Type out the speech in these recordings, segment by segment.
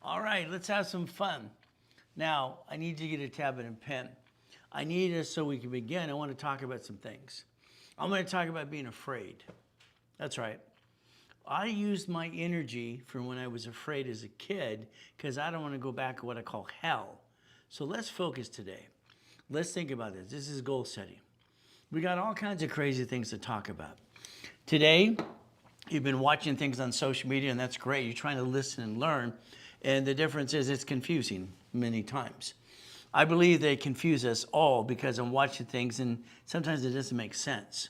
All right, let's have some fun. Now, I need to get a tablet and pen. I need us so we can begin. I want to talk about some things. I'm going to talk about being afraid. That's right. I used my energy from when I was afraid as a kid because I don't want to go back to what I call hell. So let's focus today. Let's think about this. This is goal setting. We got all kinds of crazy things to talk about. Today, you've been watching things on social media, and that's great. You're trying to listen and learn. And the difference is it's confusing many times. I believe they confuse us all because I'm watching things and sometimes it doesn't make sense.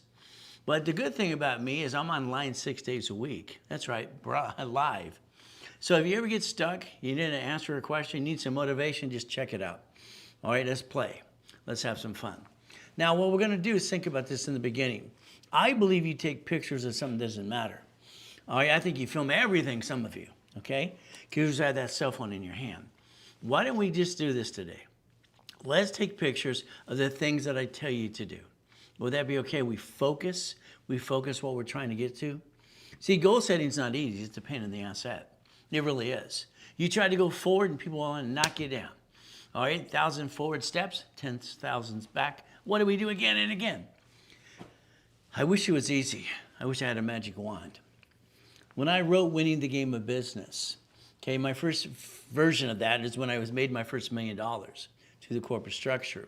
But the good thing about me is I'm online 6 days a week. That's right, live. So if you ever get stuck, you need to answer a question, you need some motivation, just check it out. All right, let's play. Let's have some fun. Now, what we're going to do is think about this in the beginning. I believe you take pictures of something that doesn't matter. All right, I think you film everything, some of you, okay? Because you have that cell phone in your hand. Why don't we just do this today? Let's take pictures of the things that I tell you to do. Would that be okay? We focus what we're trying to get to. See, goal setting is not easy. It's a pain in the ass. It really is. You try to go forward and people want to knock you down. All right, 1,000 forward steps, 10,000 back. What do we do again and again? I wish it was easy. I wish I had a magic wand. When I wrote Winning the Game of Business, okay, my first version of that is when I made my first $1 million to the corporate structure.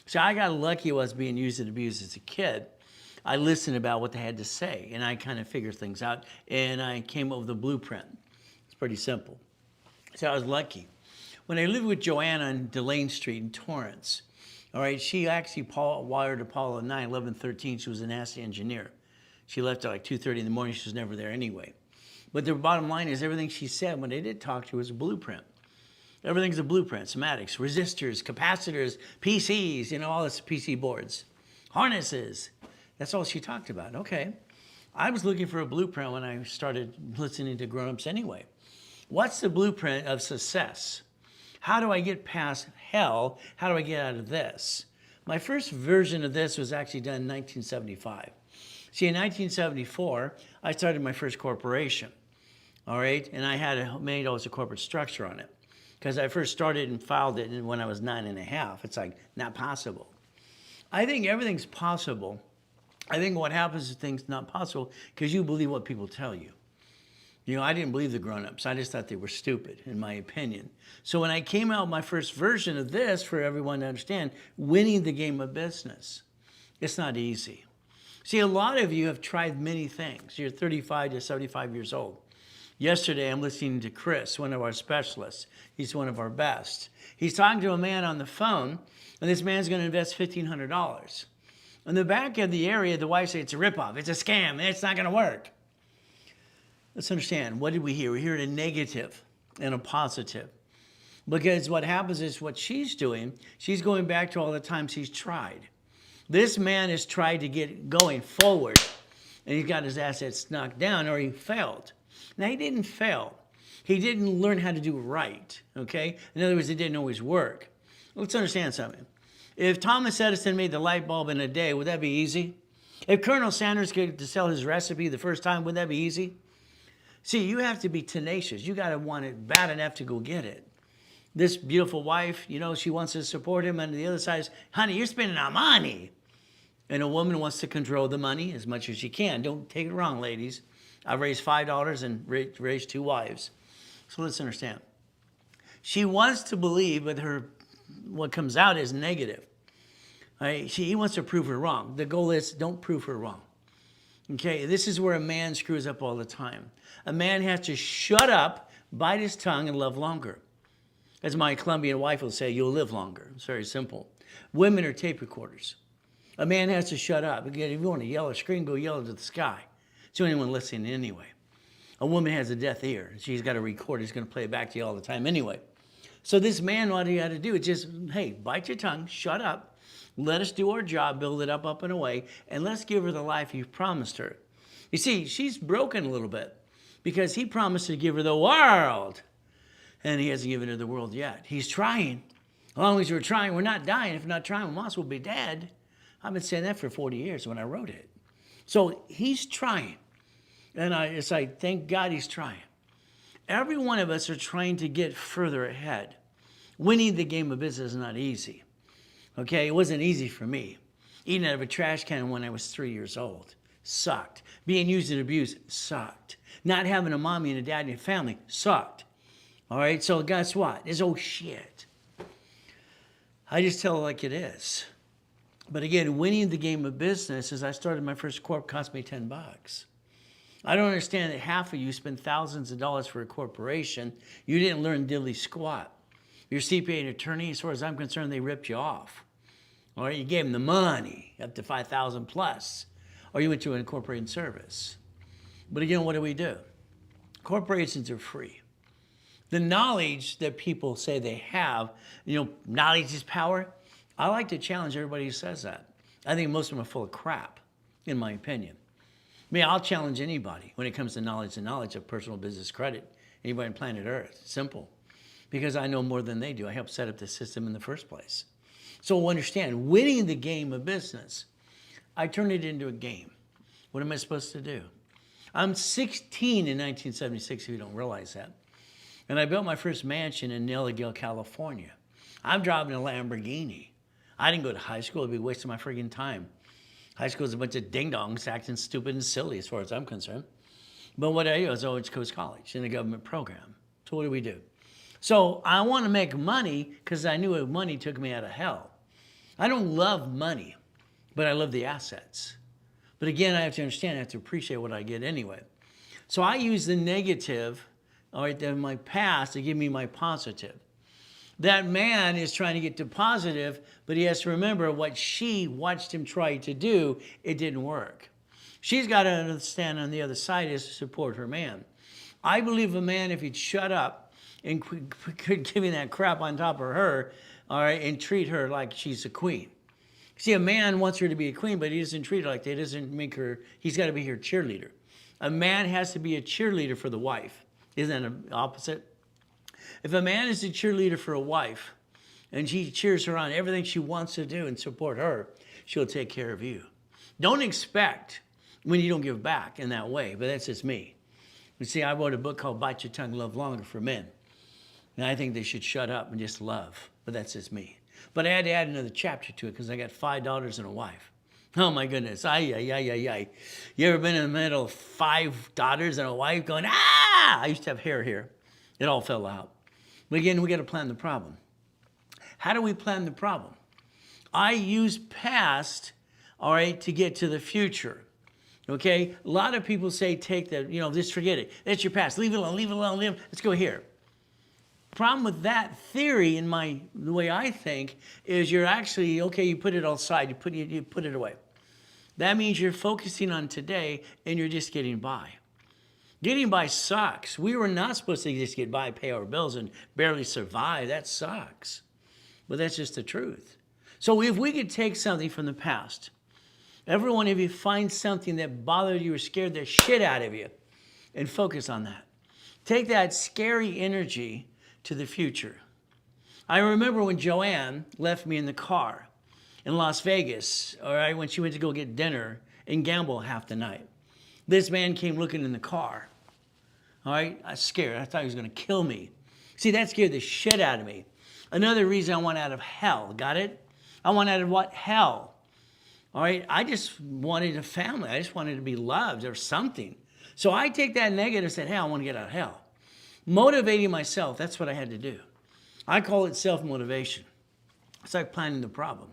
So I got lucky. I was being used and abused as a kid. I listened about what they had to say, and I kind of figured things out, and I came up with a blueprint. It's pretty simple. So I was lucky. When I lived with Joanna on Delane Street in Torrance, all right, she actually wired Apollo 9, 11, 13. She was a NASA engineer. She left at like 2:30 in the morning. She was never there anyway. But the bottom line is everything she said when they did talk to her was a blueprint. Everything's a blueprint, schematics, resistors, capacitors, PCs, all this PC boards, harnesses. That's all she talked about. Okay. I was looking for a blueprint when I started listening to grown-ups anyway. What's the blueprint of success? How do I get past hell? How do I get out of this? My first version of this was actually done in 1975. See, in 1974, I started my first corporation. All right, and I had $1 million of corporate structure on it because I first started and filed it when I was 9.5. It's like not possible. I think everything's possible. I think what happens is things not possible because you believe what people tell you. I didn't believe the grown-ups. I just thought they were stupid, in my opinion. So when I came out with my first version of this, for everyone to understand, winning the game of business, it's not easy. See, a lot of you have tried many things. You're 35 to 75 years old. Yesterday, I'm listening to Chris, one of our specialists. He's one of our best. He's talking to a man on the phone, and this man's going to invest $1,500. In the back of the area, the wife says, it's a ripoff, it's a scam, and it's not going to work. Let's understand, what did we hear? We heard a negative and a positive. Because what happens is what she's doing, she's going back to all the times he's tried. This man has tried to get going forward, and he got his assets knocked down, or he failed. Now, he didn't fail. He didn't learn how to do it right, okay? In other words, it didn't always work. Let's understand something. If Thomas Edison made the light bulb in a day, would that be easy? If Colonel Sanders could to sell his recipe the first time, would that be easy? See, you have to be tenacious. You got to want it bad enough to go get it. This beautiful wife, she wants to support him, and the other side is, honey, you're spending our money. And a woman wants to control the money as much as she can. Don't take it wrong, ladies. I've raised $5 and raised 2 wives. So let's understand. She wants to believe, but what comes out is negative. Right? He wants to prove her wrong. The goal is don't prove her wrong. Okay, this is where a man screws up all the time. A man has to shut up, bite his tongue, and live longer. As my Colombian wife will say, you'll live longer. It's very simple. Women are tape recorders. A man has to shut up. Again, if you want to yell or scream, go yell into the sky. To anyone listening anyway. A woman has a deaf ear. She's got to record. He's going to play it back to you all the time anyway. So this man, what he had to do is just, hey, bite your tongue, shut up. Let us do our job, build it up and away, and let's give her the life you've promised her. You see, she's broken a little bit because he promised to give her the world, and he hasn't given her the world yet. He's trying. As long as we're trying, we're not dying. If we're not trying, we might as well be dead. I've been saying that for 40 years when I wrote it. So he's trying, and it's like, thank God he's trying. Every one of us are trying to get further ahead. Winning the game of business is not easy. Okay, it wasn't easy for me. Eating out of a trash can when I was 3 years old sucked. Being used and abused sucked. Not having a mommy and a dad and a family sucked. All right, so guess what? It's oh shit. I just tell it like it is. But again, winning the game of business, as I started my first corp, cost me $10. I don't understand that half of you spend thousands of dollars for a corporation. You didn't learn diddly squat. Your CPA and attorney, as far as I'm concerned, they ripped you off. All right, you gave them the money, up to $5,000 plus, or you went to an incorporated service. But again, what do? Corporations are free. The knowledge that people say they have, knowledge is power. I like to challenge everybody who says that. I think most of them are full of crap, in my opinion. I'll challenge anybody when it comes to knowledge and knowledge of personal business credit. Anybody on planet Earth. Simple. Because I know more than they do. I helped set up the system in the first place. So understand, winning the game of business, I turned it into a game. What am I supposed to do? I'm 16 in 1976, if you don't realize that. And I built my first mansion in Nellie, California. I'm driving a Lamborghini. I didn't go to high school. It'd be wasting my friggin' time. High school is a bunch of ding-dongs acting stupid and silly as far as I'm concerned. But what I do is Orange Coast College in a government program. So what do? So I want to make money because I knew money took me out of hell. I don't love money, but I love the assets. But again, I have to understand, I have to appreciate what I get anyway. So I use the negative, all right, in my past to give me my positive. That man is trying to get to positive, but he has to remember what she watched him try to do, it didn't work. She's got to understand on the other side is to support her man. I believe a man, if he'd shut up and quit giving that crap on top of her, all right, and treat her like she's a queen. See, a man wants her to be a queen, but he doesn't treat her like that. He doesn't make her, he's got to be her cheerleader. A man has to be a cheerleader for the wife. Isn't that the opposite? If a man is a cheerleader for a wife and she cheers her on everything she wants to do and support her, she'll take care of you. Don't expect when you don't give back in that way, but that's just me. You see, I wrote a book called Bite Your Tongue, Love Longer for men. And I think they should shut up and just love, but that's just me. But I had to add another chapter to it because I got 5 daughters and a wife. Oh my goodness, ay. You ever been in the middle of 5 daughters and a wife going, ah! I used to have hair here. It all fell out. But again, we got to plan the problem. How do we plan the problem? I use past, all right, to get to the future. Okay? A lot of people say take the, just forget it. That's your past. Leave it alone. Let's go here. Problem with that theory in the way I think is you're actually, okay, you put it outside, you put it away. That means you're focusing on today and you're just getting by. Getting by sucks. We were not supposed to just get by, pay our bills, and barely survive. That sucks. But that's just the truth. So if we could take something from the past, every one of you find something that bothered you or scared the shit out of you and focus on that. Take that scary energy to the future. I remember when Joanne left me in the car in Las Vegas, all right, when she went to go get dinner and gamble half the night. This man came looking in the car. All right, I was scared. I thought he was going to kill me. See, that scared the shit out of me. Another reason I want out of hell, got it? I want out of what? Hell. All right, I just wanted a family. I just wanted to be loved or something. So I take that negative and said, hey, I want to get out of hell. Motivating myself, that's what I had to do. I call it self-motivation. It's like planning the problem.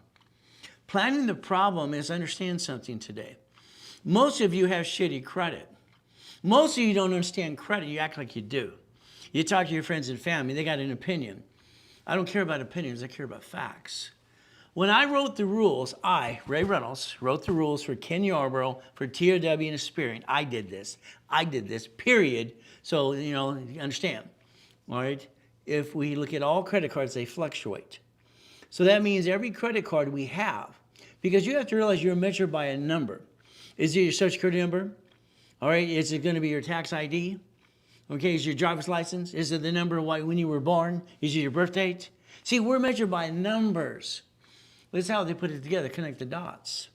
Planning the problem is understand something today. Most of you have shitty credit. Most of you don't understand credit. You act like you do. You talk to your friends and family. They got an opinion. I don't care about opinions. I care about facts. When I wrote the rules, Ray Reynolds, wrote the rules for Ken Yarborough, for TOW and Experian. I did this, period. So, you understand. All right? If we look at all credit cards, they fluctuate. So that means every credit card we have, because you have to realize you're measured by a number. Is it your social security number? All right, is it going to be your tax ID? Okay, is it your driver's license? Is it the number when you were born? Is it your birth date? See, we're measured by numbers. That's how they put it together, connect the dots.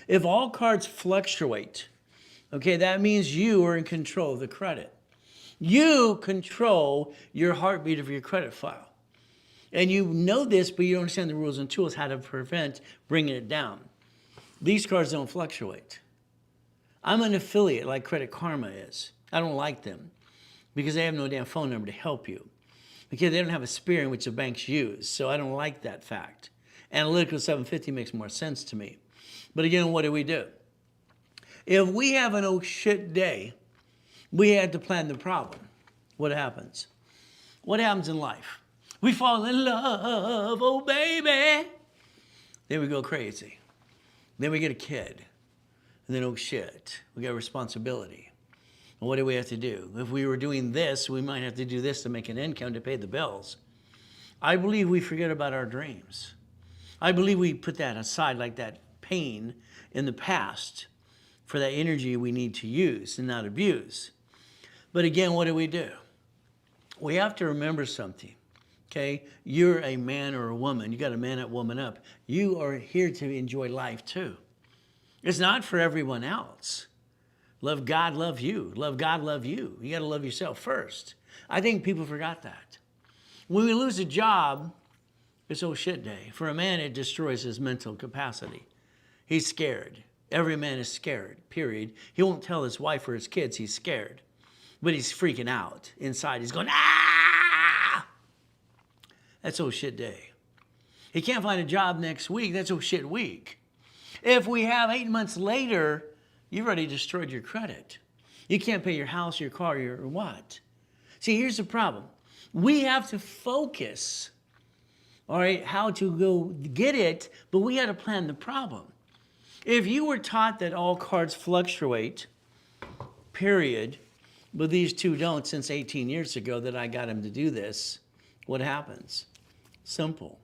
If all cards fluctuate, okay, that means you are in control of the credit. You control your heartbeat of your credit file. And you know this, but you don't understand the rules and tools, how to prevent bringing it down. These cards don't fluctuate. I'm an affiliate like Credit Karma is. I don't like them because they have no damn phone number to help you. Because they don't have a spirit in which the banks use. So I don't like that fact. Analytical 750 makes more sense to me. But again, what do? If we have an oh shit day, we had to plan the problem. What happens? What happens in life? We fall in love, oh baby. Then we go crazy. Then we get a kid. And then, oh shit, we got responsibility. And what do we have to do? If we were doing this, we might have to do this to make an income to pay the bills. I believe we forget about our dreams. I believe we put that aside, like that pain in the past, for that energy we need to use and not abuse. But again, what do? We have to remember something. Okay, you're a man or a woman. You got to man up, woman up. You are here to enjoy life too. It's not for everyone else. Love God, love you. Love God, love you. You got to love yourself first. I think people forgot that. When we lose a job, it's oh shit day. For a man, it destroys his mental capacity. He's scared. Every man is scared, period. He won't tell his wife or his kids he's scared. But he's freaking out. Inside, he's going, ah! That's oh shit day. He can't find a job next week. That's oh shit week. If we have 8 months later, you've already destroyed your credit. You can't pay your house, your car, your what? See, here's the problem. We have to focus, all right, how to go get it, but we got to plan the problem. If you were taught that all cards fluctuate, period, but these two don't since 18 years ago that I got them to do this, what happens? Simple.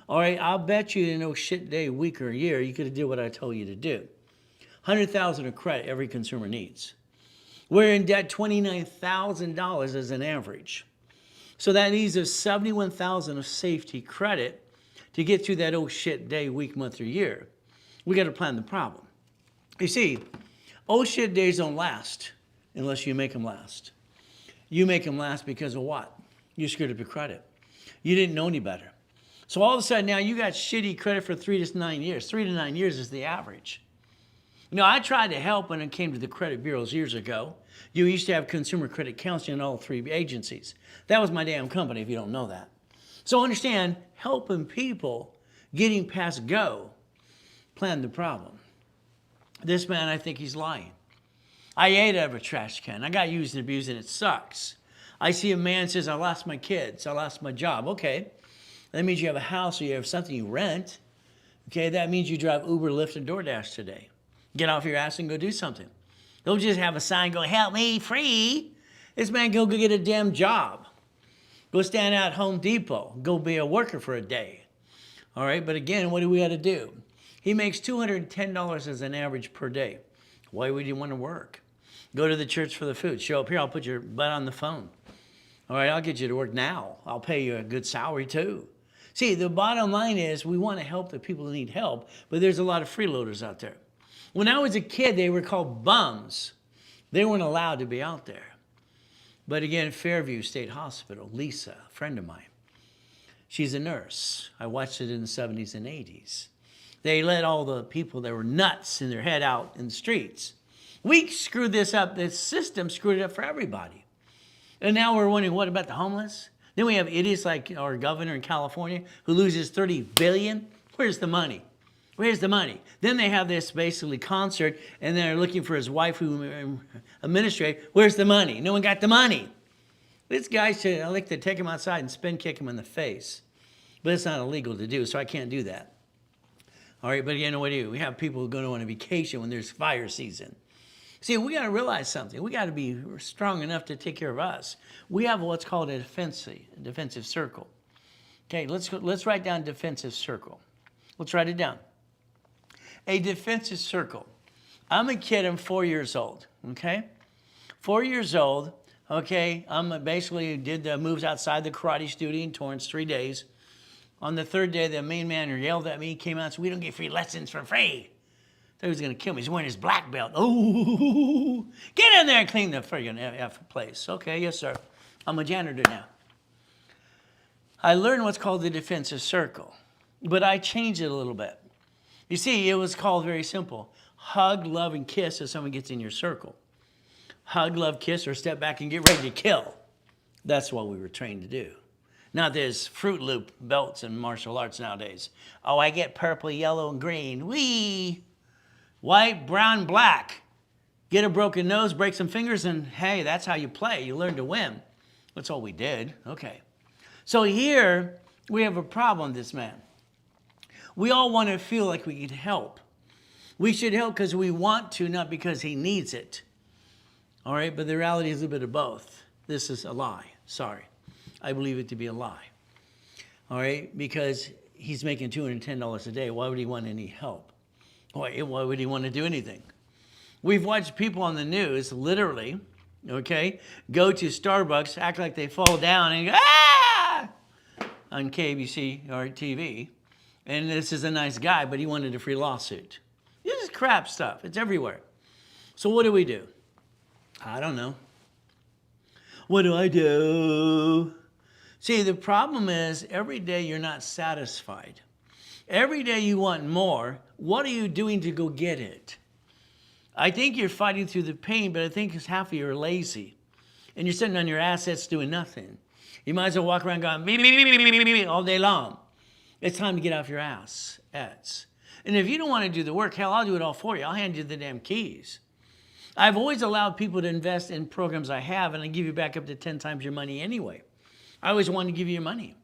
All right, I'll bet you in no shit day, week, or year, you could have did what I told you to do. $100,000 of credit every consumer needs. We're in debt $29,000 as an average. So that leaves us $71,000 of safety credit to get through that oh shit day, week, month, or year. We got to plan the problem. You see, oh shit days don't last unless you make them last. You make them last because of what? You screwed up your credit. You didn't know any better. So all of a sudden now you got shitty credit for 3 to 9 years. 3 to 9 years is the average. You know, I tried to help when it came to the credit bureaus years ago. You used to have consumer credit counseling in all 3 agencies. That was my damn company, if you don't know that. So understand, helping people getting past go, plan the problem. This man, I think he's lying. I ate out of a trash can. I got used and abused and it sucks. I see a man says, I lost my kids, I lost my job. Okay, that means you have a house or you have something you rent. Okay, that means you drive Uber, Lyft, and DoorDash today. Get off your ass and go do something. Don't just have a sign go, help me, free. This man go get a damn job. Go stand out at Home Depot. Go be a worker for a day. All right, but again, what do we got to do? He makes $210 as an average per day. Why would you want to work? Go to the church for the food. Show up here, I'll put your butt on the phone. All right, I'll get you to work now. I'll pay you a good salary too. See, the bottom line is we want to help the people who need help, but there's a lot of freeloaders out there. When I was a kid, they were called bums. They weren't allowed to be out there. But again, Fairview State Hospital, Lisa, a friend of mine, she's a nurse. I watched it in the 70s and 80s. They let all the people that were nuts in their head out in the streets. We screwed this up. This system screwed it up for everybody. And now we're wondering, what about the homeless? Then we have idiots like our governor in California who loses $30 billion. Where's the money? Where's the money? Then they have this basically concert and they're looking for his wife who administrate. Where's the money? No one got the money. This guy should, I like to take him outside and spin kick him in the face. But it's not illegal to do, so I can't do that. All right, but you know what do? We have people who go on a vacation when there's fire season. See, we got to realize something. We got to be strong enough to take care of us. We have what's called a defensive circle. Okay, let's write down defensive circle. Let's write it down. A defensive circle. I'm a kid, I'm 4 years old, okay? 4 years old, okay, I'm basically did the moves outside the karate studio in Torrance 3 days. On the 3rd day, the main man yelled at me, came out and said, we don't get free lessons for free. he was going to kill me. He's wearing his black belt. Oh, get in there and clean the friggin' F place. Okay, yes, sir. I'm a janitor now. I learned what's called the defensive circle, but I changed it a little bit. You see, it was called very simple. Hug, love, and kiss if someone gets in your circle. Hug, love, kiss, or step back and get ready to kill. That's what we were trained to do. Now there's Fruit Loop belts in martial arts nowadays. Oh, I get purple, yellow, and green. Wee! White, brown, black. Get a broken nose, break some fingers, and hey, that's how you play. You learn to win. That's all we did. Okay. So here, we have a problem, this man. We all want to feel like we can help. We should help because we want to, not because he needs it. All right, but the reality is a bit of both. This is a lie. Sorry. I believe it to be a lie. All right, because he's making $210 a day. Why would he want any help? Why would he want to do anything? We've watched people on the news, literally, okay, go to Starbucks, act like they fall down and go, ah! On KBC or TV. And this is a nice guy, but he wanted a free lawsuit. This is crap stuff. It's everywhere. So what do? I don't know. What do I do? See, the problem is every day you're not satisfied. Every day you want more. What are you doing to go get it? I think you're fighting through the pain, but I think it's half of you are lazy. And you're sitting on your assets doing nothing. You might as well walk around going beep, beep, beep, beep, beep, beep, beep, all day long. It's time to get off your ass. And if you don't want to do the work, hell, I'll do it all for you. I'll hand you the damn keys. I've always allowed people to invest in programs I have, and I give you back up to 10 times your money anyway. I always wanted to give you your money.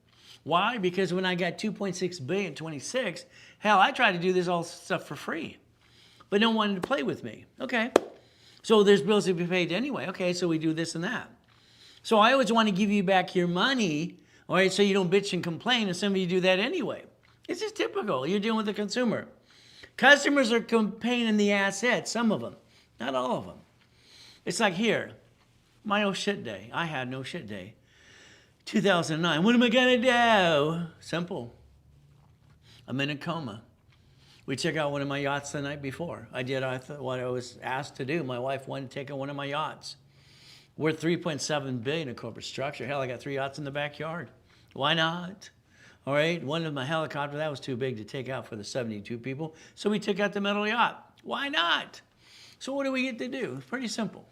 Why? Because when I got 2.6 billion, 26, hell, I tried to do this all stuff for free. But no one wanted to play with me. Okay. So there's bills to be paid anyway. Okay, so we do this and that. So I always want to give you back your money, all right, so you don't bitch and complain, and some of you do that anyway. It's just typical. You're dealing with the consumer. Customers are paying in the assets, some of them, not all of them. It's like here, my oh shit day. I had no shit day. 2009, what am I gonna do? Simple. I'm in a coma. We checked out one of my yachts the night before. I did what I was asked to do. My wife wanted to take on one of my yachts. Worth $3.7 billion in corporate structure. Hell, I got 3 yachts in the backyard. Why not? All right, one of my helicopter, that was too big to take out for the 72 people. So we took out the metal yacht. Why not? So what do we get to do? It's pretty simple.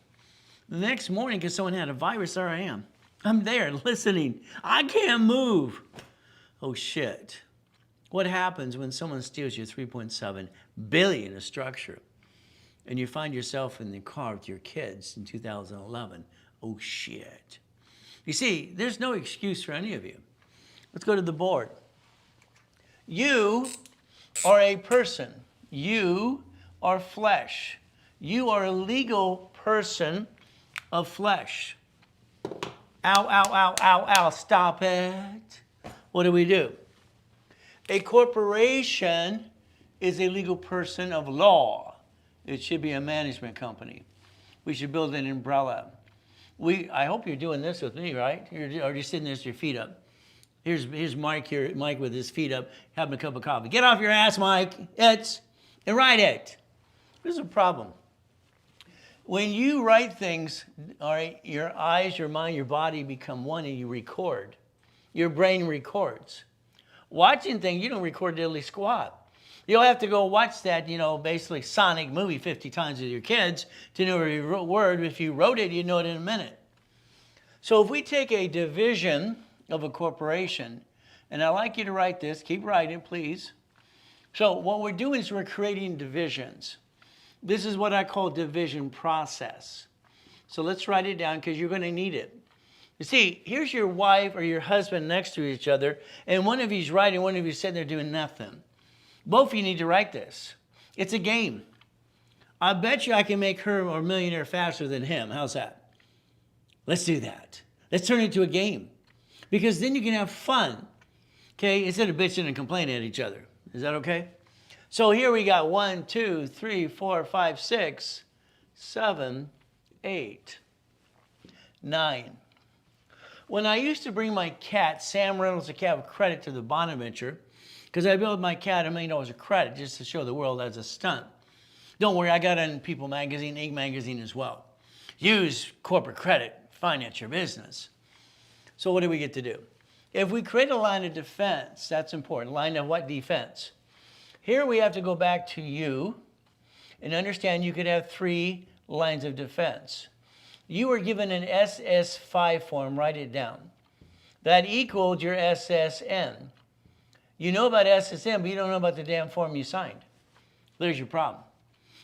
The next morning, because someone had a virus, there I am. I'm there listening. I can't move. Oh, shit. What happens when someone steals your $3.7 billion of structure and you find yourself in the car with your kids in 2011? Oh, shit. You see, there's no excuse for any of you. Let's go to the board. You are a person. You are flesh. You are a legal person of flesh. Ow, ow, ow, ow, ow. Stop it. What do? A corporation is a legal person of law. It should be a management company. We should build an umbrella. I hope you're doing this with me, right? You're sitting there with your feet up. Here's Mike here, Mike with his feet up, having a cup of coffee. Get off your ass, Mike. And write it. There's a problem. When you write things, all right, your eyes, your mind, your body become one and you record. Your brain records. Watching things, you don't record diddly squat. You'll have to go watch that, basically Sonic movie 50 times with your kids to know every word. If you wrote it, you know it in a minute. So if we take a division of a corporation, and I'd like you to write this, keep writing, please. So what we're doing is we're creating divisions. This is what I call division process. So let's write it down because you're going to need it. You see, here's your wife or your husband next to each other, and one of you's writing, one of you's sitting there doing nothing. Both of you need to write this. It's a game. I bet you I can make her a millionaire faster than him. How's that? Let's do that. Let's turn it into a game. Because then you can have fun, okay, instead of bitching and complaining at each other. Is that okay? So here we got 1, 2, 3, 4, 5, 6, 7, 8, 9. When I used to bring my cat, Sam Reynolds, the cat, with credit to the Bonaventure, because I billed my cat $1 million of credit just to show the world as a stunt. Don't worry, I got on People Magazine, Inc. Magazine as well. Use corporate credit, finance your business. So what do we get to do? If we create a line of defense, that's important. Line of what? Defense. Here we have to go back to you and understand you could have 3 lines of defense. You were given an SS5 form, write it down. That equaled your SSN. You know about SSN, but you don't know about the damn form you signed. There's your problem.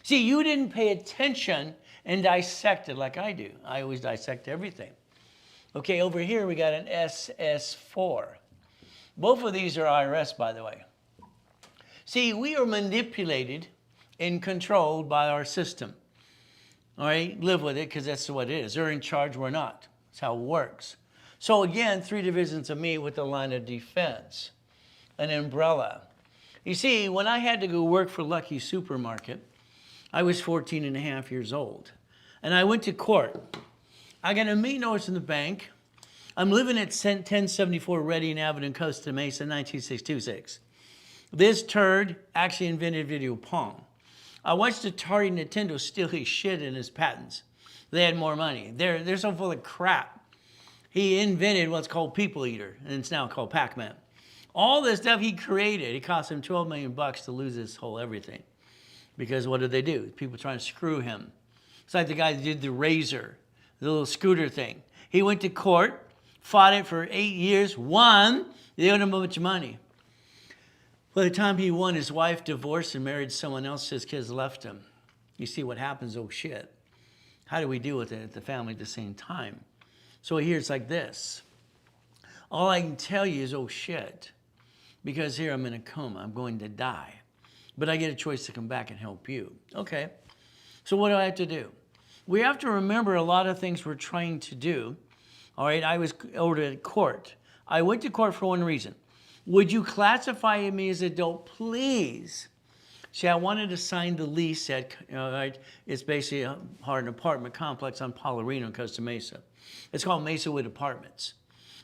See, you didn't pay attention and dissect it like I do. I always dissect everything. Okay, over here we got an SS4. Both of these are IRS, by the way. See, we are manipulated and controlled by our system. All right, live with it because that's what it is. They're in charge, we're not. That's how it works. So again, 3 divisions of me with a line of defense, an umbrella. You see, when I had to go work for Lucky Supermarket, I was 14 and a half years old. And I went to court. I got a main notice in the bank. I'm living at 1074 Reading Avenue, Costa Mesa, 19626. This turd actually invented video pong. I watched Atari Nintendo steal his shit in his patents. They had more money. They're so full of crap. He invented what's called People Eater, and it's now called Pac-Man. All this stuff he created, it cost him $12 million to lose his whole everything. Because what did they do? People trying to screw him. It's like the guy that did the Razor, the little scooter thing. He went to court, fought it for 8 years, won. They owed him a bunch of money. By the time he won, his wife divorced and married someone else. His kids left him. You see what happens? Oh, shit. How do we deal with it at the family at the same time? So here it's like this. All I can tell you is, oh, shit. Because here I'm in a coma. I'm going to die. But I get a choice to come back and help you. Okay. So what do I have to do? We have to remember a lot of things we're trying to do. All right. I was ordered at court. I went to court for one reason. Would you classify me as adult, please? See, I wanted to sign the lease at, it's basically an apartment complex on Paularino, Costa Mesa. It's called Mesawood Apartments.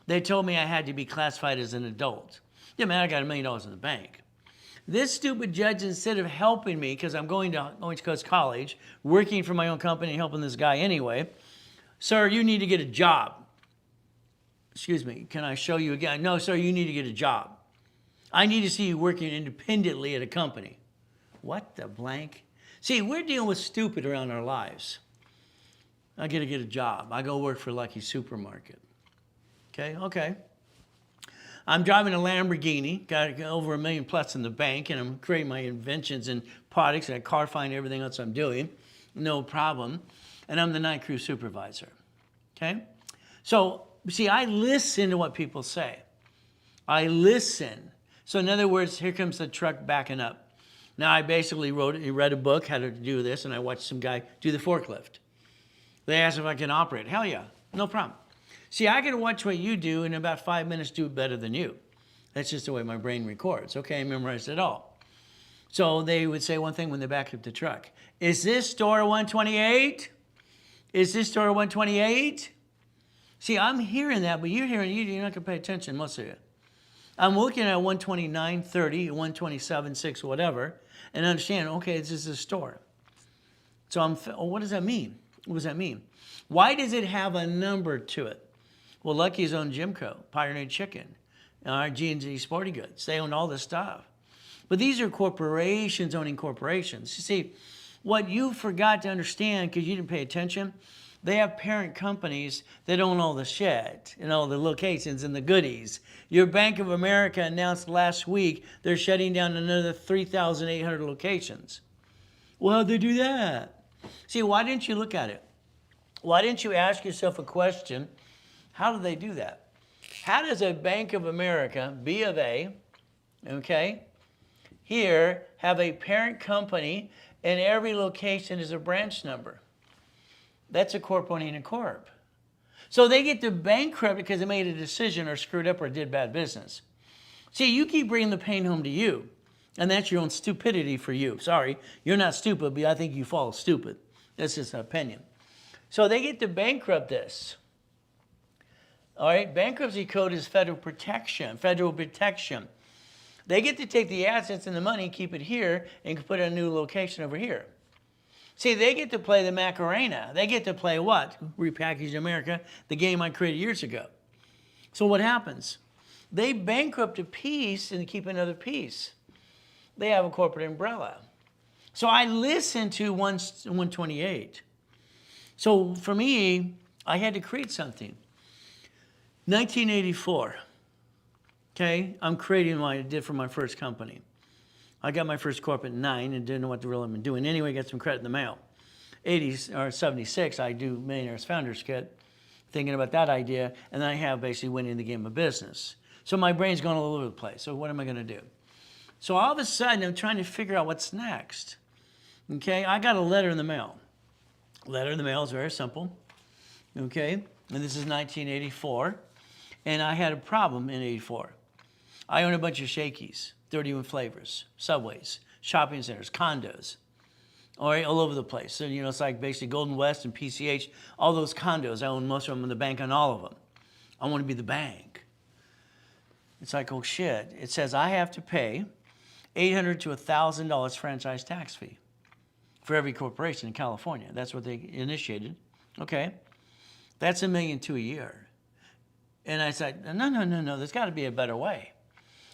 They told me I had to be classified as an adult. Yeah, man, I got $1 million in the bank. This stupid judge, instead of helping me, because I'm going to Coast College, working for my own company, helping this guy anyway, sir, you need to get a job. Excuse me, can I show you again? No, sir, you need to get a job. I need to see you working independently at a company. What the blank? See, we're dealing with stupid around our lives. I got to get a job. I go work for Lucky Supermarket. Okay. I'm driving a Lamborghini, got over $1 million plus in the bank, and I'm creating my inventions and products and car find everything else I'm doing. No problem. And I'm the night crew supervisor. Okay? So, see, I listen to what people say. I listen. So in other words, here comes the truck backing up. Now I basically read a book, how to do this, and I watched some guy do the forklift. They asked if I can operate. Hell yeah, no problem. See, I can watch what you do and in about 5 minutes do it better than you. That's just the way my brain records. Okay, I memorized it all. So they would say one thing when they back up the truck. Is this store 128? Is this store 128? See, I'm hearing that, but you're not going to pay attention, most of you. I'm looking at 129, 30, 127, 6, whatever, and understand, okay, this is a store. So what does that mean? What does that mean? Why does it have a number to it? Well, Lucky's owned Jimco, Pioneer Chicken, G&G Sporting Goods. They own all this stuff. But these are corporations owning corporations. You see, what you forgot to understand because you didn't pay attention, they have parent companies that own all the shit and all the locations and the goodies. Your Bank of America announced last week they're shutting down another 3,800 locations. Well, how'd they do that? See, why didn't you look at it? Why didn't you ask yourself a question? How do they do that? How does a Bank of America, B of A, okay, here have a parent company and every location is a branch number? That's a corp owning a corp. So they get to bankrupt because they made a decision or screwed up or did bad business. See, you keep bringing the pain home to you, and that's your own stupidity for you. Sorry, you're not stupid, but I think you fall stupid. That's just an opinion. So they get to bankrupt this. All right, bankruptcy code is federal protection. They get to take the assets and the money, keep it here, and put a new location over here. See, they get to play the Macarena. They get to play what? Repackaged America, the game I created years ago. So what happens? They bankrupt a piece and keep another piece. They have a corporate umbrella. So I listen to 128. So for me, I had to create something. 1984. Okay, I'm creating what I did for my first company. I got my first corporate in 9 and didn't know what to really been doing. Anyway, got some credit in the mail. 80s or 76, I do Millionaires Founders Kit, thinking about that idea, and then I have basically winning the game of business. So my brain's going all over the place. So what am I going to do? So all of a sudden, I'm trying to figure out what's next. Okay, I got a letter in the mail. Letter in the mail is very simple. Okay, and this is 1984, and I had a problem in 84. I own a bunch of Shakey's, 31 flavors, Subways, shopping centers, condos, all right, all over the place. So, you know, it's like basically Golden West and PCH, all those condos. I own most of them in the bank on all of them. I want to be the bank. It's like, oh shit. It says I have to pay $800 to $1,000 franchise tax fee for every corporation in California. That's what they initiated. Okay. That's $1.2 million a year. And I said, no, there's got to be a better way.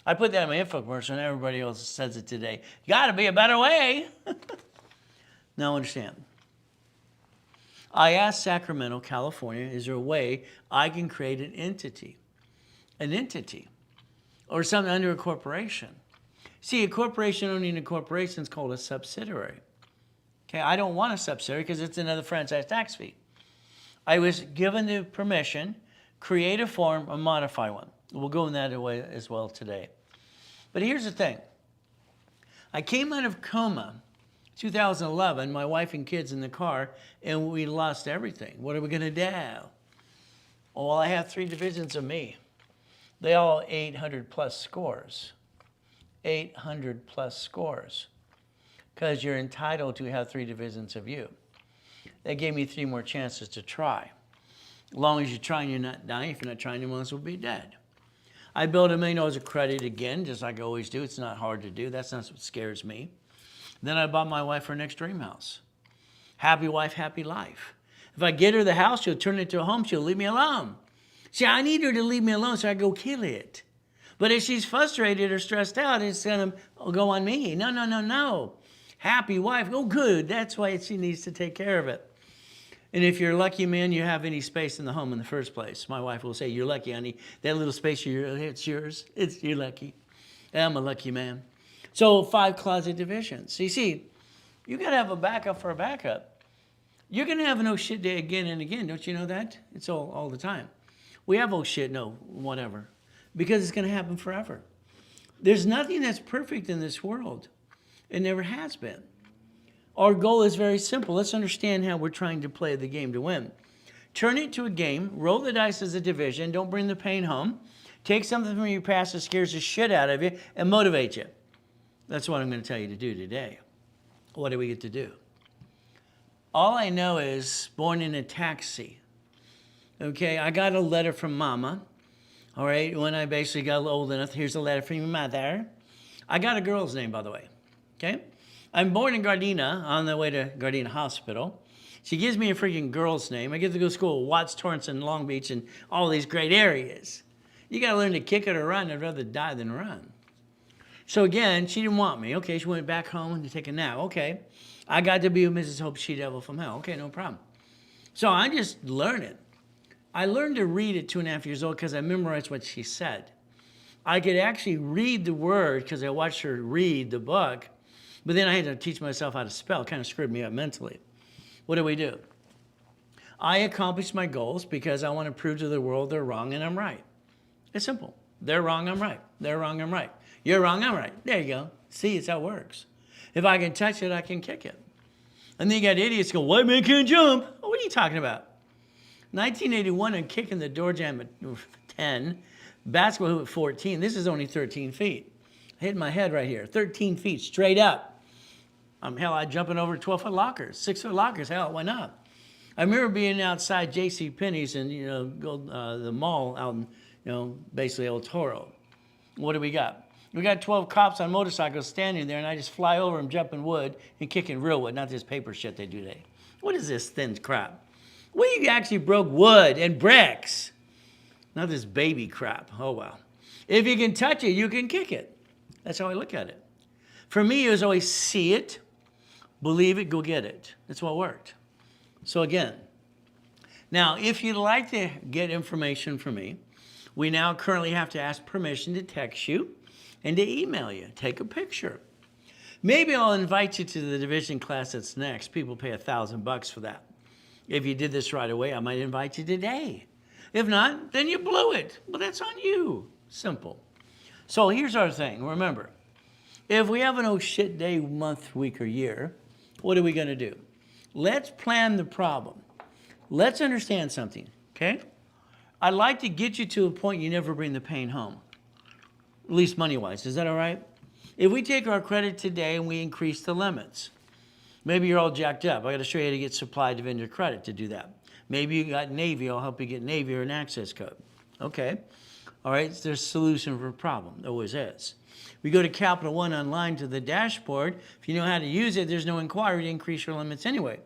I put that in my infomercial, and everybody else says it today. Got to be a better way. Now understand. I asked Sacramento, California, is there a way I can create an entity, or something under a corporation? See, a corporation owning a corporation is called a subsidiary. Okay, I don't want a subsidiary because it's another franchise tax fee. I was given the permission, create a form or modify one. We'll go in that way as well today. But here's the thing. I came out of coma 2011, my wife and kids in the car, and we lost everything. What are we going to do? Well, I have 3 divisions of me. They all 800 plus scores. 800 plus scores. Because you're entitled to have 3 divisions of you. They gave me 3 more chances to try. As long as you're trying, you're not dying. If you're not trying, you might as well be dead. I built $1 million of credit again, just like I always do. It's not hard to do. That's not what scares me. Then I bought my wife her next dream house. Happy wife, happy life. If I get her the house, she'll turn it into a home. She'll leave me alone. See, I need her to leave me alone so I go kill it. But if she's frustrated or stressed out, it's going to go on me. No. Happy wife. Oh, good. That's why she needs to take care of it. And if you're lucky, man, you have any space in the home in the first place. My wife will say, you're lucky, honey. That little space, it's yours. You're lucky. I'm a lucky man. So 5 closet divisions. So you see, you got to have a backup for a backup. You're going to have an oh shit day again and again. Don't you know that? It's all the time. We have oh shit, no, whatever. Because it's going to happen forever. There's nothing that's perfect in this world. It never has been. Our goal is very simple. Let's understand how we're trying to play the game to win. Turn it to a game. Roll the dice as a division. Don't bring the pain home. Take something from your past that scares the shit out of you and motivate you. That's what I'm going to tell you to do today. What do we get to do? All I know is born in a taxi. Okay, I got a letter from Mama. All right, when I basically got old enough, here's a letter from your mother. I got a girl's name, by the way. Okay? I'm born in Gardena, on the way to Gardena Hospital. She gives me a freaking girl's name. I get to go to school, Watts, Torrance, and Long Beach, and all these great areas. You got to learn to kick it or run. I'd rather die than run. So again, she didn't want me. Okay, she went back home to take a nap. Okay, I got to be with Mrs. Hope She-Devil from Hell. Okay, no problem. So I just learned it. I learned to read at 2.5 years old because I memorized what she said. I could actually read the word because I watched her read the book. But then I had to teach myself how to spell. It kind of screwed me up mentally. What do? I accomplished my goals because I want to prove to the world they're wrong and I'm right. It's simple. They're wrong, I'm right. They're wrong, I'm right. You're wrong, I'm right. There you go. See, it's how it works. If I can touch it, I can kick it. And then you got idiots go, white man can't jump. Oh, what are you talking about? 1981, I'm kicking the door jam at 10. Basketball hoop at 14. This is only 13 feet. I hit my head right here. 13 feet straight up. Hell, I'm jumping over 12-foot lockers, 6-foot lockers. Hell, why not? I remember being outside J.C. Penney's and, the mall out in, basically El Toro. What do we got? We got 12 cops on motorcycles standing there, and I just fly over them, jumping wood and kicking real wood, not this paper shit they do today. What is this thin crap? We actually broke wood and bricks, not this baby crap. Oh, well. If you can touch it, you can kick it. That's how I look at it. For me, it was always see it, believe it, go get it. That's what worked. So again, now, if you'd like to get information from me, we now currently have to ask permission to text you and to email you. Take a picture. Maybe I'll invite you to the division class that's next. People pay $1,000 for that. If you did this right away, I might invite you today. If not, then you blew it. Well, that's on you. Simple. So here's our thing. Remember, if we have an oh shit day, month, week, or year, what are we going to do? Let's plan the problem. Let's understand something, okay? I'd like to get you to a point you never bring the pain home, at least money-wise. Is that all right? If we take our credit today and we increase the limits, maybe you're all jacked up. I got to show you how to get supply to vendor credit to do that. Maybe you got Navy. I'll help you get Navy or an access code. Okay. All right. There's a solution for a problem. There always is. We go to Capital One online to the dashboard. If you know how to use it, there's no inquiry to increase your limits anyway.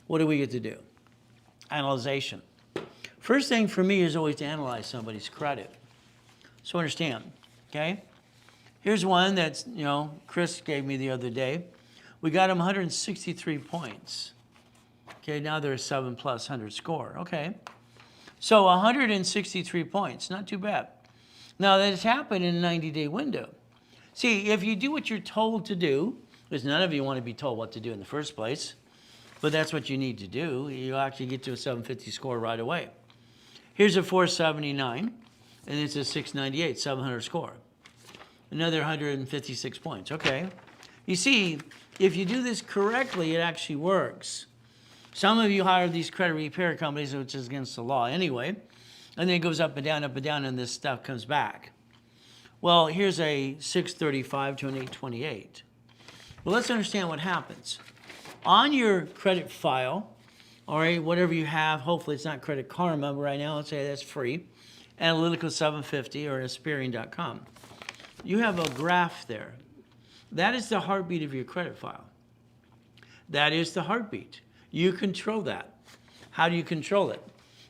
What do we get to do? Analyzation. First thing for me is always to analyze somebody's credit. So understand, okay? Here's one that's, Chris gave me the other day. We got him 163 points. Okay, now they're a 7+ 100 score. Okay. So 163 points, not too bad. Now that's happened in a 90-day window. See, if you do what you're told to do, because none of you want to be told what to do in the first place, but that's what you need to do, you'll actually get to a 750 score right away. Here's a 479, and it's a 698, 700 score. Another 156 points. Okay. You see, if you do this correctly, it actually works. Some of you hire these credit repair companies, which is against the law anyway, and then it goes up and down, and this stuff comes back. Well, here's a 635 to an 828. Well, let's understand what happens. On your credit file, all right, whatever you have, hopefully it's not Credit Karma, but right now let's say that's free, Analytical 750 or Aspiring.com. You have a graph there. That is the heartbeat of your credit file. That is the heartbeat. You control that. How do you control it?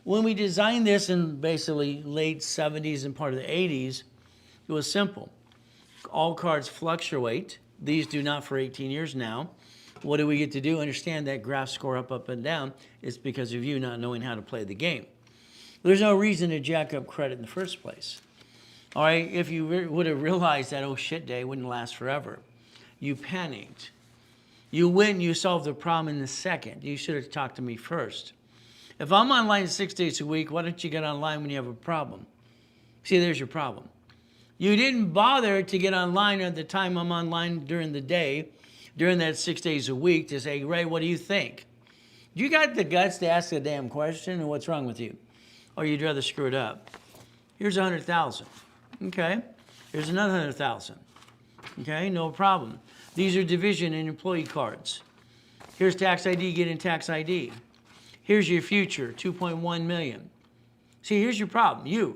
When we designed this in basically late 70s and part of the 80s, it was simple. All cards fluctuate. These do not for 18 years now. What do we get to do? Understand that graph score up and down. It's because of you not knowing how to play the game. There's no reason to jack up credit in the first place. All right, if you would have realized that oh shit day wouldn't last forever, you panicked. You went and you solved the problem in the second. You should have talked to me first. If I'm online 6 days a week, why don't you get online when you have a problem? See, there's your problem. You didn't bother to get online at the time I'm online during the day, during that 6 days a week to say, Ray, what do you think? You got the guts to ask a damn question, and what's wrong with you? Or you'd rather screw it up. Here's 100,000. Okay. Here's another 100,000. Okay, no problem. These are division and employee cards. Here's tax ID, get in tax ID. Here's your future, 2.1 million. See, here's your problem,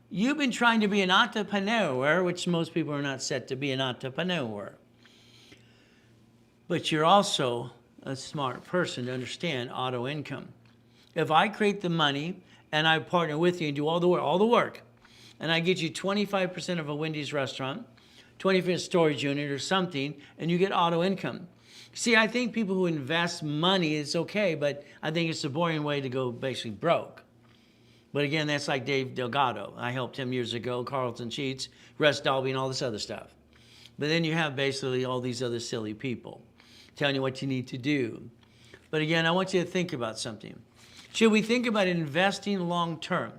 You've been trying to be an entrepreneur, which most people are not set to be an entrepreneur. But you're also a smart person to understand auto income. If I create the money and I partner with you and do all the work, and I get you 25% of a Wendy's restaurant, 20% storage unit or something, and you get auto income. See, I think people who invest money, it's okay, but I think it's a boring way to go basically broke. But again, that's like Dave Delgado. I helped him years ago, Carlton Sheets, Russ Dalby, and all this other stuff. But then you have basically all these other silly people telling you what you need to do. But again, I want you to think about something. Should we think about investing long term?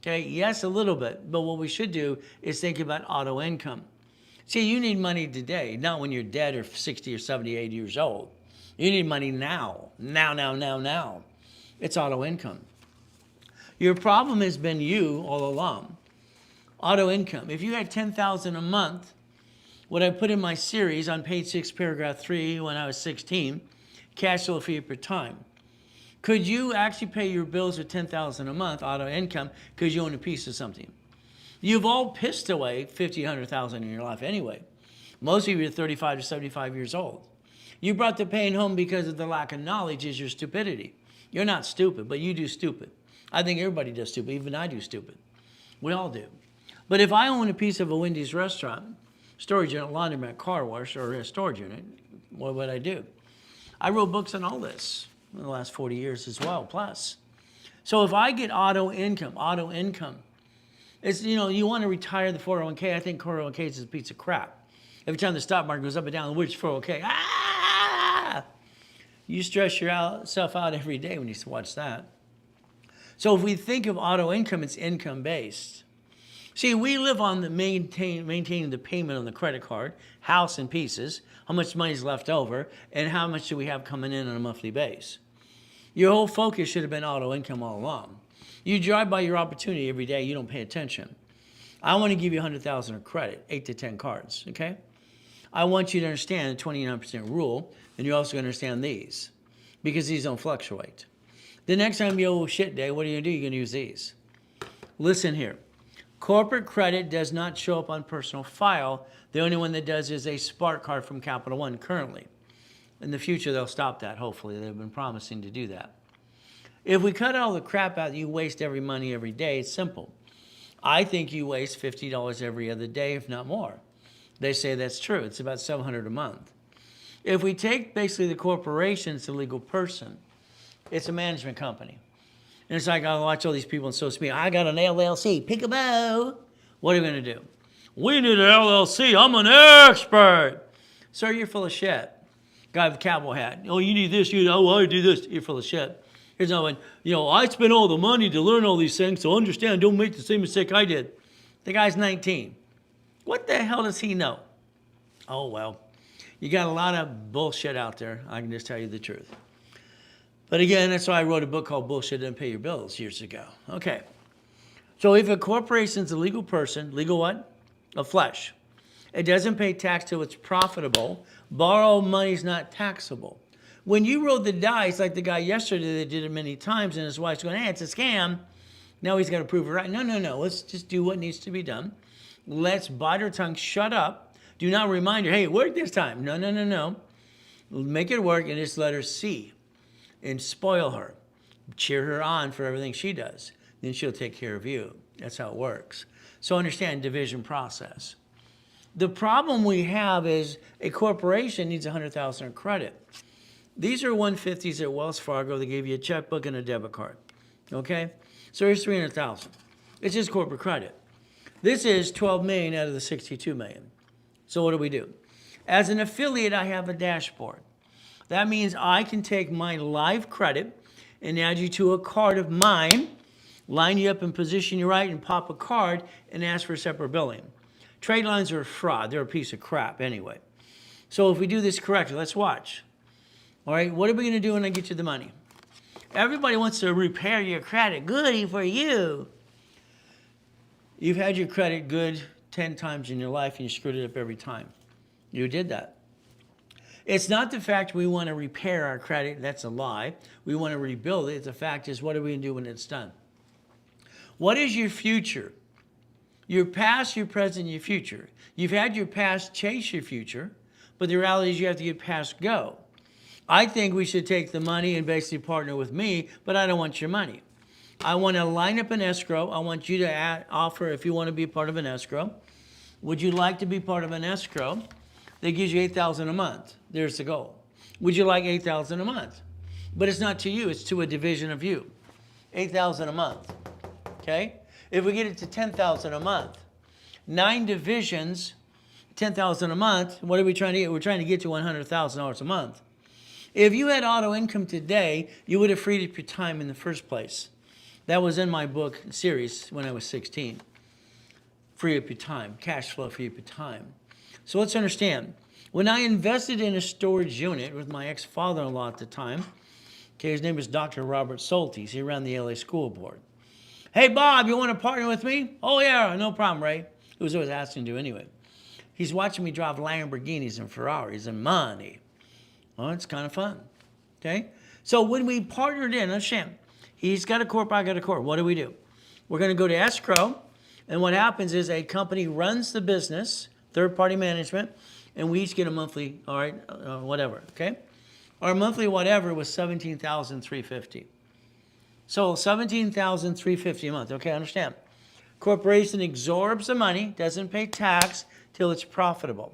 Okay, yes, a little bit, but what we should do is think about auto income. See, you need money today, not when you're dead or 60 or 70, 80 years old. You need money now. Now. It's auto income. Your problem has been you all along. Auto income. If you had $10,000 a month, what I put in my series on page 6, paragraph 3, when I was 16, cash flow for you per time. Could you actually pay your bills with $10,000 a month, auto income, because you own a piece of something? You've all pissed away 50, 100,000 in your life anyway. Most of you are 35 to 75 years old. You brought the pain home because of the lack of knowledge is your stupidity. You're not stupid, but you do stupid. I think everybody does stupid. Even I do stupid. We all do. But if I own a piece of a Wendy's restaurant, storage unit, laundromat, car wash, or a storage unit, what would I do? I wrote books on all this in the last 40 years as well, plus. So if I get auto income, it's, you want to retire the 401k. I think 401k is a piece of crap. Every time the stock market goes up and down, which 401k? You stress yourself out every day when you watch that. So if we think of auto income, it's income based. See, we live on the maintaining the payment on the credit card, house in pieces, how much money is left over, and how much do we have coming in on a monthly base. Your whole focus should have been auto income all along. You drive by your opportunity every day, you don't pay attention. I want to give you 100,000 of credit, 8 to 10 cards, okay? I want you to understand the 29% rule, and you also understand these, because these don't fluctuate. The next time you have a shit day, what are you going to do? You're going to use these. Listen here. Corporate credit does not show up on personal file. The only one that does is a Spark card from Capital One currently. In the future, they'll stop that, hopefully. They've been promising to do that. If we cut all the crap out, you waste every money every day. It's simple. I think you waste $50 every other day, if not more. They say that's true. It's about $700 a month. If we take basically the corporation, it's a legal person. It's a management company. And it's like I watch all these people on social media. I got an LLC. Peekaboo. What are we going to do? We need an LLC. I'm an expert. Sir, you're full of shit. Guy with a cowboy hat. Oh, you need this. I do this. You're full of shit. Here's another one. I spent all the money to learn all these things, so understand, don't make the same mistake I did. The guy's 19. What the hell does he know? Oh, well, you got a lot of bullshit out there. I can just tell you the truth. But again, that's why I wrote a book called Bullshit Didn't Pay Your Bills years ago. Okay. So if a corporation's a legal person, legal what? Of flesh. It doesn't pay tax till it's profitable. Borrowed money's not taxable. When you roll the dice, like the guy yesterday that did it many times, and his wife's going, hey, it's a scam. Now he's got to prove it right. No. Let's just do what needs to be done. Let's bite our tongue, shut up. Do not remind her, hey, it worked this time. No. Make it work and just let her see and spoil her. Cheer her on for everything she does. Then she'll take care of you. That's how it works. So understand division process. The problem we have is a corporation needs 100,000 in credit. These are 150s at Wells Fargo. They gave you a checkbook and a debit card. Okay? So here's 300,000. It's just corporate credit. This is 12 million out of the 62 million. So what do? As an affiliate, I have a dashboard. That means I can take my live credit and add you to a card of mine, line you up and position you right, and pop a card and ask for separate billing. Trade lines are a fraud. They're a piece of crap anyway. So if we do this correctly, let's watch. All right, what are we going to do when I get you the money? Everybody wants to repair your credit. Goody for you. You've had your credit good 10 times in your life and you screwed it up every time. You did that. It's not the fact we want to repair our credit. That's a lie. We want to rebuild it. The fact is, what are we going to do when it's done? What is your future? Your past, your present, your future. You've had your past chase your future, but the reality is you have to get past go. I think we should take the money and basically partner with me, but I don't want your money. I want to line up an escrow. I want you to offer if you want to be part of an escrow. Would you like to be part of an escrow that gives you $8,000 a month? There's the goal. Would you like $8,000 a month? But it's not to you. It's to a division of you. $8,000 a month. Okay? If we get it to $10,000 a month, 9 divisions, $10,000 a month, what are we trying to get? We're trying to get to $100,000 a month. If you had auto income today, you would have freed up your time in the first place. That was in my book series when I was 16. Free up your time. Cash flow, free up your time. So let's understand. When I invested in a storage unit with my ex-father-in-law at the time, okay, his name was Dr. Robert Soltis. He ran the LA school board. Hey, Bob, you want to partner with me? Oh, yeah, no problem, Ray. It was always asking to do anyway. He's watching me drive Lamborghinis and Ferraris and money. Well, it's kind of fun, okay? So when we partnered in, understand, he's got a corp, I got a corp. What do? We're going to go to escrow, And what happens is a company runs the business, third-party management, and we each get a monthly, all right, whatever, okay? Our monthly whatever was $17,350. So $17,350 a month, okay, understand. Corporation absorbs the money, doesn't pay tax till it's profitable.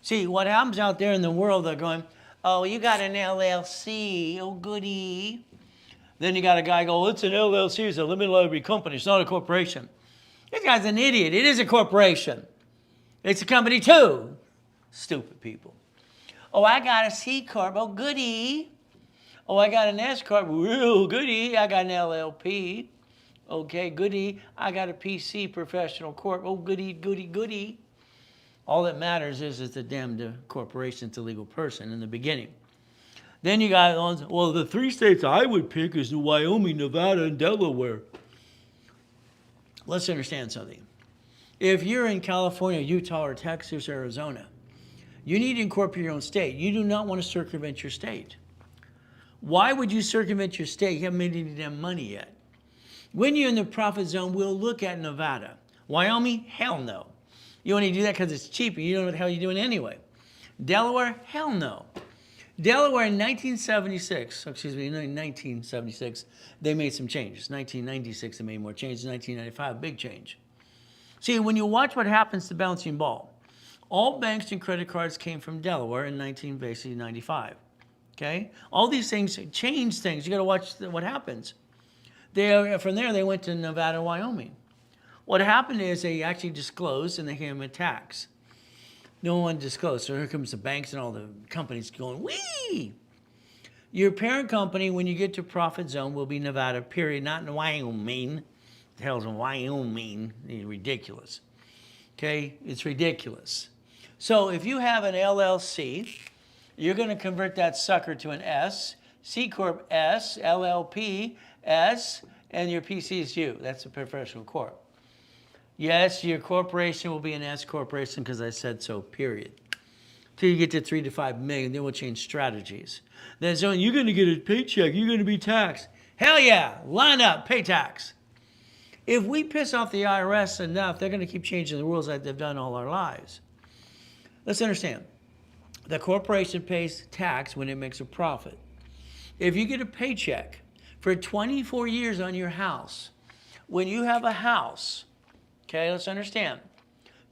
See, what happens out there in the world, they're going, oh, you got an LLC, oh goody. Then you got a guy go, well, it's an LLC, it's a limited liability company, it's not a corporation. This guy's an idiot, it is a corporation. It's a company too. Stupid people. Oh, I got a C Corp, oh goody. Oh, I got an S Corp, real goody. I got an LLP. Okay, goody. I got a PC, Professional Corp, oh goody, goody, goody. All that matters is it's a damn corporation, it's a legal person in the beginning. Then you got, well, the 3 states I would pick is Wyoming, Nevada, and Delaware. Let's understand something. If you're in California, Utah, or Texas, Arizona, you need to incorporate your own state. You do not want to circumvent your state. Why would you circumvent your state? You haven't made any damn money yet. When you're in the profit zone, we'll look at Nevada. Wyoming? Hell no. You only do that because it's cheap and you don't know what the hell you're doing anyway. Delaware? Hell no. Delaware in 1976, they made some changes. 1996, they made more changes. 1995, big change. See, when you watch what happens to bouncing ball, all banks and credit cards came from Delaware in 1995. Okay? All these things change things. You got to watch what happens. From there, they went to Nevada, Wyoming. What happened is they actually disclosed and they gave them a tax. No one disclosed. So here comes the banks and all the companies going, wee! Your parent company, when you get to profit zone, will be Nevada, period, not in Wyoming. The hell's in Wyoming? It's ridiculous. Okay? It's ridiculous. So if you have an LLC, you're going to convert that sucker to an S, C Corp S, LLP S, and your PC is U. That's a professional corp. Yes, your corporation will be an S corporation because I said so, period. Till you get to 3 to 5 million, then we'll change strategies. Then so you're going to get a paycheck, you're going to be taxed. Hell yeah, line up, pay tax. If we piss off the IRS enough, they're going to keep changing the rules like they've done all our lives. Let's understand. The corporation pays tax when it makes a profit. If you get a paycheck for 24 years on your house, when you have a house, okay, let's understand.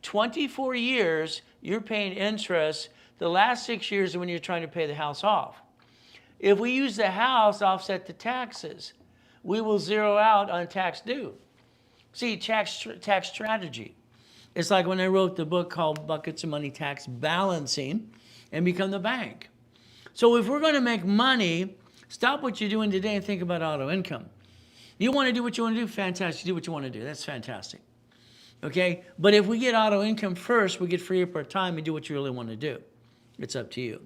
24 years, you're paying interest. The last 6 years is when you're trying to pay the house off. If we use the house to offset the taxes, we will zero out on tax due. See, tax strategy. It's like when I wrote the book called Buckets of Money Tax Balancing and Become the Bank. So if we're going to make money, stop what you're doing today and think about auto income. You want to do what you want to do? Fantastic. Do what you want to do. That's fantastic. Okay? But if we get auto income first, we get free up our time and do what you really want to do. It's up to you.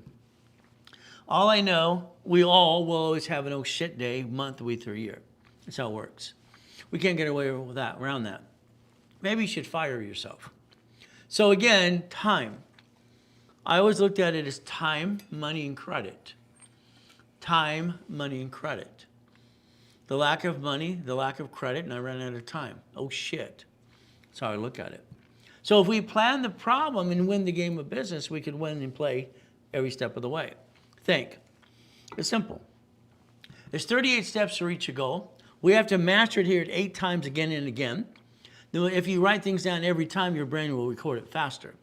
All I know, we all will always have an oh shit day, month, week, or year. That's how it works. We can't get away with that, around that. Maybe you should fire yourself. So again, time. I always looked at it as time, money, and credit. Time, money, and credit. The lack of money, the lack of credit, and I ran out of time. Oh shit. That's how I look at it. So if we plan the problem and win the game of business, we can win and play every step of the way. Think. It's simple. There's 38 steps to reach a goal. We have to master it here 8 times again and again. If you write things down every time, your brain will record it faster.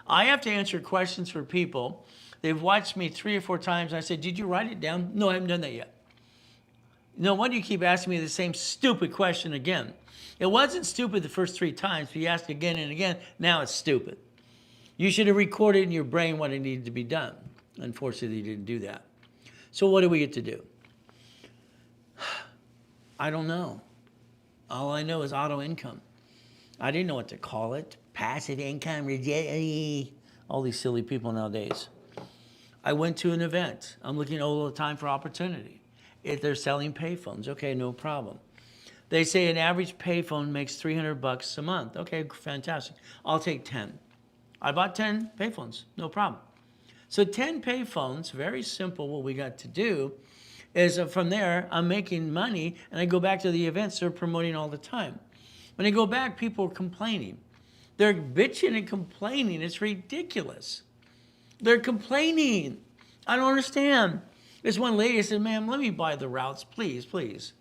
I have to answer questions for people. They've watched me 3 or 4 times. And I said, did you write it down? No, I haven't done that yet. No wonder you keep asking me the same stupid question again. It wasn't stupid the first 3 times, but you ask again and again, now it's stupid. You should have recorded in your brain what it needed to be done. Unfortunately, you didn't do that. So what do we get to do? I don't know. All I know is auto income. I didn't know what to call it. Passive income, all these silly people nowadays. I went to an event. I'm looking all the time for opportunity. If they're selling payphones, okay, no problem. They say an average payphone makes $300 a month. Okay, fantastic. I'll take 10. I bought 10 payphones, no problem. So 10 payphones, very simple. What we got to do is from there, I'm making money, and I go back to the events they're promoting all the time. When they go back, people are complaining. They're bitching and complaining. It's ridiculous. They're complaining. I don't understand. This one lady said, ma'am, let me buy the routes, please, please.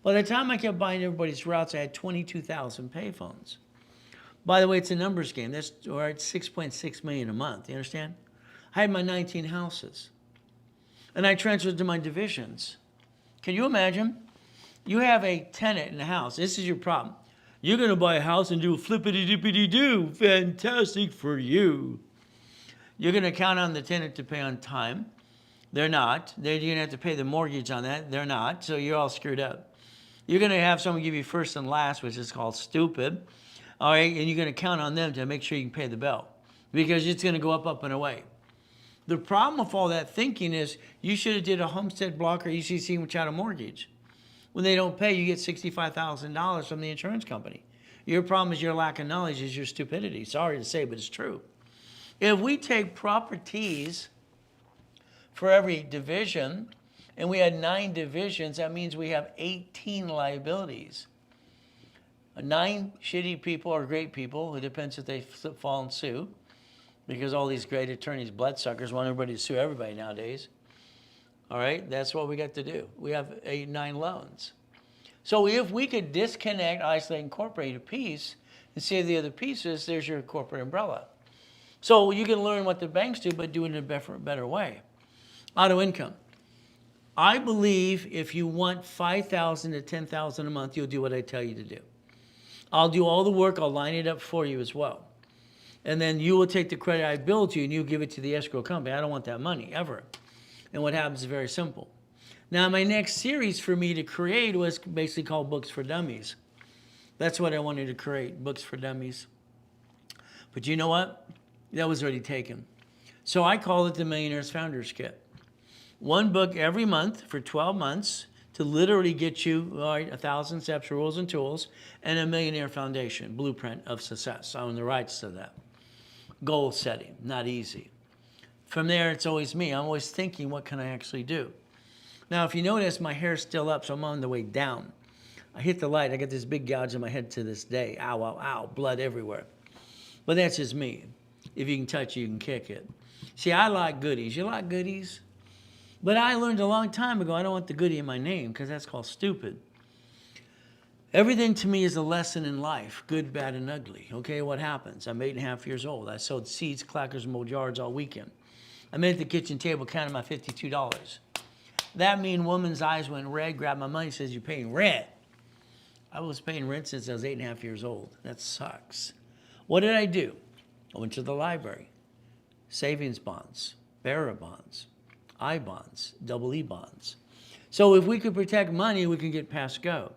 By the time I kept buying everybody's routes, I had 22,000 payphones. By the way, it's a numbers game. That's all right, 6.6 million a month. You understand? I had my 19 houses. And I transferred to my divisions. Can you imagine? You have a tenant in the house. This is your problem. You're going to buy a house and do a flippity-dippity-doo. Fantastic for you. You're going to count on the tenant to pay on time. They're not. You're going to have to pay the mortgage on that. They're not. So you're all screwed up. You're going to have someone give you first and last, which is called stupid. All right, and you're going to count on them to make sure you can pay the bill because it's going to go up, up, and away. The problem with all that thinking is you should have did a homestead block or ECC without a mortgage. When they don't pay, you get $65,000 from the insurance company. Your problem is your lack of knowledge, is your stupidity. Sorry to say, but it's true. If we take properties for every division, and we had 9 divisions, that means we have 18 liabilities. 9 shitty people or great people. It depends if they fall and sue, because all these great attorneys, bloodsuckers, want everybody to sue everybody nowadays. All right, that's what we got to do. We have 9 loans. So if we could disconnect, isolate, incorporate a piece and save the other pieces, there's your corporate umbrella. So you can learn what the banks do, but do it in a better way. Auto income. I believe if you want $5,000 to $10,000 a month, you'll do what I tell you to do. I'll do all the work. I'll line it up for you as well. And then you will take the credit I billed you and you give it to the escrow company. I don't want that money, ever. And what happens is very simple. Now, my next series for me to create was basically called Books for Dummies. That's what I wanted to create, Books for Dummies. But you know what? That was already taken. So I call it the Millionaire's Founders Kit. 1 book every month for 12 months to literally get you 1,000 steps, rules, and tools, and a millionaire foundation, blueprint of success. I own the rights to that. Goal setting, not easy. From there, it's always me. I'm always thinking, what can I actually do? Now, if you notice, my hair's still up, so I'm on the way down. I hit the light. I got this big gouge on my head to this day. Ow, ow, ow, blood everywhere. But that's just me. If you can touch it, you can kick it. See, I like goodies. You like goodies? But I learned a long time ago, I don't want the goodie in my name because that's called stupid. Everything to me is a lesson in life, good, bad, and ugly. Okay, what happens? I'm 8.5 years old. I sold seeds, clackers, and mowed yards all weekend. I'm at the kitchen table counting my $52. That mean woman's eyes went red, grabbed my money, says, you're paying rent. I was paying rent since I was 8.5 years old. That sucks. What did I do? I went to the library. Savings bonds, bearer bonds, I bonds, double E bonds. So if we could protect money, we can get past go.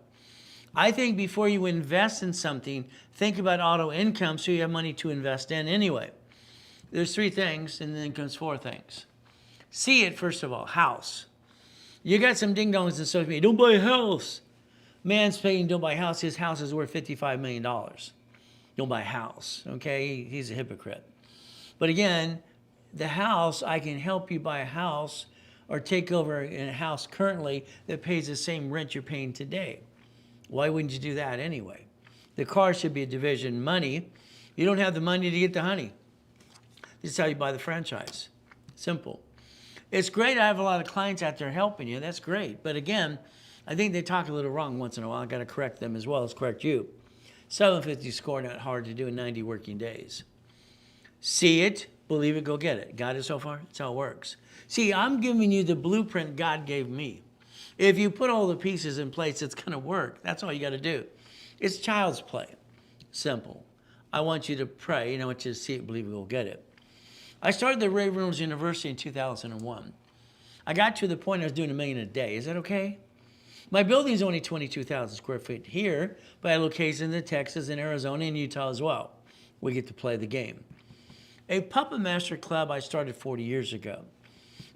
I think before you invest in something, think about auto income so you have money to invest in anyway. There's 3 things, and then comes 4 things. See it, first of all, house. You got some ding-dongs in social media, don't buy a house. Man's paying, don't buy a house, his house is worth $55 million. Don't buy a house, okay? He's a hypocrite. But again, the house, I can help you buy a house or take over in a house currently that pays the same rent you're paying today. Why wouldn't you do that anyway? The car should be a division. Money, you don't have the money to get the honey. This is how you buy the franchise. Simple. It's great. I have a lot of clients out there helping you. That's great. But again, I think they talk a little wrong once in a while. I got to correct them as well as correct you. 750 score, not hard to do in 90 working days. See it, believe it, go get it. Got it so far? That's how it works. See, I'm giving you the blueprint God gave me. If you put all the pieces in place, it's going to work. That's all you got to do. It's child's play. Simple. I want you to pray, and I want you to see it, believe it, go get it. I started the Ray Reynolds University in 2001. I got to the point I was doing $1 million a day. Is that okay? My building is only 22,000 square feet here, but I have locations in Texas and Arizona and Utah as well. We get to play the game. A Puppet Master Club I started 40 years ago.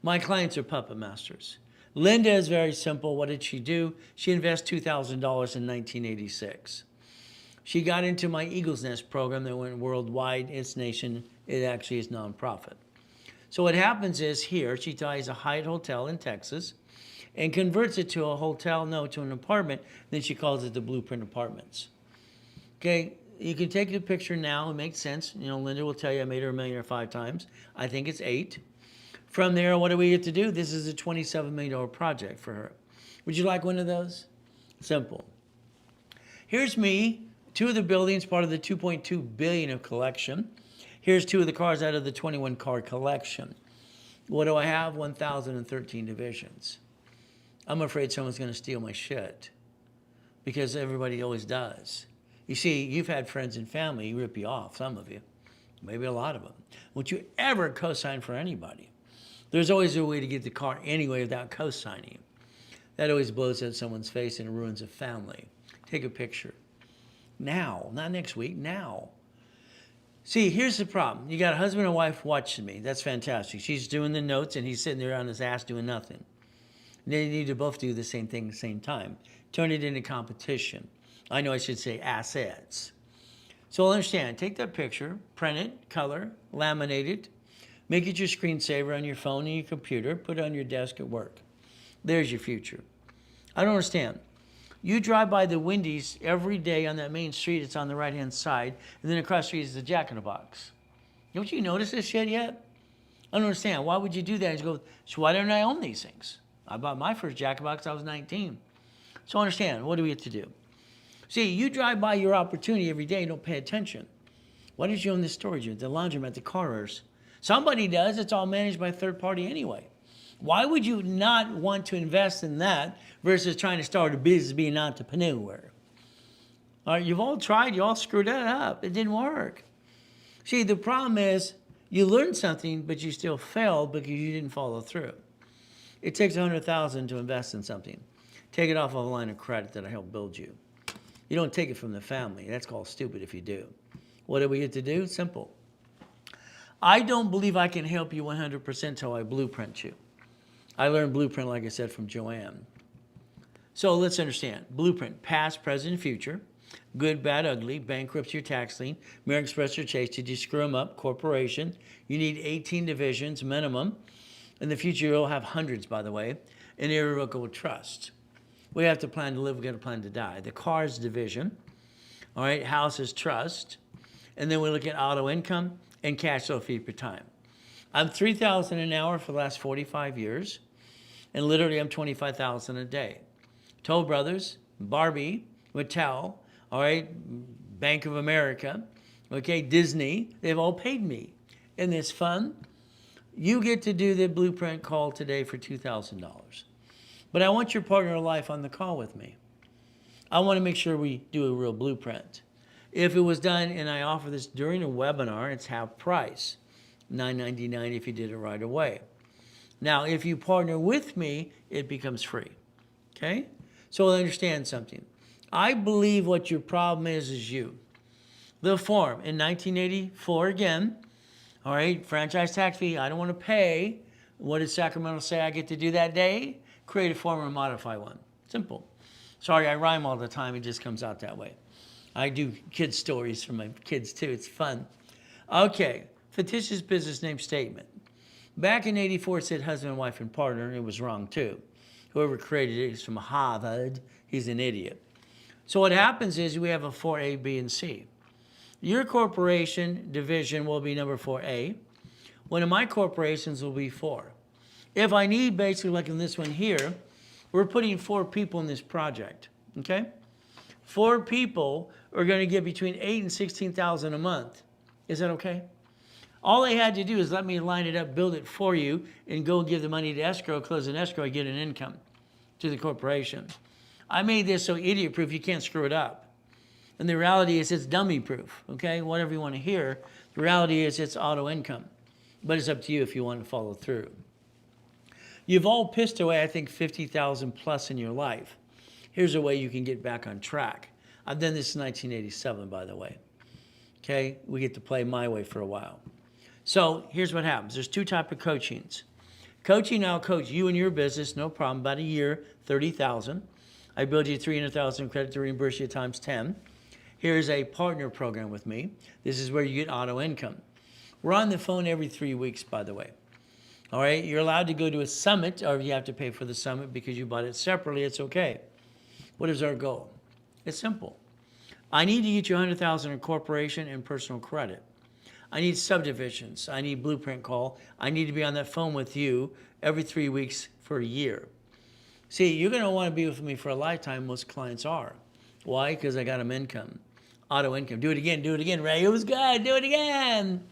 My clients are puppet masters. Linda is very simple. What did she do? She invested $2,000 in 1986. She got into my Eagle's Nest program that went worldwide. It's nation. It actually is nonprofit. So what happens is here, she buys a Hyatt hotel in Texas and converts it to a hotel, no, to an apartment. Then she calls it the Blueprint Apartments. Okay, you can take the picture now. It makes sense. You know, Linda will tell you I made her a millionaire 5 times. I think it's 8. From there, what do we get to do? This is a $27 million project for her. Would you like one of those? Simple. Here's me, 2 of the buildings, part of the $2.2 billion of collection. Here's 2 of the cars out of the 21 car collection. What do I have? 1,013 divisions. I'm afraid someone's going to steal my shit because everybody always does. You see, you've had friends and family rip you off, some of you, maybe a lot of them. Won't you ever co-sign for anybody? There's always a way to get the car anyway without co-signing. That always blows at someone's face and ruins a family. Take a picture. Now, not next week, now. See, here's the problem. You got a husband and wife watching me. That's fantastic. She's doing the notes and he's sitting there on his ass doing nothing. And they need to both do the same thing at the same time. Turn it into competition. I know I should say assets. So understand, take that picture, print it, color, laminate it, make it your screensaver on your phone and your computer, put it on your desk at work. There's your future. I don't understand. You drive by the Wendy's every day on that main street. It's on the right-hand side. And then across the street is the Jack in the Box. Don't you notice this shit yet? I don't understand. Why would you do that? And you go, so why don't I own these things? I bought my first Jack in the Box. I was 19. So understand, what do we have to do? See, you drive by your opportunity every day and don't pay attention. Why did you own the storage unit, the laundromat, the cars? Somebody does. It's all managed by a third party anyway. Why would you not want to invest in that versus trying to start a business, being an entrepreneur? All right, you've all tried. You all screwed that up. It didn't work. See, the problem is you learned something, but you still failed because you didn't follow through. It takes $100,000 to invest in something. Take it off of a line of credit that I helped build you. You don't take it from the family. That's called stupid if you do. What do we get to do? Simple. I don't believe I can help you 100% until I blueprint you. I learned blueprint, like I said, from Joanne. So let's understand. Blueprint, past, present, future. Good, bad, ugly. Bankruptcy or tax lien. American Express or Chase. Did you screw them up? Corporation. You need 18 divisions minimum. In the future, you'll have hundreds, by the way. An irrevocable trust. We have to plan to live. We've got to plan to die. The cars division. All right. House is trust. And then we look at auto income and cash flow fee per time. I'm $3,000 an hour for the last 45 years. And literally, I'm $25,000 a day. Toll Brothers, Barbie, Mattel, all right, Bank of America, okay, Disney, they've all paid me. Isn't this fun? You get to do the blueprint call today for $2,000. But I want your partner in life on the call with me. I want to make sure we do a real blueprint. If it was done, and I offer this during a webinar, it's half price, $9.99 if you did it right away. Now, if you partner with me, it becomes free, okay? So understand something. I believe what your problem is you. The form in 1984 again, all right, franchise tax fee, I don't want to pay. What did Sacramento say I get to do that day? Create a form or modify one. Simple. Sorry, I rhyme all the time. It just comes out that way. I do kids' stories for my kids too. It's fun. Okay, fictitious business name statement. Back in 84, it said husband, wife, and partner, and it was wrong too. Whoever created it is from Harvard. He's an idiot. So what happens is we have a 4A, B, and C. Your corporation division will be number 4A. One of my corporations will be 4. If I need, basically, like in this one here, we're putting 4 people in this project, okay? 4 people are going to get between $8,000 and $16,000 a month. Is that okay? All they had to do is let me line it up, build it for you, and go give the money to escrow, close an escrow, get an income to the corporation. I made this so idiot-proof you can't screw it up. And the reality is it's dummy-proof, okay? Whatever you want to hear. The reality is it's auto income. But it's up to you if you want to follow through. You've all pissed away, I think, 50,000 plus in your life. Here's a way you can get back on track. I've done this in 1987, by the way. Okay? We get to play my way for a while. So here's what happens. There's 2 types of coachings. Coaching, I'll coach you in your business, no problem. About a year, 30,000. I build you 300,000 credit to reimburse you times 10. Here's a partner program with me. This is where you get auto income. We're on the phone every 3 weeks, by the way. All right, you're allowed to go to a summit, or if you have to pay for the summit because you bought it separately, it's okay. What is our goal? It's simple. I need to get you 100,000 in corporation and personal credit. I need subdivisions. I need blueprint call. I need to be on that phone with you every 3 weeks for a year. See, you're going to want to be with me for a lifetime. Most clients are. Why? Because I got them income, auto income. Do it again, Ray. It was good. Do it again.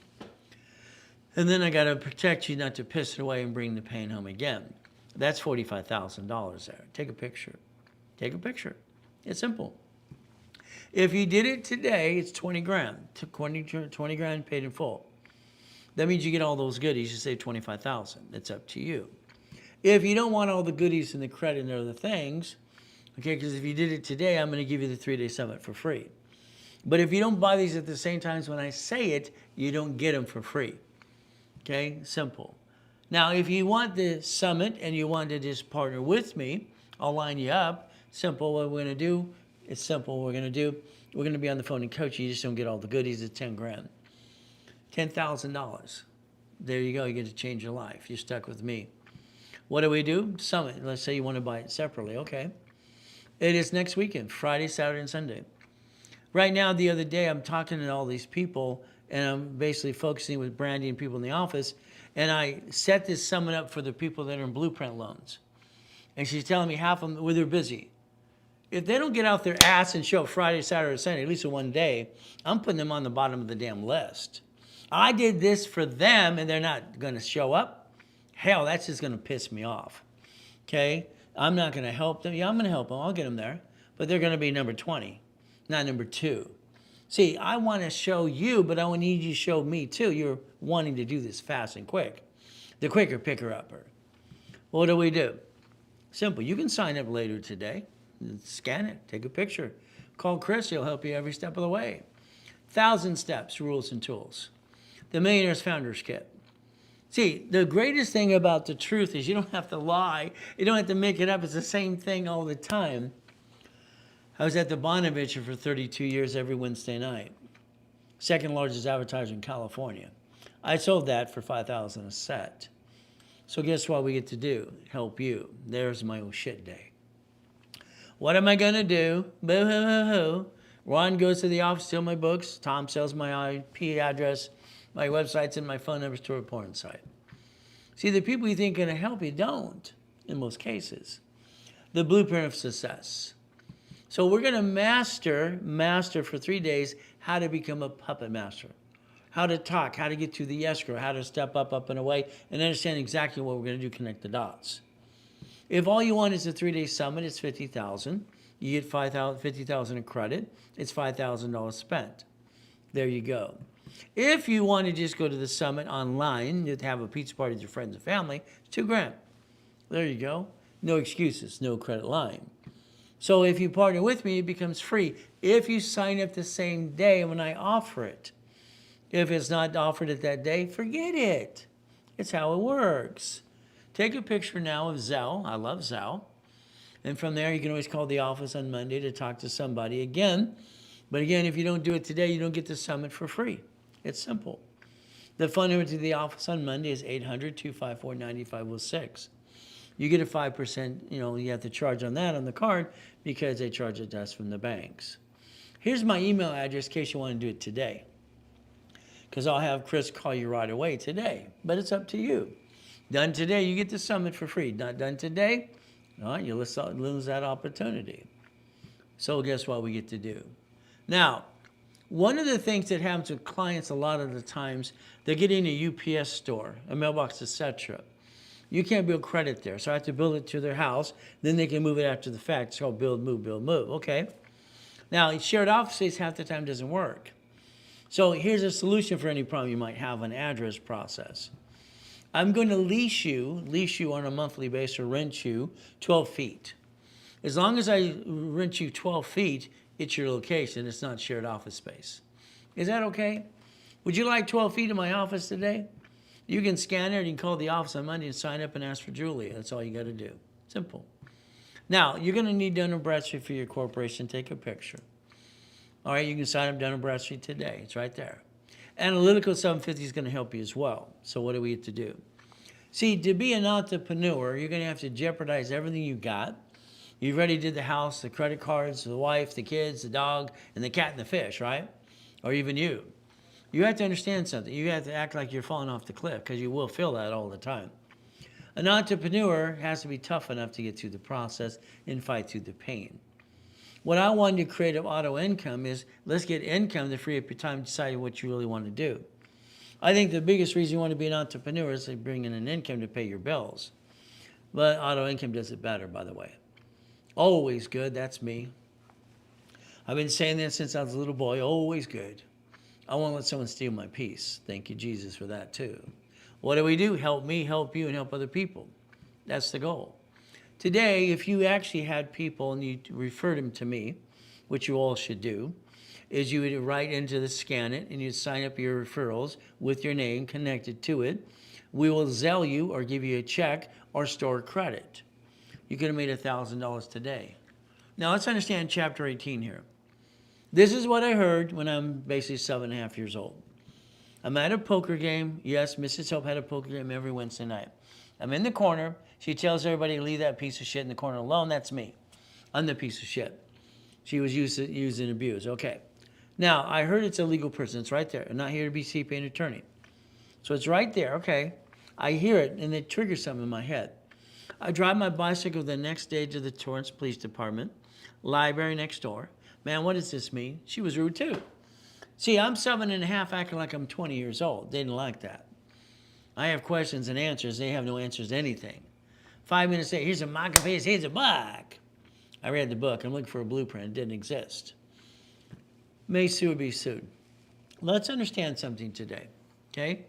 And then I got to protect you not to piss it away and bring the pain home again. That's $45,000 there. Take a picture. Take a picture. It's simple. If you did it today, it's 20 grand. 20 grand paid in full. That means you get all those goodies. You save 25,000. It's up to you. If you don't want all the goodies and the credit and other things, okay, because if you did it today, I'm going to give you the 3-day summit for free. But if you don't buy these at the same times when I say it, you don't get them for free. Okay, simple. Now, if you want the summit and you want to just partner with me, I'll line you up. Simple. What we're going to do, it's simple. We're going to be on the phone and coach you. You just don't get all the goodies. It's 10 grand. $10,000. There you go. You get to change your life. You're stuck with me. What do we do? Summit. Let's say you want to buy it separately. Okay. It is next weekend, Friday, Saturday, and Sunday. Right now, the other day, I'm talking to all these people, and I'm basically focusing with Brandy and people in the office, and I set this summit up for the people that are in blueprint loans. And she's telling me half of them, well, they're busy. If they don't get out their ass and show up Friday, Saturday, or Sunday, at least in one day, I'm putting them on the bottom of the damn list. I did this for them, and they're not going to show up. Hell, that's just going to piss me off. Okay? I'm not going to help them. Yeah, I'm going to help them. I'll get them there. But they're going to be number 20, not number 2. See, I want to show you, but I need you to show me too. You're wanting to do this fast and quick. The quicker picker-upper. What do we do? Simple. You can sign up later today. Scan it. Take a picture. Call Chris. He'll help you every step of the way. 1,000 steps, rules, and tools. The Millionaire's Founders Kit. See, the greatest thing about the truth is you don't have to lie. You don't have to make it up. It's the same thing all the time. I was at the Bonaventure for 32 years every Wednesday night. Second largest advertiser in California. I sold that for $5,000 a set. So guess what we get to do? Help you. There's my oh shit day. What am I going to do? Boo-hoo-hoo-hoo. Ron goes to the office, steals my books. Tom sells my IP address, my websites, and my phone numbers to a porn site. See, the people you think are going to help you don't, in most cases. The blueprint of success. So we're going to master for 3 days how to become a puppet master. How to talk, how to get to the escrow, how to step up and away, and understand exactly what we're going to do, connect the dots. If all you want is a 3-day summit, it's $50,000. You get $50,000 in credit. It's $5,000 spent. There you go. If you want to just go to the summit online, you'd have a pizza party with your friends and family, it's $2 grand. There you go. No excuses, no credit line. So if you partner with me, it becomes free. If you sign up the same day when I offer it. If it's not offered at that day, forget it. It's how it works. Take a picture now of Zelle. I love Zelle. And from there, you can always call the office on Monday to talk to somebody again. But again, if you don't do it today, you don't get the summit for free. It's simple. The phone number to the office on Monday is 800-254-9506. You get a 5%, you have to charge on that on the card because they charge it to us from the banks. Here's my email address in case you want to do it today. Because I'll have Chris call you right away today. But it's up to you. Done today, you get the summit for free. Not done today, all right, you lose that opportunity. So guess what we get to do? Now, one of the things that happens with clients a lot of the times, they're getting a UPS store, a mailbox, etc. You can't build credit there, so I have to build it to their house. Then they can move it after the fact. It's called build, move, build, move. Okay. Now, shared office space half the time doesn't work. So here's a solution for any problem you might have on address process. I'm going to lease you on a monthly basis or rent you 12 feet. As long as I rent you 12 feet, it's your location. It's not shared office space. Is that okay? Would you like 12 feet in my office today? You can scan it and you can call the office on Monday and sign up and ask for Julia. That's all you got to do. Simple. Now, you're going to need Dun & Bradstreet for your corporation. Take a picture. All right, you can sign up Dun & Bradstreet today. It's right there. Analytical 750 is going to help you as well. So what do we have to do? See, to be an entrepreneur, you're going to have to jeopardize everything you got. You've already did the house, the credit cards, the wife, the kids, the dog, and the cat and the fish, right? Or even you. You have to understand something. You have to act like you're falling off the cliff because you will feel that all the time. An entrepreneur has to be tough enough to get through the process and fight through the pain. What I wanted to create of auto income is let's get income to free up your time to decide what you really want to do. I think the biggest reason you want to be an entrepreneur is to bring in an income to pay your bills. But auto income does it better, by the way. Always good, that's me. I've been saying that since I was a little boy, always good. I won't let someone steal my peace. Thank you, Jesus, for that too. What do? Help me, help you, and help other people. That's the goal. Today, if you actually had people and you referred them to me, which you all should do, is you would write into the scan it and you'd sign up your referrals with your name connected to it. We will Zelle you or give you a check or store credit. You could have made $1,000 today. Now let's understand chapter 18 here. This is what I heard when I'm basically 7.5 years old. I'm at a poker game. Yes, Mrs. Hope had a poker game every Wednesday night. I'm in the corner. She tells everybody to leave that piece of shit in the corner alone. That's me. I'm the piece of shit. She was used and abused. Okay. Now, I heard it's a legal person. It's right there. I'm not here to be CPA and attorney. So it's right there. Okay. I hear it, and it triggers something in my head. I drive my bicycle the next day to the Torrance Police Department, library next door. Man, what does this mean? She was rude too. See, I'm 7.5 acting like I'm 20 years old. They didn't like that. I have questions and answers. They have no answers to anything. 5 minutes later, here's a microphone, here's a book. I read the book. I'm looking for a blueprint. It didn't exist. May sue or be sued. Let's understand something today, okay?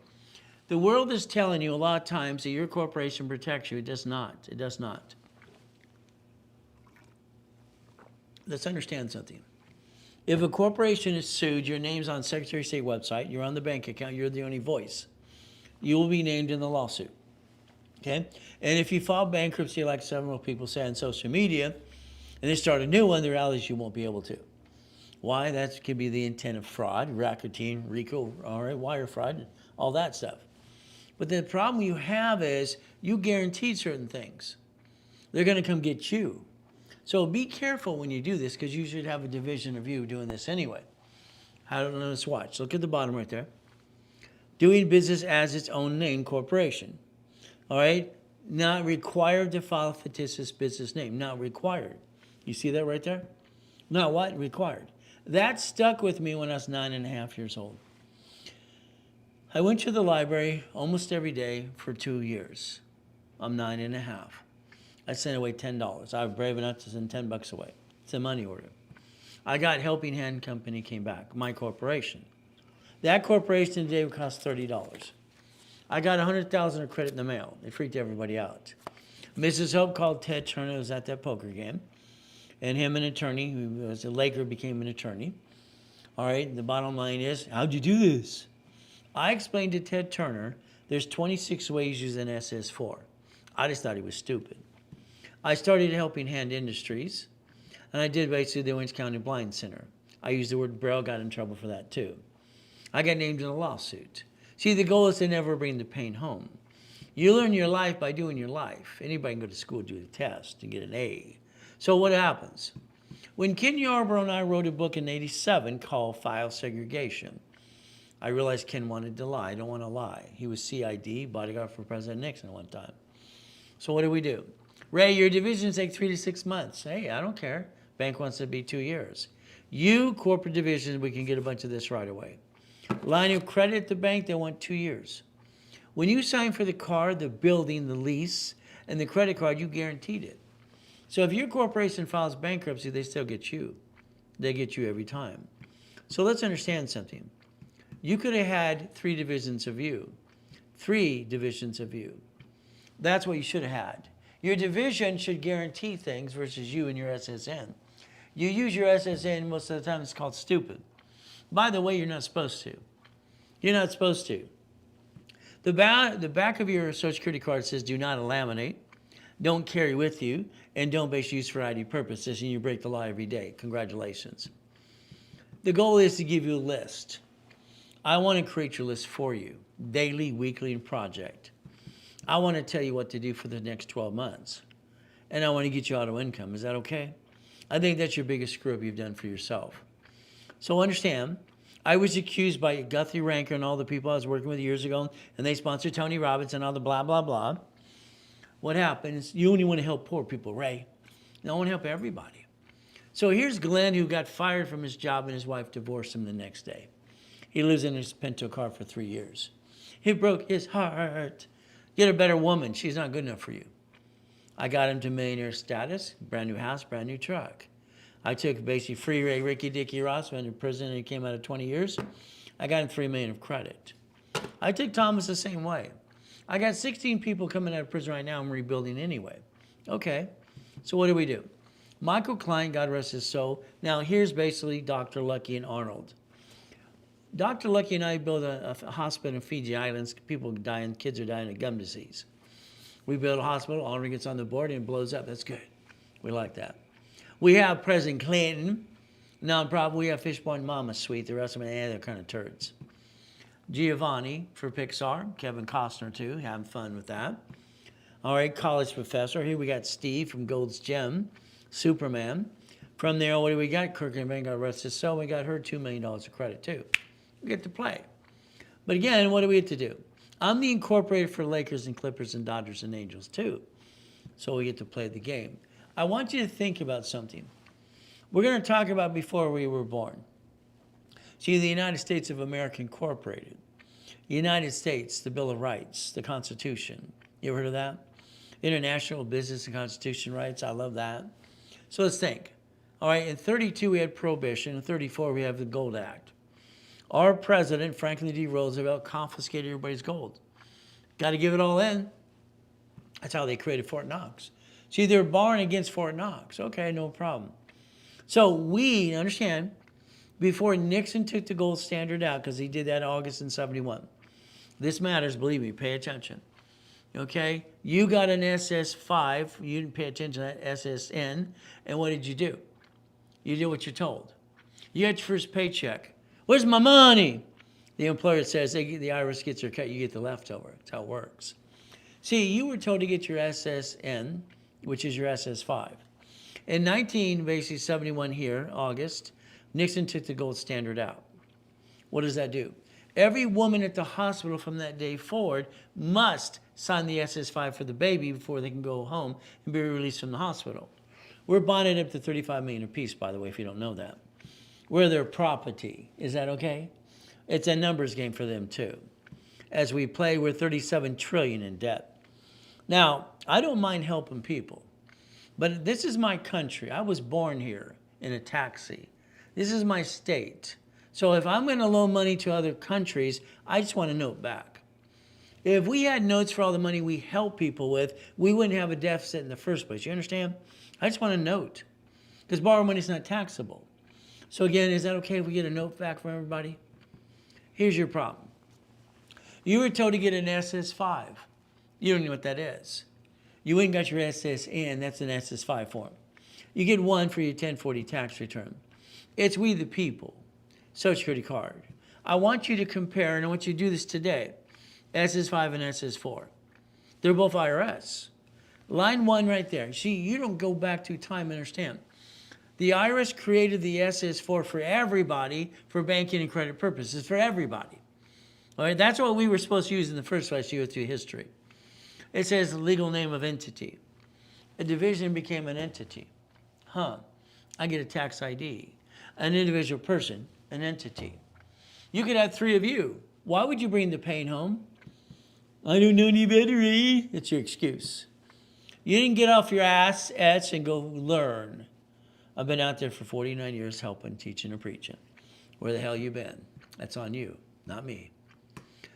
The world is telling you a lot of times that your corporation protects you. It does not. It does not. Let's understand something. If a corporation is sued, your name's on Secretary of State website, you're on the bank account, you're the only voice. You will be named in the lawsuit, okay? And if you file bankruptcy, like several people say on social media, and they start a new one, the reality is you won't be able to. Why? That could be the intent of fraud, racketeering, RICO, all right, wire fraud, all that stuff. But the problem you have is you guaranteed certain things. They're going to come get you. So be careful when you do this because you should have a division of you doing this anyway. How do let's watch. Look at the bottom right there. Doing business as its own name corporation. All right? Not required to file a fictitious business name. Not required. You see that right there? Not what? Required. That stuck with me when I was 9.5 years old. I went to the library almost every day for 2 years. I'm 9.5. I sent away $10. I was brave enough to send $10 away. It's a money order. I got Helping Hand Company came back, my corporation. That corporation today would cost $30. I got $100,000 of credit in the mail. It freaked everybody out. Mrs. Hope called Ted Turner, who was at that poker game, and him, an attorney, who was a Laker, became an attorney. All right, the bottom line is, how'd you do this? I explained to Ted Turner, there's 26 ways you use an SS4. I just thought he was stupid. I started Helping Hand Industries, and I did basically the Orange County Blind Center. I used the word Braille, got in trouble for that too. I got named in a lawsuit. See, the goal is to never bring the pain home. You learn your life by doing your life. Anybody can go to school, do the test, and get an A. So what happens? When Ken Yarborough and I wrote a book in '87 called File Segregation, I realized Ken wanted to lie. I don't want to lie. He was CID, bodyguard for President Nixon at one time. So what do? Ray, your divisions take 3 to 6 months. Hey, I don't care. Bank wants it to be 2 years. You, corporate divisions, we can get a bunch of this right away. Line of credit at the bank, they want 2 years. When you sign for the car, the building, the lease, and the credit card, you guaranteed it. So if your corporation files bankruptcy, they still get you. They get you every time. So let's understand something. You could have had 3 divisions of you. 3 divisions of you. That's what you should have had. Your division should guarantee things versus you and your SSN. You use your SSN most of the time, it's called stupid. By the way, you're not supposed to. You're not supposed to. The back of your Social Security card says do not laminate, don't carry with you, and don't base use for ID purposes, and you break the law every day. Congratulations. The goal is to give you a list. I want to create your list for you, daily, weekly, and project. I want to tell you what to do for the next 12 months. and I want to get you auto income. Is that okay? I think that's your biggest screw up you've done for yourself. So understand, I was accused by Guthrie Ranker and all the people I was working with years ago, and they sponsored Tony Robbins and all the blah, blah, blah. What happens? You only want to help poor people, Ray. I want to help everybody. So here's Glenn, who got fired from his job and his wife divorced him the next day. He lives in his Pinto car for 3 years. He broke his heart. Get a better woman. She's not good enough for you. I got him to millionaire status, brand new house, brand new truck. I took basically free Ray, Ricky Dicky Ross, went to prison and he came out of 20 years. I got him $3 million of credit. I took Thomas the same way. I got 16 people coming out of prison right now. I'm rebuilding anyway. Okay, so what do? Michael Klein, God rest his soul. Now here's basically Dr. Lucky and Arnold. Dr. Lucky and I built a hospital in Fiji Islands. People dying, kids are dying of gum disease. We build a hospital, Arnold gets on the board and it blows up. That's good. We like that. We have President Clinton, nonprofit. We have Fishbone Mama Suite. The rest of them, they're kind of turds. Giovanni for Pixar. Kevin Costner too, having fun with that. All right, college professor. Here we got Steve from Gold's Gym, Superman. From there, what do we got? Kirk and Van got rest his soul. We got her $2 million of credit too. We get to play. But again, what do we get to do? I'm the incorporator for Lakers and Clippers and Dodgers and Angels too. So we get to play the game. I want you to think about something. We're going to talk about before we were born. See, the United States of America Incorporated. The United States, the Bill of Rights, the Constitution. You ever heard of that? International Business and Constitution Rights. I love that. So let's think. All right, in 32 we had Prohibition. In 34 we have the Gold Act. Our president, Franklin D. Roosevelt, confiscated everybody's gold. Got to give it all in. That's how they created Fort Knox. See, they're barring against Fort Knox. Okay, no problem. So we, understand, before Nixon took the gold standard out, because he did that in August in 71. This matters, believe me, pay attention. Okay, you got an SS5, you didn't pay attention to that SSN, and what did you do? You did what you're told. You got your first paycheck. Where's my money? The employer says, the IRS gets your cut, you get the leftover. That's how it works. See, you were told to get your SSN, which is your SS5. In 1971 here, August, Nixon took the gold standard out. What does that do? Every woman at the hospital from that day forward must sign the SS5 for the baby before they can go home and be released from the hospital. We're bonded up to $35 million apiece, by the way, if you don't know that. We're their property. Is that okay? It's a numbers game for them too. As we play, we're $37 trillion in debt. Now, I don't mind helping people, but this is my country. I was born here in a taxi. This is my state. So if I'm going to loan money to other countries, I just want a note back. If we had notes for all the money we help people with, we wouldn't have a deficit in the first place. You understand? I just want a note, because borrowed money is not taxable. So again, is that okay if we get a note back from everybody? Here's your problem. You were told to get an SS5. You don't know what that is. You went and got your SSN, that's an SS5 form. You get one for your 1040 tax return. It's we the people, Social Security card. I want you to compare, and I want you to do this today, SS5 and SS4. They're both IRS. Line 1 right there. See, you don't go back to time and understand. The IRS created the SS4 for everybody for banking and credit purposes, for everybody. All right, that's what we were supposed to use in the first place. You go through history. It says the legal name of entity. A division became an entity. I get a tax ID. An individual person, an entity. You could have 3 of you. Why would you bring the pain home? I don't know any better, eh? It's your excuse. You didn't get off your ass and go learn. I've been out there for 49 years helping, teaching, and preaching. Where the hell you been? That's on you, not me.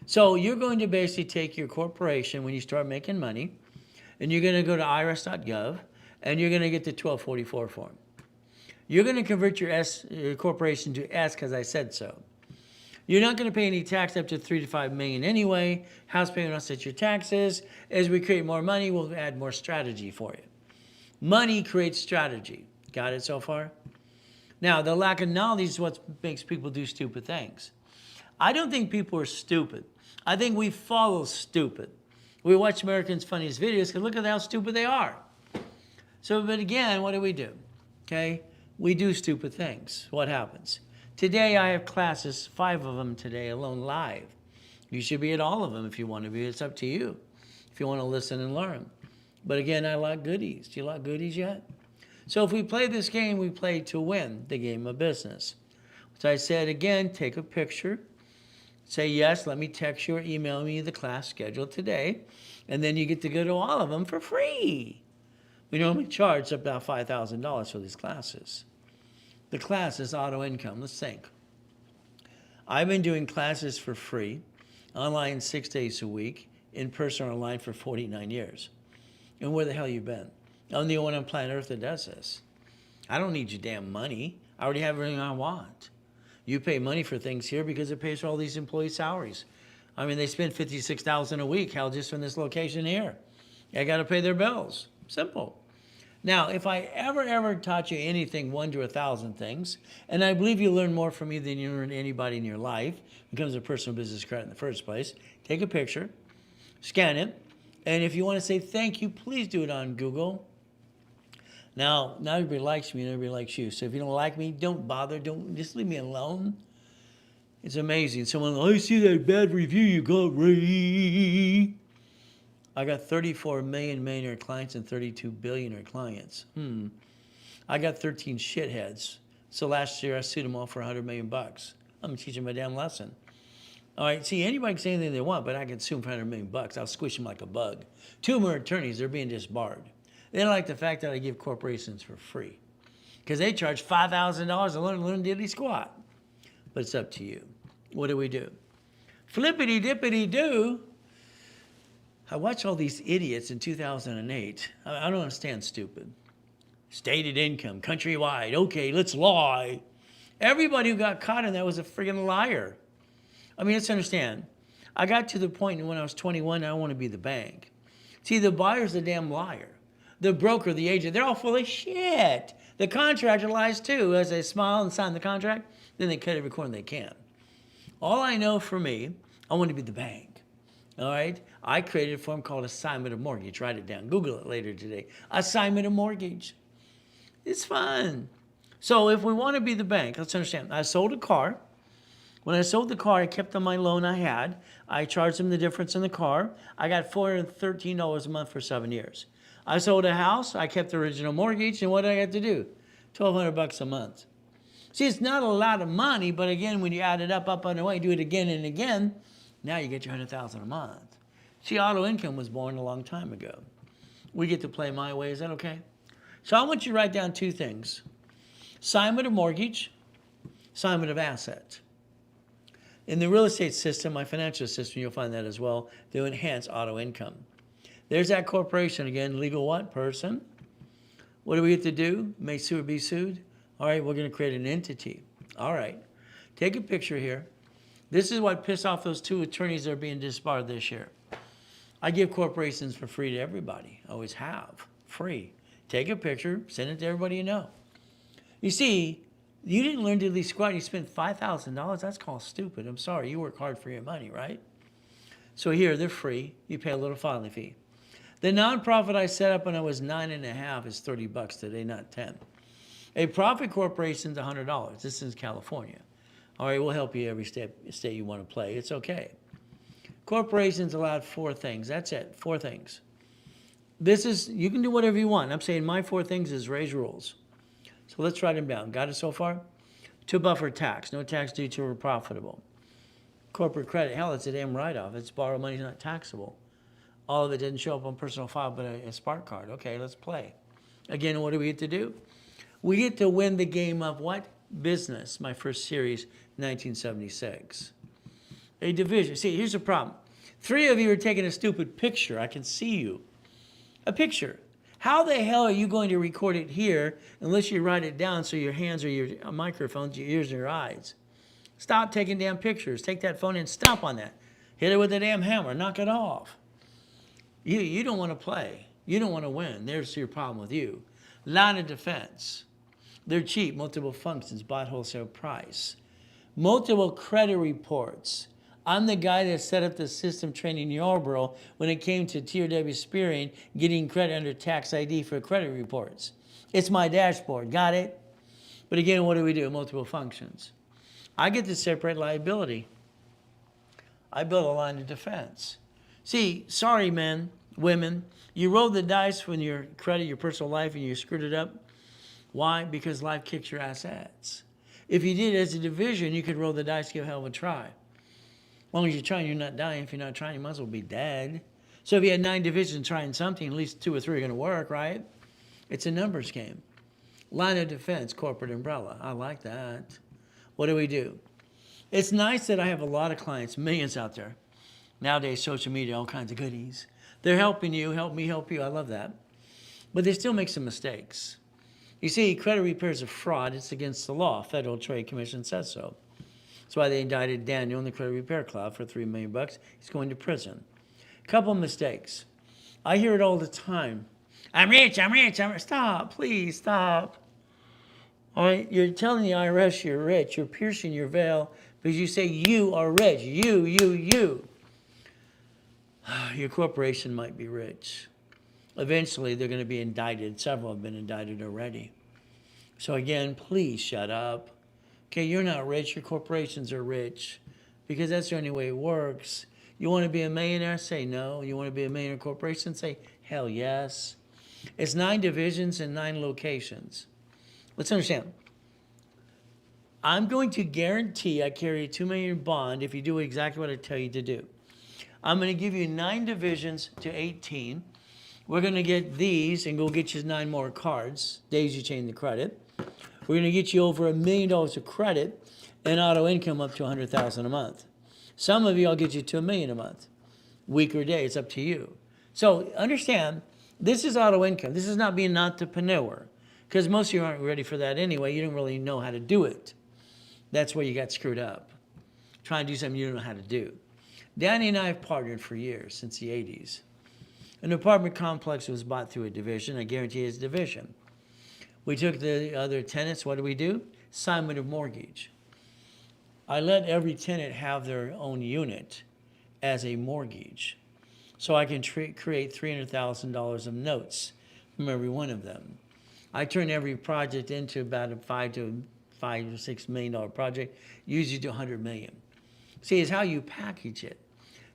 So you're going to basically take your corporation when you start making money, and you're going to go to irs.gov, and you're going to get the 1244 form. You're going to convert your corporation to S because I said so. You're not going to pay any tax up to $3 to $5 million anyway. House payment offsets your taxes. As we create more money, we'll add more strategy for you. Money creates strategy. Got it so far? Now, the lack of knowledge is what makes people do stupid things. I don't think people are stupid. I think we follow stupid. We watch Americans' funniest videos because look at how stupid they are. So, but again, what do? Okay? We do stupid things. What happens? Today I have classes, 5 of them today alone live. You should be at all of them if you want to be. It's up to you if you want to listen and learn. But again, I like goodies. Do you like goodies yet? So if we play this game, we play to win the game of business. So I said, again, take a picture. Say, yes, let me text you or email me the class schedule today. And then you get to go to all of them for free. We normally charge about $5,000 for these classes. The class is auto income. Let's think. I've been doing classes for free, online 6 days a week, in person or online for 49 years. And where the hell you been? I'm the only one on planet Earth that does this. I don't need your damn money. I already have everything I want. You pay money for things here because it pays for all these employee salaries. I mean, they spend $56,000 a week, hell, just from this location here. I got to pay their bills. Simple. Now, if I ever taught you anything, 1 to 1,000 things, and I believe you learn more from me than you learn anybody in your life, becomes a personal business credit in the first place, take a picture, scan it, and if you want to say thank you, please do it on Google. Now everybody likes me and everybody likes you. So if you don't like me, don't bother. Just leave me alone. It's amazing. Someone, I see that bad review you got, Ray. I got 34 million millionaire clients and 32 billionaire clients. I got 13 shitheads. So last year I sued them all for $100 million. I'm gonna teach them a damn lesson. All right, see, anybody can say anything they want, but I can sue them for $100 million. I'll squish them like a bug. 2 more attorneys, they're being disbarred. They don't like the fact that I give corporations for free because they charge $5,000 to learn diddly squat. But it's up to you. What do? Flippity dippity do. I watch all these idiots in 2008. I don't understand stupid. Stated income, countrywide. Okay, let's lie. Everybody who got caught in that was a friggin' liar. I mean, let's understand. I got to the point when I was 21, I want to be the bank. See, the buyer's the damn liar. The broker, the agent, they're all full of shit. The contractor lies too. As they smile and sign the contract, then they cut every corner they can. All I know for me, I want to be the bank. All right? I created a form called assignment of mortgage. Write it down. Google it later today. Assignment of mortgage. It's fun. So if we want to be the bank, let's understand. I sold a car. When I sold the car, I kept on my loan I had. I charged them the difference in the car. I got $413 a month for 7 years. I sold a house. I kept the original mortgage. And what did I have to do? $1,200 a month. See, it's not a lot of money, but again, when you add it up and away, do it again and again, now you get your $100,000 a month. See, auto income was born a long time ago. We get to play my way. Is that okay? So I want you to write down 2 things. Assignment of mortgage, assignment of asset. In the real estate system, my financial system, you'll find that as well, to enhance auto income. There's that corporation again, legal what? Person. What do we get to do? May sue or be sued? All right, we're going to create an entity. All right. Take a picture here. This is what pissed off those 2 attorneys that are being disbarred this year. I give corporations for free to everybody. I always have. Free. Take a picture, send it to everybody you know. You see, you didn't learn diddly squat. You spent $5,000. That's called stupid. I'm sorry. You work hard for your money, right? So here, they're free. You pay a little filing fee. The nonprofit I set up when I was 9.5 is $30 today, not 10. A profit corporation is $100. This is California. All right, we'll help you every state you want to play. It's okay. Corporations allowed 4 things. That's it, 4 things. This is, you can do whatever you want. I'm saying my 4 things is Ray's rules. So let's write them down. Got it so far? 2 buffer tax. No tax due to we're profitable. Corporate credit. Hell, it's a damn write-off. It's borrowed money, not taxable. All of it didn't show up on personal file, but a Spark card. Okay, let's play. Again, what do we get to do? We get to win the game of what? Business. My first series, 1976. A division. See, here's the problem. 3 of you are taking a stupid picture. I can see you. A picture. How the hell are you going to record it here unless you write it down so your hands are your microphones, your ears, and your eyes? Stop taking damn pictures. Take that phone and stomp on that. Hit it with a damn hammer. Knock it off. You don't want to play. You don't want to win. There's your problem with you. Line of defense. They're cheap. Multiple functions. Bought wholesale price. Multiple credit reports. I'm the guy that set up the system training Yarborough when it came to TRW spearing, getting credit under tax ID for credit reports. It's my dashboard. Got it? But again, what do? Multiple functions. I get to separate liability. I build a line of defense. See, sorry, men, women, you rolled the dice when your credit, your personal life, and you screwed it up. Why? Because life kicks your assets. If you did it as a division, you could roll the dice, give a hell of a try. As long as you're trying, you're not dying. If you're not trying, you might as well be dead. So if you had 9 divisions trying something, at least 2 or 3 are going to work, right? It's a numbers game. Line of defense, corporate umbrella. I like that. What do? It's nice that I have a lot of clients, millions out there. Nowadays, social media, all kinds of goodies. They're helping you, help me, help you. I love that. But they still make some mistakes. You see, credit repair is a fraud. It's against the law. Federal Trade Commission says so. That's why they indicted Daniel in the credit repair cloud for $3 million. He's going to prison. Couple mistakes. I hear it all the time. I'm rich. Stop, please, stop. All right, you're telling the IRS you're rich. You're piercing your veil because you say you are rich. You. Your corporation might be rich. Eventually, they're going to be indicted. Several have been indicted already. So again, please shut up. Okay, you're not rich. Your corporations are rich because that's the only way it works. You want to be a millionaire? Say no. You want to be a millionaire corporation? Say hell yes. It's 9 divisions and 9 locations. Let's understand. I'm going to guarantee I carry a $2 million bond if you do exactly what I tell you to do. I'm going to give you 9 divisions to 18. We're going to get these and go get you 9 more cards, days you change the credit. We're going to get you over $1 million of credit and auto income up to $100,000 a month. Some of you, I'll get you to $1 million a month. Week or day, it's up to you. So understand, this is auto income. This is not being an entrepreneur. Because most of you aren't ready for that anyway. You don't really know how to do it. That's where you got screwed up. Trying to do something you don't know how to do. Danny and I have partnered for years, since the 80s. An apartment complex was bought through a division. I guarantee it's a division. We took the other tenants. What do? Assignment of mortgage. I let every tenant have their own unit as a mortgage. So I can create $300,000 of notes from every one of them. I turn every project into about a $5 to $6 million project, usually to $100 million. See, it's how you package it.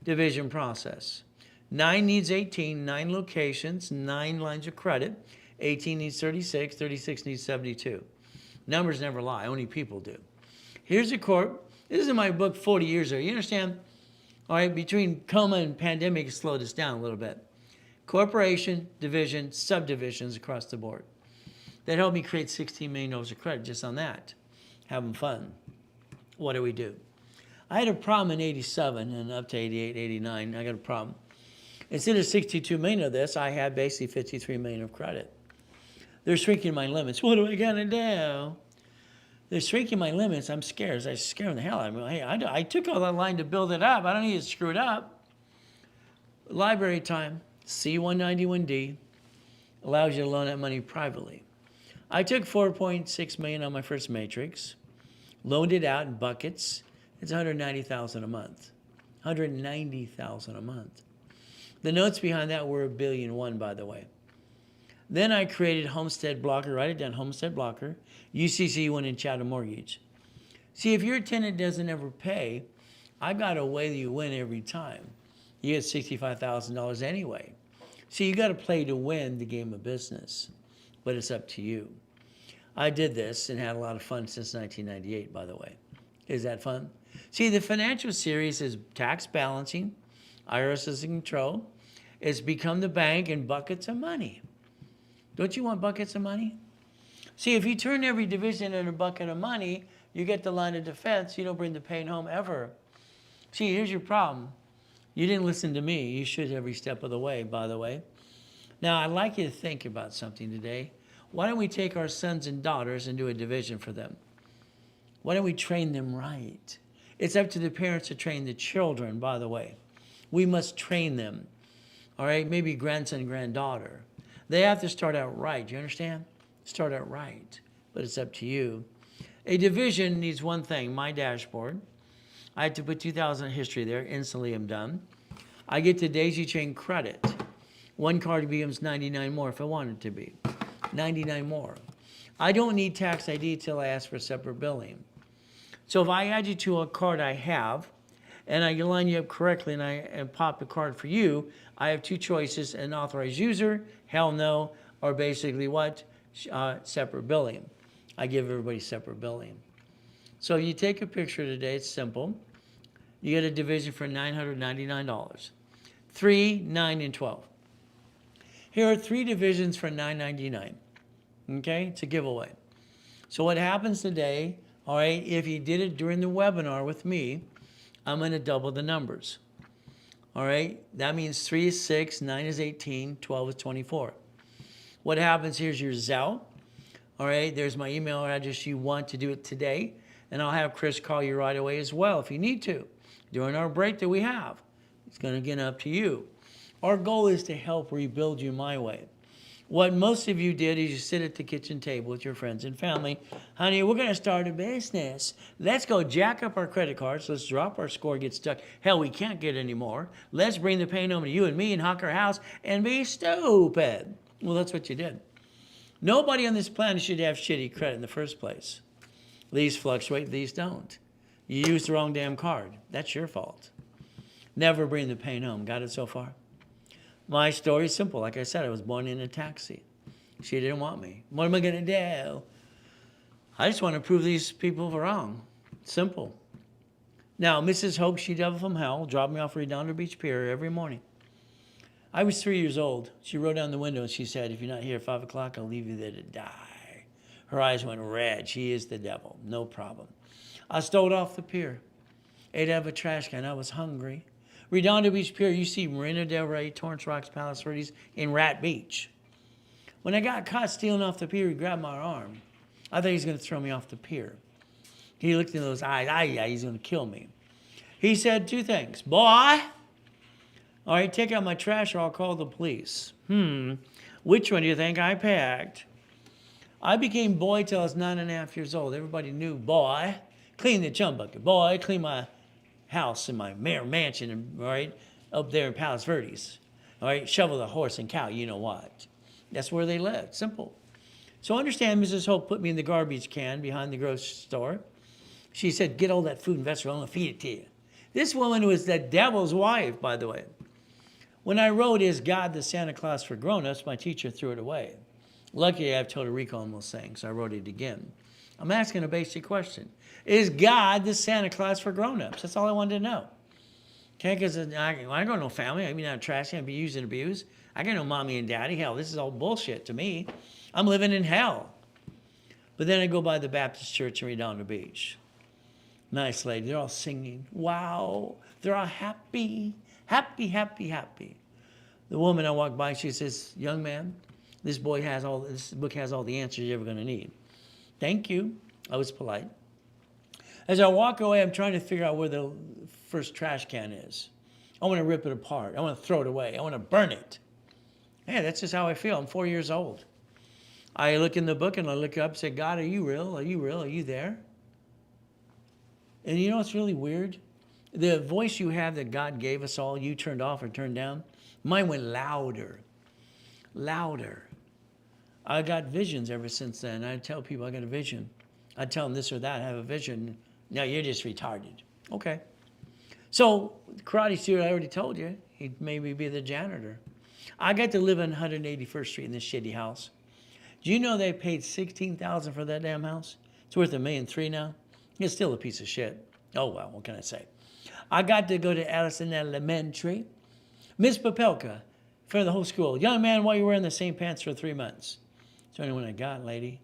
Division process. 9 needs 18, 9 locations, 9 lines of credit. 18 needs 36, 36 needs 72. Numbers never lie, only people do. Here's a corp. This is in my book 40 years ago. You understand? All right, between coma and pandemic, it slowed us down a little bit. Corporation, division, subdivisions across the board. That helped me create $16 million of credit just on that. Having fun. What do? I had a problem in 87 and up to 88, 89. I got a problem. Instead of 62 million of this, I had basically 53 million of credit. They're shrinking my limits. What do I got to do? They're shrinking my limits. I'm scared. I scare the hell out of me. Hey, I took all that line to build it up. I don't need to screw it up. Library time. C191D allows you to loan that money privately. I took 4.6 million on my first matrix, loaned it out in buckets. It's 190,000 a month. 190,000 a month. The notes behind that were $1.1 billion, by the way. Then I created Homestead Blocker. Write it down, Homestead Blocker. UCC went in Chatham Mortgage. See, if your tenant doesn't ever pay, I got a way that you win every time. You get $65,000 anyway. See, you got to play to win the game of business, but it's up to you. I did this and had a lot of fun since 1998, by the way. Is that fun? See, the financial series is tax balancing, IRS is in control. It's become the bank and buckets of money. Don't you want buckets of money? See, if you turn every division into a bucket of money, you get the line of defense. You don't bring the pain home ever. See, here's your problem. You didn't listen to me. You should every step of the way, by the way. Now, I'd like you to think about something today. Why don't we take our sons and daughters and do a division for them? Why don't we train them right? It's up to the parents to train the children, by the way. We must train them. All right, maybe grandson, granddaughter. They have to start out right. You understand? Start out right. But it's up to you. A division needs one thing, my dashboard. I have to put 2,000 history there. Instantly, I'm done. I get the daisy chain credit. One card becomes 99 more if I want it to be. 99 more. I don't need tax ID until I ask for separate billing. So if I add you to a card I have, and I line you up correctly, and I pop the card for you, I have two choices: an authorized user, hell no, or basically what? Separate billing. I give everybody separate billing. So you take a picture today. It's simple. You get a division for $999. 3, 9, and 12. Here are 3 divisions for $9.99. Okay, it's a giveaway. So what happens today, all right, if you did it during the webinar with me, I'm going to double the numbers. All right, that means 3 is 6, 9 is 18, 12 is 24. What happens, here's your Zelle. All right, there's my email address. You want to do it today, and I'll have Chris call you right away as well if you need to. During our break that we have, it's going to get up to you. Our goal is to help rebuild you my way. What most of you did is you sit at the kitchen table with your friends and family. Honey, we're going to start a business. Let's go jack up our credit cards. Let's drop our score, get stuck. Hell, we can't get any more. Let's bring the pain home to you and me and hawk our house and be stupid. Well, that's what you did. Nobody on this planet should have shitty credit in the first place. These fluctuate, these don't. You used the wrong damn card. That's your fault. Never bring the pain home. Got it so far? My story is simple. Like I said, I was born in a taxi. She didn't want me. What am I going to do? I just want to prove these people wrong. Simple. Now, Mrs. Hope, she devil from hell, dropped me off Redondo Beach Pier every morning. I was 3 years old. She rolled down the window and she said, if you're not here at 5 o'clock, I'll leave you there to die. Her eyes went red. She is the devil. No problem. I stole off the pier. Ate out of a trash can. I was hungry. Redondo Beach Pier, you see Marina Del Rey, Torrance Rocks, Palos Verdes, and Rat Beach. When I got caught stealing off the pier, he grabbed my arm. I thought he was going to throw me off the pier. He looked in those eyes. He's going to kill me. He said 2 things. Boy, all right, take out my trash or I'll call the police. Which one do you think I picked? I became boy till I was 9.5 years old. Everybody knew, boy, clean the chum bucket. Boy, clean my house in my mansion, right, up there in Palos Verdes. All right, shovel the horse and cow, you know what. That's where they lived, simple. So understand, Mrs. Hope put me in the garbage can behind the grocery store. She said, get all that food and vegetables, I'm gonna feed it to you. This woman was the devil's wife, by the way. When I wrote, is God the Santa Claus for grown-ups, my teacher threw it away. Luckily, I have total recall on those things, so I wrote it again. I'm asking a basic question. Is God the Santa Claus for grown-ups? That's all I wanted to know. Okay, because I got no family. I mean, I'm trash and be used and abused. I got no mommy and daddy. Hell, this is all bullshit to me. I'm living in hell. But then I go by the Baptist church in Redondo Beach. Nice lady. They're all singing. Wow. They're all happy. Happy, happy, happy. The woman I walked by, she says, young man, this book has all the answers you're ever going to need. Thank you. I was polite. As I walk away, I'm trying to figure out where the first trash can is. I want to rip it apart. I want to throw it away. I want to burn it. Yeah, that's just how I feel. I'm 4 years old. I look in the book and I look up and say, God, are you real? Are you real? Are you there? And you know what's really weird? The voice you have that God gave us all, you turned off or turned down, mine went louder. Louder. I got visions ever since then. I tell people I got a vision. I tell them this or that, I have a vision. No, you're just retarded. Okay. So, karate student, I already told you, he'd maybe be the janitor. I got to live on 181st Street in this shitty house. Do you know they paid $16,000 for that damn house? It's worth $1.3 million now. It's still a piece of shit. Oh, well, what can I say? I got to go to Allison Elementary. Miss Popelka, for the whole school. Young man, why are you wearing the same pants for 3 months? It's the only one I got, lady.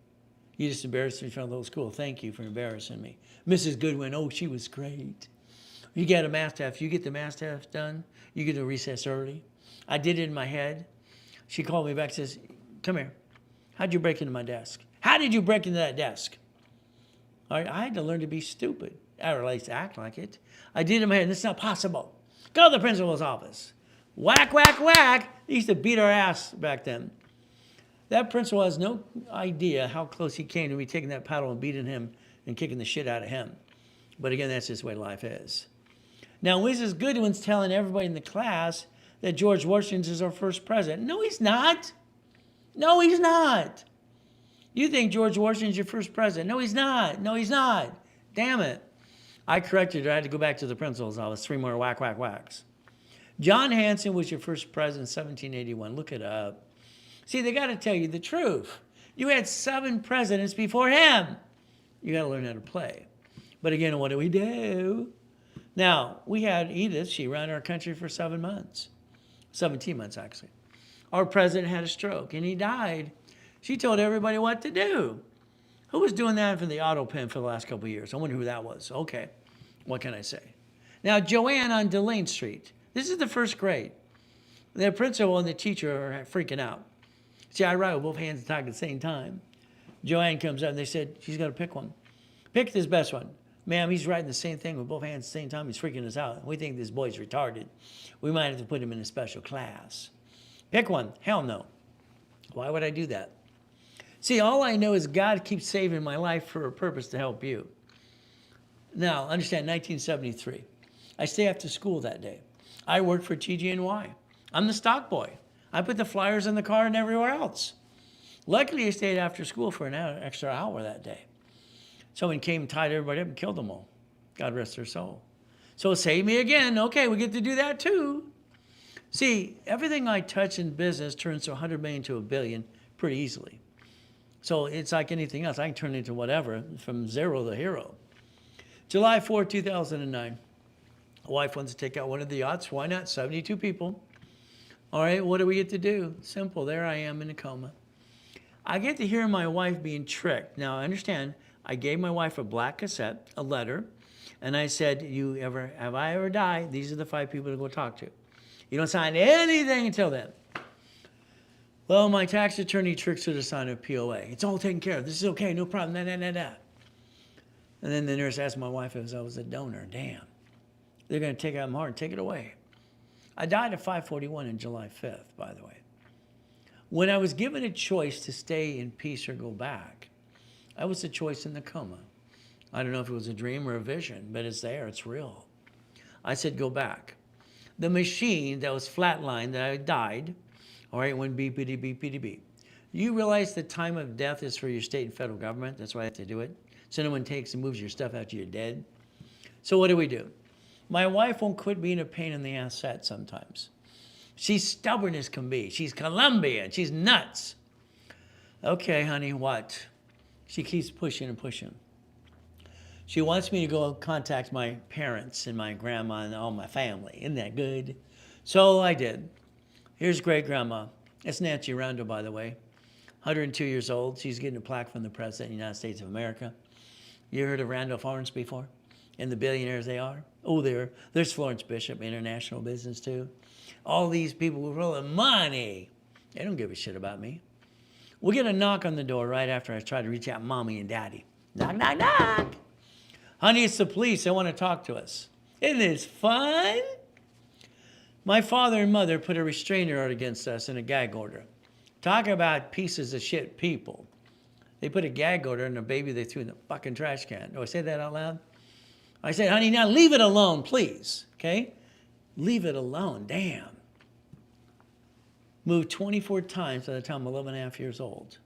You just embarrassed me in front of the whole school. Thank you for embarrassing me. Mrs. Goodwin, oh, she was great. You get a math test. You get the math test done, you get to recess early. I did it in my head. She called me back and says, come here. How'd you break into my desk? How did you break into that desk? I had to learn to be stupid, or at least act like it. I did it in my head. It's not possible. Go to the principal's office. Whack, whack, whack. They used to beat our ass back then. That principal has no idea how close he came to me taking that paddle and beating him and kicking the shit out of him. But again, that's just the way life is. Now, Mrs. Goodwin's telling everybody in the class that George Washington is our first president. No, he's not. No, he's not. You think George Washington's your first president. No, he's not. No, he's not. Damn it. I corrected her. I had to go back to the principal's office. 3 more whacks. John Hanson was your first president in 1781. Look it up. See, they got to tell you the truth. You had 7 presidents before him. You got to learn how to play. But again, what do we do? Now, we had Edith. She ran our country for 7 months. 17 months, actually. Our president had a stroke, and he died. She told everybody what to do. Who was doing that for the auto pen for the last couple of years? I wonder who that was. Okay, what can I say? Now, Joanne on Delane Street. This is the first grade. The principal and the teacher are freaking out. See, I write with both hands and talk at the same time. Joanne comes up, and they said, she's got to pick one. Pick this best one. Ma'am, he's writing the same thing with both hands at the same time. He's freaking us out. We think this boy's retarded. We might have to put him in a special class. Pick one. Hell no. Why would I do that? See, all I know is God keeps saving my life for a purpose to help you. Now, understand, 1973. I stay after school that day. I work for TGNY. I'm the stock boy. I put the flyers in the car and everywhere else. Luckily, I stayed after school for an extra hour that day. Someone came and tied everybody up and killed them all. God rest their soul. So save me again. Okay, we get to do that too. See, everything I touch in business turns to 100 million to a billion pretty easily. So it's like anything else. I can turn it into whatever, from zero to hero. July 4, 2009. My wife wants to take out one of the yachts. Why not? 72 people. All right, what do we get to do? Simple. There I am in a coma. I get to hear my wife being tricked. Now, understand, I gave my wife a black cassette, a letter, and I said, have I ever died? These are the 5 people to go talk to. You don't sign anything until then. Well, my tax attorney tricks her to sign a POA. It's all taken care of. This is okay, no problem, And then the nurse asked my wife if I was a donor. Damn. They're going to take out my heart and take it away. I died at 5:41 on July 5th, by the way. When I was given a choice to stay in peace or go back, I was a choice in the coma. I don't know if it was a dream or a vision, but it's there, it's real. I said, go back. The machine that was flatlined, that I died, all right, went beep, beep, beep, beep, beep. You realize the time of death is for your state and federal government? That's why I have to do it. So no one takes and moves your stuff after you're dead. So what do? My wife won't quit being a pain in the ass set sometimes. She's stubborn as can be. She's Colombian. She's nuts. Okay, honey, what? She keeps pushing and pushing. She wants me to go contact my parents and my grandma and all my family. Isn't that good? So I did. Here's great-grandma. It's Nancy Rondo, by the way. 102 years old. She's getting a plaque from the President of the United States of America. You heard of Randolph Orange before? And the billionaires they are? Oh, there's Florence Bishop, international business too. All these people with real money. They don't give a shit about me. We get a knock on the door right after I try to reach out mommy and daddy. Knock, knock, knock. Honey, it's the police. They want to talk to us. Isn't this fun? My father and mother put a restraining order against us and a gag order. Talk about pieces of shit people. They put a gag order on a baby they threw in the fucking trash can. Do I say that out loud? I said, honey, now leave it alone, please. Okay? Leave it alone. Damn. Moved 24 times by the time I'm 11 and a half years old.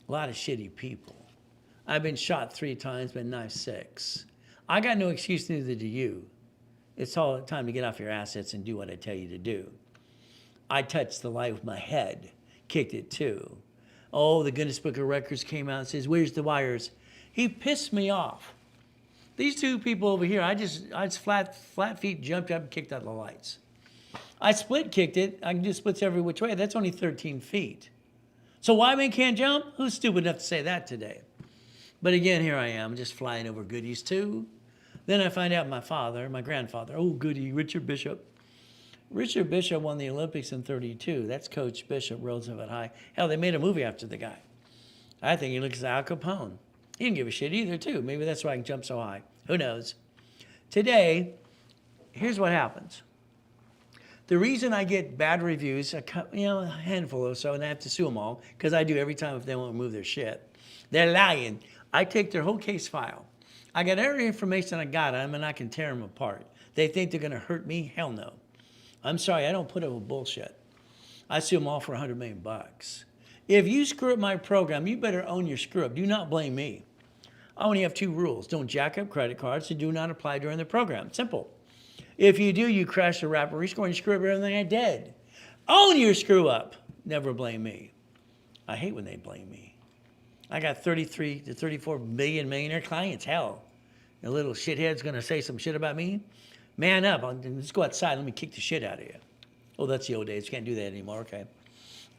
A lot of shitty people. I've been shot 3 times, been knifed 6. I got no excuse, neither do you. It's all time to get off your assets and do what I tell you to do. I touched the light with my head, kicked it too. Oh, the Guinness Book of Records came out and says, where's the wires? He pissed me off. These 2 people over here, I just flat feet jumped up and kicked out the lights. I split kicked it. I can do splits every which way. That's only 13 feet. So why men can't jump? Who's stupid enough to say that today? But again, here I am, just flying over goodies too. Then I find out my grandfather, oh goody, Richard Bishop. Richard Bishop won the Olympics in '32. That's Coach Bishop, Roosevelt High. Hell, they made a movie after the guy. I think he looks like Al Capone. He didn't give a shit either too. Maybe that's why I can jump so high. Who knows? Today, here's what happens. The reason I get bad reviews, a handful or so, and I have to sue them all, because I do every time if they won't move their shit. They're lying. I take their whole case file. I got every information I got on them, and I can tear them apart. They think they're going to hurt me? Hell no. I'm sorry, I don't put up with bullshit. I sue them all for $100 million. If you screw up my program, you better own your screw up. Do not blame me. I only have 2 rules. Don't jack up credit cards and do not apply during the program. Simple. If you do, you crash the rapid rescore and screw up everything I did. Own your screw up. Never blame me. I hate when they blame me. I got 33 to 34 million millionaire clients. Hell, a little shithead's going to say some shit about me. Man up. Let's go outside. Let me kick the shit out of you. Oh, that's the old days. You can't do that anymore. Okay.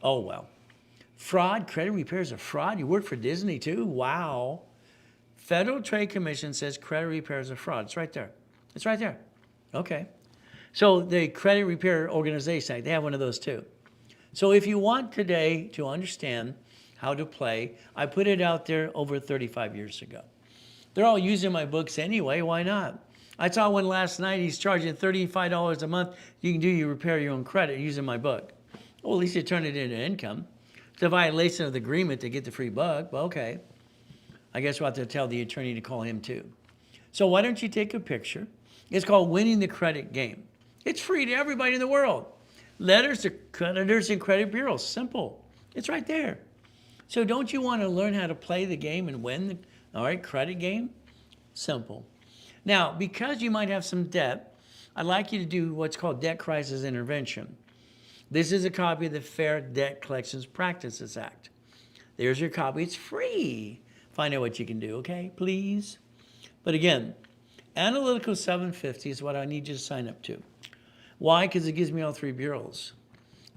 Oh, well. Fraud. Credit repairs are fraud. You work for Disney, too? Wow. Federal Trade Commission says credit repairs are fraud. It's right there. It's right there. Okay. So the Credit Repair Organization Act, they have one of those, too. So if you want today to understand how to play, I put it out there over 35 years ago. They're all using my books anyway. Why not? I saw one last night. He's charging $35 a month. You can repair your own credit using my book. Well, at least you turn it into income. It's a violation of the agreement to get the free book. But okay. I guess we'll have to tell the attorney to call him too. So why don't you take a picture? It's called Winning the Credit Game. It's free to everybody in the world. Letters to creditors and credit bureaus. Simple. It's right there. So don't you want to learn how to play the game and win the credit game? Simple. Now, because you might have some debt, I'd like you to do what's called debt crisis intervention. This is a copy of the Fair Debt Collections Practices Act. There's your copy. It's free. Find out what you can do, okay? Please. But again, Analytical 750 is what I need you to sign up to. Why? Because it gives me all 3 bureaus.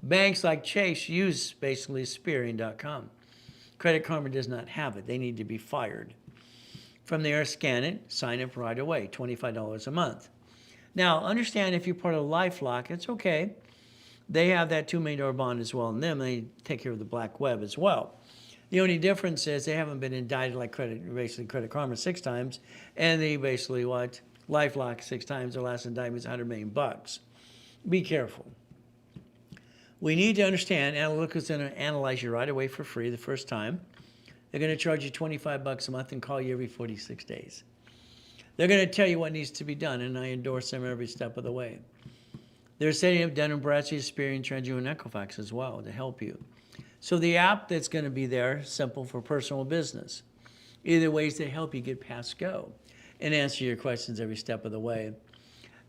Banks like Chase use basically Spearing.com. Credit Karma does not have it. They need to be fired. From there, scan it, sign up right away, $25 a month. Now, understand if you're part of LifeLock, it's okay. They have that $2 million bond as well, and them, they take care of the black web as well. The only difference is they haven't been indicted like Credit Karma 6 times, and they basically LifeLock 6 times. Their last indictment is $100 million. Be careful. We need to understand Analytical's going to analyze you right away for free the first time. They're going to charge you $25 a month and call you every 46 days. They're going to tell you what needs to be done, and I endorse them every step of the way. They're setting up Dun & Bradstreet, Spearing, TransUnion, and Equifax as well to help you. So the app that's going to be there, simple for personal business. Either ways to help you get past go and answer your questions every step of the way.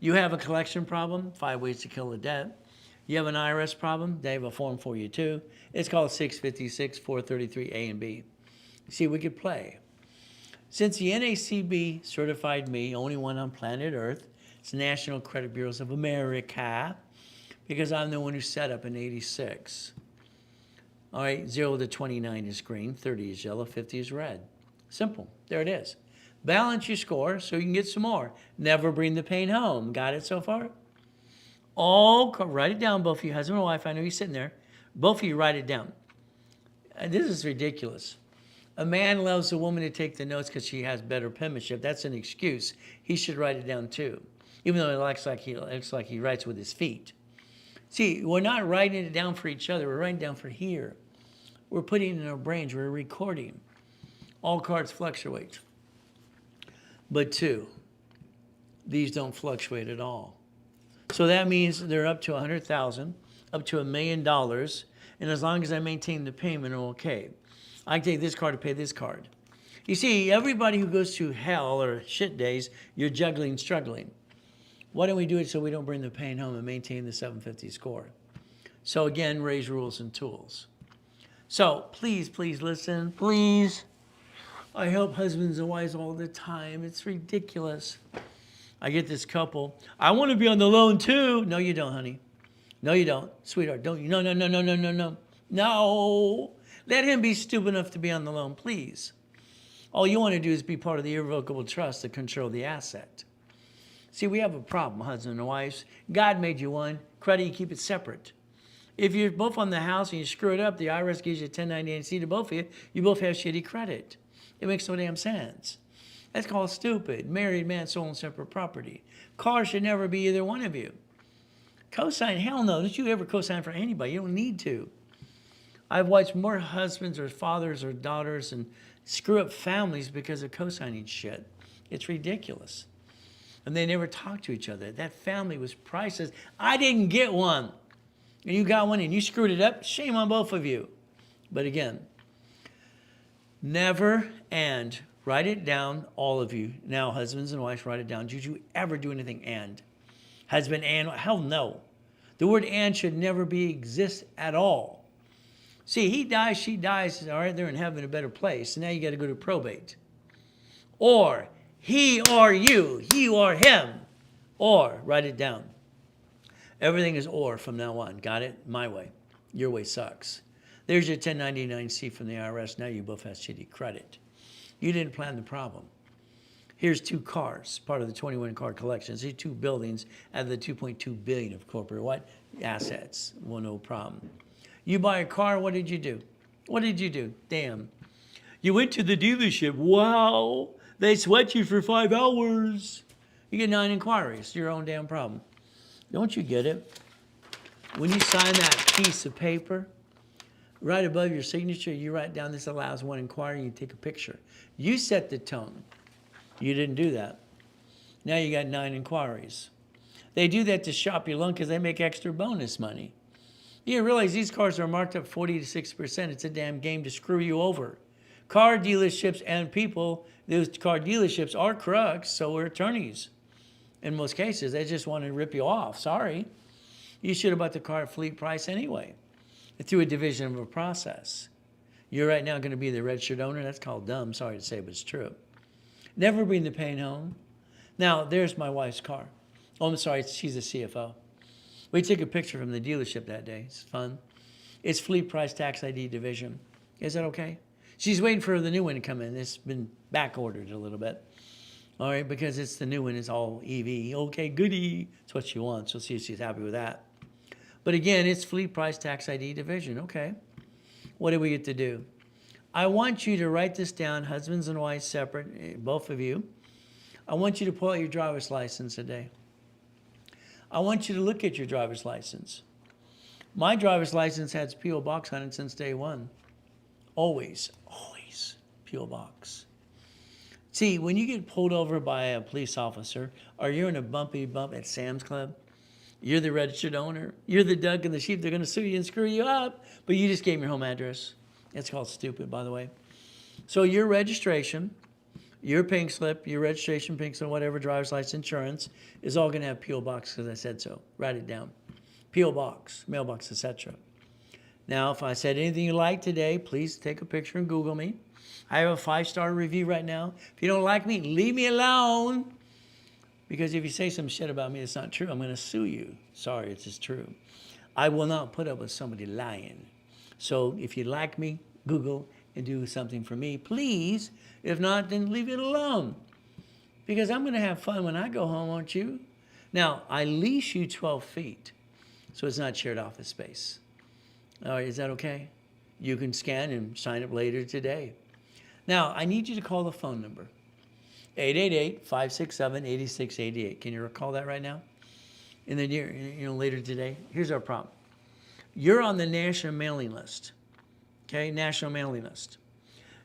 You have a collection problem, 5 ways to kill a debt. You have an IRS problem, they have a form for you too. It's called 656 433 A and B. See, we could play. Since the NACB certified me, only one on planet Earth, it's National Credit Bureaus of America, because I'm the one who set up in '86. All right, 0 to 29 is green, 30 is yellow, 50 is red. Simple, there it is. Balance your score so you can get some more. Never bring the pain home. Got it so far? Write it down, both of you, husband and wife. I know you're sitting there. Both of you write it down. This is ridiculous. A man loves a woman to take the notes because she has better penmanship. That's an excuse. He should write it down too, even though it looks like he writes with his feet. See, we're not writing it down for each other. We're writing it down for here. We're putting it in our brains. We're recording. All cards fluctuate. But 2, these don't fluctuate at all. So that means they're up to $100,000, up to $1 million, and as long as I maintain the payment, I'm okay. I can take this card to pay this card. You see, everybody who goes through hell or shit days, you're juggling, struggling. Why don't we do it so we don't bring the pain home and maintain the 750 score? So again, Ray's rules and tools. So please, please listen, please. I help husbands and wives all the time. It's ridiculous. I get this couple, I want to be on the loan too. No, you don't, honey. No, you don't. Sweetheart, don't you? No, no, no, no, no, no, no. No. Let him be stupid enough to be on the loan, please. All you want to do is be part of the irrevocable trust to control the asset. See, we have a problem, husband and wives. God made you one. Credit, you keep it separate. If you're both on the house and you screw it up, the IRS gives you a 1099-C to both of you. You both have shitty credit. It makes no damn sense. That's called stupid. Married man, sole and separate property. Car should never be either one of you. Cosign, hell no. Don't you ever cosign for anybody. You don't need to. I've watched more husbands or fathers or daughters and screw up families because of cosigning shit. It's ridiculous. And they never talked to each other. That family was priceless. I didn't get one. And you got one and you screwed it up. Shame on both of you. But again, never and write it down, all of you. Now, husbands and wives, write it down. Did you ever do anything and? Husband and? Hell no. The word and should never exist at all. See, he dies, she dies. All right, they're in heaven, a better place. So now you got to go to probate. Or he or you, he or him. Or, write it down. Everything is or from now on. Got it? My way. Your way sucks. There's your 1099-C from the IRS. Now you both have shitty credit. You didn't plan the problem. Here's 2 cars, part of the 21 car collections. Here's 2 buildings out of the 2.2 billion of corporate what? Assets. Well, no problem. You buy a car, what did you do? What did you do? Damn. You went to the dealership. Wow. They sweat you for 5 hours. You get 9 inquiries. Your own damn problem. Don't you get it? When you sign that piece of paper, right above your signature, you write down this allows 1 inquiry, you take a picture. You set the tone. You didn't do that. Now you got 9 inquiries. They do that to shop your loan because they make extra bonus money. You realize these cars are marked up 40 to 60%. It's a damn game to screw you over. Car dealerships and people, those car dealerships are crooks, so are attorneys. In most cases, they just want to rip you off. Sorry. You should have bought the car at fleet price anyway, through a division of a process. You're right now going to be the registered owner. That's called dumb. Sorry to say, but it's true. Never bring the pain home. Now, there's my wife's car. Oh, I'm sorry. She's a CFO. We took a picture from the dealership that day. It's fun. It's fleet price tax ID division. Is that okay? She's waiting for the new one to come in. It's been back ordered a little bit. All right, because it's the new one. It's all EV. Okay, goody. That's what she wants. We'll see if she's happy with that. But again, it's fleet price tax ID division. Okay. What do we get to do? I want you to write this down, husbands and wives separate, both of you. I want you to pull out your driver's license today. I want you to look at your driver's license. My driver's license has P.O. Box on it since day one. Always, always P.O. Box. See, when you get pulled over by a police officer, or you're in a bumpy bump at Sam's Club, you're the registered owner, you're the duck and the sheep, they're going to sue you and screw you up, but you just gave them your home address. That's called stupid, by the way. So your registration, your pink slip, your registration, pink slip, whatever, driver's license, insurance, is all going to have P.O. Box because I said so. Write it down. P.O. Box, mailbox, etc. Now, if I said anything you like today, please take a picture and Google me. I have a 5-star review right now. If you don't like me, leave me alone. Because if you say some shit about me that's not true, I'm going to sue you. Sorry, it's just true. I will not put up with somebody lying. So if you like me, Google and do something for me, please. If not, then leave it alone. Because I'm going to have fun when I go home, won't you? Now, I lease you 12 feet, so it's not shared office space. All right, is that okay? You can scan and sign up later today. Now, I need you to call the phone number. 888-567-8688. Can you recall that right now? In the near, later today. Here's our problem. You're on the national mailing list. Okay, national mailing list.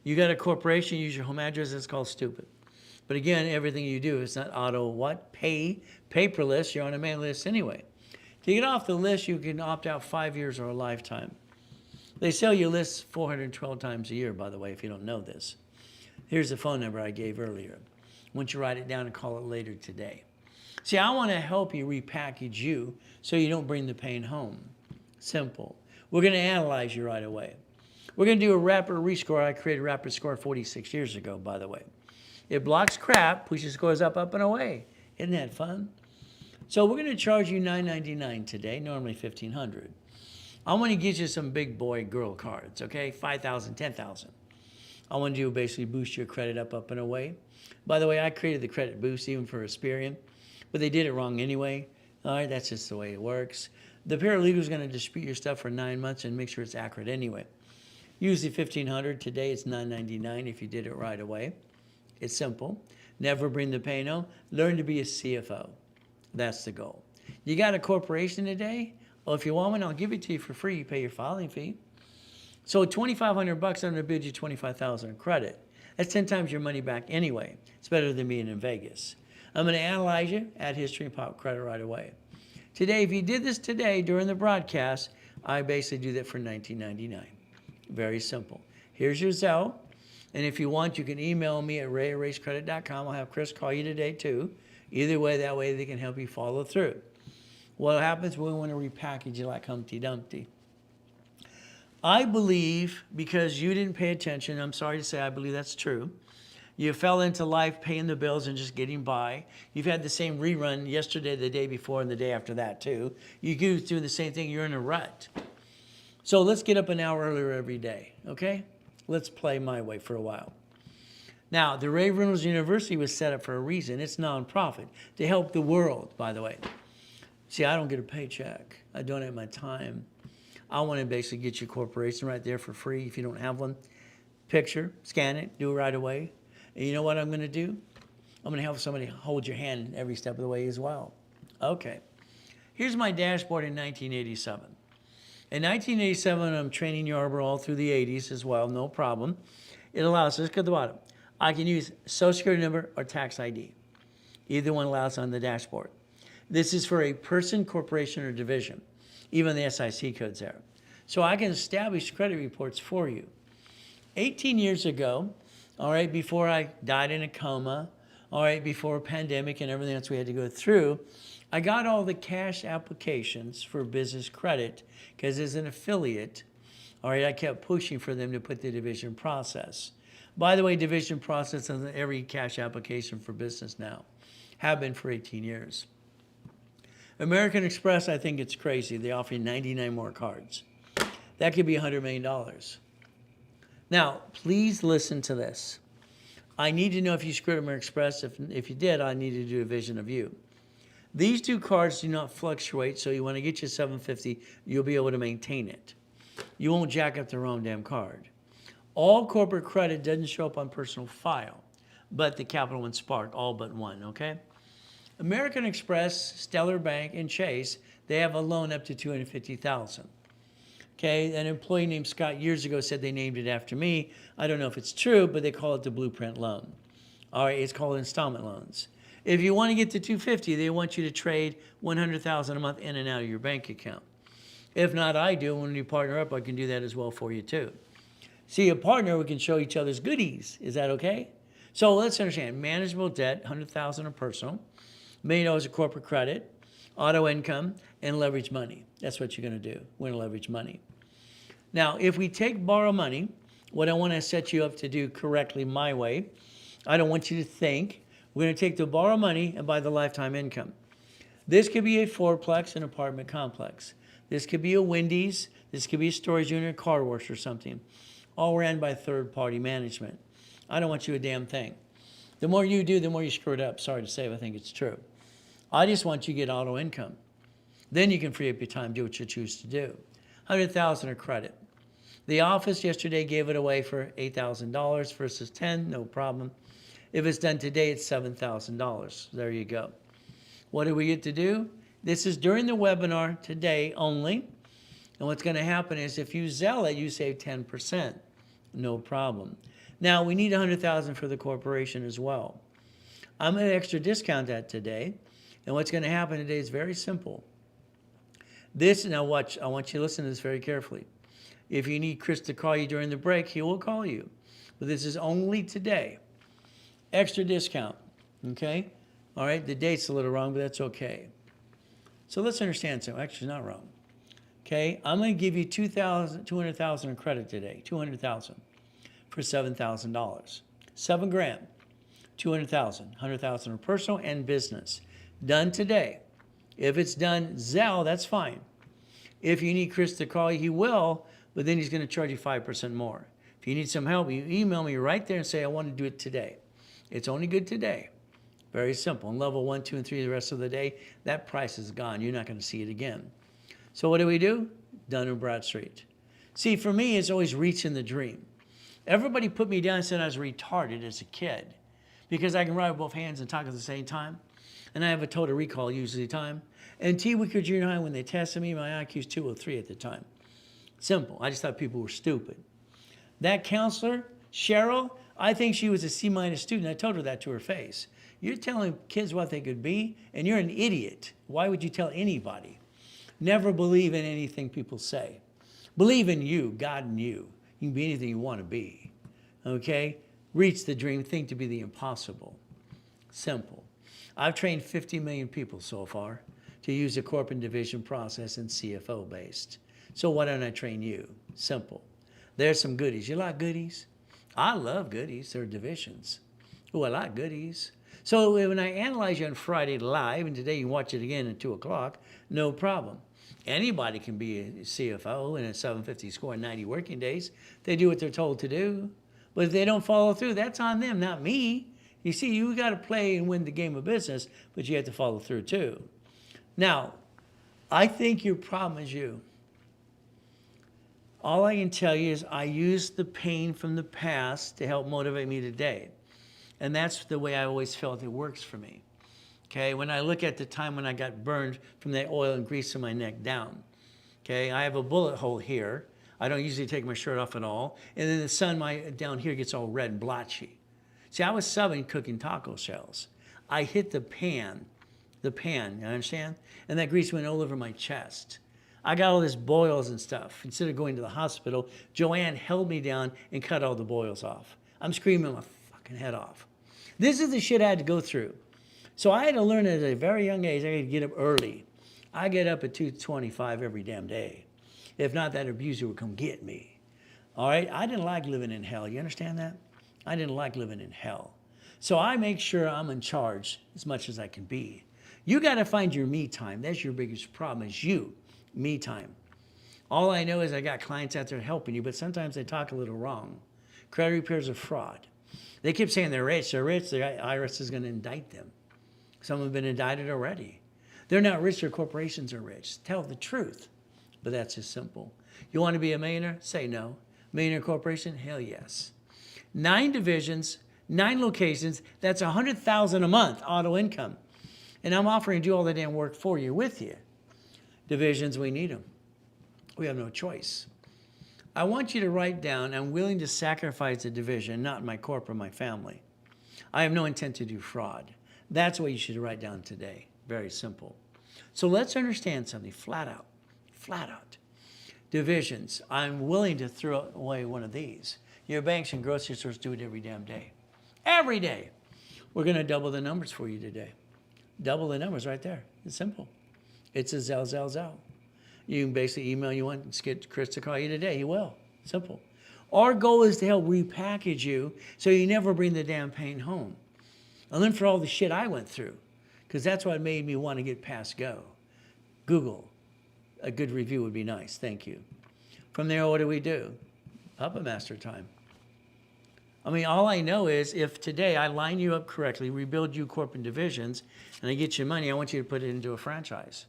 You got a corporation, use your home address, it's called stupid. But again, everything you do is not auto what? Paperless, you're on a mailing list anyway. To get off the list, you can opt out 5 years or a lifetime. They sell your lists 412 times a year, by the way, if you don't know this. Here's the phone number I gave earlier. Once you write it down and call it later today. See, I want to help you repackage you so you don't bring the pain home. Simple. We're going to analyze you right away. We're going to do a rapid rescore. I created Rapid Score 46 years ago, by the way. It blocks crap, pushes scores up, and away. Isn't that fun? So we're going to charge you $9.99 today, normally $1,500. I want to get you some big boy girl cards, okay? 5,000, 10,000. I want to do basically boost your credit up, and away. By the way, I created the credit boost even for Experian, but they did it wrong anyway. All right, that's just the way it works. The paralegal is going to dispute your stuff for 9 months and make sure it's accurate anyway. Usually $1,500. Today it's $9.99 if you did it right away. It's simple. Never bring the pain home. Learn to be a CFO. That's the goal. You got a corporation today? Well, if you want one, I'll give it to you for free. You pay your filing fee. So $2,500, I'm going to bid you $25,000 in credit. That's 10 times your money back anyway. It's better than being in Vegas. I'm going to analyze you, add history, and pop credit right away. Today, if you did this today during the broadcast, I basically do that for $19.99. Very simple. Here's your Zelle. And if you want, you can email me at ray@racecredit.com. I'll have Chris call you today too. Either way, that way they can help you follow through. What happens when we want to repackage you like Humpty Dumpty? I believe, because you didn't pay attention, I'm sorry to say I believe that's true. You fell into life paying the bills and just getting by. You've had the same rerun yesterday, the day before, and the day after that too. You keep doing the same thing, you're in a rut. So let's get up an hour earlier every day, okay? Let's play my way for a while. Now, the Ray Reynolds University was set up for a reason. It's nonprofit to help the world, by the way. See, I don't get a paycheck. I donate my time. I want to basically get you a corporation right there for free if you don't have one. Picture, scan it, do it right away. And you know what I'm going to do? I'm going to help somebody hold your hand every step of the way as well. Okay. Here's my dashboard in 1987. In 1987, I'm training Yarborough all through the 80s as well, no problem. It allows, let's go to the bottom. I can use Social Security number or tax ID. Either one allows on the dashboard. This is for a person, corporation, or division. Even the SIC code's there. So I can establish credit reports for you. 18 years ago, all right, before I died in a coma, all right, before a pandemic and everything else we had to go through, I got all the cash applications for business credit because as an affiliate, all right, I kept pushing for them to put the division process. By the way, division process on every cash application for business now. Have been for 18 years. American Express, I think it's crazy. They offer you 99 more cards. That could be $100 million. Now, please listen to this. I need to know if you screwed American Express. If you did, I need to do a vision of you. These two cards do not fluctuate, so you want to get you 750, you'll be able to maintain it. You won't jack up the wrong damn card. All corporate credit doesn't show up on personal file, but the Capital One Spark, all but one, okay? American Express, Stellar Bank, and Chase, they have a loan up to $250,000. Okay, an employee named Scott years ago said they named it after me. I don't know if it's true, but they call it the blueprint loan. All right, it's called installment loans. If you want to get to $250,000, they want you to trade $100,000 a month in and out of your bank account. If not, I do. When you partner up, I can do that as well for you too. See, a partner, we can show each other's goodies. Is that okay? So let's understand, manageable debt, $100,000 of personal, $1 million of corporate credit, auto income, and leverage money. That's what you're going to do. We're going to leverage money. Now, if we take borrow money, what I want to set you up to do correctly my way, I don't want you to think. We're going to take the borrow money and buy the lifetime income. This could be a fourplex, an apartment complex. This could be a Wendy's. This could be a storage unit, a car wash or something. All ran by third-party management. I don't want you a damn thing. The more you do, the more you screw it up. Sorry to say, but I think it's true. I just want you to get auto income. Then you can free up your time, do what you choose to do. $100,000 of credit. The office yesterday gave it away for $8,000 versus $10,000, no problem. If it's done today, it's $7,000. There you go. What do we get to do? This is during the webinar today only. And what's going to happen is if you Zelle it, you save 10%. No problem. Now, we need $100,000 for the corporation as well. I'm going to extra discount that today. And what's going to happen today is very simple. This, now watch, I want you to listen to this very carefully. If you need Chris to call you during the break, he will call you. But this is only today. Extra discount, okay? All right, the date's a little wrong, but that's okay. So let's understand something. Actually, not wrong. Okay, I'm going to give you $200,000 in credit today, $200,000 for $7,000. $7,000, $200,000, $100,000 in personal and business. Done today. If it's done Zelle, that's fine. If you need Chris to call you, he will, but then he's going to charge you 5% more. If you need some help, you email me right there and say, I want to do it today. It's only good today. Very simple. And level 1, 2, and 3 the rest of the day, that price is gone. You're not going to see it again. So what do? Dun & Bradstreet. See, for me, it's always reaching the dream. Everybody put me down and said I was retarded as a kid because I can write with both hands and talk at the same time. And I have a total recall usually time. And T. Wicker Junior High, when they tested me, my IQ was 203 at the time. Simple. I just thought people were stupid. That counselor, Cheryl, I think she was a C-minus student. I told her that to her face. You're telling kids what they could be, and you're an idiot. Why would you tell anybody? Never believe in anything people say. Believe in you, God in you. You can be anything you want to be. Okay? Reach the dream, think to be the impossible. Simple. I've trained 50 million people so far to use the corporate division process and CFO based. So why don't I train you? Simple. There's some goodies. You like goodies? I love goodies. They're divisions. Oh, I like goodies. So when I analyze you on Friday live, and today you can watch it again at 2 o'clock, no problem. Anybody can be a CFO in a 750 score in 90 working days. They do what they're told to do. But if they don't follow through, that's on them, not me. You see, you got to play and win the game of business, but you have to follow through too. Now, I think your problem is you. All I can tell you is I used the pain from the past to help motivate me today. And that's the way I always felt it works for me. Okay, when I look at the time when I got burned from that oil and grease in my neck down. Okay, I have a bullet hole here. I don't usually take my shirt off at all. And then the sun down here gets all red and blotchy. See, I was subbing cooking taco shells. I hit the pan, you understand? And that grease went all over my chest. I got all these boils and stuff. Instead of going to the hospital, Joanne held me down and cut all the boils off. I'm screaming my fucking head off. This is the shit I had to go through. So I had to learn at a very young age, I had to get up early. I get up at 2:25 every damn day. If not, that abuser would come get me. All right? I didn't like living in hell. You understand that? I didn't like living in hell. So I make sure I'm in charge as much as I can be. You got to find your me time. That's your biggest problem is you, me time. All I know is I got clients out there helping you, but sometimes they talk a little wrong. Credit repair's a fraud. They keep saying they're rich. They're rich. The IRS is going to indict them. Some have been indicted already. They're not rich. Their corporations are rich. Tell the truth. But that's just simple. You want to be a millionaire? Say no. Millionaire corporation? Hell yes. 9 divisions, 9 locations. That's $100,000 a month auto income. And I'm offering to do all the damn work for you, with you. Divisions, we need them. We have no choice. I want you to write down, I'm willing to sacrifice a division, not my corporate, my family. I have no intent to do fraud. That's what you should write down today. Very simple. So let's understand something flat out. Flat out. Divisions. I'm willing to throw away one of these. Your banks and grocery stores do it every damn day. Every day. We're going to double the numbers for you today. Double the numbers right there. It's simple. It's a Zell. You can basically email you one, get Chris to call you today. He will. Simple. Our goal is to help repackage you so you never bring the damn pain home. And then for all the shit I went through, because that's what made me want to get past go. Google. A good review would be nice. Thank you. From there, what do? Puppet Master time. I mean, all I know is if today I line you up correctly, rebuild you corporate divisions, and I get you money, I want you to put it into a franchise.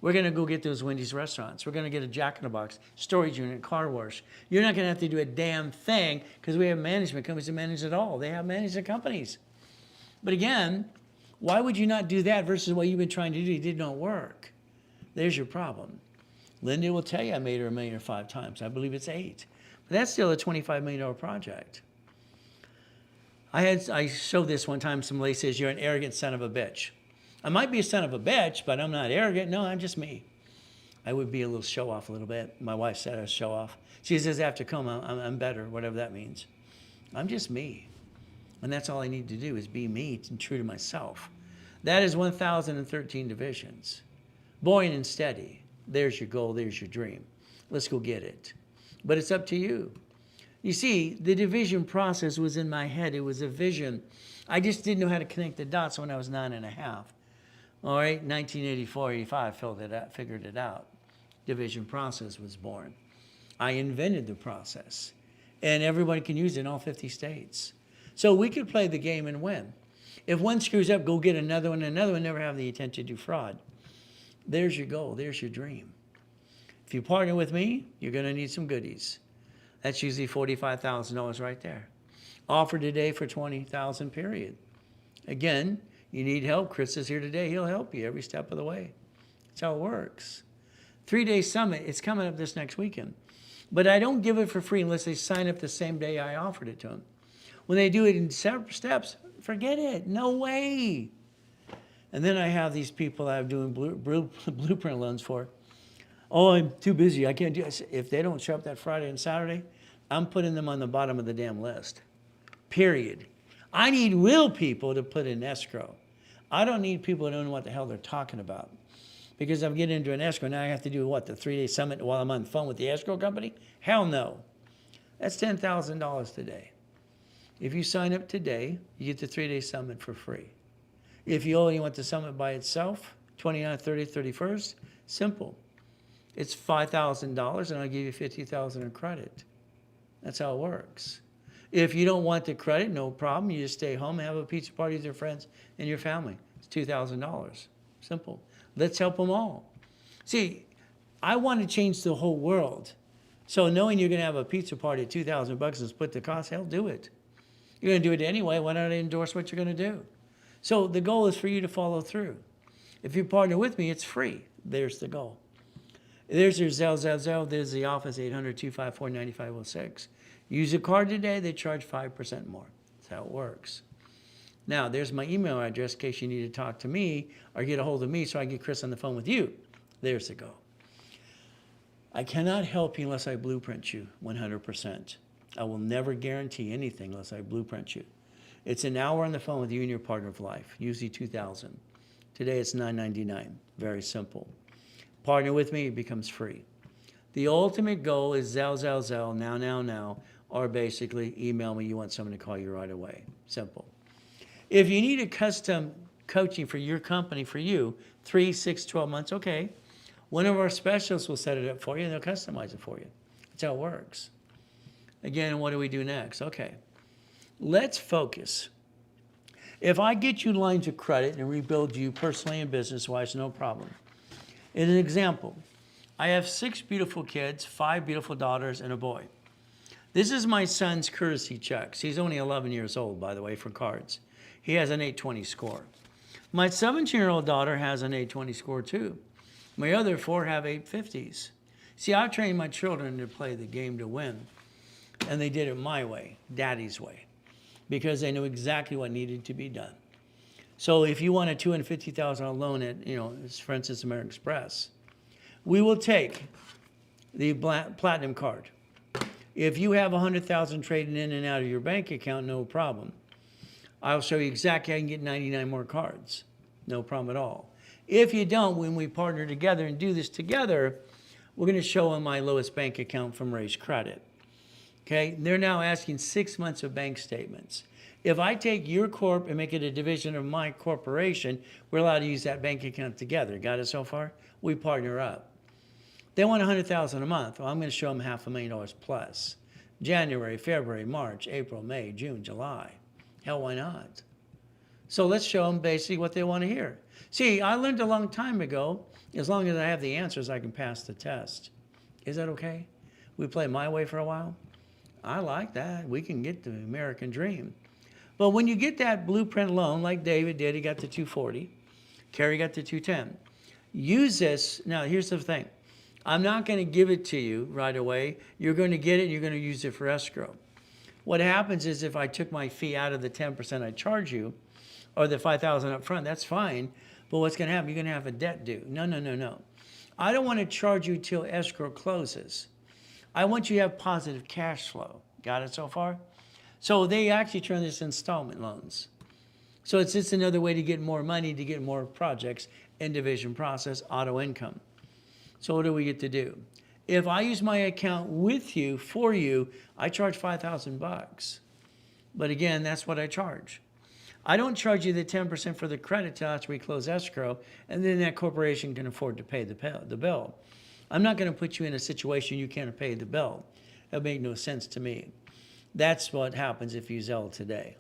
We're going to go get those Wendy's restaurants. We're going to get a Jack in the Box, storage unit, car wash. You're not going to have to do a damn thing because we have management companies that manage it all. They have management companies. But again, why would you not do that versus what you've been trying to do? It did not work. There's your problem. Linda will tell you I made her $1 million 5 times. I believe it's 8. But that's still a $25 million project. I showed this one time. Some lady says, you're an arrogant son of a bitch. I might be a son of a bitch, but I'm not arrogant. No, I'm just me. I would be a little show off a little bit. My wife said I was show off. She says after coma, I'm better, whatever that means. I'm just me. And that's all I need to do is be me and true to myself. That is 1,013 divisions. Boring and steady. There's your goal. There's your dream. Let's go get it. But it's up to you. You see, the division process was in my head. It was a vision. I just didn't know how to connect the dots when I was 9.5. All right, 1984, 85, figured it out. Division process was born. I invented the process. And everybody can use it in all 50 states. So we could play the game and win. If one screws up, go get another one, never have the intent to do fraud. There's your goal. There's your dream. If you partner with me, you're going to need some goodies. That's usually $45,000 right there. Offer today for $20,000, period. Again, you need help. Chris is here today. He'll help you every step of the way. That's how it works. 3-day summit. It's coming up this next weekend. But I don't give it for free unless they sign up the same day I offered it to them. When they do it in separate steps, forget it. No way. And then I have these people that I'm doing blueprint loans for. Oh, I'm too busy. I can't do it. If they don't show up that Friday and Saturday, I'm putting them on the bottom of the damn list. Period. I need real people to put in escrow. I don't need people who don't know what the hell they're talking about. Because I'm getting into an escrow, now I have to do what, the 3-day summit while I'm on the phone with the escrow company? Hell no. That's $10,000 today. If you sign up today, you get the 3-day summit for free. If you only want the summit by itself, 29th, 30th, 31st, simple. It's $5,000 and I'll give you $50,000 in credit. That's how it works. If you don't want the credit, no problem. You just stay home and have a pizza party with your friends and your family. It's $2,000. Simple. Let's help them all. See, I want to change the whole world. So knowing you're going to have a pizza party at $2,000 and split the cost, hell, do it. You're going to do it anyway. Why not endorse what you're going to do? So the goal is for you to follow through. If you partner with me, it's free. There's the goal. There's your Zelle. There's the office, 800-254-9506. Use a card today, they charge 5% more. That's how it works. Now, there's my email address in case you need to talk to me or get a hold of me so I can get Chris on the phone with you. There's the goal. I cannot help you unless I blueprint you 100%. I will never guarantee anything unless I blueprint you. It's an hour on the phone with you and your partner of life, usually $2,000. Today it's $9.99. Very simple. Partner with me, it becomes free. The ultimate goal is Zelle, now, or basically email me, you want someone to call you right away. Simple. If you need a custom coaching for your company, for you, 3, 6, 12 months, okay. One of our specialists will set it up for you and they'll customize it for you. That's how it works. Again, what do we do next? Okay, let's focus. If I get you lines of credit and rebuild you personally and business-wise, no problem. In an example, I have 6 beautiful kids, 5 beautiful daughters, and a boy. This is my son's courtesy checks. He's only 11 years old, by the way, for cards. He has an 820 score. My 17-year-old daughter has an 820 score too. My other 4 have 850s. See, I've trained my children to play the game to win, and they did it my way, Daddy's way, because they knew exactly what needed to be done. So if you want a $250,000 loan at, for instance, American Express, we will take the platinum card. If you have $100,000 trading in and out of your bank account, no problem. I'll show you exactly how you can get 99 more cards. No problem at all. If you don't, when we partner together and do this together, we're going to show them my lowest bank account from Ray's Credit. Okay? They're now asking 6 months of bank statements. If I take your corp and make it a division of my corporation, we're allowed to use that bank account together. Got it so far? We partner up. They want $100,000 a month. Well, I'm going to show them $500,000 plus. January, February, March, April, May, June, July. Hell, why not? So let's show them basically what they want to hear. See, I learned a long time ago, as long as I have the answers, I can pass the test. Is that okay? We play my way for a while? I like that. We can get the American dream. But when you get that blueprint loan, like David did, he got the 240. Carrie got the 210. Use this. Now, here's the thing. I'm not going to give it to you right away. You're going to get it and you're going to use it for escrow. What happens is if I took my fee out of the 10% I charge you, or the $5,000 up front, that's fine. But what's going to happen? You're going to have a debt due. No. I don't want to charge you till escrow closes. I want you to have positive cash flow. Got it so far? So they actually turn this installment loans. So it's just another way to get more money, to get more projects in division process, auto income. So what do we get to do? If I use my account with you, for you, I charge $5,000. But again, that's what I charge. I don't charge you the 10% for the credit till after we close escrow, and then that corporation can afford to pay the bill. I'm not going to put you in a situation you can't pay the bill. That makes no sense to me. That's what happens if you Zelle today.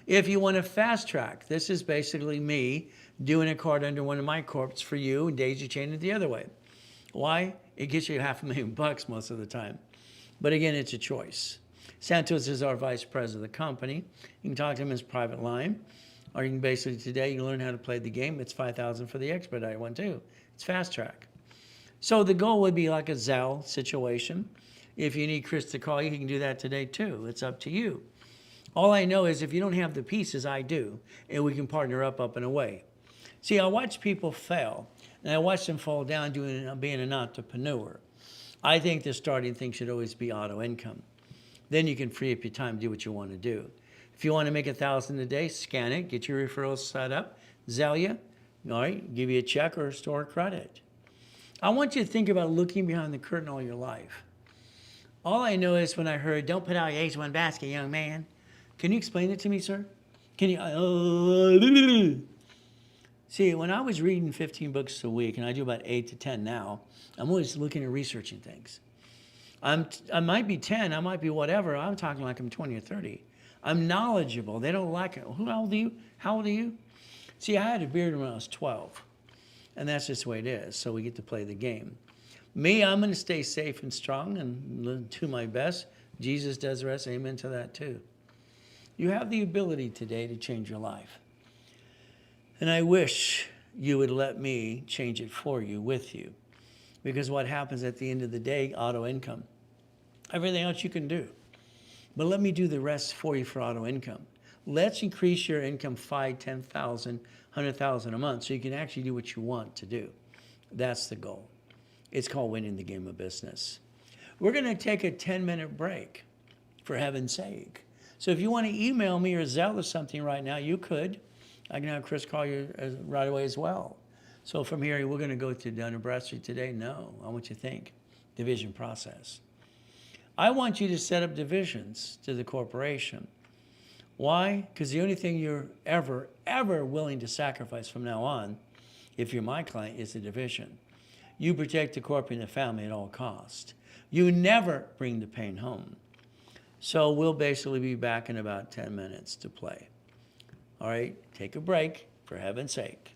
If you want to fast track, this is basically me doing a card under one of my corps for you and daisy chaining it the other way. Why? It gets you $500,000 most of the time. But again, it's a choice. Santos is our vice president of the company. You can talk to him in his private line. Or you can basically today, you can learn how to play the game. It's $5,000 for the expedite one too. It's fast track. So the goal would be like a Zelle situation. If you need Chris to call you, he can do that today too. It's up to you. All I know is if you don't have the pieces, I do, and we can partner up and away. See, I watch people fail, and I watch them fall down being an entrepreneur. I think the starting thing should always be auto income. Then you can free up your time to do what you want to do. If you want to make $1,000 a day, scan it, get your referrals set up, Zelle you, all right, give you a check or store credit. I want you to think about looking behind the curtain all your life. All I know is when I heard, don't put all your eggs in one basket, young man. Can you explain it to me, sir? Can you? See, when I was reading 15 books a week, and I do about 8 to 10 now, I'm always looking at researching things. I might be 10, I might be whatever. I'm talking like I'm 20 or 30. I'm knowledgeable. They don't like it. How old are you? How old are you? See, I had a beard when I was 12, and that's just the way it is. So we get to play the game. Me, I'm going to stay safe and strong and do my best. Jesus does the rest. Amen to that too. You have the ability today to change your life. And I wish you would let me change it for you, with you. Because what happens at the end of the day, auto income. Everything else you can do. But let me do the rest for you for auto income. Let's increase your income 5, 10,000, 100,000 a month so you can actually do what you want to do. That's the goal. It's called winning the game of business. We're going to take a 10-minute break, for heaven's sake. So if you want to email me or Zelle or something right now, you could. I can have Chris call you right away as well. So from here, we're going to go to Dun & Bradstreet today? No, I want you to think. Division process. I want you to set up divisions to the corporation. Why? Because the only thing you're ever willing to sacrifice from now on, if you're my client, is the division. You protect the corporate and the family at all costs. You never bring the pain home. So we'll basically be back in about 10 minutes to play. All right, take a break, for heaven's sake.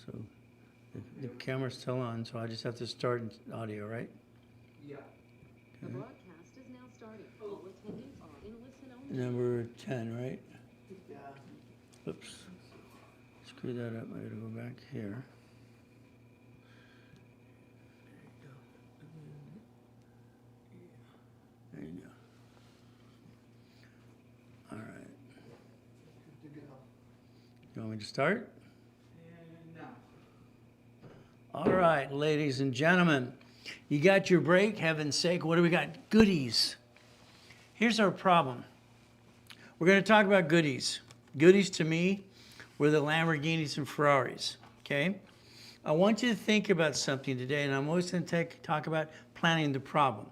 So the camera's still on, so I just have to start audio, right? Yeah. The broadcast is now starting. All attendees are in listen only. Number 10, right? Yeah. Oops. Screw that up. I gotta go back here. There you go. All right. Good to go. You want me to start? And now. All right, ladies and gentlemen. You got your break, heaven's sake. What do we got? Goodies. Here's our problem. We're going to talk about goodies. Goodies to me were the Lamborghinis and Ferraris, okay? I want you to think about something today, and I'm always going to talk about planning the problem.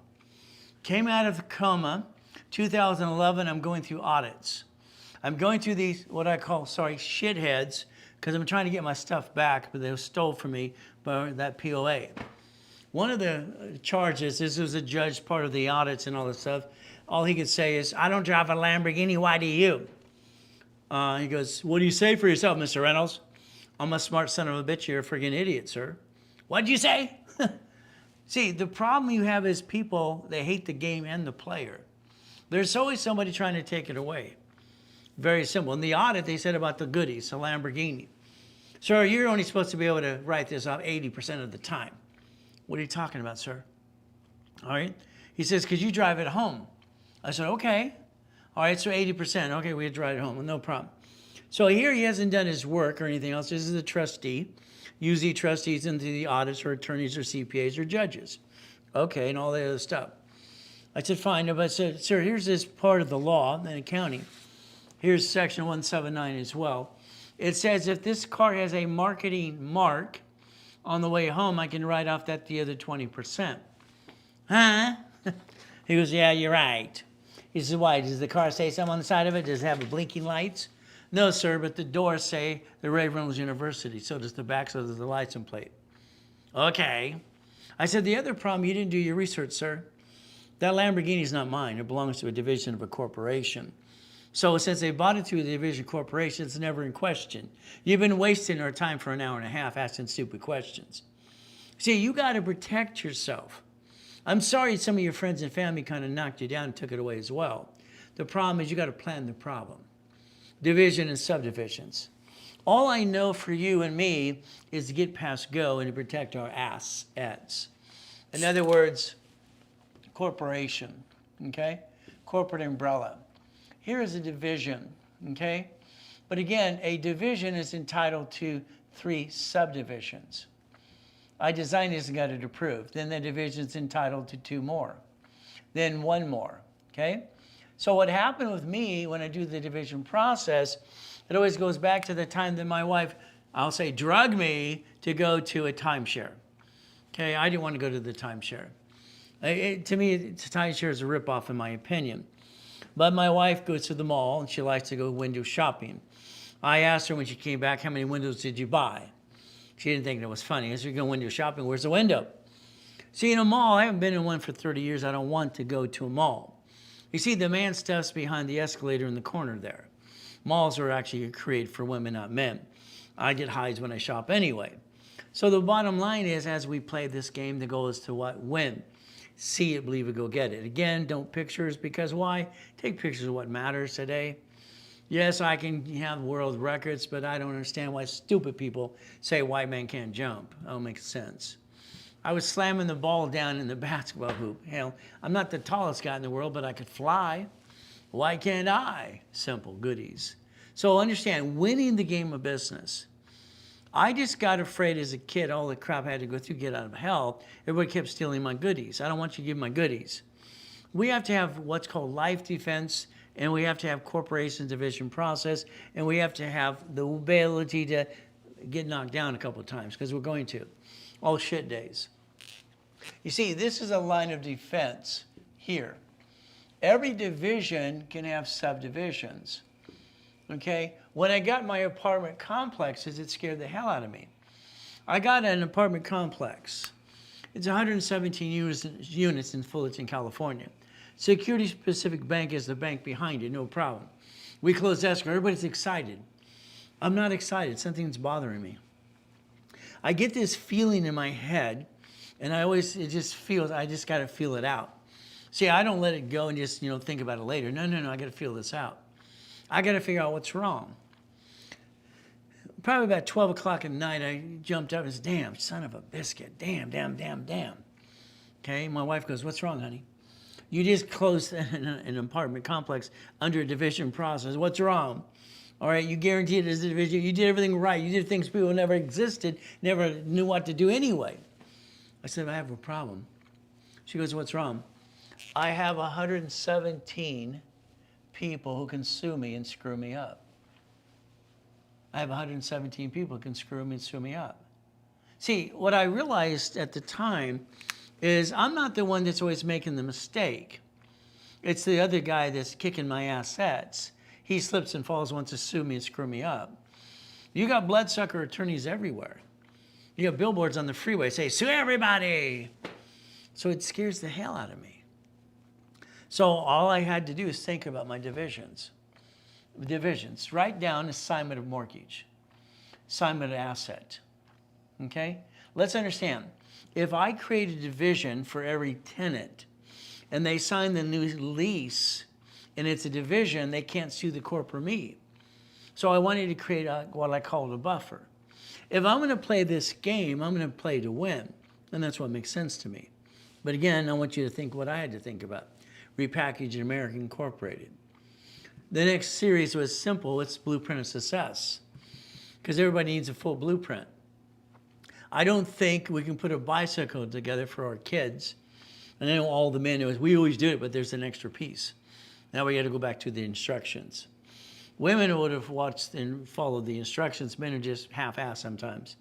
Came out of the coma, 2011, I'm going through audits. I'm going through these, what I call, shitheads, because I'm trying to get my stuff back, but they were stole from me by that POA. One of the charges, this was a judge, part of the audits and all this stuff, all he could say is, I don't drive a Lamborghini, why do you? He goes, what do you say for yourself, Mr. Reynolds? I'm a smart son of a bitch, you're a friggin' idiot, sir. What'd you say? See, the problem you have is people, they hate the game and the player. There's always somebody trying to take it away. Very simple. In the audit, they said about the goodies, a Lamborghini. Sir, you're only supposed to be able to write this off 80% of the time. What are you talking about, sir? All right. He says, because you drive it home. I said, okay. All right, so 80%. Okay, we had to drive it home. Well, no problem. So here he hasn't done his work or anything else. This is a trustee. Usually trustees into the audits or attorneys or CPAs or judges. Okay, and all the other stuff. I said, fine. But I said, sir, here's this part of the law in accounting. Here's section 179 as well. It says if this car has a marketing mark on the way home, I can write off that the other 20%. Huh? He goes, yeah, you're right. He says, why? Does the car say something on the side of it? Does it have blinking lights? No, sir, but the doors say the Ray Reynolds University. So does the back, so does the license plate. Okay. I said, the other problem, you didn't do your research, sir. That Lamborghini's not mine. It belongs to a division of a corporation. So since they bought it through the division corporation, it's never in question. You've been wasting our time for an hour and a half asking stupid questions. See, you got to protect yourself. I'm sorry some of your friends and family kind of knocked you down and took it away as well. The problem is you got to plan the problem. Division and subdivisions. All I know for you and me is to get past go and to protect our assets. In other words, corporation, okay? Corporate umbrella. Here is a division, okay? But again, a division is entitled to 3 subdivisions. I designed this and got it approved. Then the division's entitled to 2 more. Then 1 more, okay? So what happened with me when I do the division process, it always goes back to the time that my wife, I'll say, drugged me to go to a timeshare. Okay, I didn't want to go to the timeshare. To me, timeshare is a ripoff in my opinion. But my wife goes to the mall and she likes to go window shopping. I asked her when she came back, how many windows did you buy? She didn't think it was funny. I said, you're going window shopping, where's the window? See, in a mall, I haven't been in one for 30 years. I don't want to go to a mall. You see, the man stuff's behind the escalator in the corner there. Malls are actually created for women, not men. I get highs when I shop anyway. So the bottom line is, as we play this game, the goal is to what? Win. See it, believe it, go get it. Again, don't pictures, because why? Take pictures of what matters today. Yes, I can have world records, but I don't understand why stupid people say white man can't jump. That don't make sense. I was slamming the ball down in the basketball hoop. Hell, I'm not the tallest guy in the world, but I could fly. Why can't I? Simple goodies. So understand, winning the game of business. I just got afraid as a kid, all the crap I had to go through, get out of hell. Everybody kept stealing my goodies. I don't want you to give my goodies. We have to have what's called life defense, and we have to have corporation division process, and we have to have the ability to get knocked down a couple of times, because we're going to. All shit days. You see, this is a line of defense here. Every division can have subdivisions. Okay? When I got my apartment complexes, it scared the hell out of me. I got an apartment complex. It's 117 units in Fullerton, California. Security Pacific Bank is the bank behind it, no problem. We closed escrow. Everybody's excited. I'm not excited. Something's bothering me. I get this feeling in my head, and it just feels, I just got to feel it out. See, I don't let it go and just, think about it later. No, I got to feel this out. I got to figure out what's wrong. Probably about 12 o'clock at night, I jumped up and said, damn, son of a biscuit. Damn. Okay, my wife goes, what's wrong, honey? You just closed an apartment complex under a division process. What's wrong? All right, you guaranteed it as a division. You did everything right. You did things people never existed, never knew what to do anyway. I said, I have a problem. She goes, what's wrong? I have 117 people who can sue me and screw me up. I have 117 people who can screw me and sue me up. See, what I realized at the time is I'm not the one that's always making the mistake. It's the other guy that's kicking my assets. He slips and falls, wants to sue me and screw me up. You got bloodsucker attorneys everywhere. You got billboards on the freeway say, sue everybody. So it scares the hell out of me. So all I had to do is think about my divisions. Write down assignment of mortgage, assignment of asset. Okay? Let's understand. If I create a division for every tenant and they sign the new lease and it's a division, they can't sue the corporate me. So I wanted to create what I call a buffer. If I'm going to play this game, I'm going to play to win. And that's what makes sense to me. But again, I want you to think what I had to think about. Repackaged American Incorporated. The next series was simple. It's Blueprint of Success. Because everybody needs a full blueprint. I don't think we can put a bicycle together for our kids. And I know all the men, we always do it, but there's an extra piece. Now we got to go back to the instructions. Women would have watched and followed the instructions. Men are just half-assed sometimes.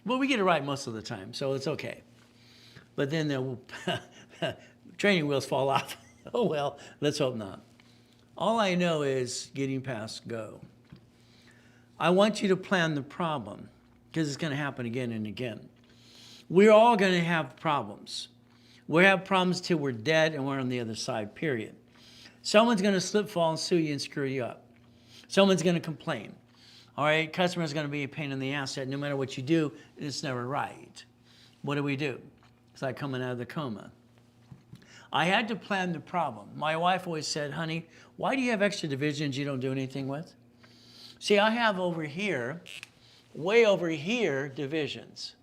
But we get it right most of the time, so it's okay. But then the training wheels fall off. Oh well, let's hope not. All I know is getting past go. I want you to plan the problem because it's going to happen again and again. We're all going to have problems. We have problems till we're dead and we're on the other side, period. Someone's going to slip, fall, and sue you and screw you up. Someone's going to complain. All right, customer's going to be a pain in the ass. No matter what you do, it's never right. What do? It's like coming out of the coma. I had to plan the problem. My wife always said, honey, why do you have extra divisions you don't do anything with? See, I have over here, way over here, divisions.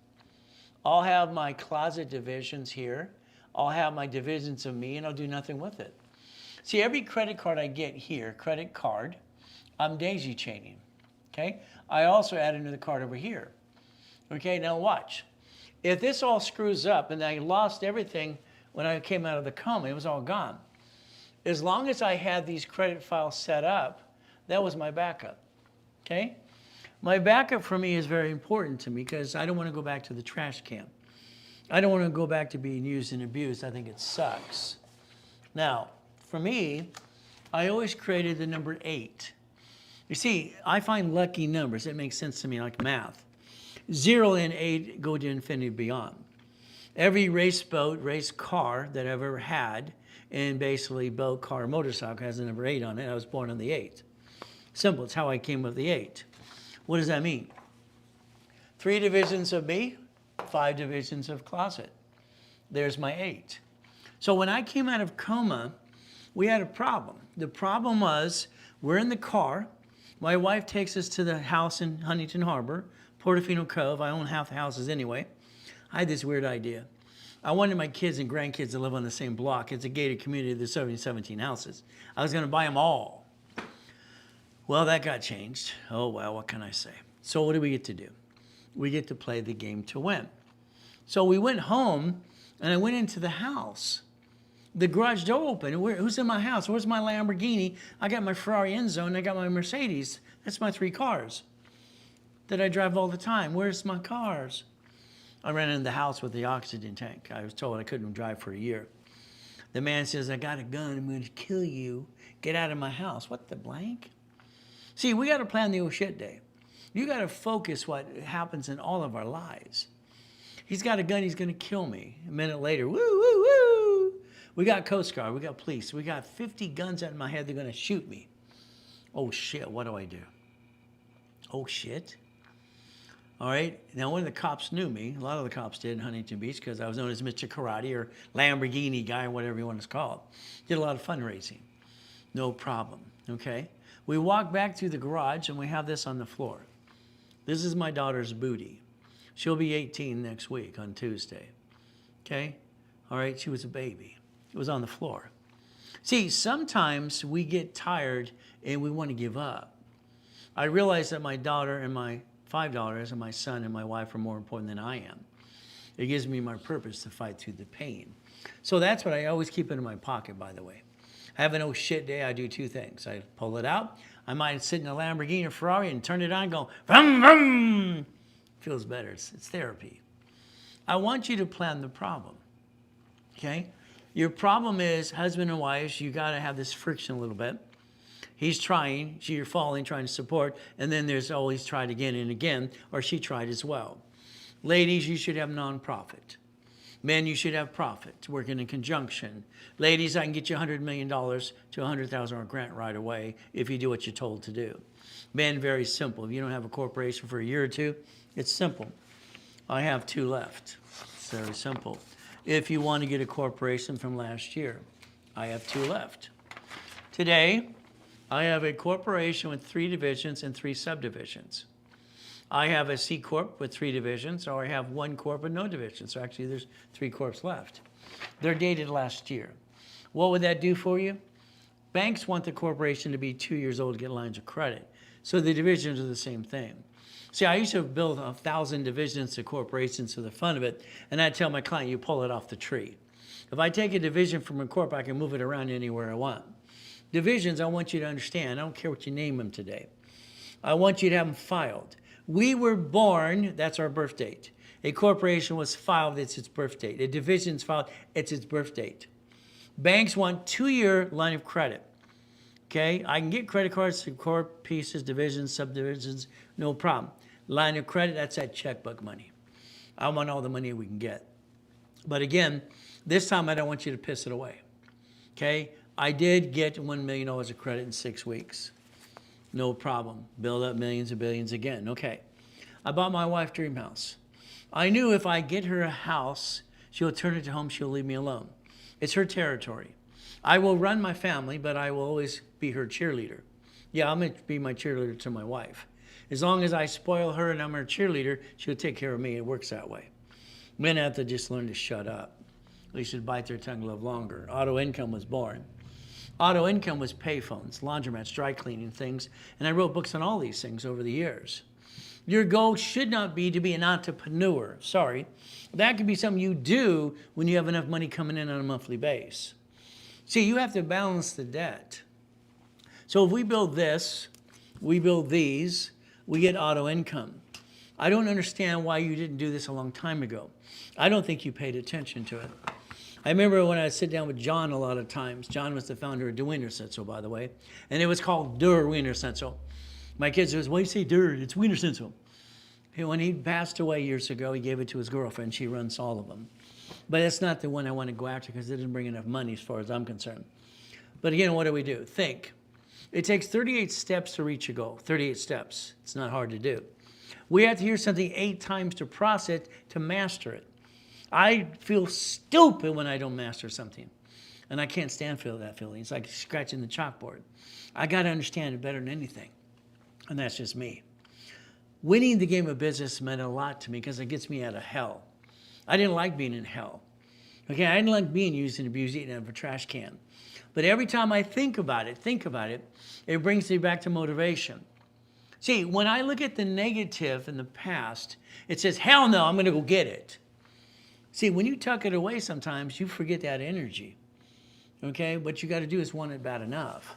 I'll have my closet divisions here. I'll have my divisions of me, and I'll do nothing with it. See, every credit card I get here, credit card, I'm daisy chaining, okay? I also add another card over here. Okay, now watch. If this all screws up and I lost everything when I came out of the coma, it was all gone. As long as I had these credit files set up, that was my backup, okay? My backup for me is very important to me because I don't want to go back to the trash can. I don't want to go back to being used and abused. I think it sucks. Now, for me, I always created the number 8. You see, I find lucky numbers. It makes sense to me like math. 0 and 8 go to infinity beyond. Every race boat, race car that I've ever had, and basically boat, car, motorcycle has the number 8 on it. I was born on the 8. Simple. It's how I came with the 8. What does that mean? 3 divisions of me, 5 divisions of closet. There's my 8. So when I came out of coma, we had a problem. The problem was we're in the car. My wife takes us to the house in Huntington Harbor, Portofino Cove. I own half the houses anyway. I had this weird idea. I wanted my kids and grandkids to live on the same block. It's a gated community. There's 17 houses. I was going to buy them all. Well, that got changed. Oh, well, what can I say? So what do we get to do? We get to play the game to win. So we went home, and I went into the house. The garage door open. Who's in my house? Where's my Lamborghini? I got my Ferrari Enzo, I got my Mercedes. That's my 3 cars that I drive all the time. Where's my cars? I ran into the house with the oxygen tank. I was told I couldn't drive for a year. The man says, I got a gun. I'm going to kill you. Get out of my house. What the blank? See, we got to plan the oh shit day. You got to focus what happens in all of our lives. He's got a gun. He's going to kill me. A minute later, woo, woo, woo. We got Coast Guard. We got police. We got 50 guns out in my head. They're going to shoot me. Oh, shit. What do I do? Oh, shit. All right. Now, one of the cops knew me. A lot of the cops did in Huntington Beach because I was known as Mr. Karate or Lamborghini guy, whatever you want to call it. Did a lot of fundraising. No problem. Okay. We walk back through the garage and we have this on the floor. This is my daughter's booty. She'll be 18 next week on Tuesday. Okay. All right. She was a baby. It was on the floor. See, sometimes we get tired and we want to give up. I realize that my daughter and my $5 and my son and my wife are more important than I am. It gives me my purpose to fight through the pain. So that's what I always keep in my pocket, by the way. I have an oh shit day, I do two things. I pull it out. I might sit in a Lamborghini or Ferrari and turn it on and go, vroom, vroom. Feels better. It's therapy. I want you to plan the problem. Okay? Your problem is husband and wife, you got to have this friction a little bit. He's trying, you're falling, trying to support, and then there's always tried again and again, or she tried as well. Ladies, you should have nonprofit. Men, you should have profit, working in conjunction. Ladies, I can get you $100 million to $100,000 grant right away if you do what you're told to do. Men, very simple. If you don't have a corporation for a year or two, it's simple. I have 2 left. It's very simple. If you want to get a corporation from last year, I have 2 left. Today, I have a corporation with 3 divisions and 3 subdivisions. I have a C Corp with 3 divisions, or I have 1 Corp with no divisions. So actually there's 3 Corps left. They're dated last year. What would that do for you? Banks want the corporation to be 2 years old to get lines of credit. So the divisions are the same thing. See, I used to build 1,000 divisions to corporations for the fun of it, and I tell my client, you pull it off the tree. If I take a division from a corp, I can move it around anywhere I want. Divisions, I want you to understand, I don't care what you name them today. I want you to have them filed. We were born, that's our birth date. A corporation was filed, it's its birth date. A division's filed, it's its birth date. Banks want 2-year line of credit. Okay, I can get credit cards to corp, pieces, divisions, subdivisions, no problem. Line of credit, that's that checkbook money. I want all the money we can get. But again, this time I don't want you to piss it away. Okay, I did get $1 million of credit in 6 weeks. No problem. Build up millions and billions again. Okay. I bought my wife dream house. I knew if I get her a house, she'll turn it to home, she'll leave me alone. It's her territory. I will run my family, but I will always be her cheerleader. Yeah, I'm going to be my cheerleader to my wife. As long as I spoil her and I'm her cheerleader, she'll take care of me. It works that way. Men have to just learn to shut up. They should bite their tongue a little longer. Auto income was born. Auto income was payphones, laundromats, dry cleaning things, and I wrote books on all these things over the years. Your goal should not be to be an entrepreneur. Sorry. That could be something you do when you have enough money coming in on a monthly base. See, you have to balance the debt. So if we build this, we build these, we get auto income. I don't understand why you didn't do this a long time ago. I don't think you paid attention to it. I remember when I sit down with John a lot of times. John was the founder of Der Wiener Schnitzel, by the way. And it was called Der Wiener Schnitzel. My kids says, why do you say Der? It's Wiener Schnitzel. When he passed away years ago, he gave it to his girlfriend. She runs all of them. But that's not the one I want to go after because it didn't bring enough money as far as I'm concerned. But again, what do? Think. It takes 38 steps to reach a goal. 38 steps. It's not hard to do. We have to hear something 8 times to process it, to master it. I feel stupid when I don't master something. And I can't stand that feeling. It's like scratching the chalkboard. I got to understand it better than anything. And that's just me. Winning the game of business meant a lot to me because it gets me out of hell. I didn't like being in hell. Okay, I didn't like being used and abused, eaten out of a trash can. But every time I think about it, it brings me back to motivation. See, when I look at the negative in the past, it says, hell no, I'm going to go get it. See, when you tuck it away sometimes, you forget that energy. Okay, what you got to do is want it bad enough.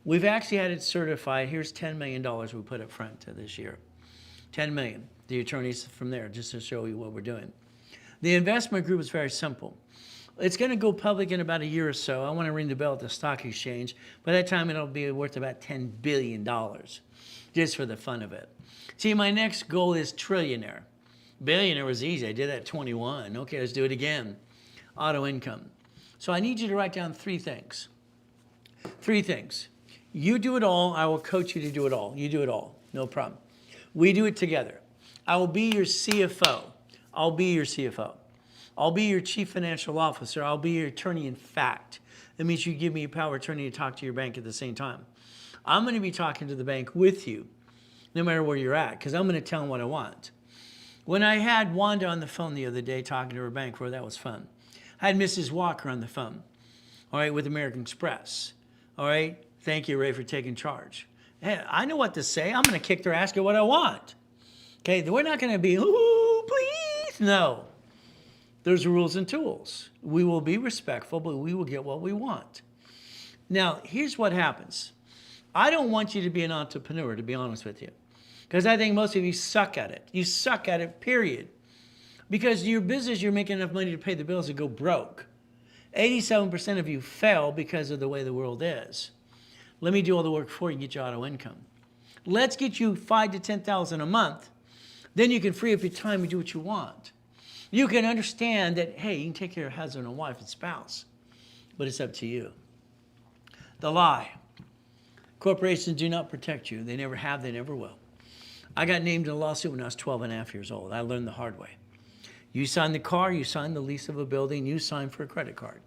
We've actually had it certified. Here's $10 million we put up front to this year. $10 million. The attorneys from there, just to show you what we're doing. The investment group is very simple. It's going to go public in about a year or so. I want to ring the bell at the stock exchange. By that time, it'll be worth about $10 billion, just for the fun of it. See, my next goal is trillionaire. Billionaire was easy. I did that at 21. Okay, let's do it again. Auto income. So I need you to write down 3 things. 3 things. You do it all. I will coach you to do it all. You do it all. No problem. We do it together. I will be your CFO. I'll be your CFO. I'll be your chief financial officer. I'll be your attorney in fact. That means you give me a power of attorney to talk to your bank at the same time. I'm going to be talking to the bank with you, no matter where you're at, because I'm going to tell them what I want. When I had Wanda on the phone the other day talking to her bank, where that was fun. I had Mrs. Walker on the phone, all right, with American Express. All right, thank you, Ray, for taking charge. Hey, I know what to say. I'm going to kick their ass, get what I want. Okay, we're not going to be, ooh, please. No. There's rules and tools. We will be respectful, but we will get what we want. Now, here's what happens. I don't want you to be an entrepreneur, to be honest with you, because I think most of you suck at it. You suck at it, period. Because your business, you're making enough money to pay the bills and go broke. 87% of you fail because of the way the world is. Let me do all the work for you and get you auto income. Let's get you $5,000 to $10,000 a month. Then you can free up your time and do what you want. You can understand that, hey, you can take care of husband and wife and spouse, but it's up to you. The lie. Corporations do not protect you. They never have, they never will. I got named in a lawsuit when I was 12 and a half years old. I learned the hard way. You sign the car, you sign the lease of a building, you sign for a credit card.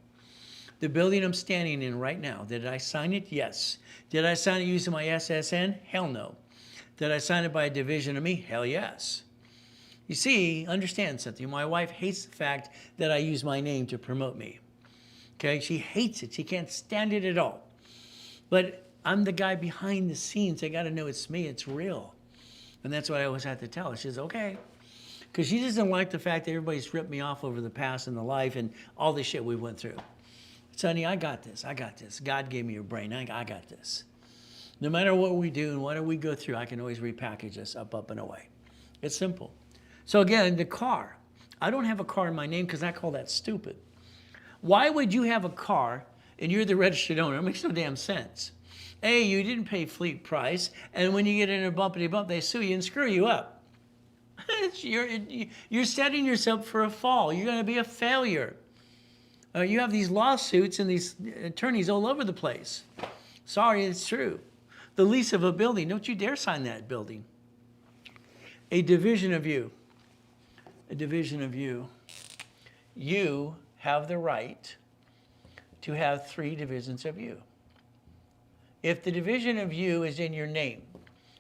The building I'm standing in right now, did I sign it? Yes. Did I sign it using my SSN? Hell no. Did I sign it by a division of me? Hell yes. You see, understand something. My wife hates the fact that I use my name to promote me. Okay, she hates it. She can't stand it at all. But I'm the guy behind the scenes. They got to know it's me. It's real. And that's what I always have to tell her. She says, okay. Because she doesn't like the fact that everybody's ripped me off over the past and the life and all the shit we went through. Sonny, I got this. I got this. God gave me a brain. I got this. No matter what we do and what we go through, I can always repackage this up, and away. It's simple. So again, the car. I don't have a car in my name because I call that stupid. Why would you have a car and you're the registered owner? It makes no damn sense. A, you didn't pay fleet price, and when you get in a bumpity bump, they sue you and screw you up. You're setting yourself for a fall. You're going to be a failure. You have these lawsuits and these attorneys all over the place. Sorry, it's true. The lease of a building, don't you dare sign that building. A division of you. A division of you. You have the right to have 3 divisions of you. If the division of you is in your name,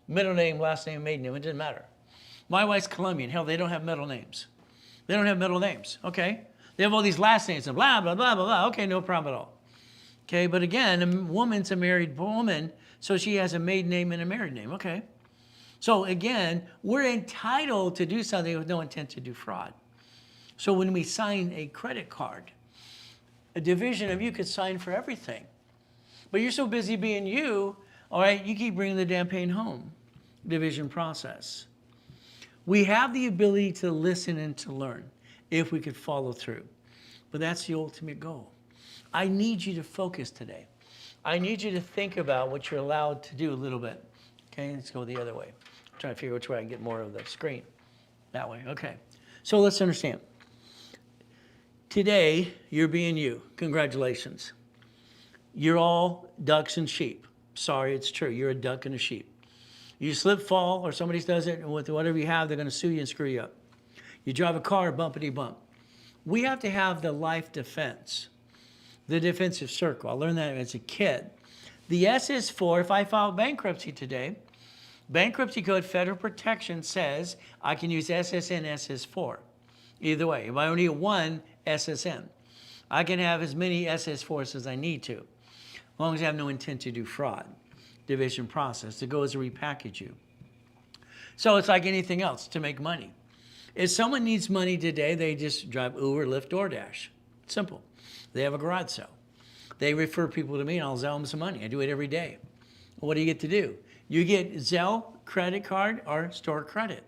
middle name, last name, maiden name, it doesn't matter. My wife's Colombian. Hell, they don't have middle names. They don't have middle names, okay? They have all these last names and blah, blah, blah, blah, blah. Okay, no problem at all. Okay, but again, a woman's a married woman, so she has a maiden name and a married name, okay? So again, we're entitled to do something with no intent to do fraud. So when we sign a credit card, a division of you could sign for everything. But you're so busy being you, all right, you keep bringing the damn pain home. Division process. We have the ability to listen and to learn if we could follow through. But that's the ultimate goal. I need you to focus today. I need you to think about what you're allowed to do a little bit. Okay, let's go the other way. I'm trying to figure which way I can get more of the screen. That way, okay. So let's understand. Today, you're being you. Congratulations. You're all ducks and sheep. Sorry, it's true. You're a duck and a sheep. You slip, fall, or somebody does it, and with whatever you have, they're going to sue you and screw you up. You drive a car, bumpity bump. We have to have the life defense, the defensive circle. I learned that as a kid. The S is for, if I file bankruptcy today, bankruptcy code federal protection says I can use SSN, SS4. Either way, if I only need one SSN, I can have as many SS4s as I need to, as long as I have no intent to do fraud. Division process to go as a repackage you. So it's like anything else to make money. If someone needs money today, they just drive Uber, Lyft, DoorDash. Simple. They have a garage sale. They refer people to me and I'll Zelle them some money. I do it every day. What do you get to do? You get Zelle, credit card, or store credit.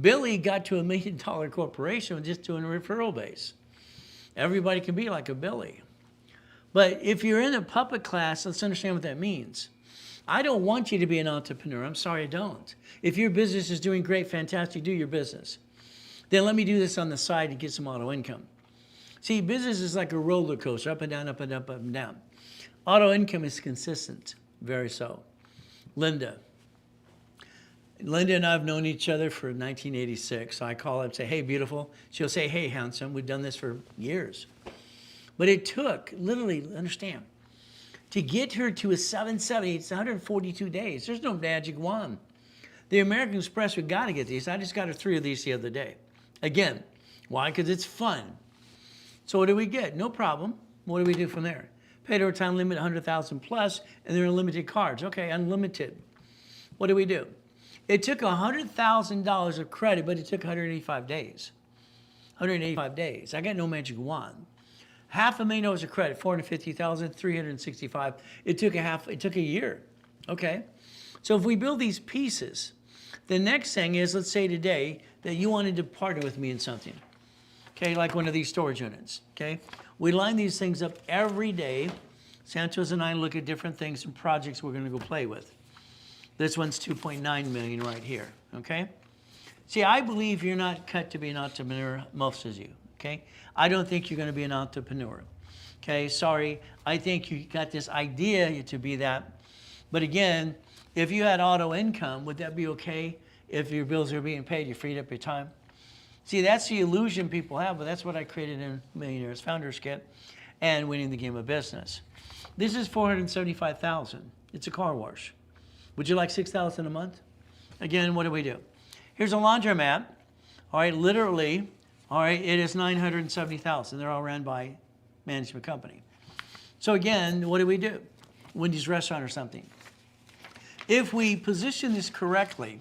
Billy got to $1 million corporation with just doing a referral base. Everybody can be like a Billy. But if you're in a puppet class, let's understand what that means. I don't want you to be an entrepreneur. I'm sorry, I don't. If your business is doing great, fantastic, do your business. Then let me do this on the side to get some auto income. See, business is like a roller coaster, up and down, up and up, up and down. Auto income is consistent, very so. Linda, Linda and I have known each other for 1986. So I call her and say, hey, beautiful. She'll say, hey, handsome. We've done this for years. But it took, literally, understand, to get her to a 770, it's 142 days. There's no magic wand. The American Express, we got to get these. I just got her 3 of these the other day. Again, why? Because it's fun. So what do we get? No problem. What do we do from there? Paid over time limit, 100,000 plus, and they're unlimited cards. Okay, unlimited. What do we do? It took $100,000 of credit, but it took 185 days. 185 days. I got no magic wand. $500,000 of credit, 450,000, 365. It took a year. Okay. So if we build these pieces, the next thing is, let's say today that you wanted to partner with me in something. Okay, like one of these storage units. Okay. We line these things up every day. Santos and I look at different things and projects we're going to go play with. This one's 2.9 million right here. Okay. See, I believe you're not cut to be an entrepreneur, most of you. Okay. I don't think you're going to be an entrepreneur. Okay, sorry. I think you got this idea to be that. But again, if you had auto income, would that be okay? If your bills are being paid, you freed up your time. See, that's the illusion people have, but that's what I created in Millionaires Founders Kit and Winning the Game of Business. This is $475,000. It's a car wash. Would you like $6,000 a month? Again, what do we do? Here's a laundromat. All right, literally. All right, it is $970,000. They're all ran by management company. So again, what do we do? Wendy's restaurant or something. If we position this correctly,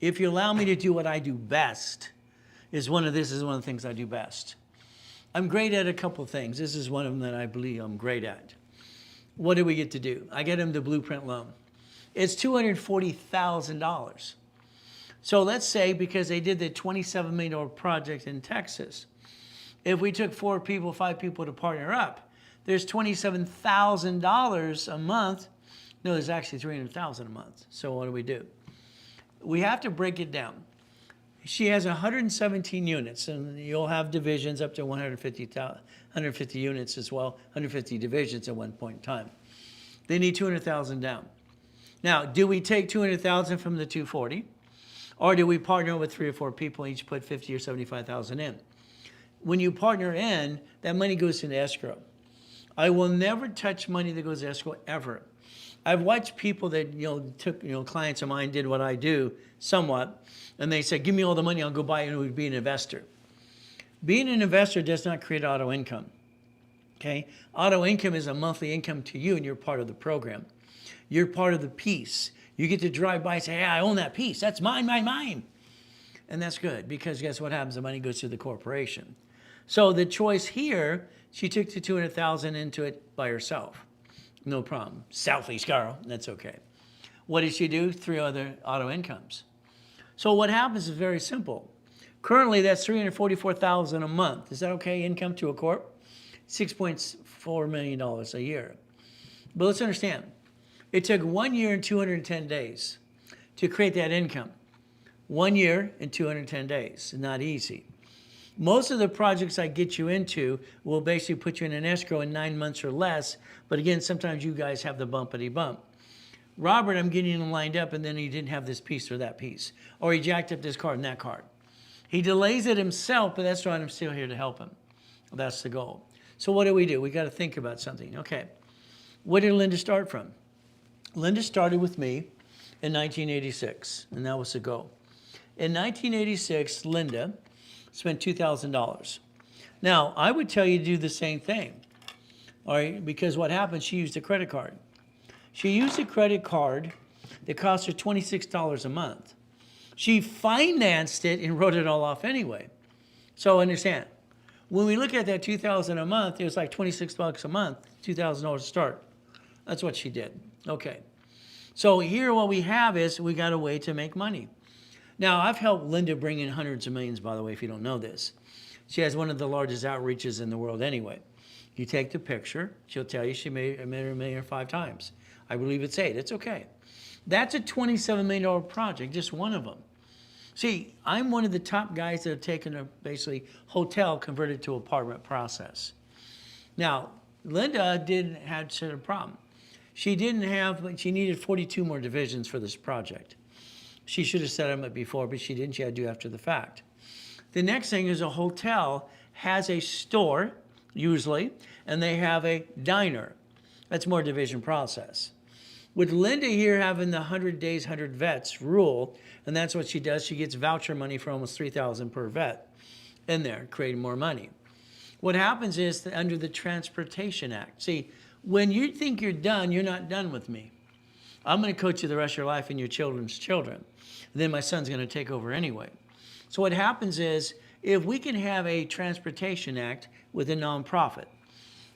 if you allow me to do what I do best, this is one of the things I do best. I'm great at a couple things. This is one of them that I believe I'm great at. What do we get to do? I get them the blueprint loan. It's $240,000. So let's say, because they did the $27 million project in Texas, if we took 4 people, 5 people to partner up, there's $27,000 a month. No, there's actually $300,000 a month. So what do? We have to break it down. She has 117 units, and you'll have divisions up to 150 units as well, 150 divisions at one point in time. They need $200,000 down. Now, do we take $200,000 from the 240? Or do we partner with 3 or 4 people, each put $50,000 or $75,000 in? When you partner in, that money goes into escrow. I will never touch money that goes to escrow ever. I've watched people that took clients of mine, did what I do somewhat, and they said, "Give me all the money, I'll go buy it and be an investor." Being an investor does not create auto income. Okay, auto income is a monthly income to you, and you're part of the program. You're part of the piece. You get to drive by and say, hey, I own that piece. That's mine, mine, mine. And that's good, because guess what happens? The money goes to the corporation. So the choice here, she took the $200,000 into it by herself. No problem. Selfish girl. That's okay. What did she do? 3 other auto incomes. So what happens is very simple. Currently, that's $344,000 a month. Is that okay? Income to a corp? $6.4 million a year. But let's understand. It took 1 year and 210 days to create that income. 1 year and 210 days. Not easy. Most of the projects I get you into will basically put you in an escrow in 9 months or less. But again, sometimes you guys have the bumpity bump. Robert, I'm getting him lined up, and then he didn't have this piece or that piece. Or he jacked up this card and that card. He delays it himself, but that's why I'm still here to help him. That's the goal. So what do? We got to think about something. Okay. Where did Linda start from? Linda started with me in 1986, and that was the goal. In 1986, Linda spent $2,000. Now, I would tell you to do the same thing, all right, because what happened, she used a credit card. She used a credit card that cost her $26 a month. She financed it and wrote it all off anyway. So understand, when we look at that $2,000 a month, it was like $26 a month, $2,000 to start. That's what she did. Okay. So here what we have is we got a way to make money. Now, I've helped Linda bring in hundreds of millions, by the way, if you don't know this. She has one of the largest outreaches in the world anyway. You take the picture, she'll tell you she made her $1 million 5 times. I believe it's 8. It's okay. That's a $27 million project, just one of them. See, I'm one of the top guys that have taken a basically hotel converted to apartment process. Now, Linda had a problem. She needed 42 more divisions for this project. She should have set them up before, but she didn't. She had to do after the fact. The next thing is a hotel has a store, usually, and they have a diner. That's more division process. With Linda here having the 100 days, 100 vets rule, and that's what she does, she gets voucher money for almost $3,000 per vet in there, creating more money. What happens is that under the Transportation Act, see, when you think you're done, you're not done with me. I'm going to coach you the rest of your life and your children's children. And then my son's going to take over anyway. So what happens is, if we can have a Transportation Act with a nonprofit,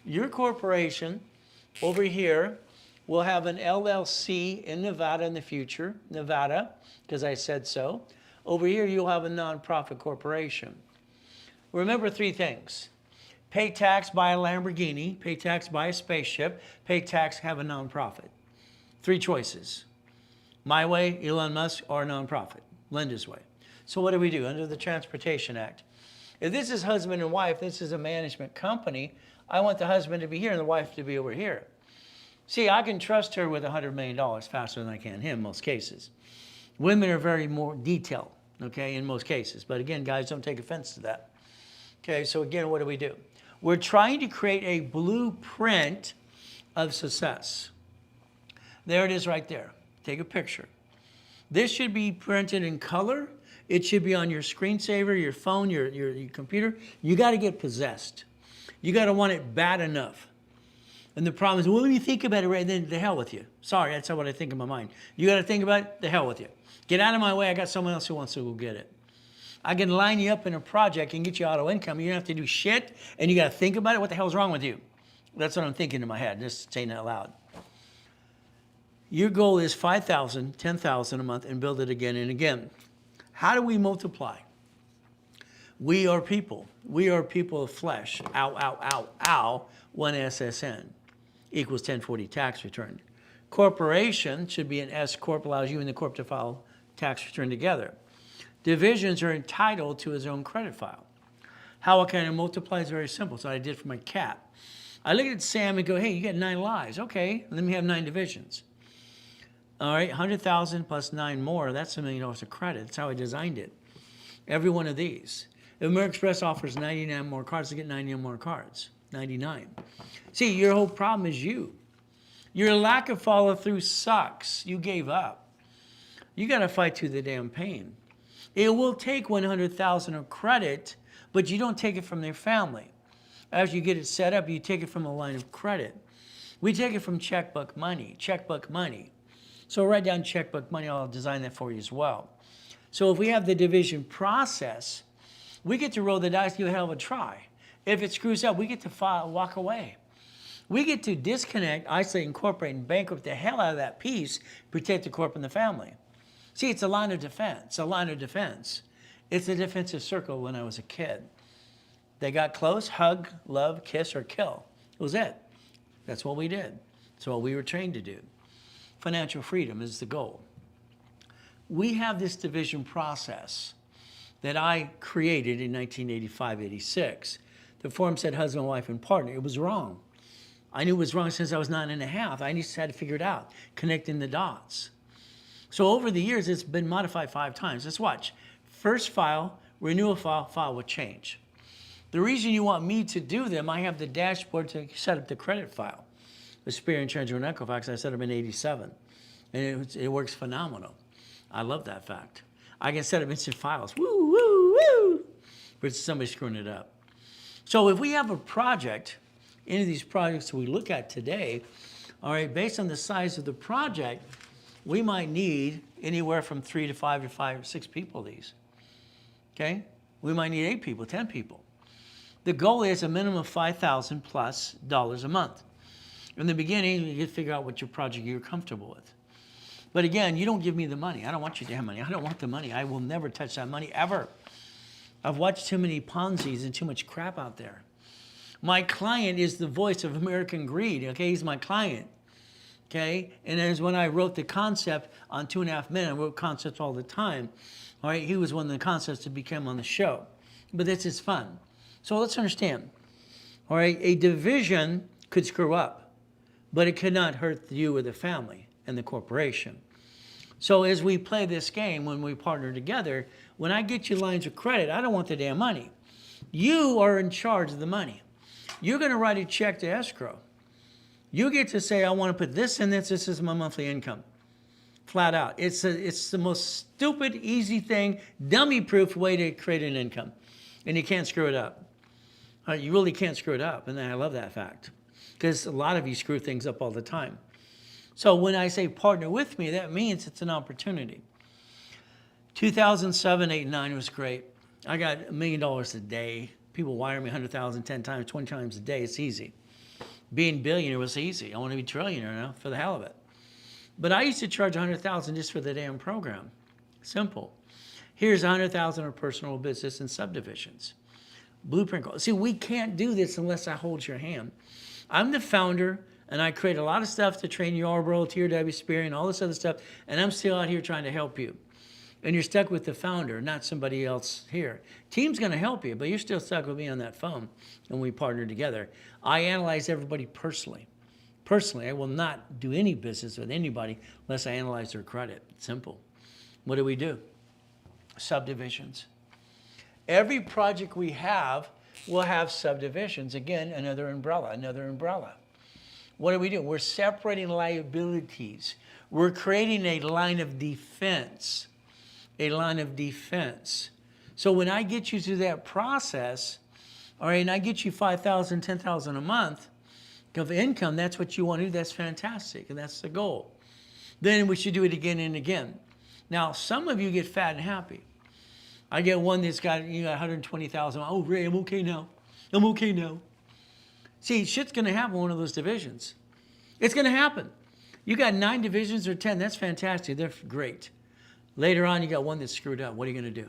your corporation over here will have an LLC in Nevada in the future, Nevada, because I said so. Over here, you'll have a nonprofit corporation. Remember three things. Pay tax, buy a Lamborghini, pay tax, buy a spaceship, pay tax, have a nonprofit. Three choices. My way, Elon Musk, or a nonprofit, Linda's way. So what do we do under the Transportation Act? If this is husband and wife, this is a management company, I want the husband to be here and the wife to be over here. See, I can trust her with $100 million faster than I can him in most cases. Women are very more detailed, okay, in most cases. But again, guys, don't take offense to that. Okay, so again, what do? We're trying to create a blueprint of success. There it is right there. Take a picture. This should be printed in color. It should be on your screensaver, your phone, your computer. You got to get possessed. You got to want it bad enough. And the problem is, well, when you think about it, right, then the hell with you. Sorry, that's not what I think in my mind. You got to think about it, the hell with you. Get out of my way. I got someone else who wants to go get it. I can line you up in a project and get you auto income. You don't have to do shit, and you got to think about it. What the hell's wrong with you? That's what I'm thinking in my head, just saying it out loud. Your goal is $5,000, $10,000 a month, and build it again and again. How do we multiply? We are people. We are people of flesh. Ow, ow, ow, ow. 1 SSN equals 1040 tax return. Corporation should be an S corp, allows you and the corp to file tax return together. Divisions are entitled to his own credit file. How I kind of multiply is very simple. So I did for my cat. I look at Sam and go, hey, you got 9 lives. Okay, let me have 9 divisions. All right, 100,000 plus 9 more, that's $1 million of credit. That's how I designed it. Every one of these. If American Express offers 99 more cards, they get 99 more cards. 99. See, your whole problem is you. Your lack of follow through sucks. You gave up. You got to fight through the damn pain. It will take 100,000 of credit, but you don't take it from their family. As you get it set up, you take it from a line of credit. We take it from checkbook money. Checkbook money. So write down checkbook money. I'll design that for you as well. So if we have the division process, we get to roll the dice, give a hell of a try. If it screws up, we get to walk away. We get to disconnect, isolate, incorporate, and bankrupt the hell out of that piece, protect the corp and the family. See, it's a line of defense, a line of defense. It's a defensive circle when I was a kid. They got close, hug, love, kiss, or kill. It was it. That's what we did. That's what we were trained to do. Financial freedom is the goal. We have this division process that I created in 1985-86. The form said husband, wife, and partner. It was wrong. I knew it was wrong since I was 9.5. I just had to figure it out, connecting the dots. So over the years, it's been modified 5 times. Let's watch. First file, renewal file, file will change. The reason you want me to do them, I have the dashboard to set up the credit file. The Superior and Treasurer and Equifax, I set up in 87. And it works phenomenal. I love that fact. I can set up instant files. Woo, woo, woo. But somebody's screwing it up. So if we have a project, any of these projects we look at today, all right, based on the size of the project, we might need anywhere from 3 to 5 to 5 or 6 people of these. Okay? We might need 8 people, 10 people. The goal is a minimum of $5,000 plus a month. In the beginning, you get to figure out what your project you're comfortable with. But again, you don't give me the money. I don't want your damn money. I don't want the money. I will never touch that money ever. I've watched too many Ponzi's and too much crap out there. My client is the voice of American greed. Okay, he's my client. Okay, and as when I wrote the concept on 2.5 Men, I wrote concepts all the time. All right, he was one of the concepts that became on the show. But this is fun. So let's understand. All right, a division could screw up, but it could not hurt you or the family and the corporation. So as we play this game, when we partner together, when I get you lines of credit, I don't want the damn money. You are in charge of the money. You're going to write a check to escrow. You get to say, I want to put this in this. This is my monthly income. Flat out. It's the most stupid, easy thing, dummy-proof way to create an income. And you can't screw it up. You really can't screw it up. And I love that fact. Because a lot of you screw things up all the time. So when I say partner with me, that means it's an opportunity. 2007, 8, 9 was great. I got $1 million a day. People wire me 100,000, 10 times, 20 times a day. It's easy. Being billionaire was easy. I want to be trillionaire now for the hell of it. But I used to charge 100,000 just for the damn program. Simple. Here's 100,000 of personal business and subdivisions. Blueprint call. See, we can't do this unless I hold your hand. I'm the founder, and I create a lot of stuff to train Yarborough, TRW, Spear, and all this other stuff, and I'm still out here trying to help you. And you're stuck with the founder, not somebody else here. Team's going to help you, but you're still stuck with me on that phone, and we partner together. I analyze everybody personally. Personally, I will not do any business with anybody unless I analyze their credit. Simple. What do? Subdivisions. Every project we have will have subdivisions. Again, another umbrella, another umbrella. What do? We're separating liabilities. We're creating a line of defense. A line of defense. So when I get you through that process, all right, and I get you $5,000, $10,000 a month of income, that's what you want to do. That's fantastic, and that's the goal. Then we should do it again and again. Now, some of you get fat and happy. I get one that's got, you got 120,000. Oh, Ray, I'm okay now. I'm okay now. See, shit's going to happen in one of those divisions. It's going to happen. You got 9 divisions or 10. That's fantastic. They're great. Later on, you got one that's screwed up. What are you going to do?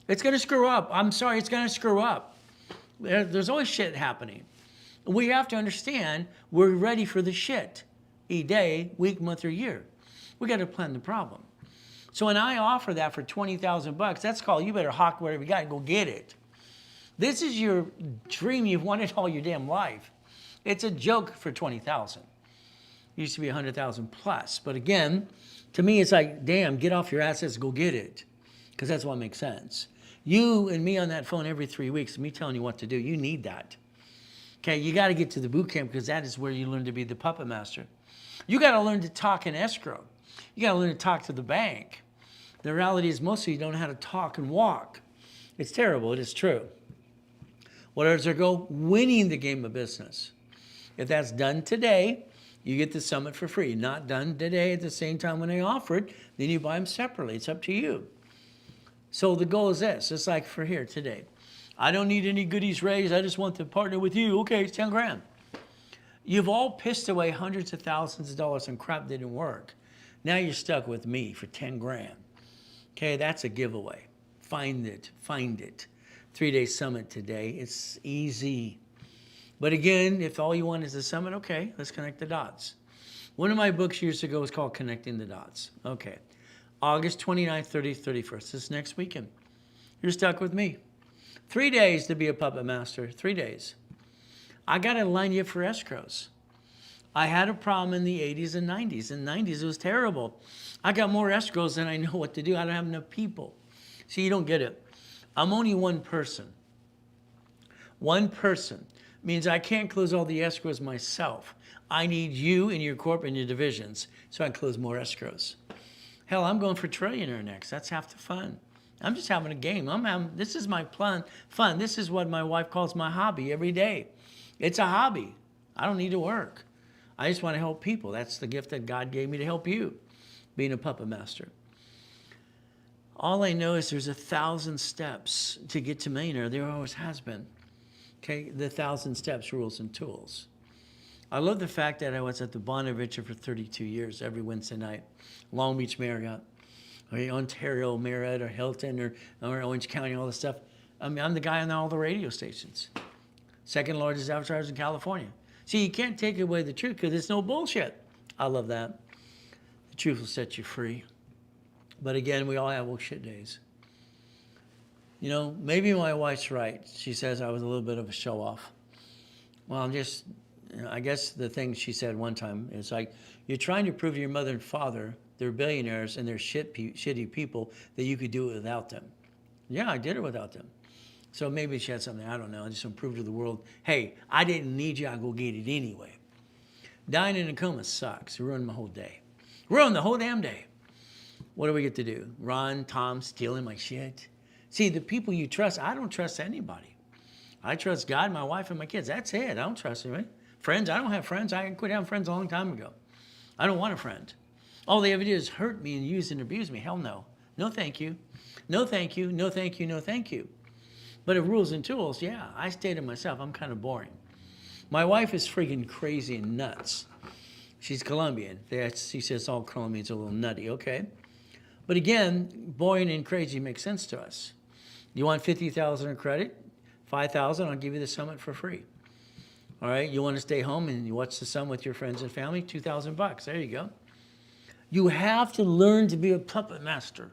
It's going to screw up. I'm sorry, it's going to screw up. There's always shit happening. We have to understand we're ready for the shit. A day, week, month, or year. We got to plan the problem. So when I offer that for $20,000, that's called, you better hawk whatever you got and go get it. This is your dream you've wanted all your damn life. It's a joke for $20,000. Used to be 100,000 plus. But again, to me, it's like, damn, get off your assets, go get it. Because that's what makes sense. You and me on that phone every 3 weeks, me telling you what to do, you need that. Okay, you got to get to the boot camp because that is where you learn to be the puppet master. You got to learn to talk in escrow. You got to learn to talk to the bank. The reality is most of you don't know how to talk and walk. It's terrible. It is true. What does there go? Winning the game of business. If that's done today, you get the summit for free. Not done today at the same time when they offer it, then you buy them separately. It's up to you. So the goal is this. It's like for here today. I don't need any goodies raised. I just want to partner with you. Okay, it's 10 grand. You've all pissed away hundreds of thousands of dollars on crap that didn't work. Now you're stuck with me for 10 grand. Okay, that's a giveaway. Find it. Find it. 3-day summit today. It's easy. But again, if all you want is the summit, okay, let's connect the dots. One of my books years ago was called Connecting the Dots. Okay. August 29th, 30th, 31st. This next weekend. You're stuck with me. 3 days to be a puppet master. 3 days. I got to line you up for escrows. I had a problem in the 80s and 90s. In the 90s, it was terrible. I got more escrows than I know what to do. I don't have enough people. See, you don't get it. I'm only one person. One person means I can't close all the escrows myself. I need you and your corp and your divisions so I can close more escrows. Hell, I'm going for trillionaire next. That's half the fun. I'm just having a game. This is my fun. This is what my wife calls my hobby every day. It's a hobby. I don't need to work. I just want to help people. That's the gift that God gave me to help you, being a puppet master. All I know is there's 1,000 steps to get to millionaire. There always has been. Okay, the 1,000 steps, rules, and tools. I love the fact that I was at the Bonavitcher for 32 years every Wednesday night. Long Beach Marriott, or Ontario Marriott, or Hilton, or Orange County, all this stuff. I mean, I'm the guy on all the radio stations. Second largest advertiser in California. See, you can't take away the truth because it's no bullshit. I love that. The truth will set you free. But again, we all have shit days. You know, maybe my wife's right. She says I was a little bit of a show-off. Well, I guess the thing she said one time is like, you're trying to prove to your mother and father they're billionaires and they're shitty people that you could do it without them. Yeah, I did it without them. So maybe she had something, I don't know. I just want to prove to the world, hey, I didn't need you, I'll go get it anyway. Dying in a coma sucks. It ruined my whole day. Ruined the whole damn day. What do we get to do? Ron, Tom, stealing my shit. See, the people you trust, I don't trust anybody. I trust God, my wife, and my kids. That's it. I don't trust anybody. Friends, I don't have friends. I quit having friends a long time ago. I don't want a friend. All they ever do is hurt me and use and abuse me. Hell no. No thank you. No thank you. No thank you. No thank you. But if rules and tools, yeah, I stay to myself. I'm kind of boring. My wife is freaking crazy and nuts. She's Colombian. She says all Colombians are a little nutty. Okay. But again, boring and crazy makes sense to us. You want $50,000 in credit? $5,000, I'll give you the summit for free. All right, you want to stay home and you watch the sun with your friends and family? $2,000. There you go. You have to learn to be a puppet master.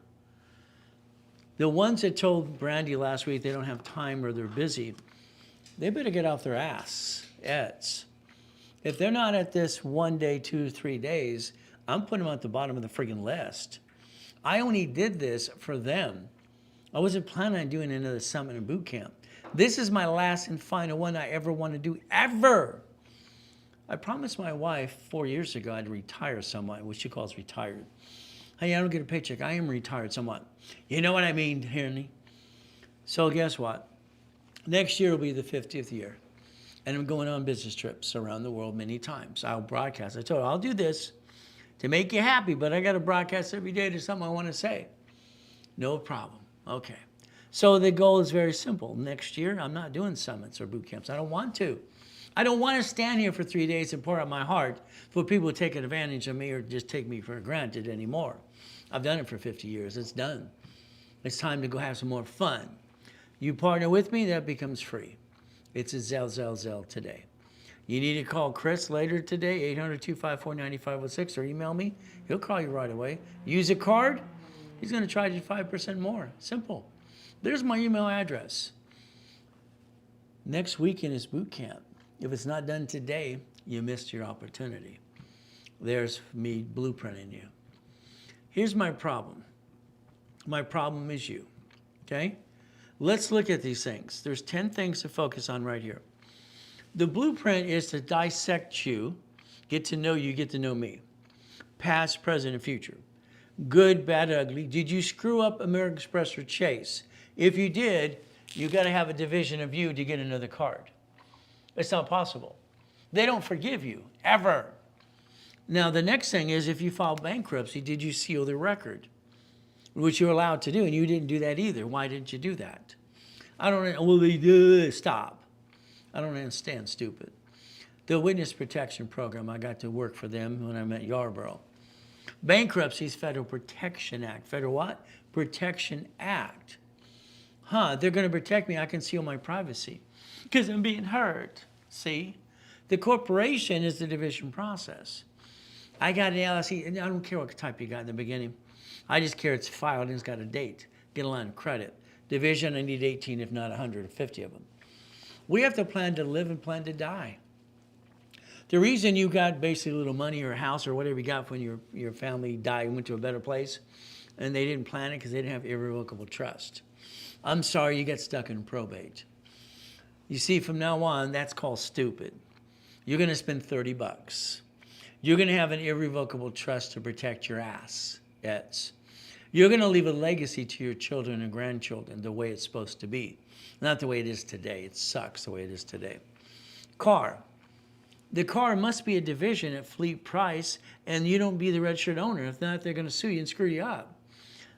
The ones that told Brandy last week they don't have time or they're busy, they better get off their ass. If they're not at this 1 day, 2, 3 days, I'm putting them at the bottom of the friggin' list. I only did this for them. I wasn't planning on doing another summit and boot camp. This is my last and final one I ever want to do, ever. I promised my wife 4 years ago I'd retire somewhat, which she calls retired. Hey, I don't get a paycheck. I am retired somewhat. You know what I mean, Henry? So guess what? Next year will be the 50th year. And I'm going on business trips around the world many times. I'll broadcast. I told her, I'll do this to make you happy, but I got to broadcast every day. There's something I want to say. No problem. Okay. So the goal is very simple. Next year, I'm not doing summits or boot camps. I don't want to. I don't want to stand here for 3 days and pour out my heart for people taking advantage of me or just take me for granted anymore. I've done it for 50 years. It's done. It's time to go have some more fun. You partner with me, that becomes free. It's a Zell today. You need to call Chris later today, 800-254-9506, or email me. He'll call you right away. Use a card, he's going to charge you 5% more. Simple. There's my email address. Next weekend is boot camp. If it's not done today, you missed your opportunity. There's me blueprinting you. Here's my problem. My problem is you, okay? Let's look at these things. There's 10 things to focus on right here. The blueprint is to dissect you, get to know you, get to know me. Past, present, and future. Good, bad, ugly. Did you screw up American Express or Chase? If you did, you got to have a division of you to get another card. It's not possible. They don't forgive you, ever. Now, the next thing is if you file bankruptcy, did you seal the record? Which you're allowed to do, and you didn't do that either. Why didn't you do that? I don't know. Well, they do. Stop. I don't understand, stupid. The Witness Protection Program, I got to work for them when I'm at Yarborough. Bankruptcy is Federal Protection Act. Federal what? Protection Act. They're going to protect me. I conceal my privacy because I'm being hurt. See? The corporation is the division process. I got an LLC, and I don't care what type you got in the beginning. I just care it's filed and it's got a date. Get a line of credit. Division, I need 18, if not 150 of them. We have to plan to live and plan to die. The reason you got basically a little money or a house or whatever you got when your family died and went to a better place, and they didn't plan it because they didn't have irrevocable trust. I'm sorry you got stuck in probate. You see, from now on, that's called stupid. You're going to spend $30. You're going to have an irrevocable trust to protect your ass. Yes. You're going to leave a legacy to your children and grandchildren the way it's supposed to be. Not the way it is today. It sucks the way it is today. Car. The car must be a division at fleet price, and you don't be the registered owner. If not, they're going to sue you and screw you up.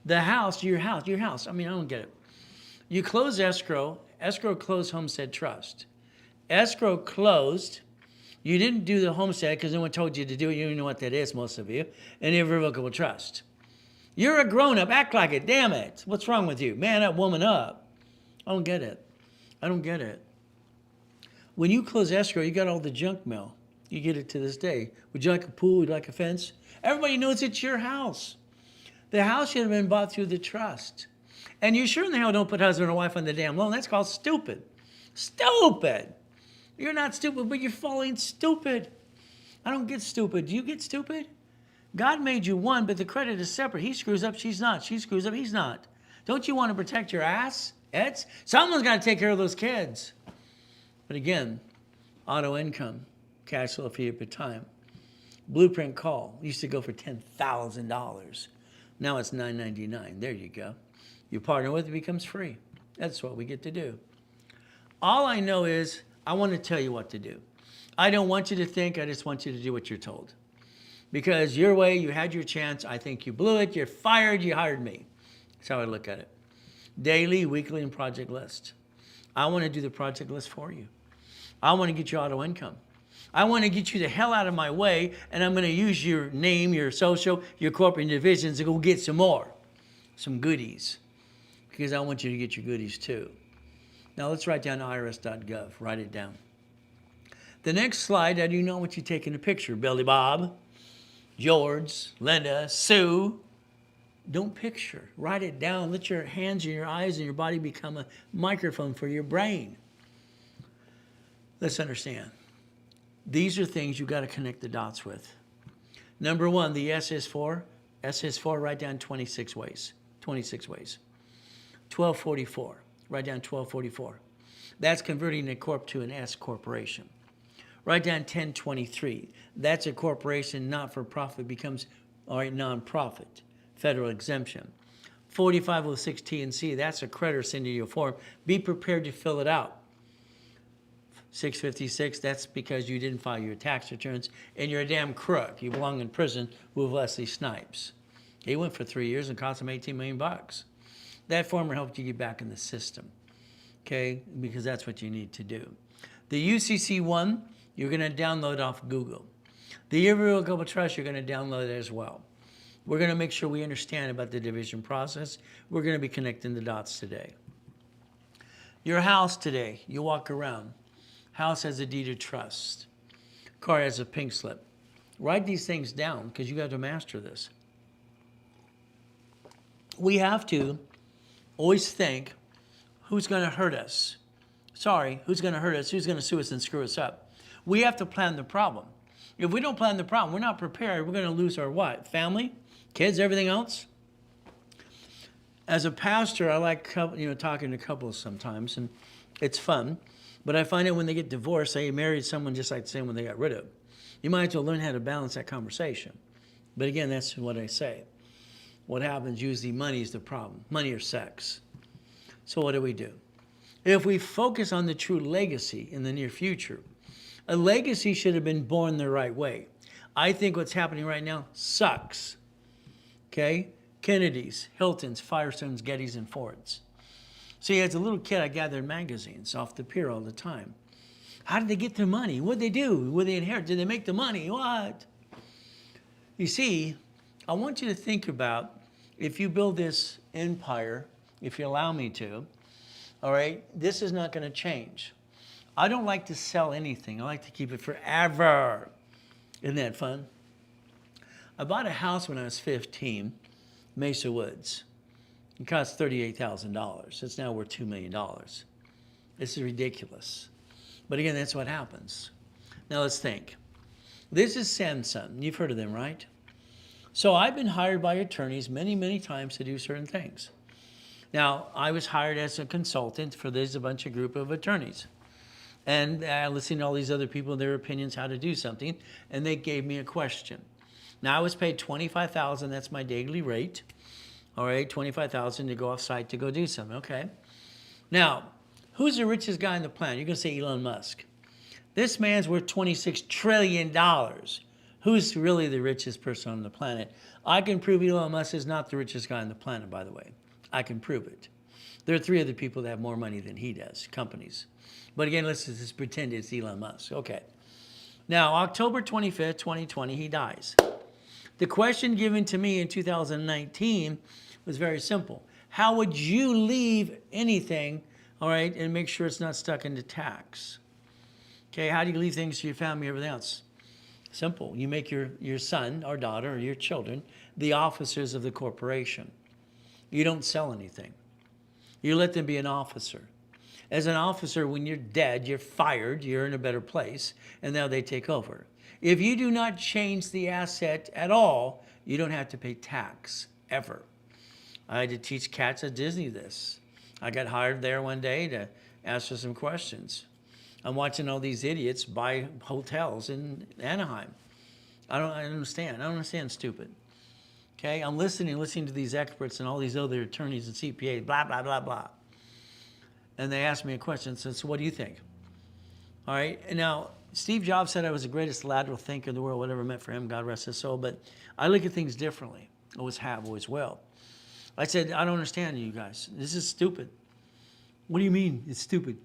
The house, your house. I mean, I don't get it. You close escrow. Escrow closed homestead trust. Escrow closed. You didn't do the homestead because no one told you to do it. You don't even know what that is, most of you. An irrevocable trust. You're a grown-up. Act like it. Damn it. What's wrong with you? Man up, woman up. I don't get it. I don't get it. When you close escrow, you got all the junk mail. You get it to this day. Would you like a pool? Would you like a fence? Everybody knows it's your house. The house should have been bought through the trust. And you sure in the hell don't put husband or wife on the damn loan. That's called stupid. Stupid. You're not stupid, but you're falling stupid. I don't get stupid. Do you get stupid? God made you one, but the credit is separate. He screws up, she's not. She screws up, he's not. Don't you want to protect your ass? Someone's got to take care of those kids. But again, auto income, cash flow fee per time. Blueprint call used to go for $10,000. Now it's $9.99. There you go. You partner with it, becomes free. That's what we get to do. All I know is I want to tell you what to do. I don't want you to think, I just want you to do what you're told. Because your way, you had your chance. I think you blew it. You're fired. You hired me. That's how I look at it. Daily, weekly, and project list. I want to do the project list for you. I want to get you auto income. I want to get you the hell out of my way, and I'm going to use your name, your social, your corporate divisions to go get some more, some goodies, because I want you to get your goodies too. Now let's write down irs.gov. Write it down. The next slide, I do not want you taking a picture. Billy Bob, George, Linda, Sue. Don't picture. Write it down. Let your hands and your eyes and your body become a microphone for your brain. Let's understand. These are things you got to connect the dots with. Number one, the S is for. S is for, write down 26 ways. 26 ways. 1244. Write down 1244. That's converting a corp to an S corporation. Write down 1023. That's a corporation, not for profit, becomes non-profit. Federal exemption. 4506 T and C, that's a creditor sending you a form. Be prepared to fill it out. 656, that's because you didn't file your tax returns and you're a damn crook. You belong in prison with Wesley Snipes. He went for 3 years and cost him $18 million. That form will help you get back in the system, okay? Because that's what you need to do. The UCC one, you're going to download off Google. The Irrevocable Trust, you're going to download it as well. We're going to make sure we understand about the division process. We're going to be connecting the dots today. Your house today, you walk around. House has a deed of trust. Car has a pink slip. Write these things down because you got to master this. We have to always think, who's going to hurt us? Sorry, who's going to hurt us? Who's going to sue us and screw us up? We have to plan the problem. If we don't plan the problem, we're not prepared. We're going to lose our what? Family, kids, everything else. As a pastor, I like talking to couples sometimes, and it's fun. But I find out when they get divorced, they married someone just like the same one they got rid of. You might as well learn how to balance that conversation. But again, that's what I say. What happens usually, money is the problem. Money or sex. So what do we do? If we focus on the true legacy in the near future, a legacy should have been born the right way. I think what's happening right now sucks. Okay? Kennedys, Hiltons, Firestones, Gettys, and Fords. See, as a little kid, I gathered magazines off the pier all the time. How did they get their money? What did they do? What did they inherit? Did they make the money? What? You see, I want you to think about if you build this empire, if you allow me to, all right, this is not going to change. I don't like to sell anything. I like to keep it forever. Isn't that fun? I bought a house when I was 15, Mesa Woods. It cost $38,000. It's now worth $2 million. This is ridiculous. But again, that's what happens. Now let's think. This is Samsung. You've heard of them, right? So I've been hired by attorneys many, many times to do certain things. Now, I was hired as a consultant for this bunch of group of attorneys. And I listened to all these other people, their opinions, how to do something, and they gave me a question. Now, I was paid $25,000. That's my daily rate. All right, $25,000 to go off site to go do something. Okay. Now, who's the richest guy on the planet? You're going to say Elon Musk. This man's worth $26 trillion. Who's really the richest person on the planet? I can prove Elon Musk is not the richest guy on the planet, by the way. I can prove it. There are 3 other people that have more money than he does, companies. But again, let's just pretend it's Elon Musk. Okay. Now, October 25th, 2020, he dies. The question given to me in 2019 was very simple. How would you leave anything, all right, and make sure it's not stuck into tax? Okay, how do you leave things to your family, everything else? Simple. You make your son or daughter or your children the officers of the corporation. You don't sell anything. You let them be an officer. As an officer, when you're dead, you're fired, you're in a better place, and now they take over. If you do not change the asset at all, you don't have to pay tax, ever. I had to teach cats at Disney this. I got hired there one day to answer some questions. I'm watching all these idiots buy hotels in Anaheim. I don't understand stupid. Okay, I'm listening to these experts and all these other attorneys and CPAs, blah, blah, blah, blah. And they asked me a question, so what do you think? All right, and now, Steve Jobs said I was the greatest lateral thinker in the world, whatever it meant for him, God rest his soul, but I look at things differently. Always have, always will. I said, I don't understand you guys. This is stupid. What do you mean it's stupid?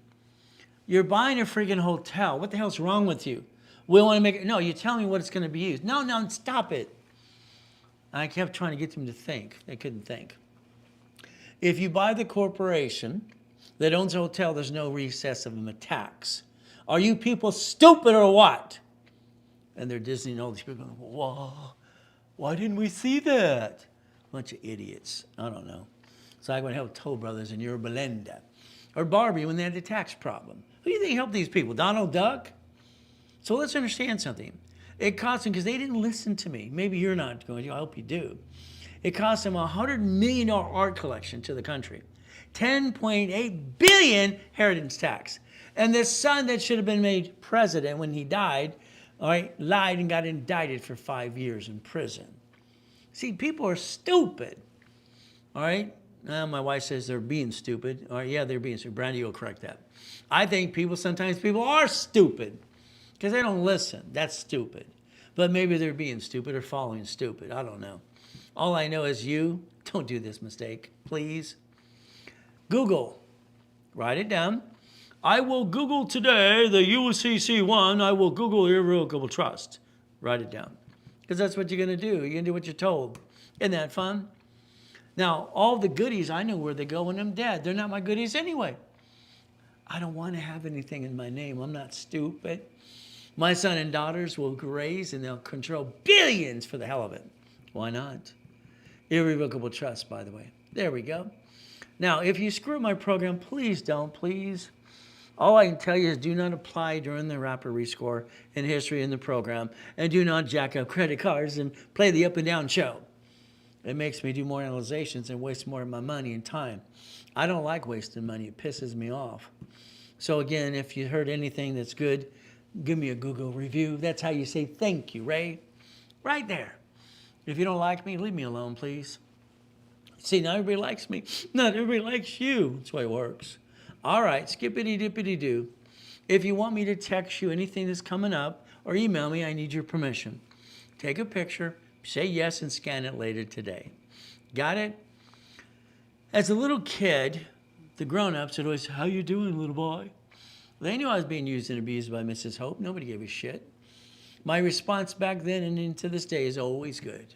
You're buying a freaking hotel. What the hell's wrong with you? We want to make it. No, you tell me what it's going to be used. No, stop it. And I kept trying to get them to think. They couldn't think. If you buy the corporation that owns a hotel, there's no recess of them a tax. Are you people stupid or what? And they're Disney and all these people going, whoa, why didn't we see that? Bunch of idiots. I don't know. So I went to help Toll Brothers and Yorba Linda. Or Barbie when they had the tax problem. Who do you think helped these people? Donald Duck? So let's understand something. It cost them, because they didn't listen to me. Maybe you're not going to. I hope you do. It cost them a $100 million art collection to the country. $10.8 billion inheritance tax. And this son that should have been made president when he died, all right, lied and got indicted for 5 years in prison. See, people are stupid. All right? My wife says they're being stupid. All right, yeah, they're being stupid. Brandy will correct that. I think sometimes people are stupid because they don't listen. That's stupid. But maybe they're being stupid or following stupid. I don't know. All I know is don't do this mistake, please. Google. Write it down. I will Google today the UCC one. I will Google irrevocable trust. Write it down. Because that's what you're going to do. You're going to do what you're told. Isn't that fun? Now, all the goodies, I know where they go when I'm dead. They're not my goodies anyway. I don't want to have anything in my name. I'm not stupid. My son and daughters will raise and they'll control billions for the hell of it. Why not? Irrevocable trust, by the way. There we go. Now, if you screw my program, please don't, please. All I can tell you is do not apply during the rapid rescore in history in the program, and do not jack up credit cards and play the up and down show. It makes me do more analyzations and waste more of my money and time. I don't like wasting money. It pisses me off. So again, if you heard anything that's good, give me a Google review. That's how you say thank you, Ray. Right there. If you don't like me, leave me alone, please. See, not everybody likes me. Not everybody likes you. That's the way it works. All right, skippity-dippity-doo. If you want me to text you anything that's coming up or email me, I need your permission. Take a picture, say yes, and scan it later today. Got it? As a little kid, the grown-ups would always say, how you doing, little boy? They knew I was being used and abused by Mrs. Hope. Nobody gave a shit. My response back then and into this day is always good.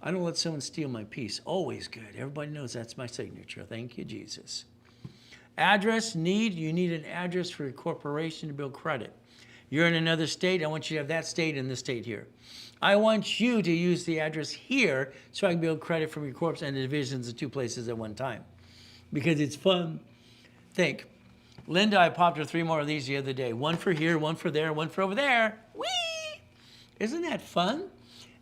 I don't let someone steal my peace. Always good. Everybody knows that's my signature. Thank you, Jesus. Address need. You need an address for your corporation to build credit. You're in another state. I want you to have that state and this state here. I want you to use the address here so I can build credit from your corps and the divisions of 2 places at one time. Because it's fun. Think. Linda, I popped her 3 more of these the other day. 1 for here, 1 for there, 1 for over there. Whee! Isn't that fun?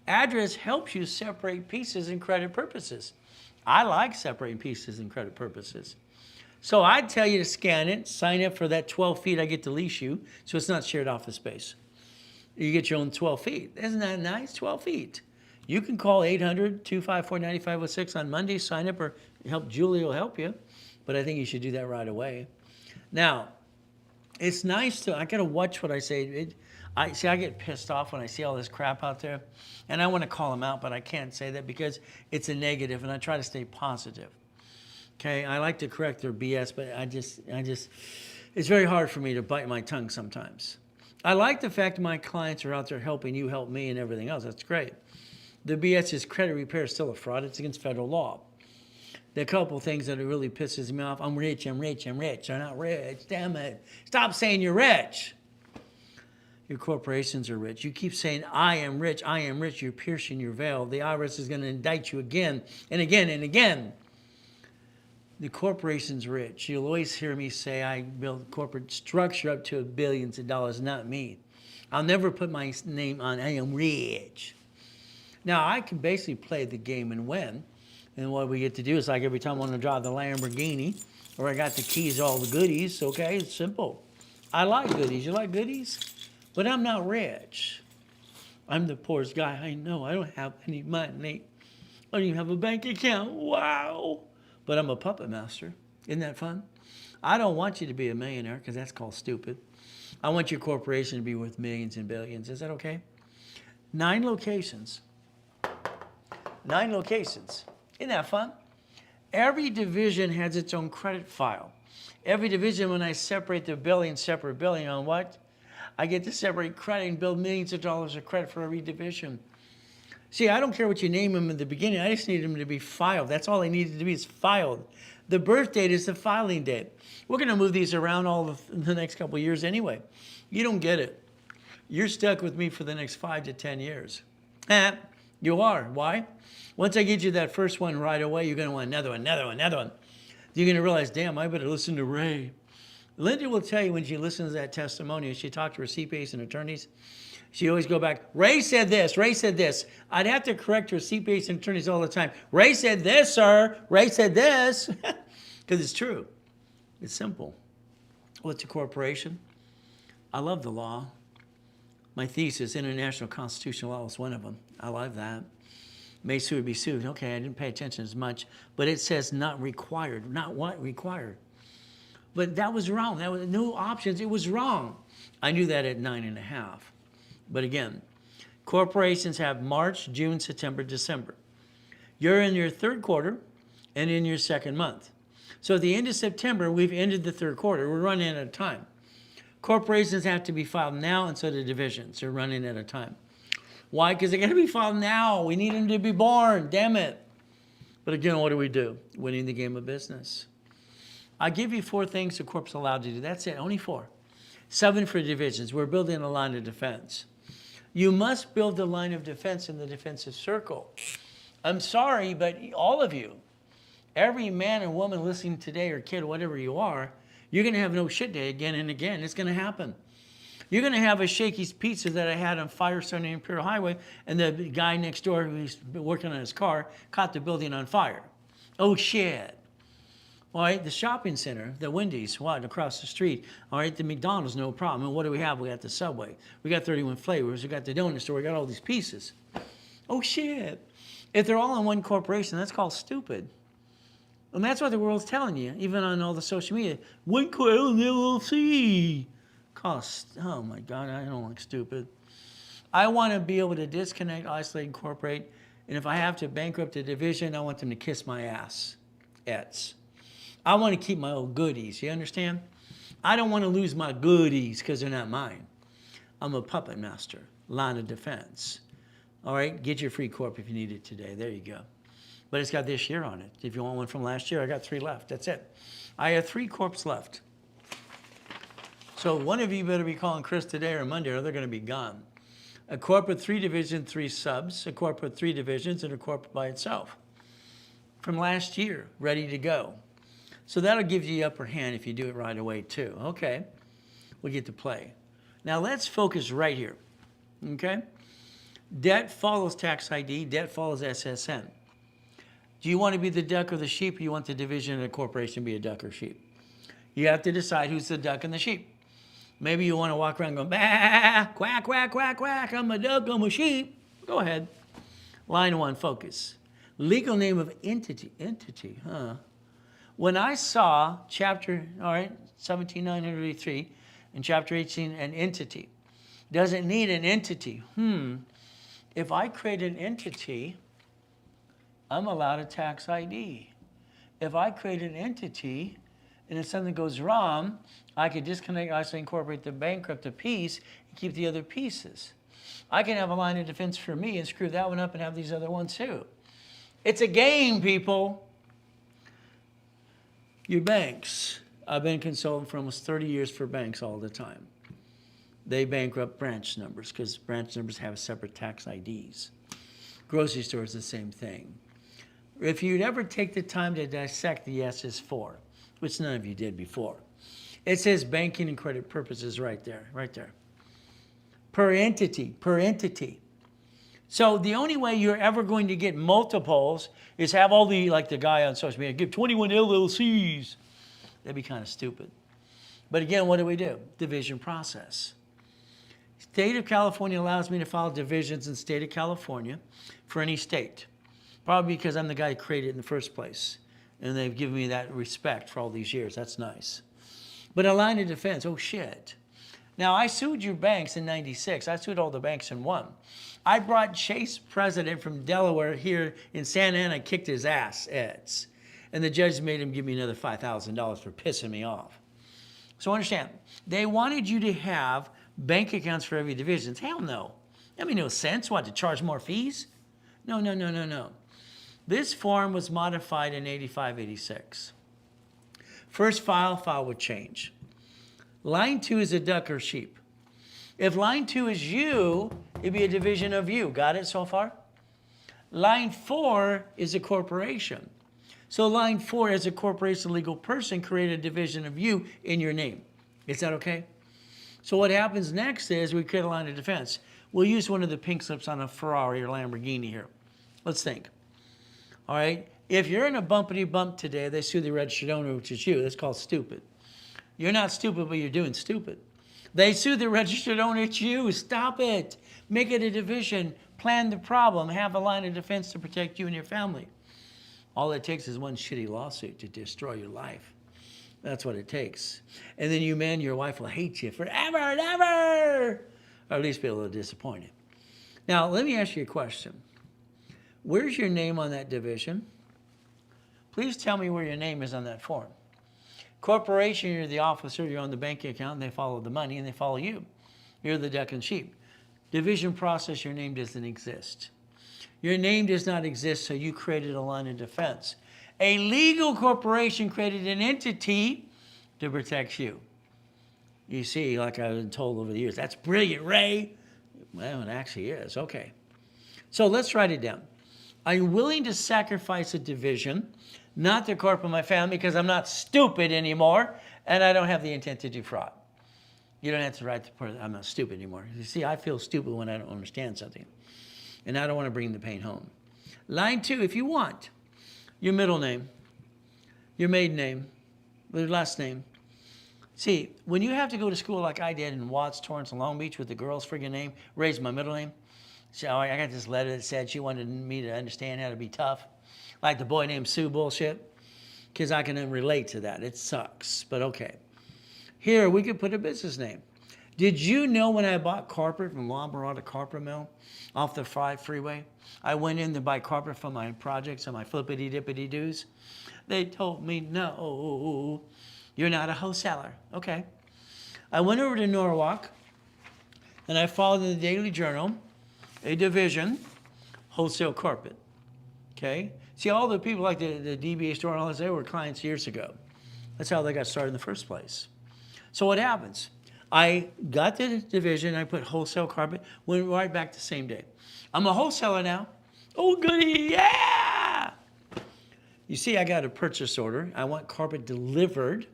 Address helps you separate pieces and credit purposes. I like separating pieces and credit purposes. So I'd tell you to scan it, sign up for that 12 feet I get to lease you, so it's not shared office space. You get your own 12 feet. Isn't that nice? 12 feet. You can call 800-254-9506 on Monday, sign up, or Julie will help you. But I think you should do that right away. Now, it's nice I got to watch what I say. I get pissed off when I see all this crap out there. And I want to call them out, but I can't say that because it's a negative, and I try to stay positive. Okay, I like to correct their BS, but it's very hard for me to bite my tongue sometimes. I like the fact my clients are out there helping you, help me, and everything else. That's great. The BS is credit repair is still a fraud. It's against federal law. There are a couple things that really pisses me off. I'm rich. I'm not rich. Damn it. Stop saying you're rich. Your corporations are rich. You keep saying, I am rich. You're piercing your veil. The IRS is going to indict you again and again and again. The corporation's rich. You'll always hear me say I build corporate structure up to billions of dollars, not me. I'll never put my name on, I am rich. Now, I can basically play the game and win. And what we get to do is like every time I want to drive the Lamborghini, or I got the keys to all the goodies, okay, it's simple. I like goodies. You like goodies? But I'm not rich. I'm the poorest guy I know. I don't have any money. I don't even have a bank account. Wow. But I'm a puppet master. Isn't that fun? I don't want you to be a millionaire because that's called stupid. I want your corporation to be worth millions and billions. Is that okay? 9 locations. 9 locations. Isn't that fun? Every division has its own credit file. Every division, when I separate the billing, separate billing on what? I get to separate credit and build millions of dollars of credit for every division. See, I don't care what you name them in the beginning. I just need them to be filed. That's all I needed to be is filed. The birth date is the filing date. We're going to move these around all the next couple of years anyway. You don't get it. You're stuck with me for the next 5 to 10 years. You are. Why? Once I get you that first one right away, you're going to want another one, another one, another one. You're going to realize, damn, I better listen to Ray. Linda will tell you when she listens to that testimony, and she talked to her CPAs and attorneys, she always go back, Ray said this, Ray said this. I'd have to correct her CPAs and attorneys all the time. Ray said this, sir. Ray said this. Because it's true. It's simple. What's a corporation? I love the law. My thesis, international constitutional law, was one of them. I love that. May sue or be sued. Okay, I didn't pay attention as much. But it says not required. Not what? Required. But that was wrong. That was no options. It was wrong. I knew that at 9.5. But again, corporations have March, June, September, December. You're in your third quarter and in your second month. So at the end of September, we've ended the third quarter. We're running out of time. Corporations have to be filed now, and so do divisions. They're running out of time. Why? Because they got to be filed now. We need them to be born. Damn it. But again, what do? Winning the game of business. I give you 4 things the corp's allowed to do. That's it. Only 4. 7 for divisions. We're building a line of defense. You must build a line of defense in the defensive circle. I'm sorry, but all of you, every man and woman listening today, or kid, whatever you are, you're going to have no shit day again and again. It's going to happen. You're going to have a Shakey's Pizza that I had on Firestone and Imperial Highway, and the guy next door who's working on his car caught the building on fire. Oh, shit. All right, the shopping center, the Wendy's, what, across the street. All right, the McDonald's, no problem. And what do we have? We got the Subway. We got 31 flavors. We got the donut store. We got all these pieces. Oh, shit. If they're all in one corporation, that's called stupid. And that's what the world's telling you, even on all the social media. One LLC. Cost. Oh, my God, I don't like stupid. I want to be able to disconnect, isolate, incorporate. And if I have to bankrupt a division, I want them to kiss my ass. I want to keep my old goodies, you understand? I don't want to lose my goodies because they're not mine. I'm a puppet master, line of defense. All right, get your free corp if you need it today. There you go. But it's got this year on it. If you want one from last year, I got 3 left. That's it. I have 3 corps left. So one of you better be calling Chris today or Monday or they're going to be gone. A corp with 3 divisions, 3 subs, a corp with 3 divisions, and a corp by itself. From last year, ready to go. So that'll give you the upper hand if you do it right away too. Okay, we get to play. Now let's focus right here, okay? Debt follows tax ID, debt follows SSN. Do you want to be the duck or the sheep, or you want the division of the corporation to be a duck or sheep? You have to decide who's the duck and the sheep. Maybe you want to walk around going, bah, quack, quack, quack, quack, I'm a duck, I'm a sheep. Go ahead. Line 1, focus. Legal name of entity, huh? When I saw chapter, 17983 and chapter 18, an entity, does it need an entity? If I create an entity, I'm allowed a tax ID. If I create an entity and if something goes wrong, I could disconnect, isolate, incorporate the bankrupt a piece and keep the other pieces. I can have a line of defense for me and screw that one up and have these other ones too. It's a game, people. Your banks. I've been a consultant for almost 30 years for banks all the time. They bankrupt branch numbers because branch numbers have separate tax IDs. Grocery stores, the same thing. If you'd ever take the time to dissect the SS4, which none of you did before, it says banking and credit purposes right there, right there. per entity, per entity. So the only way you're ever going to get multiples is have all the, like the guy on social media, give 21 LLCs. That'd be kind of stupid. But again, what do? Division process. State of California allows me to file divisions in state of California for any state. Probably because I'm the guy who created it in the first place. And they've given me that respect for all these years. That's nice. But a line of defense, oh shit. Now, I sued your banks in 96. I sued all the banks and won. I brought Chase president from Delaware here in Santa Ana, kicked his ass, Eds. And the judge made him give me another $5,000 for pissing me off. So understand, they wanted you to have bank accounts for every division. Hell no. That made no sense. What, to charge more fees? No. This form was modified in 85, 86. First file would change. Line 2 is a duck or sheep. If line 2 is you, it'd be a division of you. Got it so far? Line 4 is a corporation. So line 4 as a corporation legal person create a division of you in your name. Is that okay? So what happens next is we create a line of defense. We'll use one of the pink slips on a Ferrari or Lamborghini here. Let's think. All right? If you're in a bumpity bump today, they sue the registered owner, which is you. That's called stupid. You're not stupid, but you're doing stupid. They sue the registered owner, it's you. Stop it. Make it a division. Plan the problem. Have a line of defense to protect you and your family. All it takes is one shitty lawsuit to destroy your life. That's what it takes. And then you man, your wife will hate you forever and ever. Or at least be a little disappointed. Now, let me ask you a question. Where's your name on that division? Please tell me where your name is on that form. Corporation, you're the officer, you're on the bank account, and they follow the money, and they follow you. You're the duck and sheep. Division process, your name doesn't exist. Your name does not exist, so you created a line of defense. A legal corporation created an entity to protect you. You see, like I've been told over the years, that's brilliant, Ray. Well, it actually is. Okay. So let's write it down. I'm willing to sacrifice a division, not the corp of my family, because I'm not stupid anymore, and I don't have the intent to defraud. You don't have to write the part, I'm not stupid anymore. You see, I feel stupid when I don't understand something, and I don't want to bring the pain home. Line 2, if you want, your middle name, your maiden name, your last name. See, when you have to go to school like I did in Watts, Torrance, and Long Beach with the girl's friggin' name, raise my middle name. So I got this letter that said she wanted me to understand how to be tough. Like the boy named Sue bullshit. Because I can relate to that. It sucks, but okay. Here, we could put a business name. Did you know when I bought carpet from Lamborghini Carpet Mill off the 5 freeway, I went in to buy carpet for my projects and my flippity-dippity-doos? They told me, no, you're not a wholesaler. Okay. I went over to Norwalk, and I followed in the Daily Journal a division, wholesale carpet. Okay? See, all the people like the DBA store and all this, they were clients years ago. That's how they got started in the first place. So what happens? I got the division, I put wholesale carpet, went right back the same day. I'm a wholesaler now. Oh, goody, yeah! You see, I got a purchase order. I want carpet delivered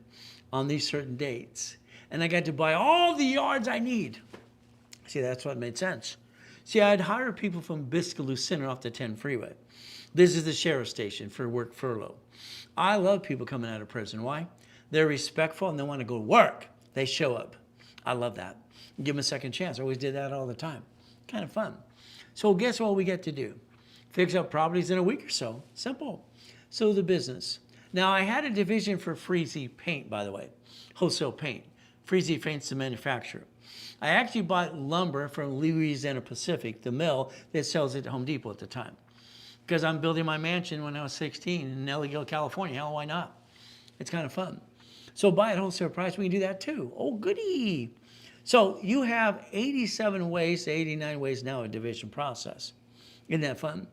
on these certain dates. And I got to buy all the yards I need. See, that's what made sense. See, I'd hire people from Biscayne Center off the 10 freeway. This is the sheriff's station for work furlough. I love people coming out of prison. Why? They're respectful and they want to go to work. They show up. I love that. Give them a second chance. I always did that all the time. Kind of fun. So guess what we get to do? Fix up properties in a week or so. Simple. So the business. Now, I had a division for Freezy Paint, by the way. Wholesale paint. Freezy Paint's the manufacturer. I actually bought lumber from Louisiana Pacific, the mill that sells it at Home Depot at the time. Because I'm building my mansion when I was 16 in Elligale, California. Hell, why not? It's kind of fun. So buy at wholesale price, we can do that too. Oh, goody. So you have 87 ways to 89 ways now a division process. Isn't that fun?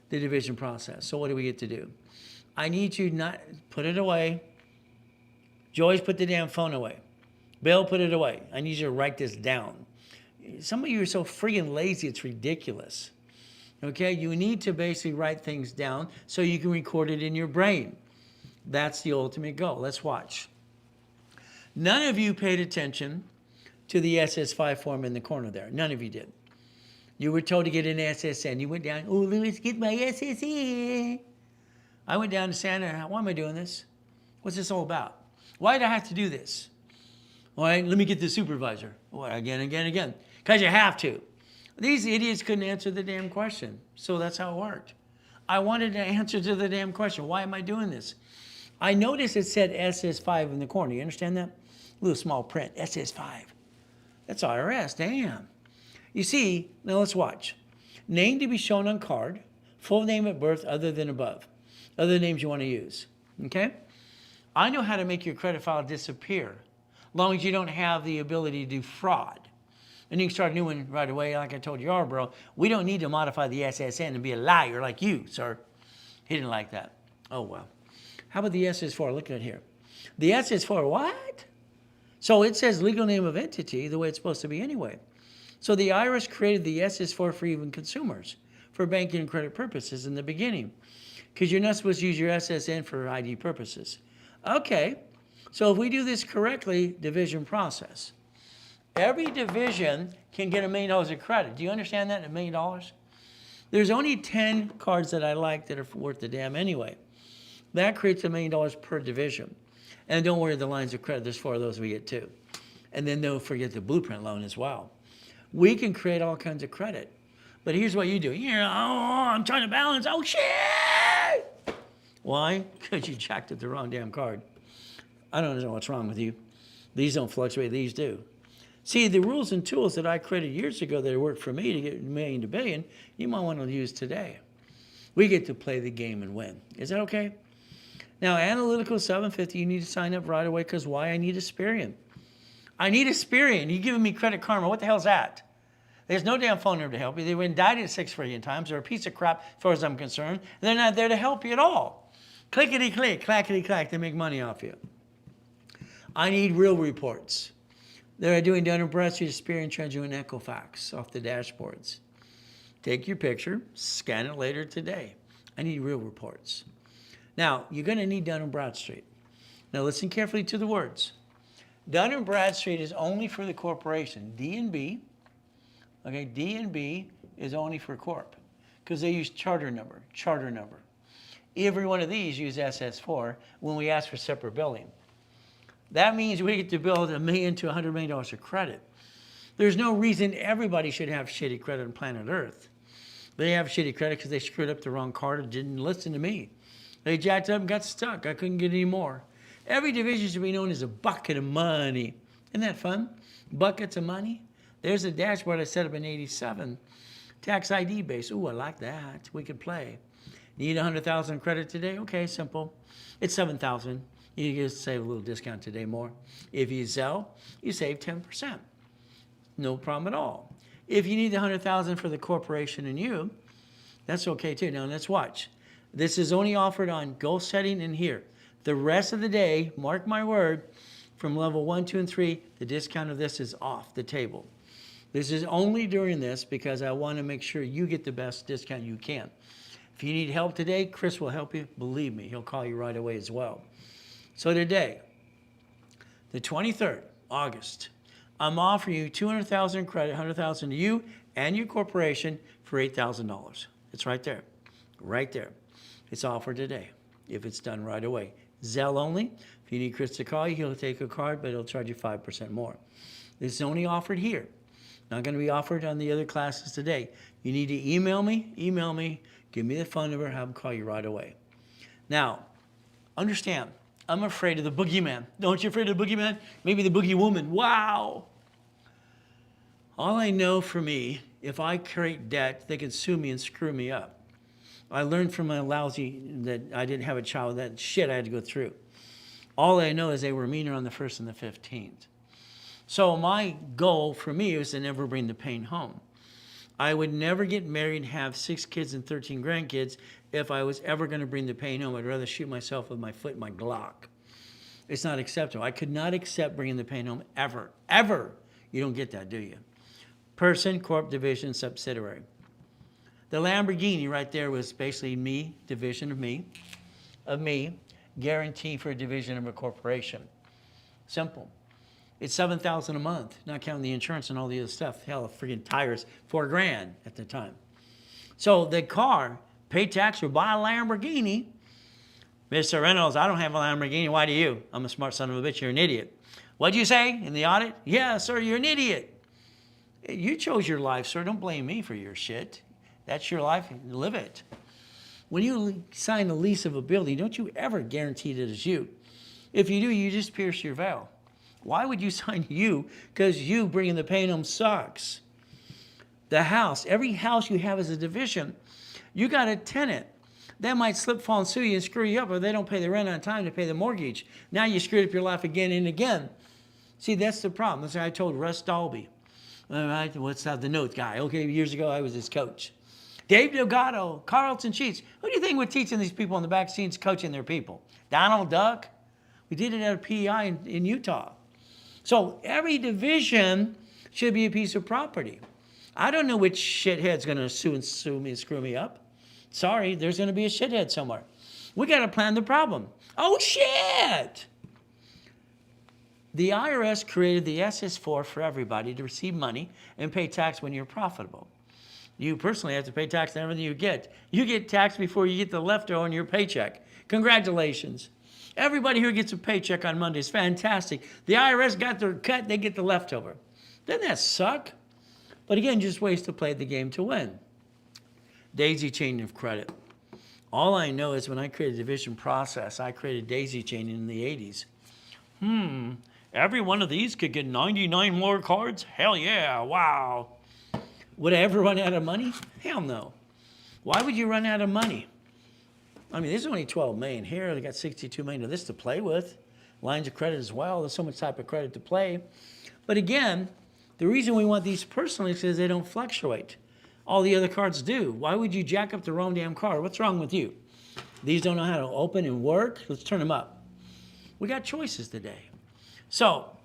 The division process. So what do we get to do? I need you not put it away. Joyce, put the damn phone away. Bill, put it away. I need you to write this down. Some of you are so freaking lazy, it's ridiculous. Okay, you need to basically write things down so you can record it in your brain. That's the ultimate goal. Let's watch. None of you paid attention to the SS5 form in the corner there. None of you did. You were told to get an SSN. You went down, oh, let's get my SSN. I went down to Santa. Why am I doing this? What's this all about? Why do I have to do this? All right, let me get the supervisor. Well, again. Because you have to. These idiots couldn't answer the damn question. So that's how it worked. I wanted an answer to the damn question. Why am I doing this? I noticed it said SS5 in the corner. You understand that? Little small print, SS5. That's IRS, damn. You see, now let's watch. Name to be shown on card, full name at birth other than above. Other names you want to use, okay? I know how to make your credit file disappear, as long as you don't have the ability to do fraud. And you can start a new one right away, like I told you, bro. We don't need to modify the SSN and be a liar like you, sir. He didn't like that. Oh, well. How about the SS4? Look at it here. The SS4, what? So it says legal name of entity the way it's supposed to be anyway. So the IRS created the SS4 for even consumers, for banking and credit purposes in the beginning, because you're not supposed to use your SSN for ID purposes. Okay, so if we do this correctly, division process. Every division can get $1 million of credit. Do you understand that, $1 million? There's only 10 cards that I like that are worth the damn anyway. That creates $1 million per division. And don't worry, the lines of credit, there's 4 of those we get too. And then don't forget the blueprint loan as well. We can create all kinds of credit. But here's what you do. I'm trying to balance. Oh, shit! Why? Because you jacked up the wrong damn card. I don't know what's wrong with you. These don't fluctuate, these do. See, the rules and tools that I created years ago that worked for me to get $1 million to $1 billion, you might want to use today. We get to play the game and win. Is that okay? Now, Analytical 750, you need to sign up right away because why? I need Experian. I need Experian. You're giving me Credit Karma. What the hell's that? There's no damn phone number to help you. They've been indicted 6 freaking times. They're a piece of crap as far as I'm concerned. They're not there to help you at all. Clickety-click, clackety-clack, they make money off you. I need real reports. They're doing Dun & Bradstreet, Experian, trying to do an Equifax off the dashboards. Take your picture, scan it later today. I need real reports. Now, you're going to need Dun & Bradstreet. Now, listen carefully to the words. Dun & Bradstreet is only for the corporation. D&B, okay, D&B is only for corp because they use charter number. Every one of these use SS4 when we ask for separate billing. That means we get to build $1 million to $100 million of credit. There's no reason everybody should have shitty credit on planet Earth. They have shitty credit because they screwed up the wrong card and didn't listen to me. They jacked up and got stuck. I couldn't get any more. Every division should be known as a bucket of money. Isn't that fun? Buckets of money. There's a dashboard I set up in '87. Tax ID base. Ooh, I like that. We could play. Need 100,000 credit today? Okay, simple. It's 7,000. You just save a little discount today more. If you sell, you save 10%. No problem at all. If you need the 100,000 for the corporation and you, that's okay too. Now let's watch. This is only offered on goal setting and here. The rest of the day, mark my word, from level 1, 2, and 3, the discount of this is off the table. This is only during this because I want to make sure you get the best discount you can. If you need help today, Chris will help you. Believe me, he'll call you right away as well. So today, the 23rd, August, I'm offering you 200,000 credit, 100,000 to you and your corporation for $8,000. It's right there, right there. It's offered today if it's done right away. Zelle only. If you need Chris to call you, he'll take a card, but he'll charge you 5% more. This is only offered here. Not going to be offered on the other classes today. You need to email me, give me the phone number, have him call you right away. Now, understand, I'm afraid of the boogeyman. Don't you afraid of the boogeyman? Maybe the boogie woman. Wow. All I know for me, if I create debt, they can sue me and screw me up. I learned from my lousy that I didn't have a child, that shit I had to go through. All I know is they were meaner on the 1st and the 15th. So my goal for me was to never bring the pain home. I would never get married and have 6 kids and 13 grandkids if I was ever going to bring the pain home. I'd rather shoot myself with my foot and my Glock. It's not acceptable. I could not accept bringing the pain home ever, ever. You don't get that, do you? Person, corp, division, subsidiary. The Lamborghini right there was basically me, division of me, guarantee for a division of a corporation. Simple. It's $7,000 a month, not counting the insurance and all the other stuff. Hell, freaking tires, $4,000 at the time. So the car, pay tax or buy a Lamborghini. Mr. Reynolds, I don't have a Lamborghini. Why do you? I'm a smart son of a bitch. You're an idiot. What'd you say in the audit? Yeah, sir, you're an idiot. You chose your life, sir. Don't blame me for your shit. That's your life. Live it. When you sign a lease of a building, don't you ever guarantee that it's you. If you do, you just pierce your veil. Why would you sign you? Because you bringing the pain home sucks. The house, every house you have is a division. You got a tenant. That might slip, fall, and sue you and screw you up, or they don't pay the rent on time to pay the mortgage. Now you screwed up your life again and again. See, that's the problem. That's what I told Russ Dalby. All right, what's that? The note guy. Okay, years ago I was his coach. Dave Delgado, Carlton Sheets. Who do you think we're teaching these people in the back scenes coaching their people? Donald Duck? We did it at a PEI in Utah. So every division should be a piece of property. I don't know which shithead's going to sue me and screw me up. Sorry, there's going to be a shithead somewhere. We got to plan the problem. Oh, shit! The IRS created the SS4 for everybody to receive money and pay tax when you're profitable. You personally have to pay tax on everything you get. You get taxed before you get the leftover on your paycheck. Congratulations. Everybody here gets a paycheck on Monday. It's fantastic. The IRS got their cut, they get the leftover. Doesn't that suck? But again, just ways to play the game to win. Daisy chaining of credit. All I know is when I created a division process, I created daisy chaining in the 80s. Every one of these could get 99 more cards? Hell yeah, wow. Would I ever run out of money? Hell no. Why would you run out of money? I mean, there's only 12 million here. They got 62 million of this to play with. Lines of credit as well. There's so much type of credit to play. But again, the reason we want these personally is because they don't fluctuate. All the other cards do. Why would you jack up the wrong damn card? What's wrong with you? These don't know how to open and work. Let's turn them up. We got choices today. So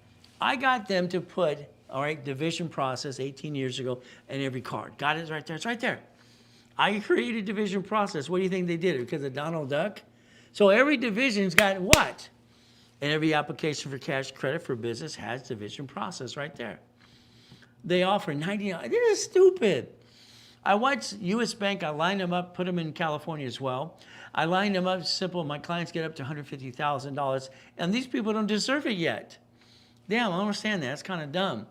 I got them to put, all right, division process 18 years ago in every card. Got it right there. It's right there. I created division process. What do you think they did? Because of Donald Duck? So every division's got what? And every application for cash credit for business has division process right there. They offer 99. This is stupid. I watched U.S. Bank. I lined them up, put them in California as well. I lined them up simple. My clients get up to $150,000, and these people don't deserve it yet. Damn, I don't understand that. It's kind of dumb.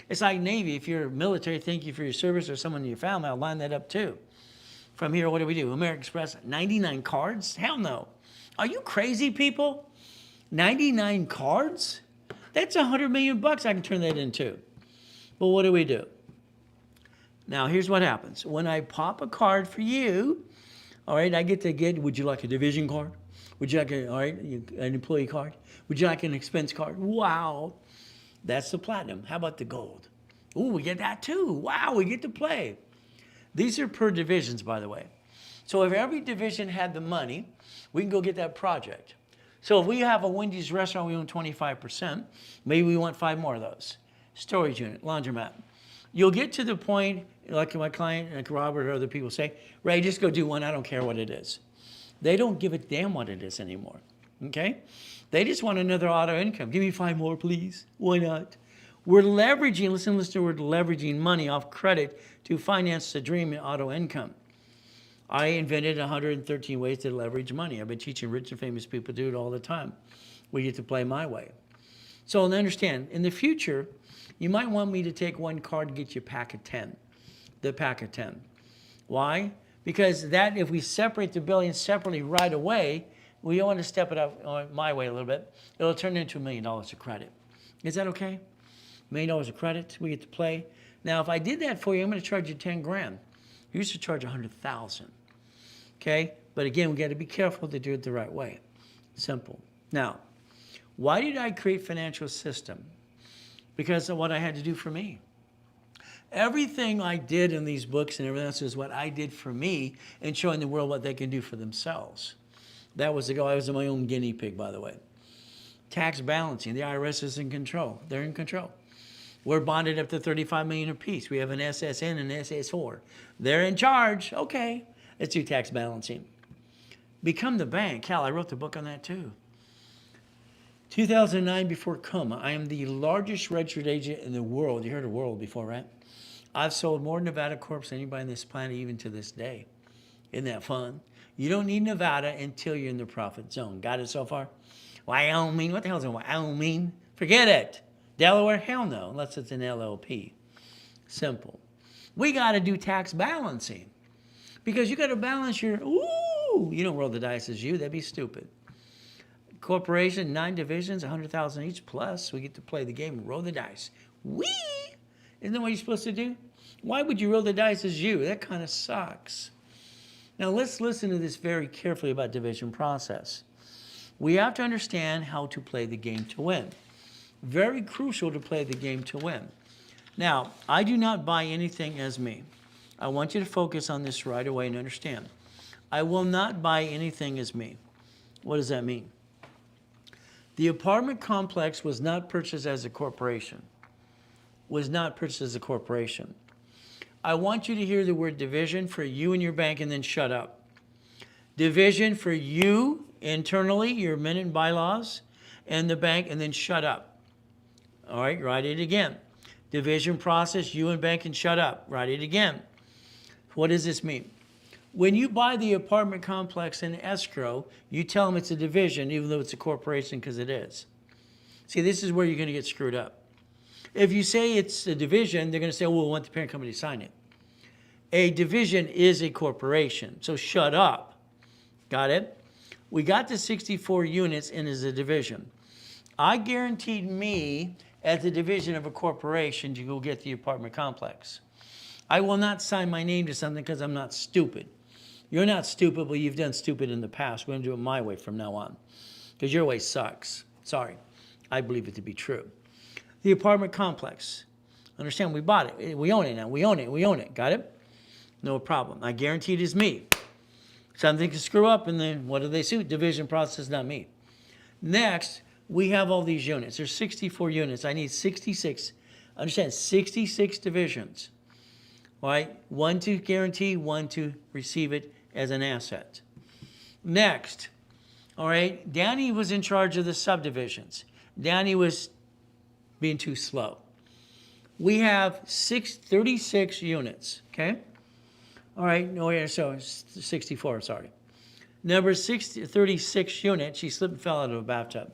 It's like Navy. If you're military, thank you for your service, or someone in your family, I'll line that up too. From here, what do? American Express, 99 cards? Hell no. Are you crazy, people? 99 cards? That's $100 million I can turn that into. But what do? Now, here's what happens. When I pop a card for you, all right, I get, would you like a division card? Would you like an employee card? Would you like an expense card? Wow. That's the platinum. How about the gold? Ooh, we get that too. Wow, we get to play. These are per divisions, by the way. So if every division had the money, we can go get that project. So if we have a Wendy's restaurant, we own 25%. Maybe we want 5 more of those. Storage unit, laundromat. You'll get to the point, like my client, like Robert or other people say, Ray, just go do one. I don't care what it is. They don't give a damn what it is anymore. Okay? They just want another auto income. Give me 5 more, please. Why not? We're leveraging, listen to the word leveraging money off credit to finance the dream in auto income. I invented 113 ways to leverage money. I've been teaching rich and famous people to do it all the time. We get to play my way. So understand, in the future, you might want me to take one card and get you a pack of 10. The pack of 10. Why? Because that, if we separate the billion separately right away, we want to step it up my way a little bit. It'll turn into $1 million of credit. Is that okay? $1 million of credit, we get to play. Now, if I did that for you, I'm going to charge you 10 grand. You used to charge 100,000. Okay? But again, we got to be careful to do it the right way. Simple. Now, why did I create financial system? Because of what I had to do for me. Everything I did in these books and everything else is what I did for me and showing the world what they can do for themselves. That was the goal. I was my own guinea pig, by the way. Tax balancing. The IRS is in control. They're in control. We're bonded up to $35 million apiece. We have an SSN and an SS4. They're in charge. Okay. Let's do tax balancing. Become the bank. Hell, I wrote the book on that too. 2009 before coma. I am the largest registered agent in the world. You heard of world before, right? I've sold more Nevada Corps than anybody on this planet even to this day. Isn't that fun? You don't need Nevada until you're in the profit zone. Got it so far? Wyoming, what the hell is in Wyoming? Forget it. Delaware, hell no, unless it's an LLP. Simple. We got to do tax balancing because you got to balance your, you don't roll the dice as you, that'd be stupid. Corporation, 9 divisions, 100,000 each, plus we get to play the game and roll the dice. Whee! Isn't that what you're supposed to do? Why would you roll the dice as you? That kind of sucks. Now let's listen to this very carefully about division process. We have to understand how to play the game to win. Very crucial to play the game to win. Now, I do not buy anything as me. I want you to focus on this right away and understand. I will not buy anything as me. What does that mean? The apartment complex was not purchased as a corporation. Was not purchased as a corporation. I want you to hear the word division for you and your bank and then shut up. Division for you internally, your minute bylaws, and the bank, and then shut up. All right, write it again. Division process, you and bank, and shut up. Write it again. What does this mean? When you buy the apartment complex in escrow, you tell them it's a division, even though it's a corporation, because it is. See, this is where you're going to get screwed up. If you say it's a division, they're going to say, well, we want the parent company to sign it. A division is a corporation, so shut up. Got it? We got to 64 units and is a division. I guaranteed me, as the division of a corporation, to go get the apartment complex. I will not sign my name to something because I'm not stupid. You're not stupid, but you've done stupid in the past. We're going to do it my way from now on because your way sucks. Sorry. I believe it to be true. The apartment complex. Understand, we bought it. We own it now. We own it. We own it. Got it? No problem. I guarantee it is me. Something can screw up, and then what do they sue? Division process, not me. Next, we have all these units. There's 64 units. I need 66. Understand, 66 divisions. All right? 1 to guarantee, 1 to receive it as an asset. Next, all right, Danny was in charge of the subdivisions. Danny was being too slow. We have 36 units, okay? All right, no, yeah, so 64, sorry. Number 36 unit, she slipped and fell out of a bathtub.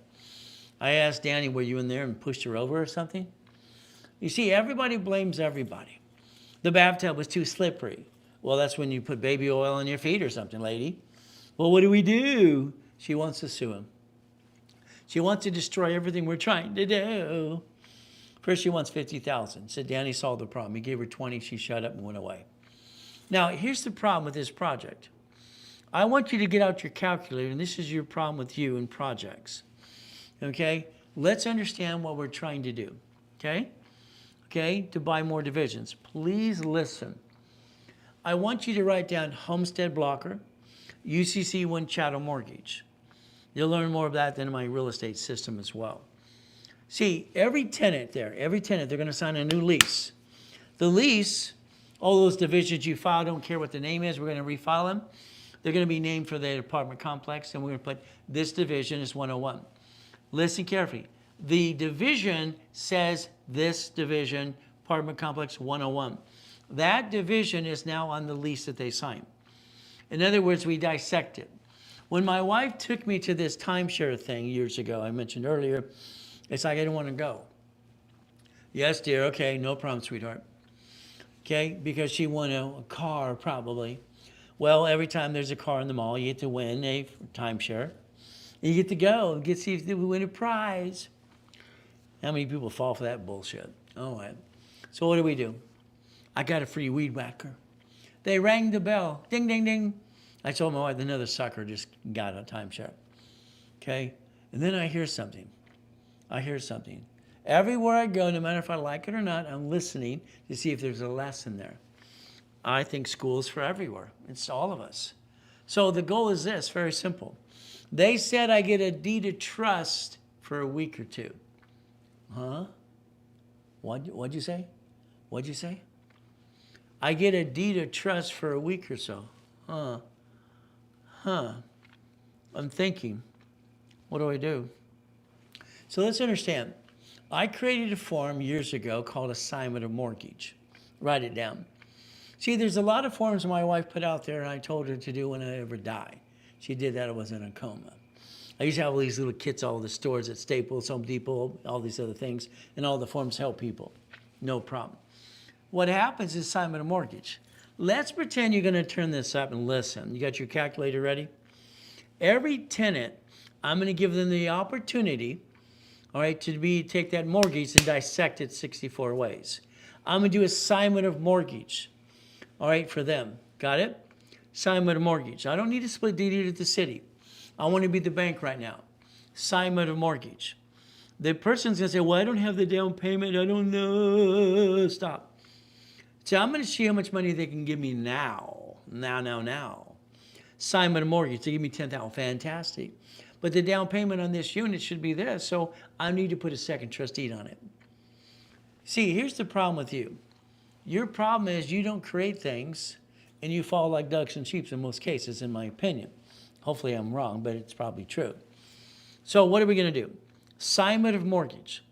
I asked Danny, were you in there and pushed her over or something? You see, everybody blames everybody. The bathtub was too slippery. Well, that's when you put baby oil on your feet or something, lady. Well, what do? She wants to sue him. She wants to destroy everything we're trying to do. First, she wants $50,000. Said Danny solved the problem. He gave her 20. She shut up and went away. Now, here's the problem with this project. I want you to get out your calculator, and this is your problem with you and projects. Okay? Let's understand what we're trying to do. Okay? Okay? To buy more divisions. Please listen. I want you to write down Homestead Blocker, UCC One Chattel Mortgage. You'll learn more of that than in my real estate system as well. See, every tenant, they're going to sign a new lease. The lease, all those divisions you file, don't care what the name is, we're going to refile them. They're going to be named for the apartment complex, and we're going to put this division is 101. Listen carefully. The division says this division, apartment complex 101. That division is now on the lease that they sign. In other words, we dissect it. When my wife took me to this timeshare thing years ago, I mentioned earlier, it's like I didn't want to go. Yes, dear, okay, no problem, sweetheart. Okay, because she wanted a car probably. Well, every time there's a car in the mall, you get to win a timeshare. And you get to go and get to see if we win a prize. How many people fall for that bullshit? All right. So what do? I got a free weed whacker. They rang the bell. Ding, ding, ding. I told my wife another sucker just got a timeshare. Okay? And then I hear something. Everywhere I go, no matter if I like it or not, I'm listening to see if there's a lesson there. I think school is for everywhere. It's all of us. So the goal is this, very simple. They said I get a deed of trust for a week or two. Huh? What'd you say? What'd you say? I get a deed of trust for a week or so. Huh. I'm thinking, what do? So let's understand. I created a form years ago called assignment of mortgage. Write it down. See, there's a lot of forms my wife put out there and I told her to do when I ever die. She did that, I was in a coma. I used to have all these little kits, all the stores at Staples, Home Depot, all these other things, and all the forms help people. No problem. What happens is assignment of mortgage. Let's pretend you're going to turn this up and listen. You got your calculator ready? Every tenant, I'm going to give them the opportunity, all right, to take that mortgage and dissect it 64 ways. I'm going to do assignment of mortgage, all right, for them. Got it? Assignment of mortgage. I don't need to split deed it at the city. I want to be the bank right now. Assignment of mortgage. The person's going to say, well, I don't have the down payment. I don't know. Stop. So I'm going to see how much money they can give me now. Now. Assignment of mortgage. They give me $10,000. Fantastic. But the down payment on this unit should be this, so I need to put a second trust deed on it. See, here's the problem with you. Your problem is you don't create things, and you fall like ducks and sheep in most cases, in my opinion. Hopefully I'm wrong, but it's probably true. So what are we going to do? Assignment of mortgage.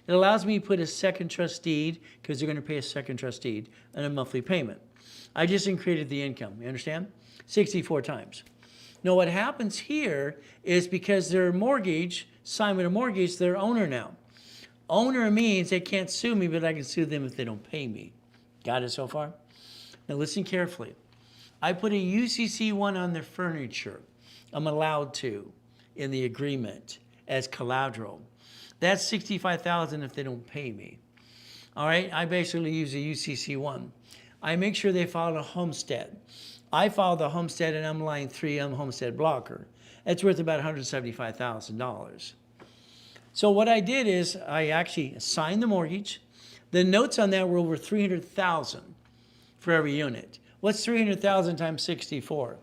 It allows me to put a second trust deed, because they're going to pay a second trust deed and a monthly payment. I just created the income. You understand? 64 times. Now what happens here is because their mortgage, assignment of mortgage, they're owner now. Owner means they can't sue me, but I can sue them if they don't pay me. Got it so far? Now listen carefully. I put a UCC1 on their furniture. I'm allowed to in the agreement as collateral. That's $65,000 if they don't pay me. All right, I basically use a UCC1. I make sure they file a homestead. I filed the homestead and I'm line 3 on the homestead blocker. That's worth about $175,000. So what I did is I actually signed the mortgage. The notes on that were over $300,000 for every unit. What's 300,000 times 64?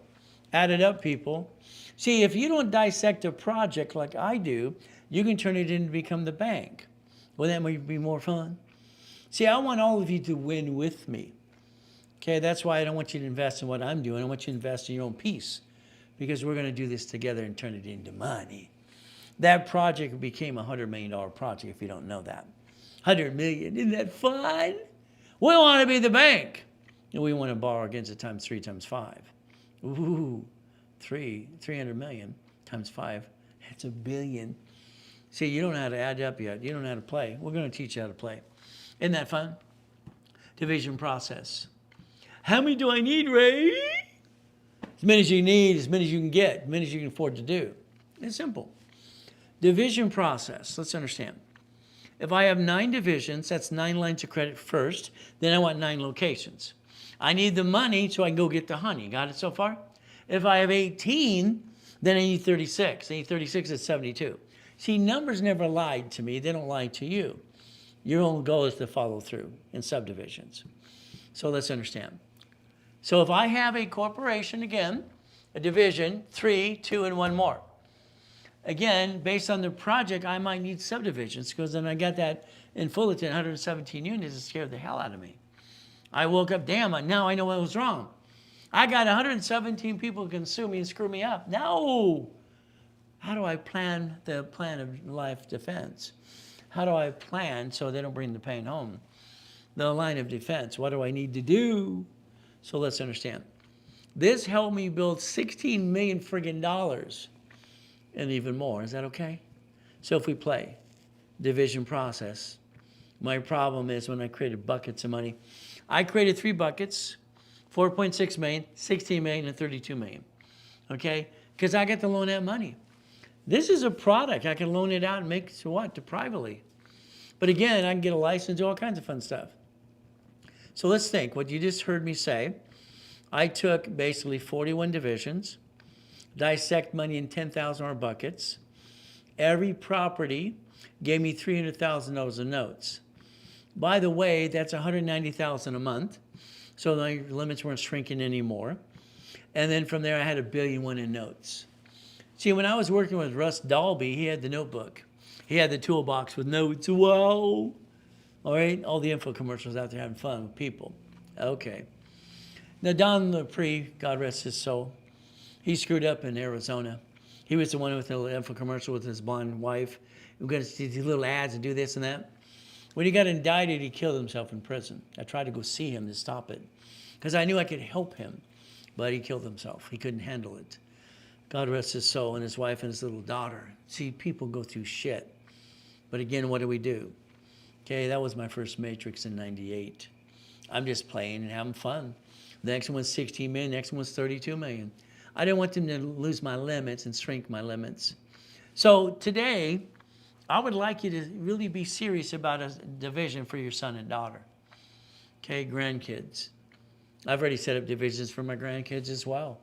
Add it up, people. See, if you don't dissect a project like I do, you can turn it in to become the bank. Well, that might be more fun. See, I want all of you to win with me. Okay, that's why I don't want you to invest in what I'm doing. I want you to invest in your own peace, because we're going to do this together and turn it into money. That project became a $100 million project, if you don't know that. 100 million, isn't that fun? We want to be the bank. And we want to borrow against it times 3 times 5. Ooh, 300 million times 5, that's $1 billion. See, you don't know how to add up yet. You don't know how to play. We're going to teach you how to play. Isn't that fun? Division process. How many do I need, Ray? As many as you need, as many as you can get, as many as you can afford to do. It's simple. Division process. Let's understand. If I have 9 divisions, that's 9 lines of credit first. Then I want 9 locations. I need the money so I can go get the honey. Got it so far? If I have 18, then I need 36. I need 36 at 72. See, numbers never lied to me. They don't lie to you. Your own goal is to follow through in subdivisions. So let's understand. So if I have a corporation, again, a division, 3, 2, and 1 more. Again, based on the project, I might need subdivisions, because then I got that in Fullerton, 117 units. It scared the hell out of me. I woke up, damn, now I know what was wrong. I got 117 people who can sue me and screw me up. No! How do I plan the plan of life defense? How do I plan so they don't bring the pain home? The line of defense, what do I need to do? So let's understand. This helped me build 16 million friggin' dollars and even more. Is that okay? So if we play division process, my problem is when I created buckets of money, I created 3 buckets, 4.6 million, 16 million, and 32 million. Okay? Because I get to loan that money. This is a product. I can loan it out and make it to what? To privately. But again, I can get a license, do all kinds of fun stuff. So let's think. What you just heard me say, I took basically 41 divisions, dissect money in $10,000 buckets. Every property gave me $300,000 of notes. By the way, that's $190,000 a month. So the limits weren't shrinking anymore. And then from there, I had $1.1 billion in notes. See, when I was working with Russ Dalby, he had the notebook. He had the toolbox with notes. Whoa! All right? All the info commercials out there having fun with people. Okay. Now, Don Lepre, God rest his soul, he screwed up in Arizona. He was the one with the info commercial with his blonde wife. we're going to see these little ads and do this and that. When he got indicted, he killed himself in prison. I tried to go see him to stop it because I knew I could help him, but he killed himself. He couldn't handle it. God rest his soul, and his wife and his little daughter. See, people go through shit. But again, what do? Okay, that was my first Matrix in 98. I'm just playing and having fun. The next one's 16 million, the next one's 32 million. I didn't want them to lose my limits and shrink my limits. So today, I would like you to really be serious about a division for your son and daughter. Okay, grandkids. I've already set up divisions for my grandkids as well.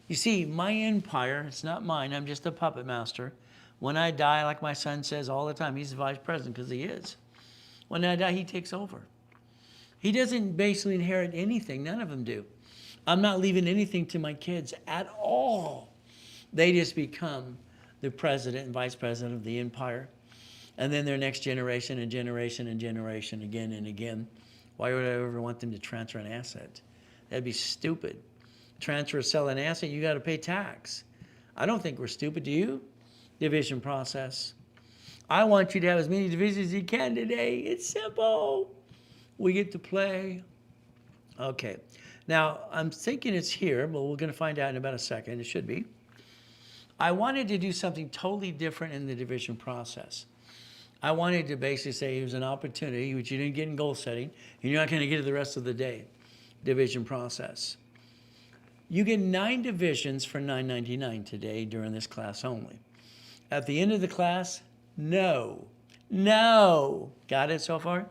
You see, my empire, it's not mine, I'm just a puppet master. When I die, like my son says all the time, he's the vice president because he is. When I die, he takes over. He doesn't basically inherit anything, none of them do. I'm not leaving anything to my kids at all. They just become the president and vice president of the empire. And then their next generation and generation and generation again and again. Why would I ever want them to transfer an asset? That'd be stupid. Transfer or sell an asset, you got to pay tax. I don't think we're stupid, do you? Division process. I want you to have as many divisions as you can today. It's simple. We get to play. Okay. Now, I'm thinking it's here, but we're going to find out in about a second. It should be. I wanted to do something totally different in the division process. I wanted to basically say it was an opportunity, which you didn't get in goal setting, and you're not going to get it the rest of the day. Division process. You get 9 divisions for $9.99 today during this class only. At the end of the class, no. Got it so far?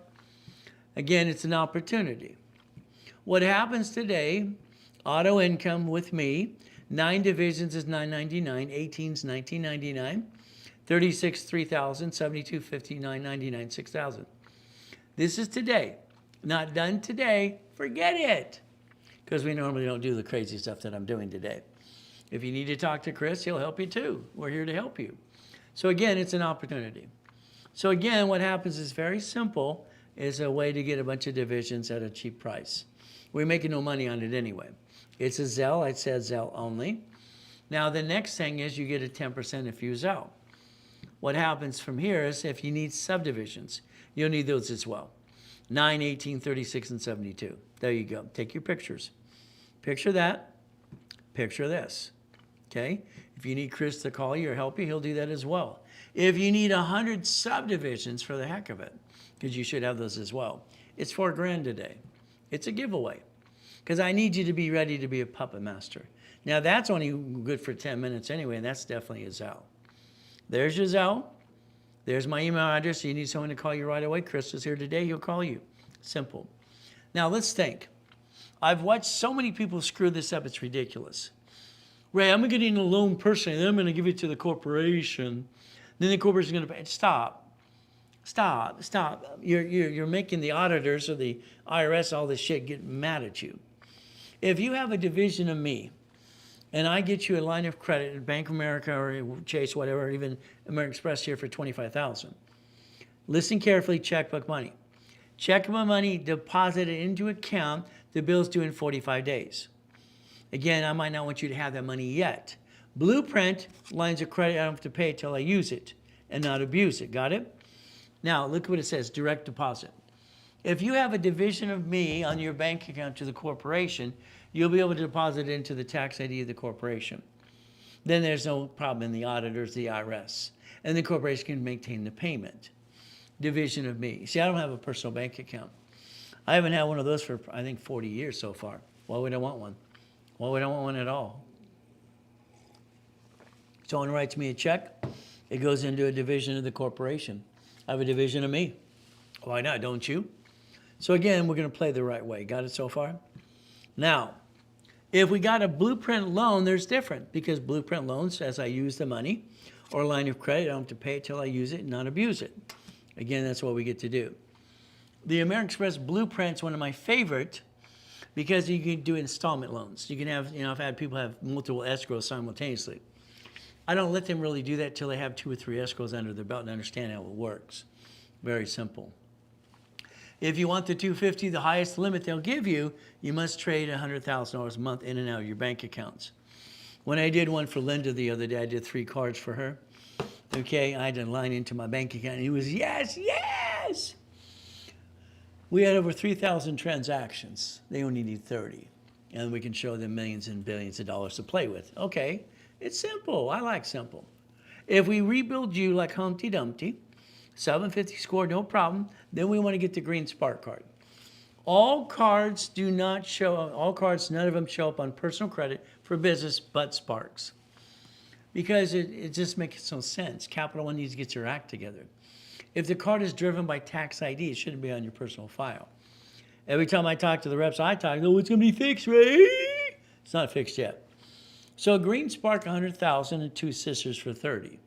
Again, it's an opportunity. What happens today, auto income with me, 9 divisions is $9.99, 18 is $19.99, 36, $3,000, 72, $59, $99, $6,000. This is today. Not done today, forget it. Because we normally don't do the crazy stuff that I'm doing today. If you need to talk to Chris, he'll help you too. We're here to help you. So again, it's an opportunity. So again, what happens is very simple, is a way to get a bunch of divisions at a cheap price. We're making no money on it anyway. It's a Zelle, I said Zelle only. Now the next thing is you get a 10% if you Zelle. What happens from here is if you need subdivisions, you'll need those as well. 9, 18, 36, and 72. There you go. Take your pictures. Picture that. Picture this. Okay? If you need Chris to call you or help you, he'll do that as well. If you need 100 subdivisions for the heck of it, because you should have those as well, it's $4,000 today. It's a giveaway. Because I need you to be ready to be a puppet master. Now that's only good for 10 minutes anyway, and that's definitely a Zelle. There's your Zelle. There's my email address. You need someone to call you right away. Chris is here today. He'll call you. Simple. Now let's think. I've watched so many people screw this up. It's ridiculous. Ray, I'm getting a loan personally. Then I'm going to give it to the corporation. Then the corporation's going to pay. Stop. You're making the auditors or the IRS, all this shit, get mad at you. If you have a division of me, and I get you a line of credit at Bank of America or Chase, whatever, or even American Express here for $25,000. Listen carefully, checkbook money. Checkbook money deposited into account, the bill's due in 45 days. Again, I might not want you to have that money yet. Blueprint, lines of credit, I don't have to pay till I use it and not abuse it. Got it? Now, look what it says, direct deposit. If you have a division of me on your bank account to the corporation, you'll be able to deposit it into the tax ID of the corporation. Then there's no problem in the auditors, the IRS, and the corporation can maintain the payment. Division of me. See, I don't have a personal bank account. I haven't had one of those for, I think, 40 years so far. Why would I want one? Why would I want one at all? Someone writes me a check, it goes into a division of the corporation. I have a division of me. Why not, don't you? So again, we're going to play the right way. Got it so far? Now, if we got a blueprint loan, there's different, because blueprint loans, as I use the money, or a line of credit, I don't have to pay it till I use it and not abuse it. Again, that's what we get to do. The American Express blueprint's one of my favorite, because you can do installment loans. You can have, I've had people have multiple escrows simultaneously. I don't let them really do that till they have 2 or 3 escrows under their belt and understand how it works. Very simple. If you want the $250, the highest limit they'll give you, you must trade $100,000 a month in and out of your bank accounts. When I did one for Linda the other day, I did 3 cards for her. Okay, I had to line into my bank account, and he was, yes, yes. We had over 3,000 transactions. They only need 30. And we can show them millions and billions of dollars to play with. Okay, it's simple. I like simple. If we rebuild you like Humpty Dumpty, 750 score, no problem, then we want to get the green spark card. All cards do not show, all cards, none of them show up on personal credit for business but Sparks. Because it just makes no sense. Capital One needs to get your act together. If the card is driven by tax ID, it shouldn't be on your personal file. Every time I talk to the reps, oh, it's going to be fixed, Ray. It's not fixed yet. So green spark 100,000 and two sisters for 30.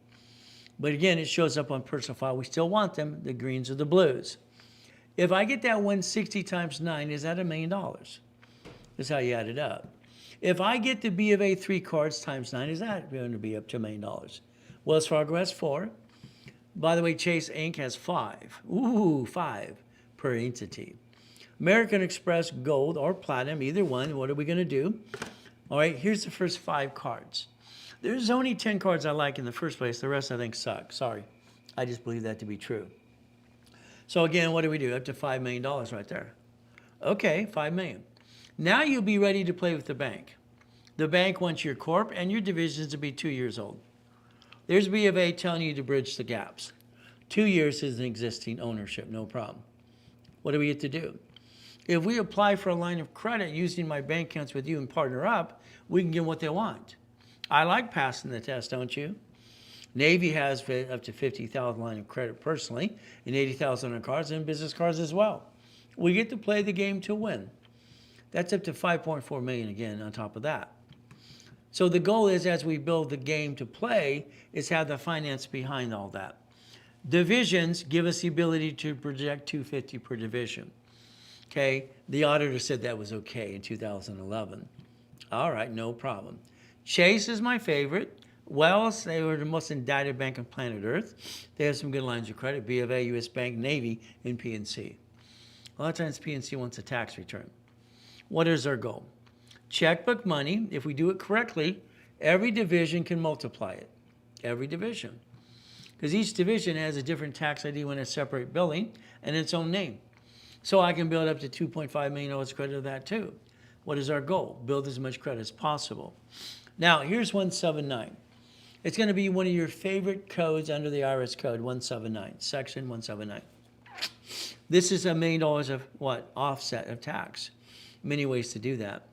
But again, it shows up on personal file. We still want them, the greens or the blues. If I get that 160 times 9, is that $1 million? That's how you add it up. If I get the B of A 3 cards times 9, is that going to be up to $1 million? Wells Fargo has 4. By the way, Chase Inc. has 5. Ooh, 5 per entity. American Express Gold or Platinum, either one. What are we going to do? All right, here's the first 5 cards. There's only 10 cards I like in the first place. The rest I think suck. Sorry. I just believe that to be true. So again, what do we do? Up to $5 million right there. Okay, $5 million. Now you'll be ready to play with the bank. The bank wants your corp and your divisions to be 2 years old. There's B of A telling you to bridge the gaps. 2 years is an existing ownership, no problem. What do we get to do? If we apply for a line of credit using my bank accounts with you and partner up, we can get what they want. I like passing the test, don't you? Navy has up to 50,000 line of credit personally, and 80,000 on cards and business cards as well. We get to play the game to win. That's up to 5.4 million again on top of that. So the goal is, as we build the game to play, is have the finance behind all that. Divisions give us the ability to project 250 per division. Okay, the auditor said that was okay in 2011. All right, no problem. Chase is my favorite. Wells, they were the most indicted bank on planet Earth. They have some good lines of credit. B of A, U.S. Bank, Navy, and PNC. A lot of times PNC wants a tax return. What is our goal? Checkbook money, if we do it correctly, every division can multiply it. Every division. Because each division has a different tax ID when it's separate billing and its own name. So I can build up to $2.5 million credit of that too. What is our goal? Build as much credit as possible. Now, here's 179. It's going to be one of your favorite codes under the IRS code, 179, section 179. This is $1 million of what? Offset of tax. Many ways to do that.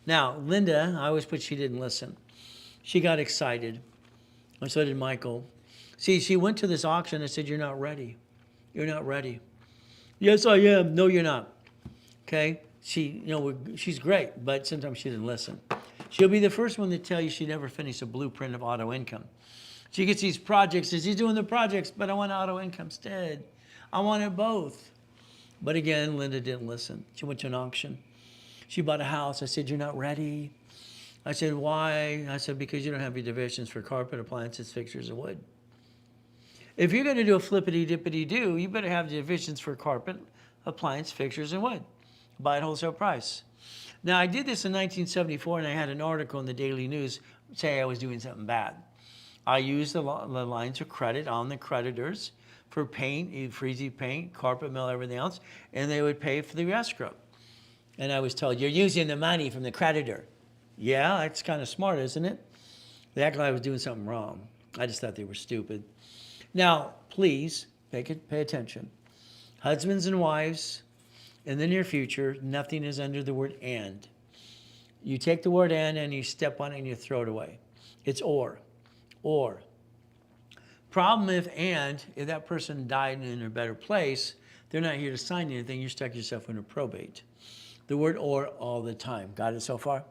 Now, Linda, I always put she didn't listen. She got excited, and so did Michael. See, she went to this auction and said, you're not ready. You're not ready. Yes, I am. No, you're not. Okay? She's great, but sometimes she didn't listen. She'll be the first one to tell you she never finished a blueprint of auto income. She gets these projects, says, she's doing the projects, but I want auto income instead. I want it both. But again, Linda didn't listen. She went to an auction. She bought a house. I said, you're not ready. I said, why? I said, because you don't have your divisions for carpet, appliances, fixtures, and wood. If you're going to do a flippity-dippity-do, you better have the divisions for carpet, appliance, fixtures, and wood. Buy at wholesale price. Now, I did this in 1974, and I had an article in the Daily News say I was doing something bad. I used the lines of credit on the creditors for paint, Freezy paint, carpet mill, everything else, and they would pay for the escrow. And I was told, you're using the money from the creditor. Yeah, that's kind of smart, isn't it? They acted like I was doing something wrong. I just thought they were stupid. Now, please, pay attention. Husbands and wives, in the near future, nothing is under the word and. You take the word and you step on it and you throw it away. It's or. Or. Problem if that person died in a better place, they're not here to sign anything, you stuck yourself in a probate. The word or all the time. Got it so far?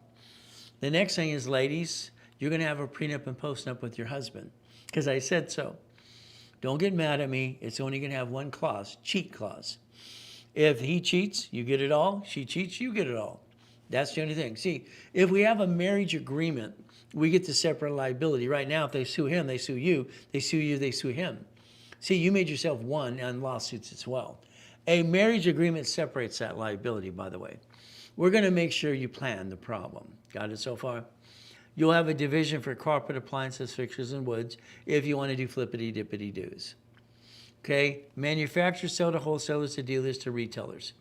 The next thing is, ladies, you're going to have a prenup and postnup with your husband. Because I said so. Don't get mad at me. It's only going to have one clause, cheat clause. If he cheats, you get it all. She cheats, you get it all. That's the only thing. See, if we have a marriage agreement, we get the separate liability. Right now, if they sue him, they sue you. They sue you, they sue him. See, you made yourself one on lawsuits as well. A marriage agreement separates that liability, by the way. We're going to make sure you plan the problem. Got it so far? You'll have a division for carpet, appliances, fixtures, and woods if you want to do flippity-dippity doos. Okay? Manufacturers sell to wholesalers, to dealers, to retailers.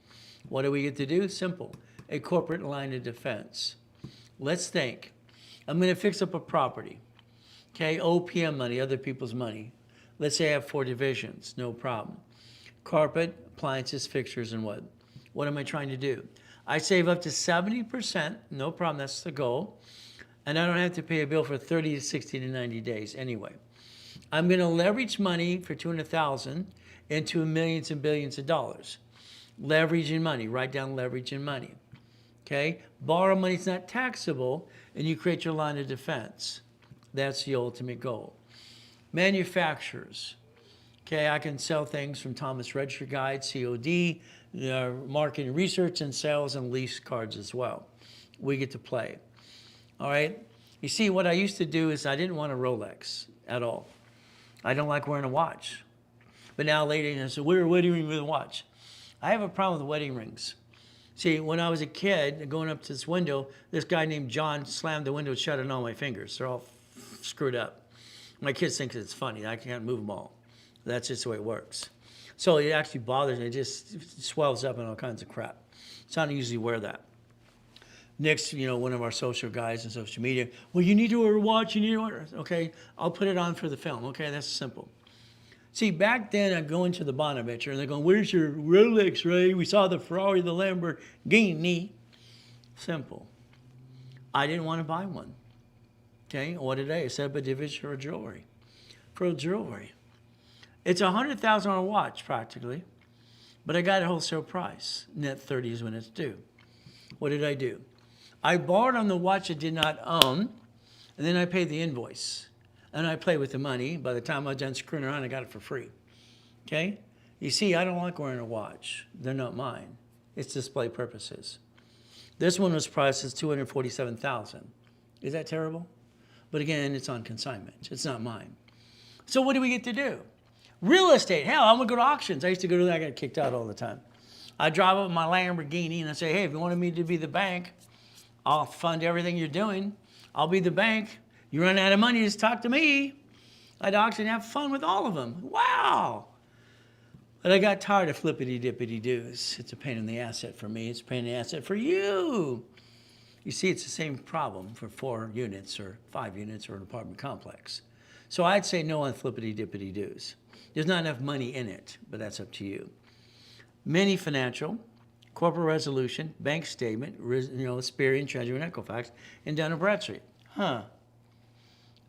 What do we get to do? Simple. A corporate line of defense. Let's think. I'm going to fix up a property. Okay? OPM money, other people's money. Let's say I have 4 divisions. No problem. Carpet, appliances, fixtures, and wood. What am I trying to do? I save up to 70%. No problem. That's the goal. And I don't have to pay a bill for 30 to 60 to 90 days anyway. I'm going to leverage money for $200,000 into millions and billions of dollars. Leveraging money. Write down leveraging money. Okay? Borrow money is not taxable, and you create your line of defense. That's the ultimate goal. Manufacturers. Okay, I can sell things from Thomas Register Guide, COD, marketing research and sales and lease cards as well. We get to play. All right? You see, what I used to do is I didn't want a Rolex at all. I don't like wearing a watch. But now ladies, I said, wear a wedding ring with a watch. I have a problem with wedding rings. See, when I was a kid, going up to this window, this guy named John slammed the window shut on all my fingers. They're all screwed up. My kids think it's funny. I can't move them all. That's just the way it works. So it actually bothers me. It just swells up and all kinds of crap. So I don't usually wear that. Next, one of our social guys in social media, well, you need to wear a watch, you need to wear, okay, I'll put it on for the film. Okay, that's simple. See, back then, I'd go into the Bonaventure, and they're going, where's your Rolex, Ray? We saw the Ferrari, the Lamborghini. Simple. I didn't want to buy one. Okay, what did I set up a division for jewelry? For jewelry. It's a $100,000 watch, practically, but I got a wholesale price. Net 30 is when it's due. What did I do? I borrowed on the watch I did not own, and then I paid the invoice. And I played with the money. By the time I was done screwing around, I got it for free. Okay? You see, I don't like wearing a watch. They're not mine. It's display purposes. This one was priced as $247,000. Is that terrible? But again, it's on consignment. It's not mine. So what do we get to do? Real estate. Hell, I'm going to go to auctions. I used to go to that. I got kicked out all the time. I drive up my Lamborghini and I say, hey, if you wanted me to be the bank, I'll fund everything you're doing. I'll be the bank. You run out of money, just talk to me. I'd auction and have fun with all of them. Wow. But I got tired of flippity-dippity doos. It's a pain in the asset for me. It's a pain in the asset for you. You see, it's the same problem for 4 units or 5 units or an apartment complex. So I'd say no on flippity-dippity doos. There's not enough money in it, but that's up to you. Mini financial, corporate resolution, bank statement, Experian, Treasury, and Equifax, and Dun & Bradstreet.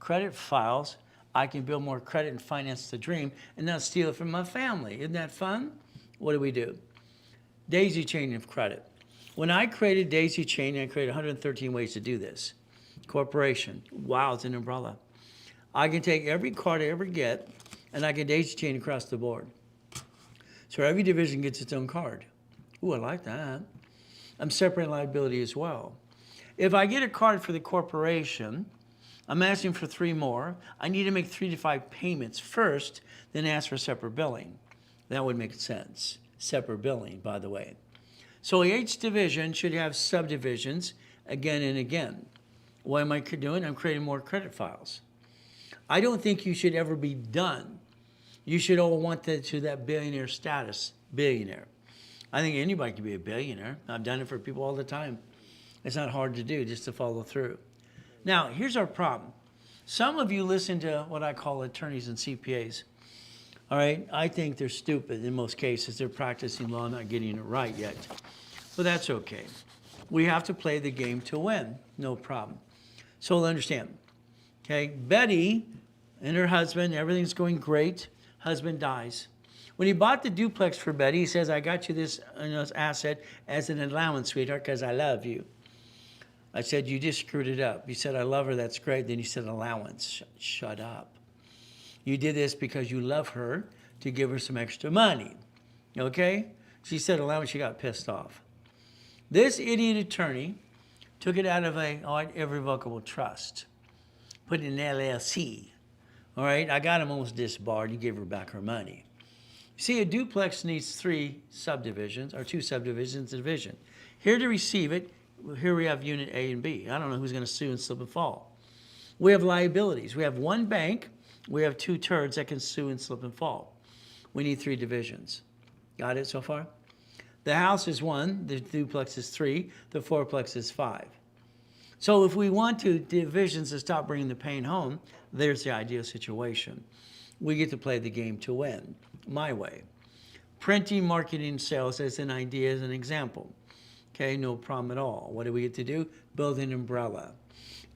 Credit files. I can build more credit and finance the dream and not steal it from my family. Isn't that fun? What do? Daisy chain of credit. When I created Daisy chain, I created 113 ways to do this. Corporation. Wow, it's an umbrella. I can take every card I ever get, and I can daisy chain across the board. So every division gets its own card. Ooh, I like that. I'm separating liability as well. If I get a card for the corporation, I'm asking for 3 more. I need to make 3 to 5 payments first, then ask for separate billing. That would make sense. Separate billing, by the way. So each division should have subdivisions again and again. What am I doing? I'm creating more credit files. I don't think you should ever be done. You should all want to that billionaire status, billionaire. I think anybody can be a billionaire. I've done it for people all the time. It's not hard to do, just to follow through. Now, here's our problem. Some of you listen to what I call attorneys and CPAs. All right, I think they're stupid in most cases. They're practicing law, not getting it right yet. But that's okay. We have to play the game to win, no problem. So understand, okay, Betty and her husband, everything's going great. Husband dies. When he bought the duplex for Betty, he says, I got you this asset as an allowance, sweetheart, because I love you. I said, you just screwed it up. You said, I love her, that's great. Then you said, allowance. Shut up. You did this because you love her to give her some extra money. Okay? She said allowance, she got pissed off. This idiot attorney took it out of a irrevocable trust, put it in an LLC. All right? I got him almost disbarred. He gave her back her money. You see, a duplex needs 3 subdivisions, or 2 subdivisions, a division. Here to receive it, here we have unit A and B. I don't know who's going to sue and slip and fall. We have liabilities. We have one bank. We have two turds that can sue and slip and fall. We need 3 divisions. Got it so far? The house is 1, the duplex is 3, the fourplex is 5. So if we want to divisions to stop bringing the pain home, there's the ideal situation. We get to play the game to win, my way. Printing, marketing, sales as an idea, as an example. Okay, no problem at all. What do we get to do? Build an umbrella.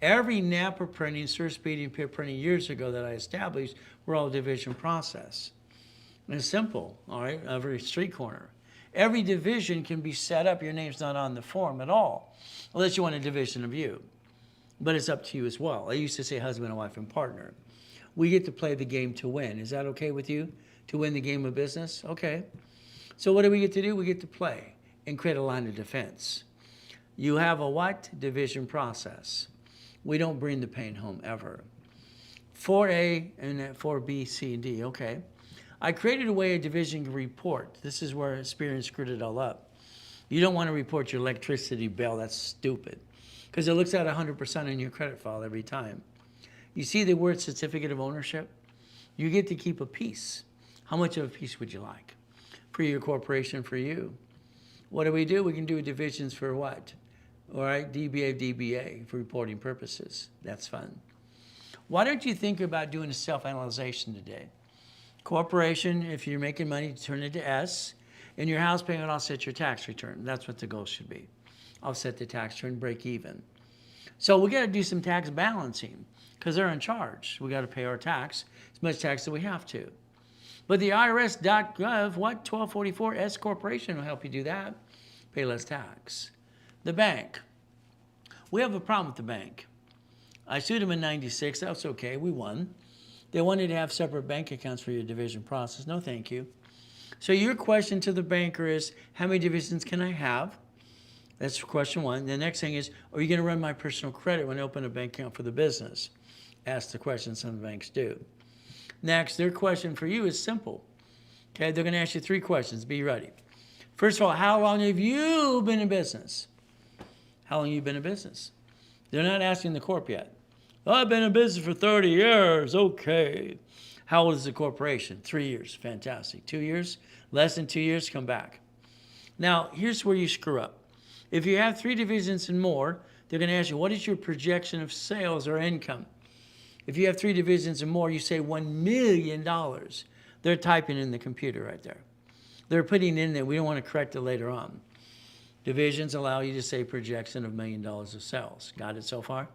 Every Napa printing, Sir Speedy and Pip printing years ago that I established were all division process. And it's simple, all right, every street corner. Every division can be set up. Your name's not on the form at all, unless you want a division of you. But it's up to you as well. I used to say husband and wife and partner. We get to play the game to win. Is that okay with you? To win the game of business? Okay. So what do we get to do? We get to play and create a line of defense. You have a what? Division process. We don't bring the pain home ever. 4A and 4B, C, and D. Okay. I created a way a division can report. This is where experience screwed it all up. You don't want to report your electricity bill. That's stupid. Because it looks at 100% on your credit file every time. You see the word certificate of ownership? You get to keep a piece. How much of a piece would you like? For your corporation, for you. What do? We can do divisions for what? All right, DBA, DBA, for reporting purposes. That's fun. Why don't you think about doing a self-analyzation today? Corporation, if you're making money, turn it to S. And your house payment, offset your tax return. That's what the goal should be. Offset the tax return, break even. So we got to do some tax balancing because they're in charge. We got to pay our tax, as much tax as we have to. But the IRS.gov, what? 1244 S Corporation will help you do that. Pay less tax. The bank. We have a problem with the bank. I sued them in 96. That's okay. We won. They wanted to have separate bank accounts for your division process. No, thank you. So your question to the banker is, how many divisions can I have? That's question 1. The next thing is, are you going to run my personal credit when I open a bank account for the business? Ask the question some banks do. Next, their question for you is simple. Okay, they're going to ask you 3 questions. Be ready. First of all, how long have you been in business? How long have you been in business? They're not asking the corp yet. Oh, I've been in business for 30 years. Okay. How old is the corporation? 3 years. Fantastic. 2 years? Less than 2 years? Come back. Now, here's where you screw up. If you have 3 divisions and more, they're going to ask you, what is your projection of sales or income? If you have 3 divisions and more, you say $1 million. They're typing in the computer right there. They're putting in there. We don't want to correct it later on. Divisions allow you to say projection of $1 million of sales. Got it so far?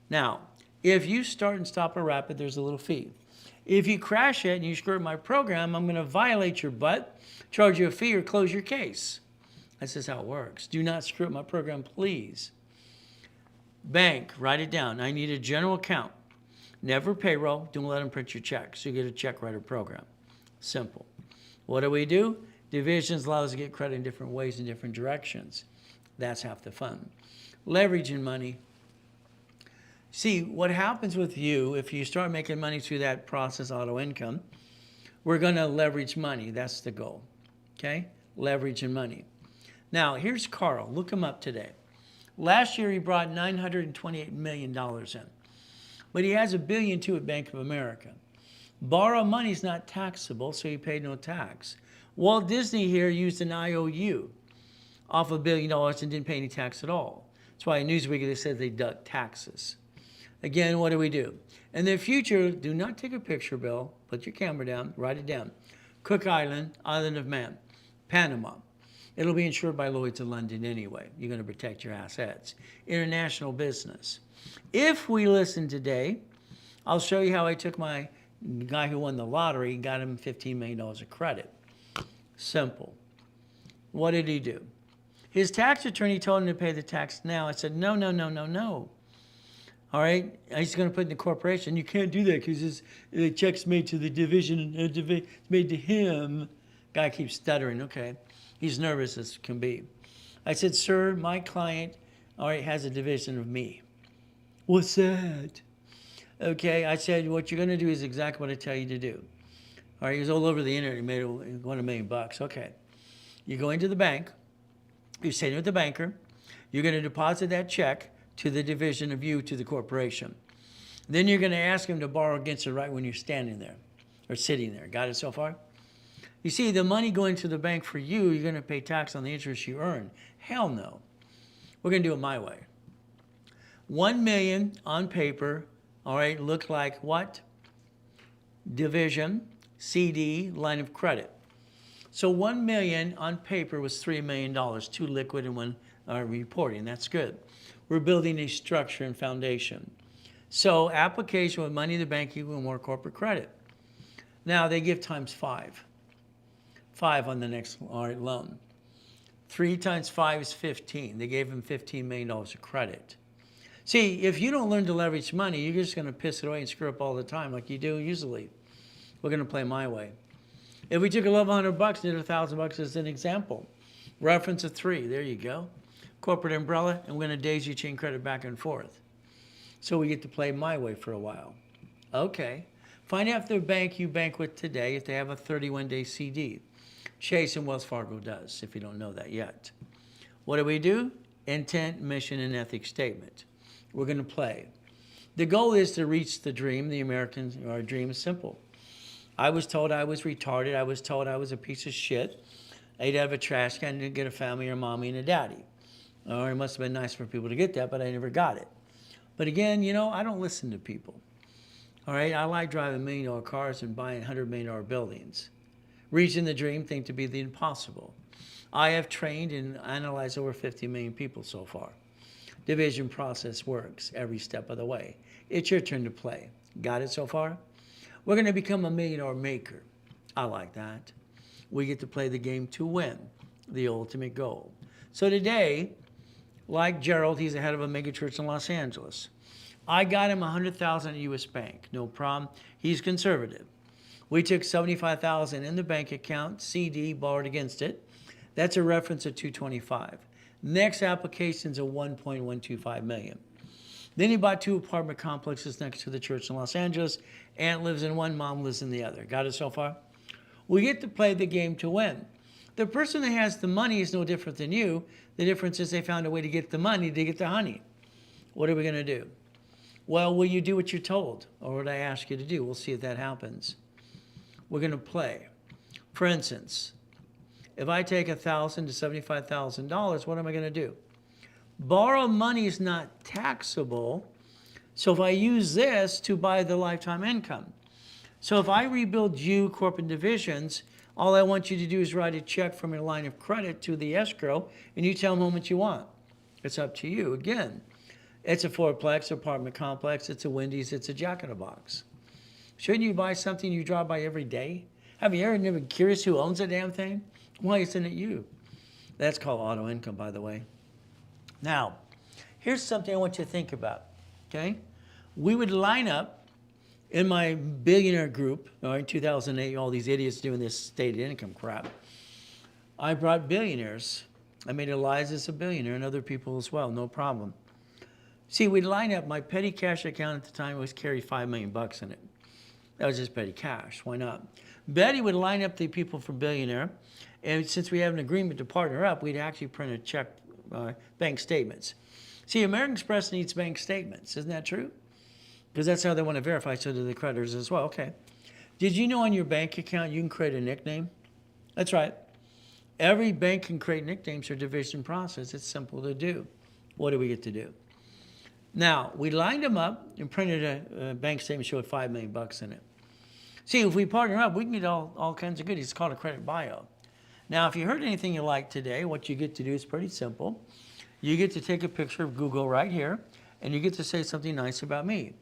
Now, if you start and stop a rapid, there's a little fee. If you crash it and you screw up my program, I'm going to violate your butt, charge you a fee, or close your case. That's just how it works. Do not screw up my program, please. Bank, write it down. I need a general account. Never payroll. Don't let them print your check. So you get a check writer program. Simple. What do? Divisions allow us to get credit in different ways, in different directions. That's half the fun. Leveraging money. See, what happens with you, if you start making money through that process, auto income, we're going to leverage money. That's the goal. Okay? Leveraging money. Now, here's Carl. Look him up today. Last year, he brought $928 million in. But he has $1 billion too at Bank of America. Borrow money is not taxable, so he paid no tax. Walt Disney here used an IOU off $1 billion and didn't pay any tax at all. That's why in Newsweek they said they deduct taxes. Again, what do? In the future, do not take a picture, Bill. Put your camera down, write it down. Cook Island, Island of Man, Panama. It'll be insured by Lloyd's in London anyway. You're going to protect your assets. International business. If we listen today, I'll show you how I took my guy who won the lottery and got him $15 million of credit. Simple. What did he do? His tax attorney told him to pay the tax now. I said, no. All right, he's going to put it in the corporation. You can't do that because the check's made to the division, it's made to him. Guy keeps stuttering. Okay, he's nervous as can be. I said, sir, my client, all right, has a division of me. What's that? Okay, I said, what you're going to do is exactly what I tell you to do. All right, he was all over the internet. He made $1 million. Okay, you go into the bank. You're sitting with the banker. You're going to deposit that check to the division of you to the corporation. Then you're going to ask him to borrow against it right when you're standing there or sitting there. Got it so far? You see, the money going to the bank for you, you're going to pay tax on the interest you earn. Hell no. We're going to do it my way. 1 million on paper, all right, look like what? Division, CD, line of credit. So 1 million on paper was $3 million, 2 liquid and 1 reporting. That's good. We're building a structure and foundation. So application with money in the bank equal more corporate credit. Now they give times 5. 5 on the next loan. 3 times 5 is 15. They gave him $15 million of credit. See, if you don't learn to leverage money, you're just going to piss it away and screw up all the time like you do usually. We're going to play my way. If we took $1,100 and did $1,000 as an example, reference of 3, there you go. Corporate umbrella, and we're going to daisy chain credit back and forth. So we get to play my way for a while. Okay. Find out if the bank you bank with today, if they have a 31-day CD. Chase and Wells Fargo does, if you don't know that yet. What do? Intent, mission, and ethics statement. We're going to play. The goal is to reach the dream. Our dream is simple. I was told I was retarded. I was told I was a piece of shit. I ate out of a trash can, didn't get a family or mommy and a daddy. Or it must have been nice for people to get that, but I never got it. But again, I don't listen to people. All right, I like driving $1 million cars and buying $100 million buildings. Reaching the dream, think to be the impossible. I have trained and analyzed over 50 million people so far. Division process works every step of the way. It's your turn to play. Got it so far? We're going to become a $1 million maker. I like that. We get to play the game to win, the ultimate goal. So today, like Gerald, he's the head of a mega church in Los Angeles. I got him $100,000 at U.S. Bank, no problem. He's conservative. We took $75,000 in the bank account, CD, borrowed against it. That's a reference of $225. Next application's a $1.125 million. Then he bought 2 apartment complexes next to the church in Los Angeles. Aunt lives in one, mom lives in the other. Got it so far? We get to play the game to win. The person that has the money is no different than you. The difference is they found a way to get the money to get the honey. What are we going to do? Well, will you do what you're told? Or what I ask you to do? We'll see if that happens. We're going to play. For instance, if I take $1,000 to $75,000, what am I going to do? Borrow money is not taxable. So if I use this to buy the lifetime income. So if I rebuild you corporate divisions, all I want you to do is write a check from your line of credit to the escrow, and you tell them how much you want. It's up to you. Again, it's a fourplex apartment complex. It's a Wendy's. It's a Jack in the Box. Shouldn't you buy something you drive by every day? Have you ever been curious who owns the damn thing? Why isn't it you? That's called auto income, by the way. Now, here's something I want you to think about, okay? We would line up in my billionaire group, all right, 2008, all these idiots doing this stated income crap. I brought billionaires. I made Eliza's a billionaire and other people as well, no problem. See, we'd line up. My petty cash account at the time was carried $5 million in it. That was just petty cash. Why not? Betty would line up the people for billionaire, and since we have an agreement to partner up, we'd actually print a check, bank statements. See, American Express needs bank statements. Isn't that true? Because that's how they want to verify, so do the creditors as well. Okay. Did you know on your bank account you can create a nickname? That's right. Every bank can create nicknames for division process. It's simple to do. What do we get to do? Now, we lined them up and printed a bank statement showing $5 million in it. See, if we partner up, we can get all kinds of goodies. It's called a credit bio. Now, if you heard anything you like today, what you get to do is pretty simple. You get to take a picture of Google right here, and you get to say something nice about me.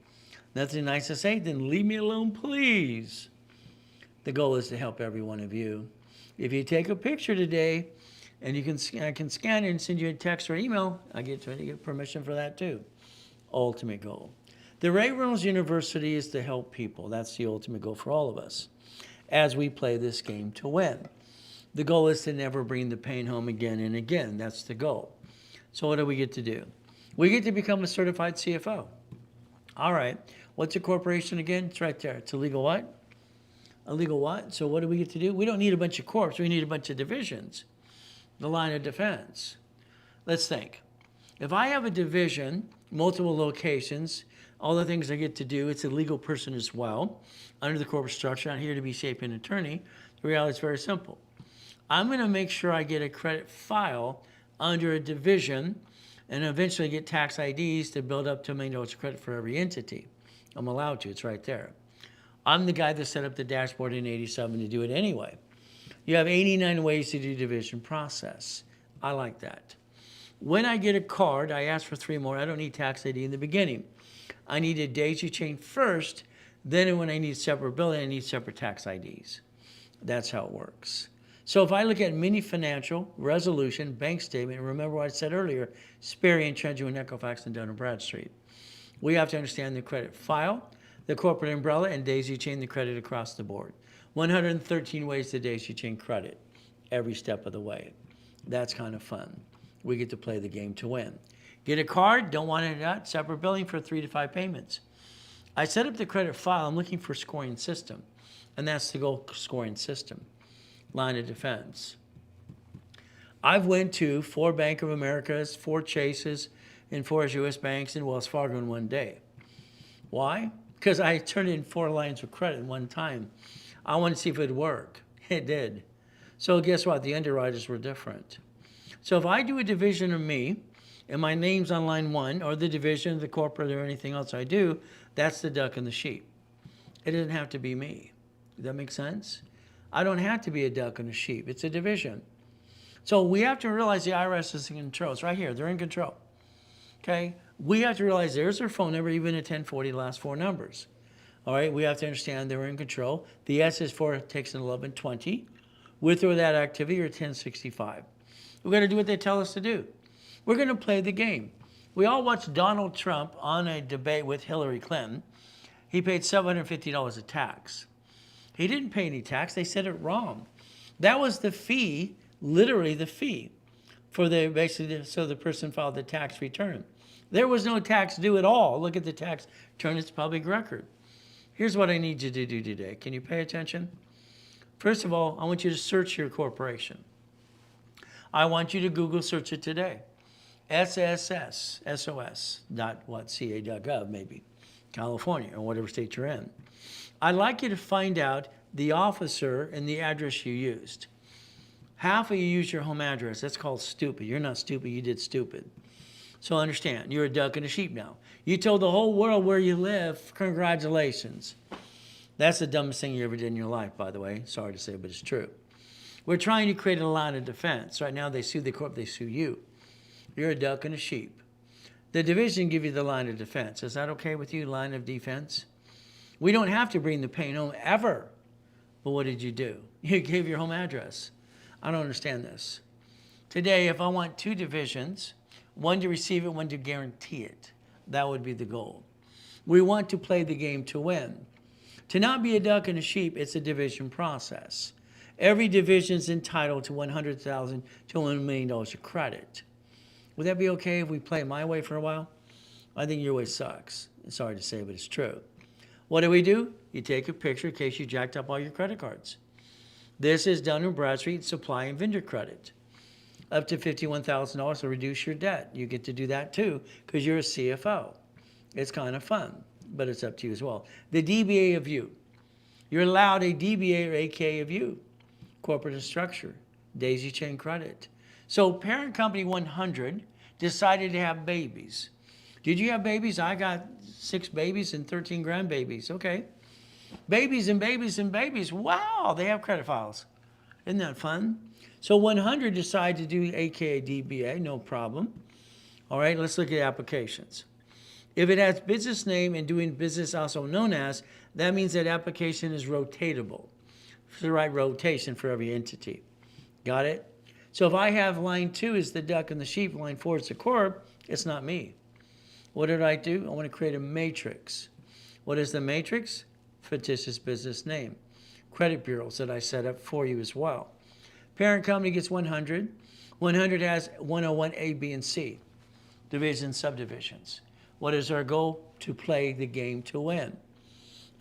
Nothing nice to say? Then leave me alone, please. The goal is to help every one of you. If you take a picture today, and I can scan it and send you a text or email, I get permission for that too. Ultimate goal. The Ray Reynolds University is to help people. That's the ultimate goal for all of us as we play this game to win. The goal is to never bring the pain home again and again. That's the goal. So what do we get to do? We get to become a certified CFO. All right. What's a corporation again? It's right there. It's a legal what? A legal what? So what do we get to do? We don't need a bunch of corps. We need a bunch of divisions. The line of defense. Let's think. If I have a division, multiple locations, all the things I get to do. It's a legal person as well, under the corporate structure. I'm here to be shape an attorney. The reality is very simple. I'm going to make sure I get a credit file under a division and eventually get tax IDs to build up to $1 million of credit for every entity. I'm allowed to. It's right there. I'm the guy that set up the dashboard in '87 to do it anyway. You have 89 ways to do division process. I like that. When I get a card, I ask for 3 more. I don't need tax ID in the beginning. I need a daisy chain first. Then when I need separate billing, I need separate tax IDs. That's how it works. So if I look at mini financial, resolution, bank statement, remember what I said earlier, Sperry and Trenchard and Equifax and Dun & Bradstreet. We have to understand the credit file, the corporate umbrella, and daisy chain the credit across the board. 113 ways to daisy chain credit every step of the way. That's kind of fun. We get to play the game to win. Get a card, don't want it out, separate billing for 3 to 5 payments. I set up the credit file, I'm looking for scoring system, and that's the goal scoring system. Line of defense. I've went to 4 Bank of Americas, 4 Chases, and 4 US banks and Wells Fargo in one day. Why? Because I turned in 4 lines of credit in one time. I wanted to see if it would work. It did. So guess what? The underwriters were different. So if I do a division of me, and my name's on line 1, or the division, the corporate, or anything else I do, that's the duck and the sheep. It doesn't have to be me. Does that make sense? I don't have to be a duck and a sheep. It's a division. So we have to realize the IRS is in control. It's right here. They're in control. Okay? We have to realize there's their phone number, even at 1040, last 4 numbers. All right? We have to understand they're in control. The S is for takes an 1120. With or without activity, or 1065. We're going to do what they tell us to do. We're going to play the game. We all watched Donald Trump on a debate with Hillary Clinton. He paid $750 of tax. He didn't pay any tax. They said it wrong. That was the fee, literally the fee, for the basically so the person filed the tax return. There was no tax due at all. Look at the tax return. It's public record. Here's what I need you to do today. Can you pay attention? First of all, I want you to search your corporation. I want you to Google search it today. SSS.ca.gov maybe, California or whatever state you're in. I'd like you to find out the officer and the address you used. Half of you use your home address. That's called stupid. You're not stupid. You did stupid. So understand, you're a duck and a sheep now. You told the whole world where you live. Congratulations. That's the dumbest thing you ever did in your life, by the way. Sorry to say, but it's true. We're trying to create a line of defense. Right now, they sue the corp, they sue you. You're a duck and a sheep. The division give you the line of defense. Is that okay with you, line of defense? We don't have to bring the pain home ever. But what did you do? You gave your home address. I don't understand this. Today, if I want 2 divisions, one to receive it, one to guarantee it, that would be the goal. We want to play the game to win. To not be a duck and a sheep, it's a division process. Every division is entitled to $100,000 to $1 million of credit. Would that be okay if we play my way for a while? I think your way sucks. It's sorry to say, but it's true. What do? You take a picture in case you jacked up all your credit cards. This is Dun & Bradstreet supply and vendor credit. Up to $51,000 will reduce your debt. You get to do that too because you're a CFO. It's kind of fun, but it's up to you as well. The DBA of you. You're allowed a DBA or AK of you. Corporate structure, daisy chain credit. So parent company 100 decided to have babies. Did you have babies? I got 6 babies and 13 grandbabies. Okay. Babies and babies and babies. Wow, they have credit files. Isn't that fun? So 100 decided to do AKA DBA, no problem. All right, let's look at applications. If it has business name and doing business also known as, that means that application is rotatable. It's the right rotation for every entity. Got it? So if I have line 2 is the duck and the sheep, line 4 is the corp, it's not me. What did I do? I want to create a matrix. What is the matrix? Fictitious business name. Credit bureaus that I set up for you as well. Parent company gets 100. 100 has 101 A, B, and C. Divisions, subdivisions. What is our goal? To play the game to win.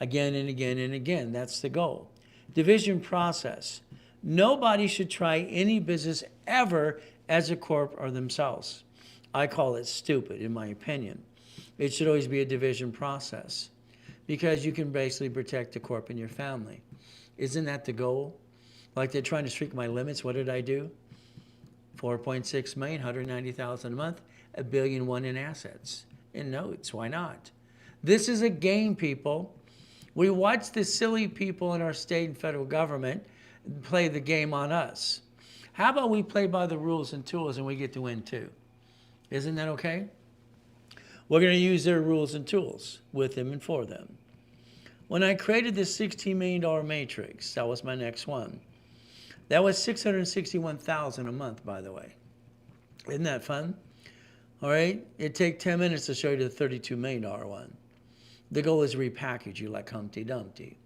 Again and again and again. That's the goal. Division process. Nobody should try any business ever as a corp or themselves. I call it stupid, in my opinion. it should always be a division process because you can basically protect the corp and your family. Isn't that the goal? Like they're trying to shrink my limits. What did I do? 4.6 million, 190,000 a month, $1.1 billion in assets, in notes. Why not? This is a game, people. We watch the silly people in our state and federal government play the game on us. How about we play by the rules and tools and we get to win too? Isn't that okay? We're going to use their rules and tools with them and for them. When I created this $16 million matrix, that was my next one. That was $661,000 a month, by the way. Isn't that fun? All right. It'd take 10 minutes to show you the $32 million one. The goal is to repackage you like Humpty Dumpty.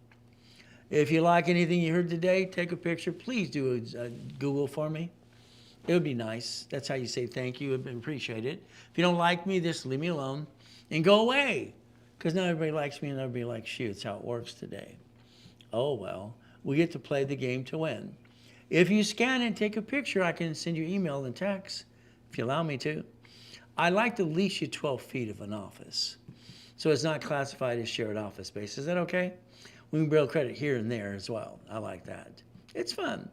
If you like anything you heard today, take a picture. Please do a Google for me. It would be nice. That's how you say thank you. I'd appreciate it. If you don't like me, just leave me alone and go away. Because not everybody likes me and everybody likes you. It's how it works today. Oh, well, we get to play the game to win. If you scan and take a picture, I can send you email and text, if you allow me to. I like to lease you 12 feet of an office, so it's not classified as shared office space. Is that okay? We can build credit here and there as well. I like that. It's fun.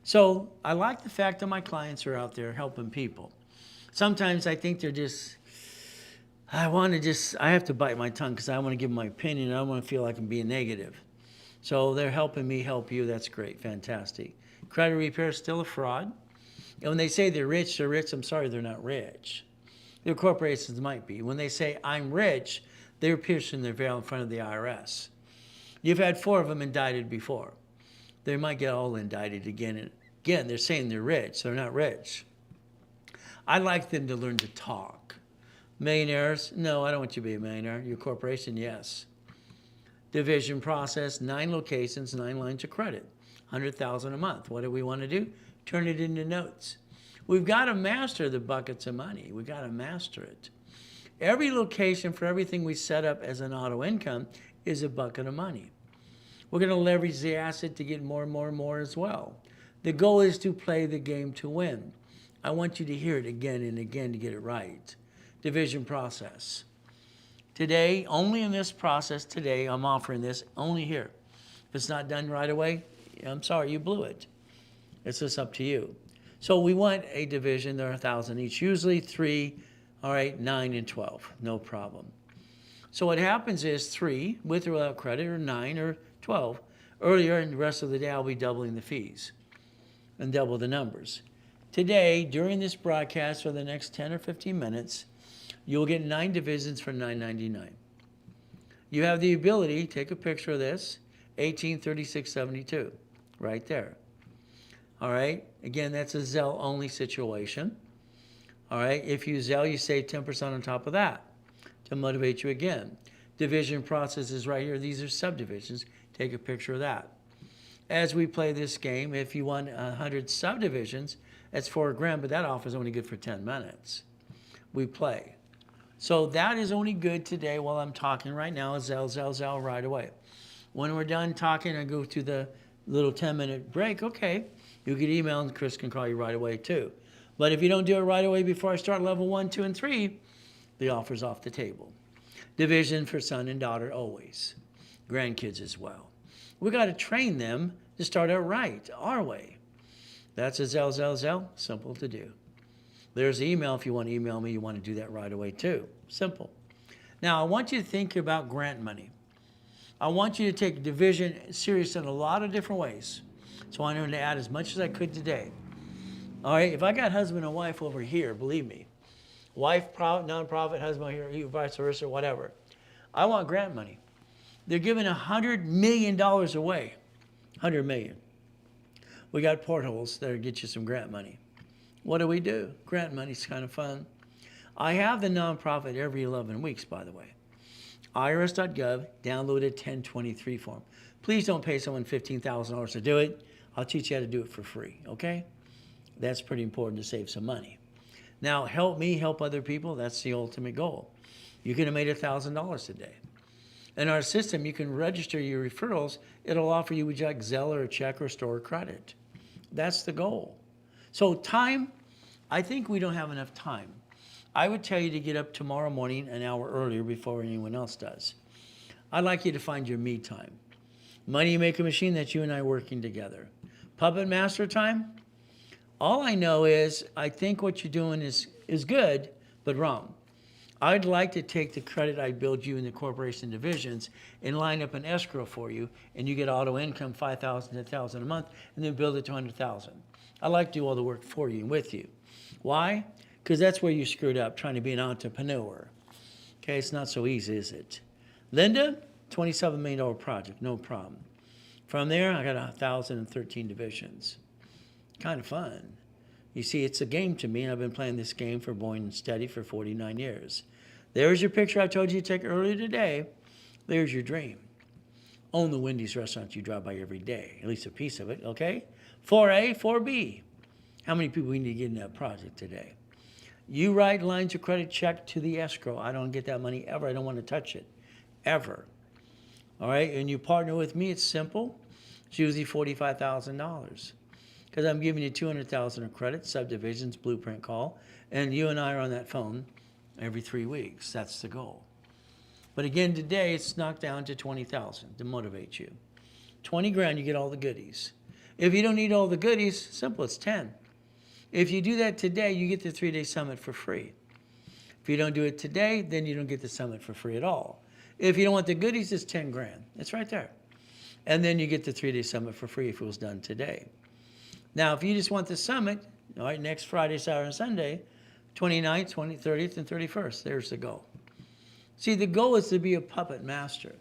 So I like the fact that my clients are out there helping people. Sometimes I think they're just, I have to bite my tongue because I want to give my opinion. I don't want to feel like I'm being negative. So they're helping me help you. That's great. Fantastic. Credit repair is still a fraud. And when they say they're rich, I'm sorry, they're not rich. Their corporations might be. When they say I'm rich, they're piercing their veil in front of the IRS. You've had 4 of them indicted before. They might get all indicted again and again. They're saying they're rich. They're not rich. I'd like them to learn to talk. Millionaires? No, I don't want you to be a millionaire. Your corporation? Yes. Division process, 9 locations, 9 lines of credit, $100,000 a month. What do we want to do? Turn it into notes. We've got to master the buckets of money. We've got to master it. Every location for everything we set up as an auto income is a bucket of money. We're going to leverage the asset to get more and more and more as well. The goal is to play the game to win. I want you to hear it again and again to get it right. Division process. Today, only in this process today, I'm offering this only here. If it's not done right away, I'm sorry, you blew it. It's just up to you. So we want a division. There are 1,000 each, usually 3, all right, 9 and 12, no problem. So what happens is 3 with or without credit, or 9 or 12. Earlier in the rest of the day, I'll be doubling the fees and double the numbers. Today, during this broadcast for the next 10 or 15 minutes, you'll get 9 divisions for $9.99. You have the ability, take a picture of this, 1836.72, right there. All right, again, that's a Zelle only situation. All right, if you Zelle, you save 10% on top of that to motivate you again. Division process is right here. These are subdivisions. Take a picture of that. As we play this game, if you want 100 subdivisions, that's $4,000, but that offer is only good for 10 minutes. We play. So that is only good today while I'm talking right now. Zelle right away. When we're done talking, I go to the little 10-minute break. Okay, you can email and Chris can call you right away too. But if you don't do it right away before I start level 1, 2, and 3, the offer's off the table. Division for son and daughter always. Grandkids as well. We got to train them to start out right, our way. That's a Zelle. Simple to do. There's email if you want to email me. You want to do that right away too. Simple. Now, I want you to think about grant money. I want you to take division serious in a lot of different ways. So I'm going to add as much as I could today. All right, if I got husband and wife over here, believe me, wife, nonprofit, husband here, vice versa, whatever. I want grant money. They're giving $100 million away. $100 million. We got portholes that'll get you some grant money. What do? Grant money's kind of fun. I have the nonprofit every 11 weeks, by the way. IRS.gov, download a 1023 form. Please don't pay someone $15,000 to do it. I'll teach you how to do it for free, okay? That's pretty important to save some money. Now, help me help other people. That's the ultimate goal. You could have made $1,000 today. In our system, you can register your referrals. It'll offer you like Zelle or a check or store credit. That's the goal. So time, I think we don't have enough time. I would tell you to get up tomorrow morning an hour earlier before anyone else does. I'd like you to find your me time. Money maker machine, that's you and I working together. Puppet master time, all I know is I think what you're doing is good, but wrong. I'd like to take the credit I build you in the corporation divisions and line up an escrow for you, and you get auto income $5,000, $10,000 a month, and then build it to $100,000. I like to do all the work for you and with you. Why? Because that's where you screwed up, trying to be an entrepreneur. Okay, it's not so easy, is it? Linda, $27 million project, no problem. From there, I got 1,013 divisions. Kind of fun. You see, it's a game to me, and I've been playing this game for Boyne and Steady for 49 years. There's your picture I told you to take earlier today. There's your dream. Own the Wendy's restaurant you drive by every day, at least a piece of it, okay? 4A, 4B. How many people we need to get in that project today? You write lines of credit check to the escrow. I don't get that money ever. I don't want to touch it, ever. All right, and you partner with me, it's simple. It's usually $45,000. Because I'm giving you $200,000 of credit, subdivisions, blueprint call, and you and I are on that phone every 3 weeks. That's the goal. But again, today it's knocked down to $20,000 to motivate you. 20 grand, you get all the goodies. If you don't need all the goodies, simple, it's 10. If you do that today, you get the 3-day summit for free. If you don't do it today, then you don't get the summit for free at all. If you don't want the goodies, it's 10 grand. It's right there. And then you get the 3-day summit for free if it was done today. Now, if you just want the summit, all right, next Friday, Saturday, and Sunday, 29th, 30th, and 31st, there's the goal. See, the goal is to be a puppet master.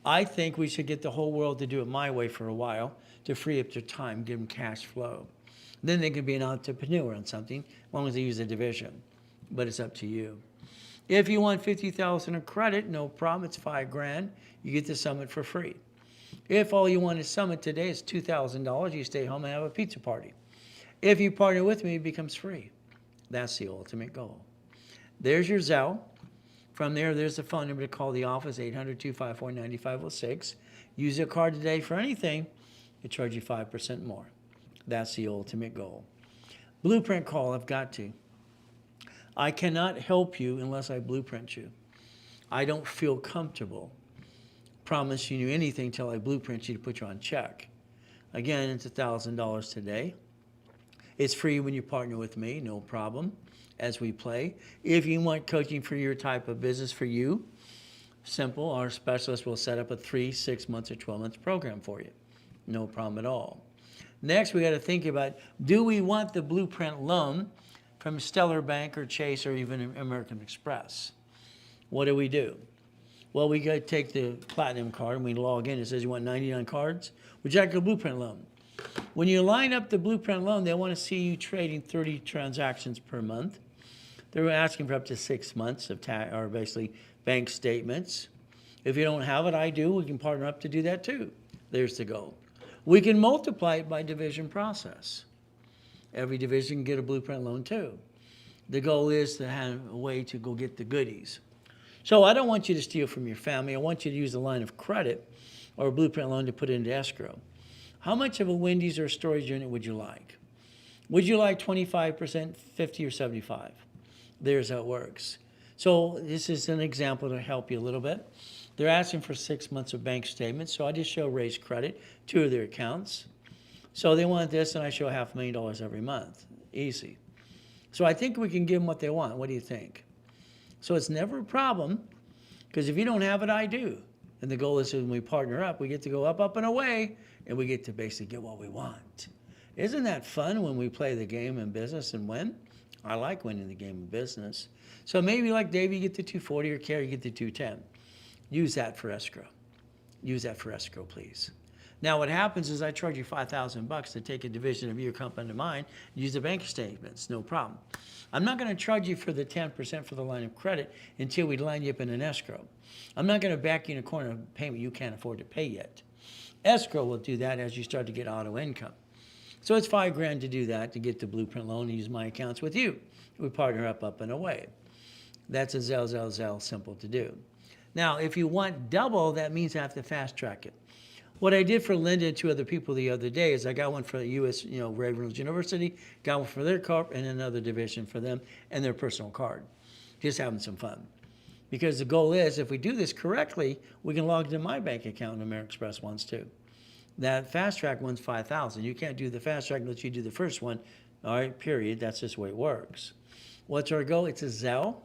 I think we should get the whole world to do it my way for a while to free up their time, give them cash flow. Then they can be an entrepreneur on something, as long as they use a division. But it's up to you. If you want $50,000 of credit, no problem, it's 5 grand. You get the summit for free. If all you want is summit today is $2,000, you stay home and have a pizza party. If you partner with me, it becomes free. That's the ultimate goal. There's your Zelle. From there, there's the phone number to call the office, 800-254-9506. Use your card today for anything, they charge you 5% more. That's the ultimate goal. Blueprint call, I've got to. I cannot help you unless I blueprint you. I don't feel comfortable promising you anything till I blueprint you to put you on check. Again, it's $1,000 today. It's free when you partner with me, no problem, as we play. If you want coaching for your type of business for you, simple, our specialist will set up a 3, 6 months, or 12 months program for you. No problem at all. Next, we got to think about, do we want the blueprint loan from Stellar Bank or Chase or even American Express? What do? Well, we got to take the platinum card and we log in. It says you want 99 cards. Would you like a blueprint loan? When you line up the blueprint loan, they want to see you trading 30 transactions per month. They're asking for up to 6 months of or basically bank statements. If you don't have it, I do. We can partner up to do that too. There's the goal. We can multiply it by division process. Every division can get a blueprint loan too. The goal is to have a way to go get the goodies. So I don't want you to steal from your family. I want you to use a line of credit or a blueprint loan to put into escrow. How much of a Wendy's or a storage unit would you like? Would you like 25%, 50, or 75? There's how it works. So this is an example to help you a little bit. They're asking for 6 months of bank statements, so I just show Ray's credit, 2 of their accounts. So they want this, and I show $500,000 every month. Easy. So I think we can give them what they want. What do you think? So it's never a problem, because if you don't have it, I do. And the goal is when we partner up, we get to go up, up, and away, and we get to basically get what we want. Isn't that fun when we play the game in business and win? I like winning the game in business. So maybe like Dave, you get the 240, or Carrie, you get the 210. Use that for escrow. Use that for escrow, please. Now what happens is I charge you $5,000 to take a division of your company to mine, use the bank statements, no problem. I'm not going to charge you for the 10% for the line of credit until we line you up in an escrow. I'm not going to back you in a corner of payment you can't afford to pay yet. Escrow will do that as you start to get auto income. So it's $5 grand to do that, to get the blueprint loan and use my accounts with you. We partner up, up, and away. That's a Zelle, simple to do. Now, if you want double, that means I have to fast track it. What I did for Linda and two other people the other day is I got one for the U.S., Ray Reynolds University, got one for their car, and another division for them and their personal card. Just having some fun. Because the goal is, if we do this correctly, we can log into my bank account and American Express ones too. That fast track one's $5,000. You can't do the fast track unless you do the first one. All right, period. That's just the way it works. What's our goal? It's a Zelle.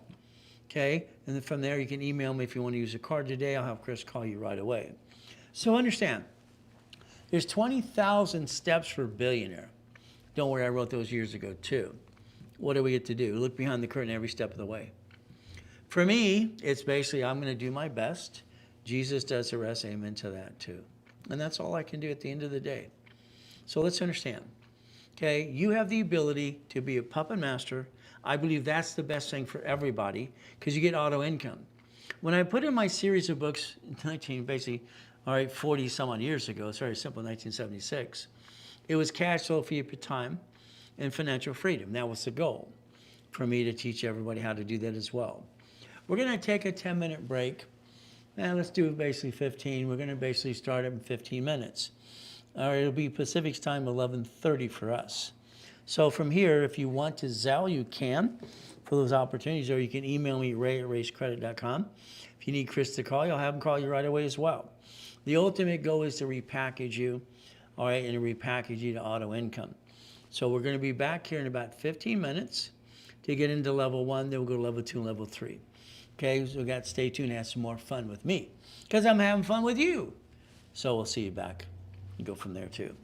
Okay, and then from there you can email me if you want to use a card today. I'll have Chris call you right away. So understand, there's 20,000 steps for a billionaire. Don't worry, I wrote those years ago too. What do we get to do? Look behind the curtain every step of the way. For me, it's basically I'm going to do my best. Jesus does the rest. Amen to that too. And that's all I can do at the end of the day. So let's understand. Okay, you have the ability to be a puppet master. I believe that's the best thing for everybody because you get auto income. When I put in my series of books, 40 some odd years ago, it's very simple, 1976, it was cash flow for your time and financial freedom. That was the goal for me to teach everybody how to do that as well. We're going to take a 10-minute break. Now let's do basically 15. We're going to basically start up in 15 minutes. All right, it'll be Pacific's time, 11:30 for us. So from here, if you want to Zelle, you can for those opportunities, or you can email me, ray@racecredit.com. If you need Chris to call you, I'll have him call you right away as well. The ultimate goal is to repackage you, all right, and to repackage you to auto income. So we're going to be back here in about 15 minutes to get into level 1, then we'll go to level 2 and level 3. Okay, so we got to stay tuned and have some more fun with me because I'm having fun with you. So we'll see you back and go from there too.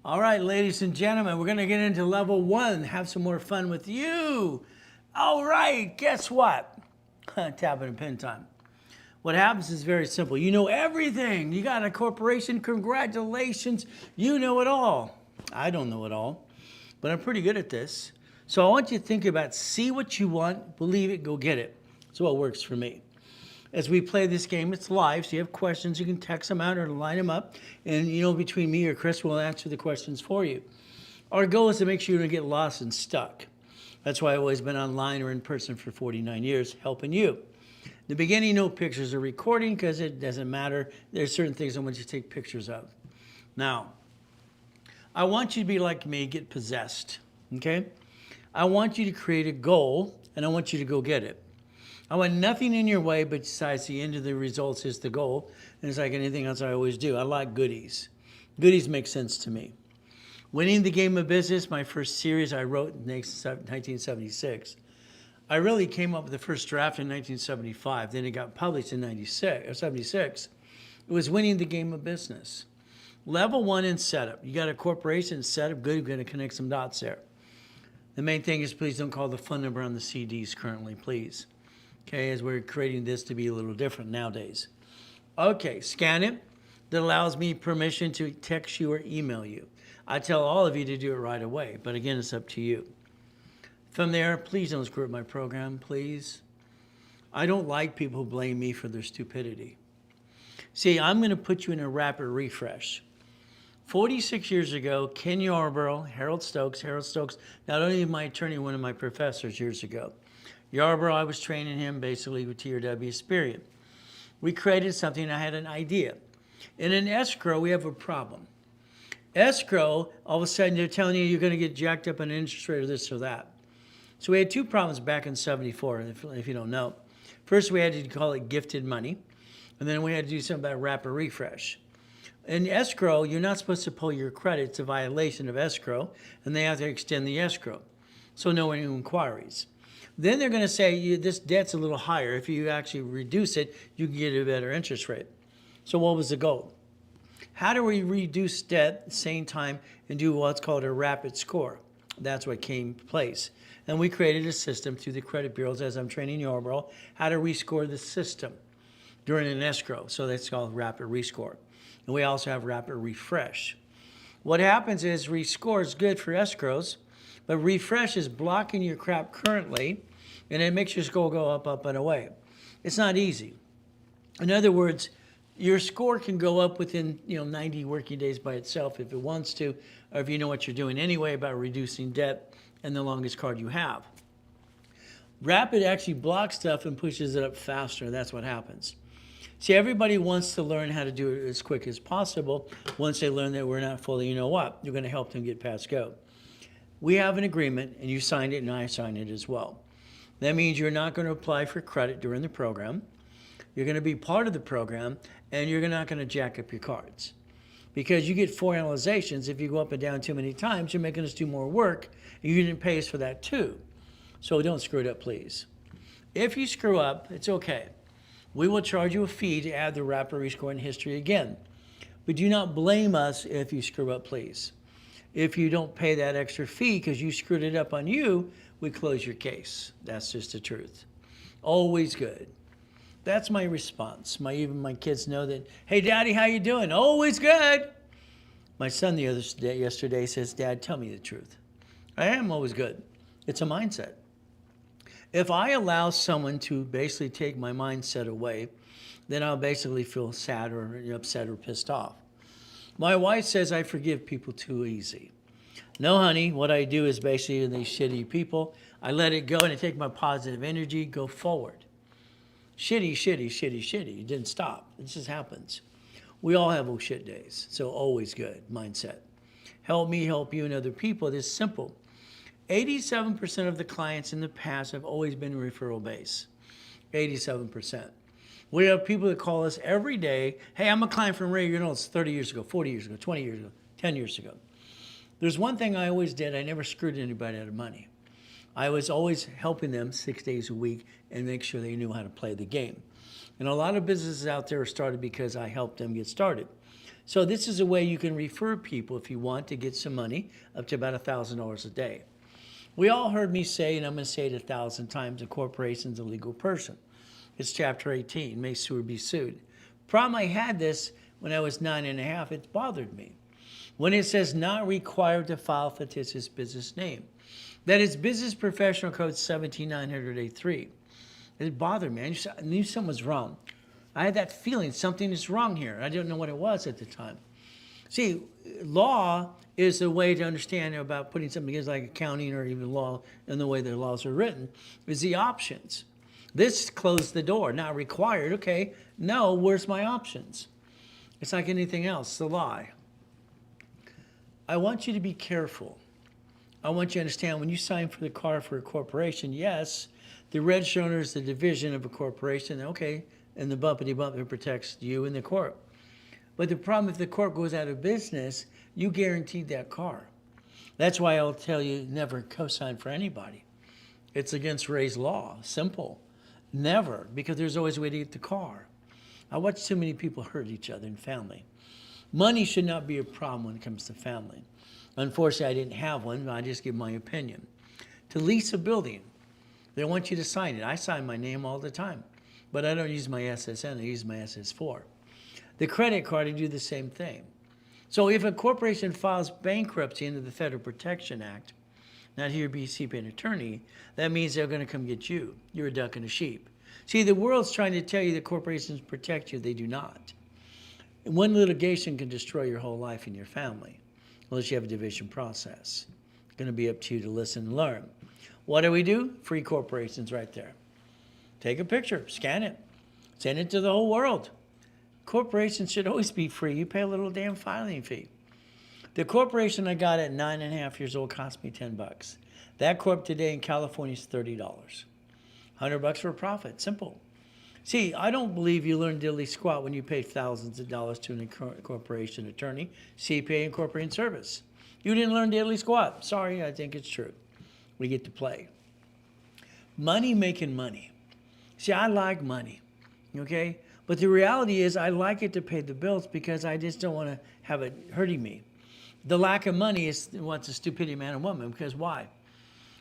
All right, ladies and gentlemen, we're going to get into level 1, have some more fun with you. All right, guess what? Tapping and pen time. What happens is very simple. You know everything. You got a corporation, congratulations. You know it all. I don't know it all, but I'm pretty good at this. So I want you to think about, see what you want, believe it, go get it. That's what works for me. As we play this game, it's live, so you have questions, you can text them out or line them up. And you know, between me or Chris, we'll answer the questions for you. Our goal is to make sure you don't get lost and stuck. That's why I've always been online or in person for 49 years, helping you. In the beginning, no pictures or recording because it doesn't matter. There's certain things I want you to take pictures of. Now, I want you to be like me, get possessed, okay? I want you to create a goal, and I want you to go get it. I want nothing in your way, but besides the end of the results is the goal. And it's like anything else I always do. I like goodies. Goodies make sense to me. Winning the Game of Business, my first series I wrote in 1976. I really came up with the first draft in 1975. Then it got published in 76. It was Winning the Game of Business. Level 1 in setup. You got a corporation setup. Good, you're going to connect some dots there. The main thing is please don't call the phone number on the CDs currently, please. Okay, as we're creating this to be a little different nowadays. Okay, scan it. That allows me permission to text you or email you. I tell all of you to do it right away, but again, it's up to you. From there, please don't screw up my program, please. I don't like people who blame me for their stupidity. See, I'm going to put you in a rapid refresh. 46 years ago, Ken Yarborough, Harold Stokes, not only my attorney, one of my professors years ago. Yarborough, I was training him basically with TRW Spirit. We created something, I had an idea. In an escrow, we have a problem. Escrow, all of a sudden they're telling you you're going to get jacked up on an interest rate or this or that. So we had two problems back in 74, if you don't know. First, we had to call it gifted money. And then we had to do something about rapid refresh. In escrow, you're not supposed to pull your credit. It's a violation of escrow, and they have to extend the escrow. So no new inquiries. Then they're going to say this debt's a little higher. If you actually reduce it, you can get a better interest rate. So what was the goal? How do we reduce debt at the same time and do what's called a rapid score? That's what came to place. And we created a system through the credit bureaus, as I'm training Yarborough, how to rescore the system during an escrow. So that's called rapid rescore. And we also have rapid refresh. What happens is rescore is good for escrows, but refresh is blocking your crap currently, and it makes your score go up, up, and away. It's not easy. In other words, your score can go up within 90 working days by itself if it wants to, or if you know what you're doing anyway about reducing debt and the longest card you have. Rapid actually blocks stuff and pushes it up faster. That's what happens. See, everybody wants to learn how to do it as quick as possible. Once they learn that we're not fully, you know what, you're going to help them get past go. We have an agreement, and you signed it, and I signed it as well. That means you're not going to apply for credit during the program. You're going to be part of the program, and you're not going to jack up your cards. Because you get 4 analyzations. If you go up and down too many times, you're making us do more work, and you didn't pay us for that too. So don't screw it up, please. If you screw up, it's okay. We will charge you a fee to add the rapid rescoring history again. But do not blame us if you screw up, please. If you don't pay that extra fee because you screwed it up on you, we close your case. That's just the truth. Always good. That's my response. Even my kids know that, hey, Daddy, how you doing? Always good. My son yesterday says, Dad, tell me the truth. I am always good. It's a mindset. If I allow someone to basically take my mindset away, then I'll basically feel sad or upset or pissed off. My wife says I forgive people too easy. No, honey, what I do is basically these shitty people, I let it go and I take my positive energy, go forward. Shitty. It didn't stop. It just happens. We all have those shit days, so always good mindset. Help me help you and other people. It is simple. 87% of the clients in the past have always been referral based. 87%. We have people that call us every day. Hey, I'm a client from Ray Reynolds 30 years ago, 40 years ago, 20 years ago, 10 years ago. There's one thing I always did. I never screwed anybody out of money. I was always helping them 6 days a week and make sure they knew how to play the game. And a lot of businesses out there are started because I helped them get started. So this is a way you can refer people if you want to get some money, up to about $1,000 a day. We all heard me say, and I'm going to say it 1,000 times, a corporation's a legal person. It's chapter 18, may sue or be sued. Problem I had this when I was 9.5, it bothered me. When it says not required to file fictitious business name. That is Business Professional Code 17900A3. It bothered me. I knew something was wrong. I had that feeling something is wrong here. I didn't know what it was at the time. See, law is a way to understand about putting something together like accounting or even law and the way the laws are written, is the options. This closed the door, not required. Okay, no, where's my options? It's like anything else, it's a lie. I want you to be careful. I want you to understand when you sign for the car for a corporation, yes, the registered owner is the division of a corporation, okay, and the bumpity bump that protects you and the corp. But the problem, if the corp goes out of business, you guaranteed that car. That's why I'll tell you never co-sign for anybody. It's against Ray's law, simple. Never, because there's always a way to get the car. I watch too many people hurt each other in family. Money should not be a problem when it comes to family. Unfortunately, I didn't have one, but I just give my opinion. To lease a building, they want you to sign it. I sign my name all the time, but I don't use my SSN, I use my SS4. The credit card, I do the same thing. So if a corporation files bankruptcy under the Federal Protection Act, not here be CPA an attorney, that means they're going to come get you. You're a duck and a sheep. See, the world's trying to tell you that corporations protect you. They do not. One litigation can destroy your whole life and your family, unless you have a division process. It's going to be up to you to listen and learn. What do? Free corporations right there. Take a picture, scan it, send it to the whole world. Corporations should always be free. You pay a little damn filing fee. The corporation I got at 9.5 years old cost me $10. That corp today in California is $30. $100 for a profit, simple. See, I don't believe you learn diddly squat when you pay thousands of dollars to an corporation attorney, CPA, and corporate service. You didn't learn diddly squat. Sorry, I think it's true. We get to play. Money making money. See, I like money, okay? But the reality is I like it to pay the bills because I just don't want to have it hurting me. The lack of money is what's a stupidity man and woman, because why?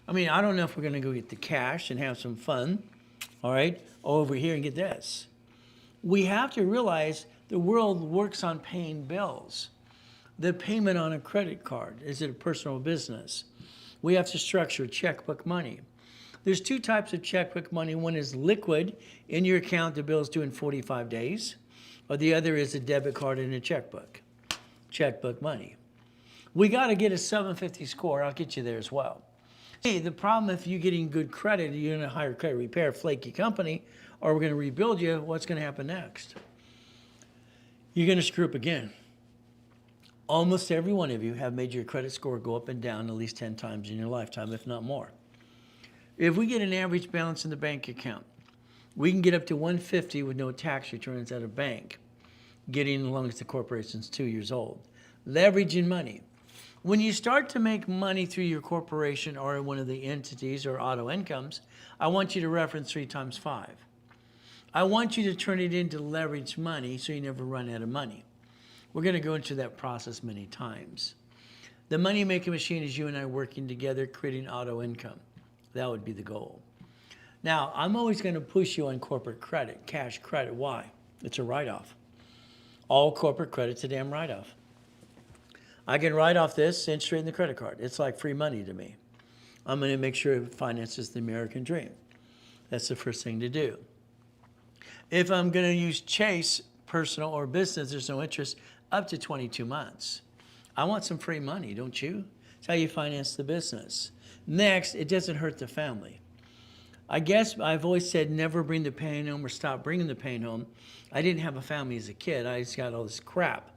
I mean, I don't know if we're going to go get the cash and have some fun, all right, over here and get this. We have to realize the world works on paying bills. The payment on a credit card, is it a personal business? We have to structure checkbook money. There's two types of checkbook money. One is liquid, in your account, the bill's due in 45 days, or the other is a debit card and a checkbook. Checkbook money. We got to get a 750 score. I'll get you there as well. Hey, the problem if you're getting good credit, you're going to hire credit repair, flaky company, or we're going to rebuild you, what's going to happen next? You're going to screw up again. Almost every one of you have made your credit score go up and down at least 10 times in your lifetime, if not more. If we get an average balance in the bank account, we can get up to 150 with no tax returns at a bank, getting as long as the corporation's 2 years old. Leveraging money. When you start to make money through your corporation or one of the entities or auto incomes, I want you to reference 3 times 5. I want you to turn it into leverage money so you never run out of money. We're going to go into that process many times. The money-making machine is you and I working together, creating auto income. That would be the goal. Now, I'm always going to push you on corporate credit, cash credit. Why? It's a write-off. All corporate credit's a damn write-off. I can write off this and straighten the credit card. It's like free money to me. I'm going to make sure it finances the American dream. That's the first thing to do. If I'm going to use Chase, personal or business, there's no interest, up to 22 months. I want some free money, don't you? It's how you finance the business. Next, it doesn't hurt the family. I guess I've always said never bring the pain home or stop bringing the pain home. I didn't have a family as a kid. I just got all this crap.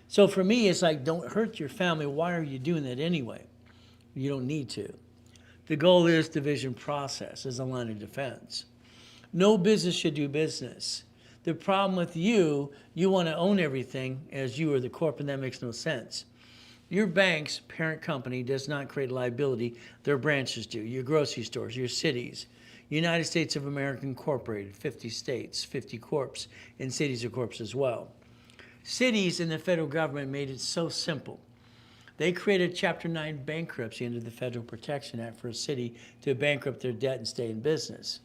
So for me, it's like, don't hurt your family. Why are you doing that anyway? You don't need to. The goal is division process as a line of defense. No business should do business. The problem with you want to own everything as you are the corp, and that makes no sense. Your bank's parent company does not create liability. Their branches do. Your grocery stores, your cities, United States of America Incorporated, 50 states, 50 corps, and cities of corps as well. Cities and the federal government made it so simple. They created Chapter 9 bankruptcy under the Federal Protection Act for a city to bankrupt their debt and stay in business.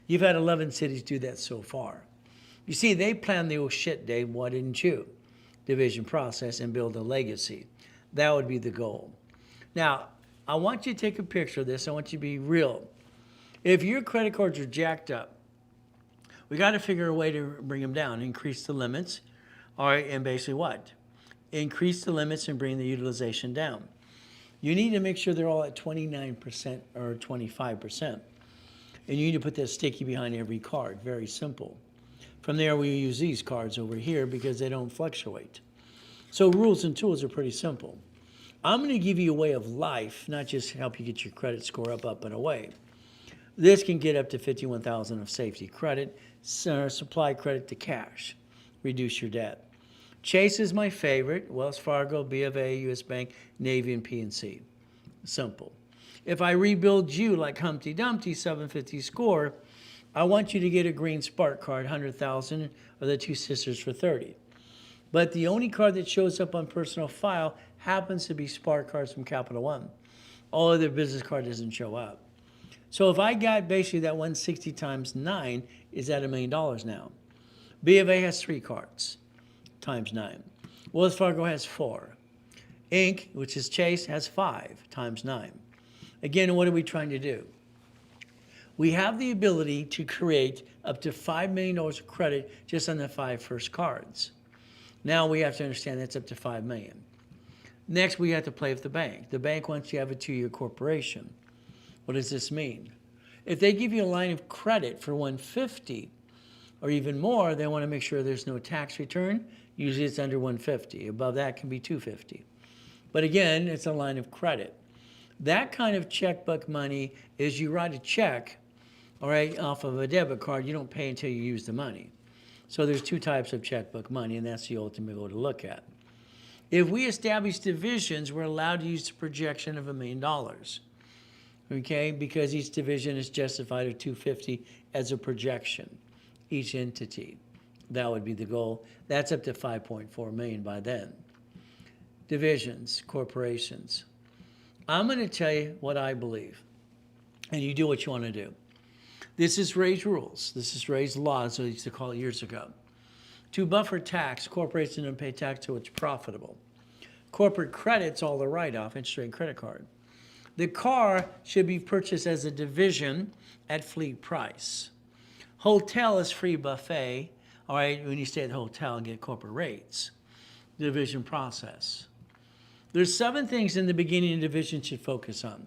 You've had 11 cities do that so far. You see, they planned the old shit, Dave. Why didn't you? Division process and build a legacy. That would be the goal. Now, I want you to take a picture of this. I want you to be real. If your credit cards are jacked up, we got to figure a way to bring them down, increase the limits, all right, and basically what? Increase the limits and bring the utilization down. You need to make sure they're all at 29% or 25%. And you need to put that sticky behind every card. Very simple. From there, we use these cards over here because they don't fluctuate. So rules and tools are pretty simple. I'm going to give you a way of life, not just help you get your credit score up, and away. This can get up to $51,000 of safety credit, supply credit to cash, reduce your debt. Chase is my favorite, Wells Fargo, B of A, US Bank, Navy, and PNC. Simple. If I rebuild you like Humpty Dumpty, 750 score, I want you to get a green Spark card, 100,000, or the Two Sisters for 30. But the only card that shows up on personal file happens to be Spark cards from Capital One. All other business card doesn't show up. So if I got basically that 160 times 9, is at $1 million now. B of A has 3 cards times 9. Wells Fargo has 4. Inc., which is Chase, has 5 times 9. Again, what are we trying to do? We have the ability to create up to $5 million of credit just on the 5 first cards. Now we have to understand that's up to $5 million. Next, we have to play with the bank. The bank wants you to have a 2-year corporation. What does this mean? If they give you a line of credit for $150 or even more, they want to make sure there's no tax return. Usually it's under $150. Above that can be $250. But again, it's a line of credit. That kind of checkbook money is you write a check, all right, off of a debit card. You don't pay until you use the money. So there's 2 types of checkbook money, and that's the ultimate goal to look at. If we establish divisions, we're allowed to use the projection of $1 million. Okay, because each division is justified at $250 as a projection, each entity. That would be the goal. That's up to $5.4 million by then. Divisions, corporations. I'm going to tell you what I believe, and you do what you want to do. This is Ray's rules. This is Ray's law, as I used to call it years ago. To buffer tax, corporations don't pay tax till it's profitable. Corporate credit's all the write-off, interest rate credit card. The car should be purchased as a division at fleet price. Hotel is free buffet, all right, when you stay at the hotel and get corporate rates. Division process. There's 7 things in the beginning a division should focus on.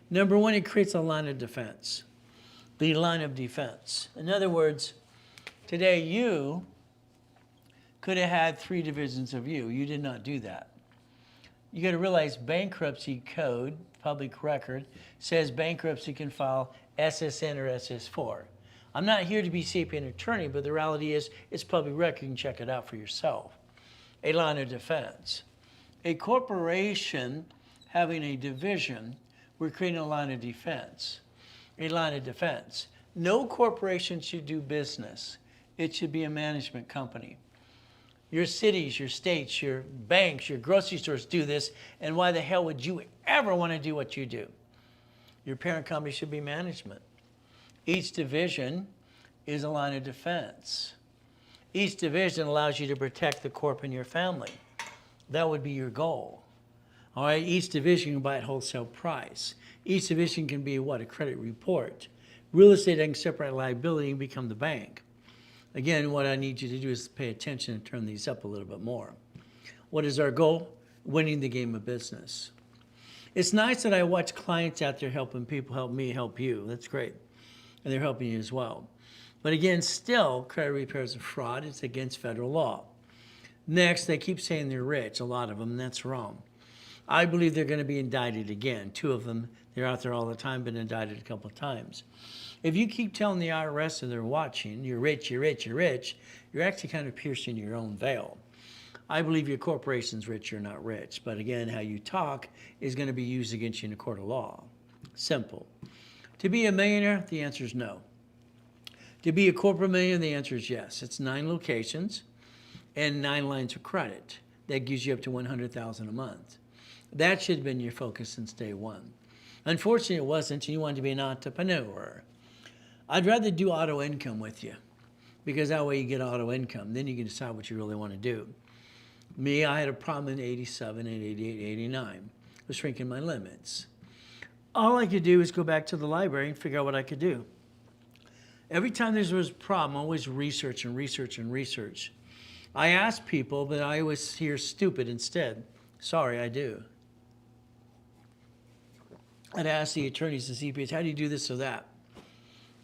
Number 1, it creates a line of defense. The line of defense. In other words, today you could have had 3 divisions of you. You did not do that. You got to realize bankruptcy code, public record, says bankruptcy can file SSN or SS4. I'm not here to be sapient attorney, but the reality is it's public record. You can check it out for yourself. A line of defense. A corporation having a division, we're creating a line of defense. A line of defense. No corporation should do business. It should be a management company. Your cities, your states, your banks, your grocery stores do this, and why the hell would you ever want to do what you do? Your parent company should be management. Each division is a line of defense. Each division allows you to protect the corp and your family. That would be your goal. All right, each division you can buy at wholesale price. Each division can be what? A credit report. Real estate, I can separate liability and become the bank. Again, what I need you to do is pay attention and turn these up a little bit more. What is our goal? Winning the game of business. It's nice that I watch clients out there helping people help me help you. That's great. And they're helping you as well. But again, still, credit repair is a fraud. It's against federal law. Next, they keep saying they're rich, a lot of them, and that's wrong. I believe they're going to be indicted again. 2 of them, they're out there all the time, been indicted a couple of times. If you keep telling the IRS that they're watching, you're rich, you're rich, you're rich, you're actually kind of piercing your own veil. I believe your corporation's rich, you're not rich. But again, how you talk is going to be used against you in a court of law. Simple. To be a millionaire, the answer is no. To be a corporate millionaire, the answer is yes. It's 9 locations and 9 lines of credit. That gives you up to $100,000 a month. That should have been your focus since day one. Unfortunately, it wasn't. You wanted to be an entrepreneur. I'd rather do auto income with you because that way you get auto income. Then you can decide what you really want to do. Me, I had a problem in 87 and 88, 89. I was shrinking my limits. All I could do is go back to the library and figure out what I could do. Every time there was a problem, I always research and research and research. I ask people, but I always hear stupid instead. Sorry, I do. I'd ask the attorneys and CPAs, how do you do this or that?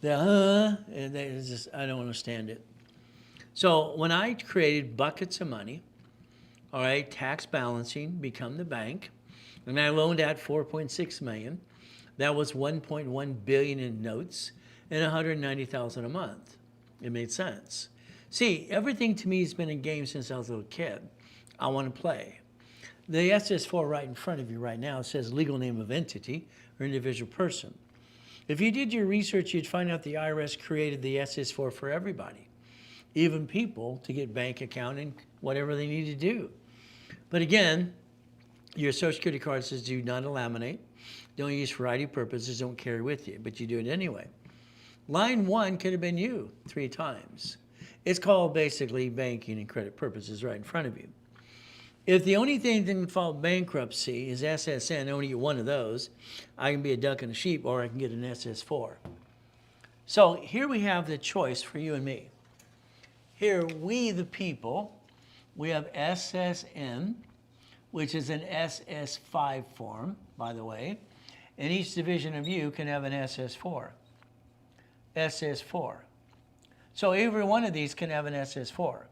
And they just, I don't understand it. So when I created buckets of money, all right, tax balancing, become the bank, and I loaned out $4.6 million. That was $1.1 billion in notes and $190,000 a month. It made sense. See, everything to me has been a game since I was a little kid. I want to play. The SS4 right in front of you right now says legal name of entity or individual person. If you did your research, you'd find out the IRS created the SS4 for everybody, even people to get bank account and whatever they need to do. But again, your Social Security card says do not laminate, don't use for ID purposes, don't carry with you, but you do it anyway. Line 1 could have been you 3 times. It's called basically banking and credit purposes right in front of you. If the only thing that can file bankruptcy is SSN, I only get one of those, I can be a duck and a sheep or I can get an SS4. So here we have the choice for you and me. Here, we the people, we have SSN, which is an SS5 form, by the way, and each division of you can have an SS4. SS4. So every one of these can have an SS4.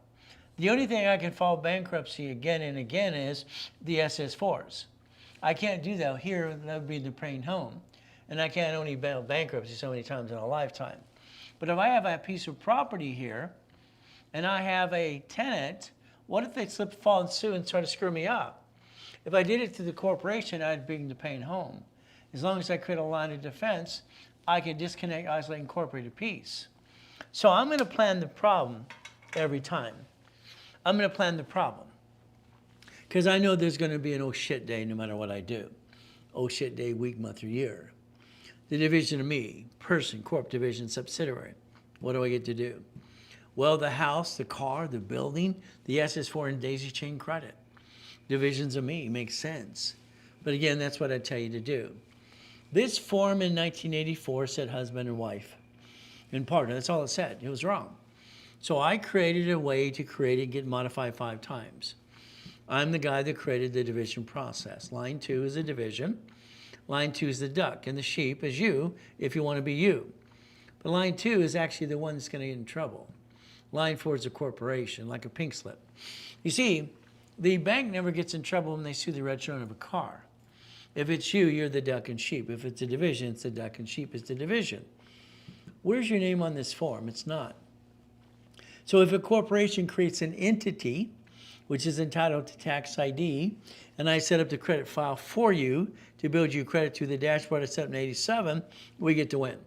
The only thing I can file bankruptcy again and again is the SS4s. I can't do that here, that would be the praying home. And I can't only file bankruptcy so many times in a lifetime. But if I have a piece of property here, and I have a tenant, what if they slip, fall, and sue and try to screw me up? If I did it to the corporation, I'd bring the pain home. As long as I create a line of defense, I can disconnect, isolate, and incorporate a piece. So I'm going to plan the problem every time. I'm going to plan the problem. Because I know there's going to be an oh shit day no matter what I do. Oh shit day, week, month, or year. The division of me, person, corp, division, subsidiary. What do I get to do? Well, the house, the car, the building, the SS4 and daisy chain credit. Divisions of me makes sense. But again, that's what I tell you to do. This form in 1984 said husband and wife and partner. That's all it said. It was wrong. So I created a way to create it and get modified 5 times. I'm the guy that created the division process. Line 2 is a division. Line 2 is the duck, and the sheep is you if you want to be you. But line 2 is actually the one that's going to get in trouble. Line 4 is a corporation, like a pink slip. You see, the bank never gets in trouble when they sue the registrant of a car. If it's you, you're the duck and sheep. If it's a division, it's the duck and sheep is the division. Where's your name on this form? It's not. So if a corporation creates an entity, which is entitled to tax ID, and I set up the credit file for you to build you credit to the dashboard I set up in 87, we get to win.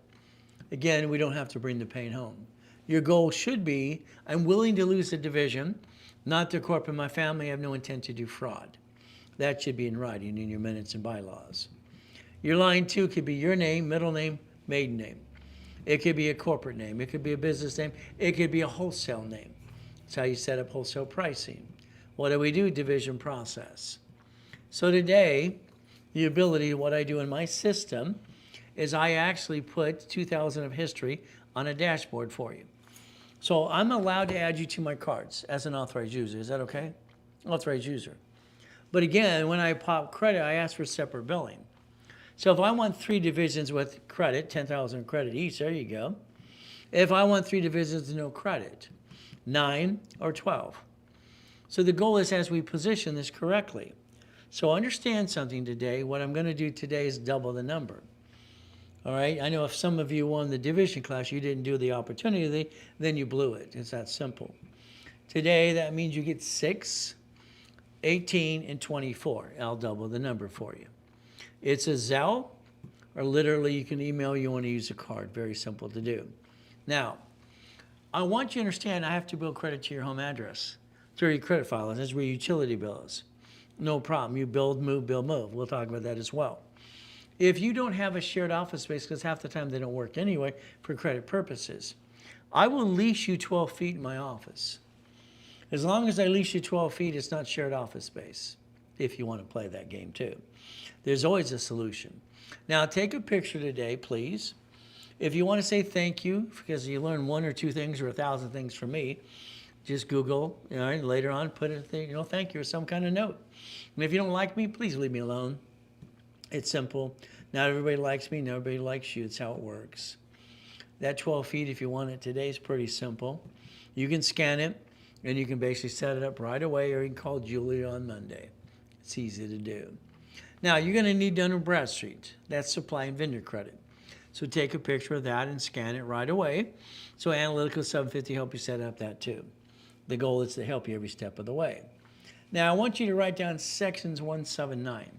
Again, we don't have to bring the pain home. Your goal should be, I'm willing to lose the division, not the corp and my family, I have no intent to do fraud. That should be in writing in your minutes and bylaws. Your line 2 could be your name, middle name, maiden name. It could be a corporate name. It could be a business name. It could be a wholesale name. That's how you set up wholesale pricing. What do? Division process. So today, the ability, what I do in my system, is I actually put 2,000 of history on a dashboard for you. So I'm allowed to add you to my cards as an authorized user. Is that okay? Authorized user. But again, when I pop credit, I ask for separate billing. So if I want 3 divisions with credit, 10,000 credit each, there you go. If I want 3 divisions with no credit, 9 or 12. So the goal is as we position this correctly. So understand something today. What I'm going to do today is double the number. All right? I know if some of you won the division class, you didn't do the opportunity, then you blew it. It's that simple. Today, that means you get 6, 18, and 24. I'll double the number for you. It's a Zelle, or literally you can email you want to use a card. Very simple to do. Now, I want you to understand I have to bill credit to your home address through your credit file. That's where your utility bill is. No problem. You build, move, build, move. We'll talk about that as well. If you don't have a shared office space, because half the time they don't work anyway for credit purposes, I will lease you 12 feet in my office. As long as I lease you 12 feet, it's not shared office space, if you want to play that game too. There's always a solution. Now, take a picture today, please. If you want to say thank you, because you learn one or two things or 1,000 things from me, just Google, later on, put a thing, thank you or some kind of note. And if you don't like me, please leave me alone. It's simple. Not everybody likes me, not everybody likes you. It's how it works. That 12 feet, if you want it today, is pretty simple. You can scan it, and you can basically set it up right away, or you can call Julia on Monday. It's easy to do. Now, you're going to need Dun & Bradstreet. That's supply and vendor credit. So take a picture of that and scan it right away. So Analytical 750 help you set up that too. The goal is to help you every step of the way. Now, I want you to write down sections 179.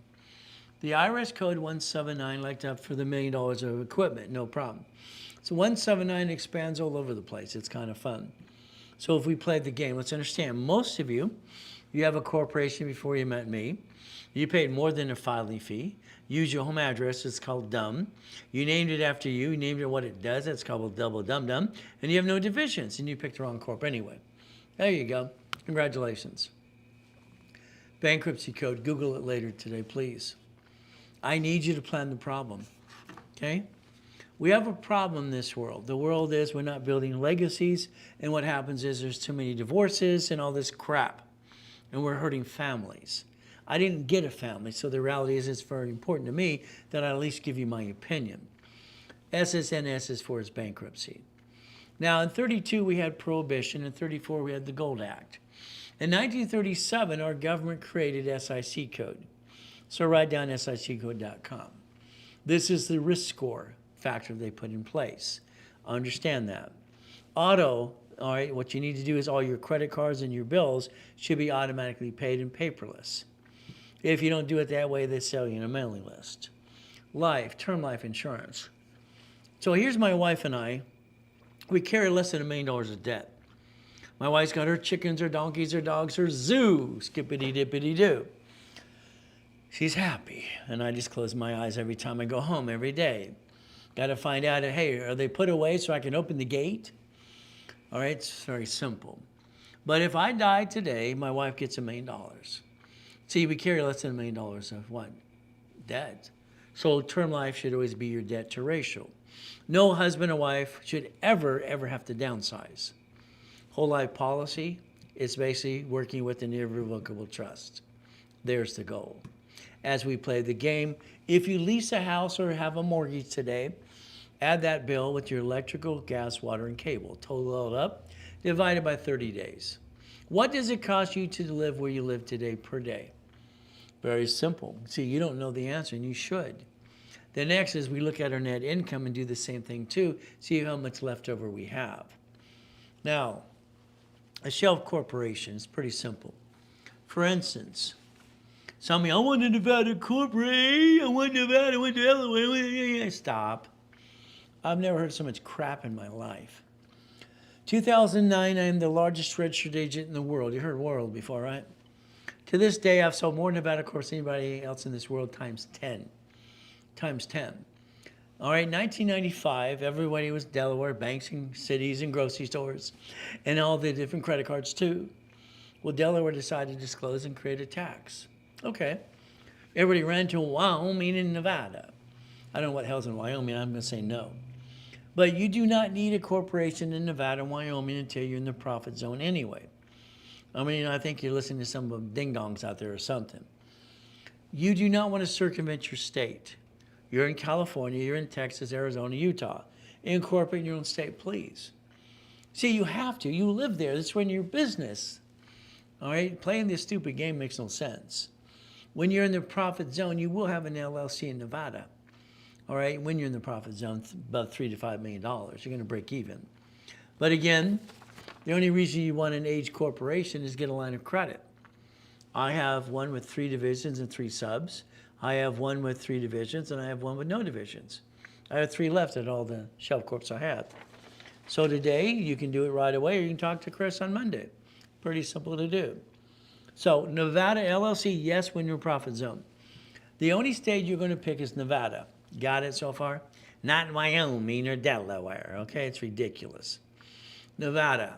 The IRS code 179, like that for the $1 million of equipment, no problem. So 179 expands all over the place. It's kind of fun. So if we played the game, let's understand, most of you have a corporation before you met me. You paid more than a filing fee. Use your home address. It's called dumb. You named it after you. You named it what it does. That's called double dum-dum. And you have no divisions, and you picked the wrong corp anyway. There you go. Congratulations. Bankruptcy code. Google it later today, please. I need you to plan the problem, okay? We have a problem in this world. The world is we're not building legacies, and what happens is there's too many divorces and all this crap, and we're hurting families. I didn't get a family, so the reality is it's very important to me that I at least give you my opinion. SSNS is for its bankruptcy. Now, in 32, we had Prohibition. In 34, we had the Gold Act. In 1937, our government created SIC code. So write down SICcode.com. This is the risk score factor they put in place. Understand that. Auto, all right, what you need to do is all your credit cards and your bills should be automatically paid and paperless. If you don't do it that way, they sell you in a mailing list. Life, term life insurance. So here's my wife and I. We carry less than $1 million of debt. My wife's got her chickens, her donkeys, her dogs, her zoo, skippity-dippity-doo. She's happy, and I just close my eyes every time I go home every day. Got to find out, hey, are they put away so I can open the gate? All right, it's very simple. But if I die today, my wife gets $1 million. See, we carry less than $1 million of what? Debt. So term life should always be your debt to ratio. No husband or wife should ever have to downsize. Whole life policy is basically working with an irrevocable trust. There's the goal. As we play the game, if you lease a house or have a mortgage today, add that bill with your electrical, gas, water, and cable. Total it up, divided by 30 days. What does it cost you to live where you live today per day? Very simple. See, you don't know the answer, and you should. The next is we look at our net income and do the same thing too, see how much leftover we have. Now, a shelf corporation is pretty simple. For instance, some of you, I want a Nevada corporate, I want Nevada, I want Delaware. Stop. I've never heard so much crap in my life. 2009, I am the largest registered agent in the world. You heard world before, right? To this day, I've sold more Nevada corps than anybody else in this world times 10. Times 10. All right, 1995, everybody was Delaware, banks and cities and grocery stores, and all the different credit cards too. Well, Delaware decided to disclose and create a tax. Okay. Everybody ran to Wyoming and Nevada. I don't know what hell's in Wyoming. I'm going to say no. But you do not need a corporation in Nevada and Wyoming until you're in the profit zone anyway. I mean, I think you're listening to some of ding-dongs out there or something. You do not want to circumvent your state. You're in California, you're in Texas, Arizona, Utah. Incorporate your own state, please. See, you have to. You live there. That's when your business. All right? Playing this stupid game makes no sense. When you're in the profit zone, you will have an LLC in Nevada. All right? When you're in the profit zone, about $3 to $5 million. You're going to break even. But again, the only reason you want an age corporation is get a line of credit. I have one with 3 divisions and 3 subs. I have one with 3 divisions, and I have one with no divisions. I have 3 left at all the shelf corps I have. So today, you can do it right away, or you can talk to Chris on Monday. Pretty simple to do. So Nevada LLC, yes, when you're in profit zone. The only state you're going to pick is Nevada. Got it so far? Not Wyoming or Delaware, okay? It's ridiculous. Nevada,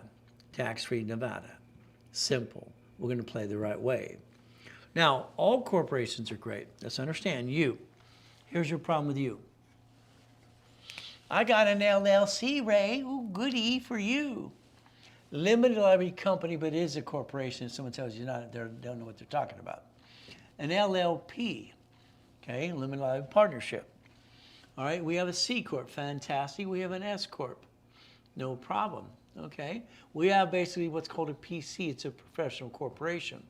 tax-free Nevada. Simple. We're going to play the right way. Now, all corporations are great. Let's understand you. Here's your problem with you. I got an LLC, Ray. Ooh, goody for you. Limited liability company, but it is a corporation. If someone tells you not, they don't know what they're talking about. An LLP, okay, limited liability partnership. All right, we have a C Corp, fantastic. We have an S Corp, no problem, okay. We have basically what's called a PC, it's a professional corporation.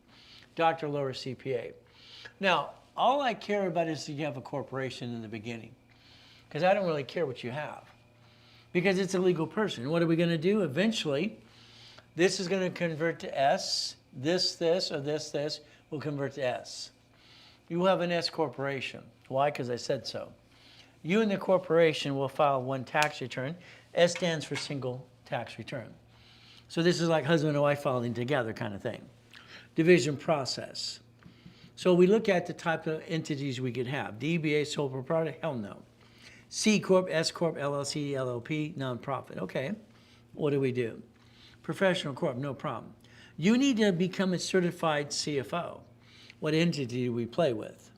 Dr. Lower CPA. Now, all I care about is that you have a corporation in the beginning, because I don't really care what you have, because it's a legal person. What are we going to do? Eventually, this is going to convert to S, this, or this will convert to S. You will have an S corporation. Why? Because I said so. You and the corporation will file one tax return. S stands for single tax return. So this is like husband and wife filing together kind of thing. Division process. So we look at the type of entities we could have. DBA, sole proprietor, hell no. C Corp, S Corp, LLC, LLP, nonprofit. Okay, what do we do? Professional corp, no problem. You need to become a certified CFO. What entity do we play with?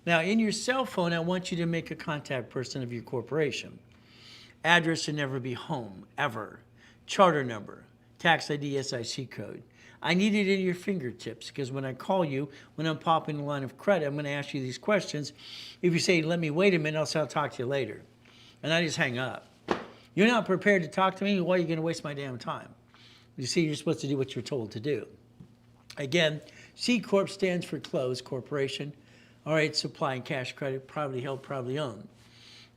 Now, in your cell phone, I want you to make a contact person of your corporation. Address should never be home, ever. Charter number, tax ID, SIC code. I need it in your fingertips, because when I call you, when I'm popping the line of credit, I'm going to ask you these questions. If you say, let me wait a minute, I'll talk to you later. And I just hang up. You're not prepared to talk to me, why are you going to waste my damn time? You see, you're supposed to do what you're told to do. Again, C Corp stands for closed corporation. All right, supplying cash credit, privately held, privately owned.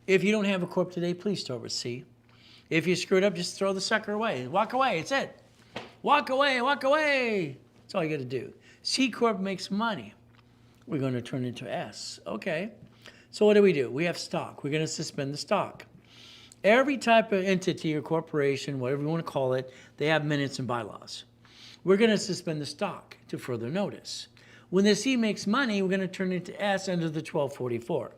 If you don't have a corp today, please start with C. If you screw it up, just throw the sucker away. Walk away, it's it. Walk away, walk away. That's all you got to do. C Corp makes money. We're going to turn it into S. Okay. So what do? We have stock. We're going to suspend the stock. Every type of entity or corporation, whatever you want to call it, they have minutes and bylaws. We're going to suspend the stock to further notice. When the C makes money, we're going to turn it to S under the 1244.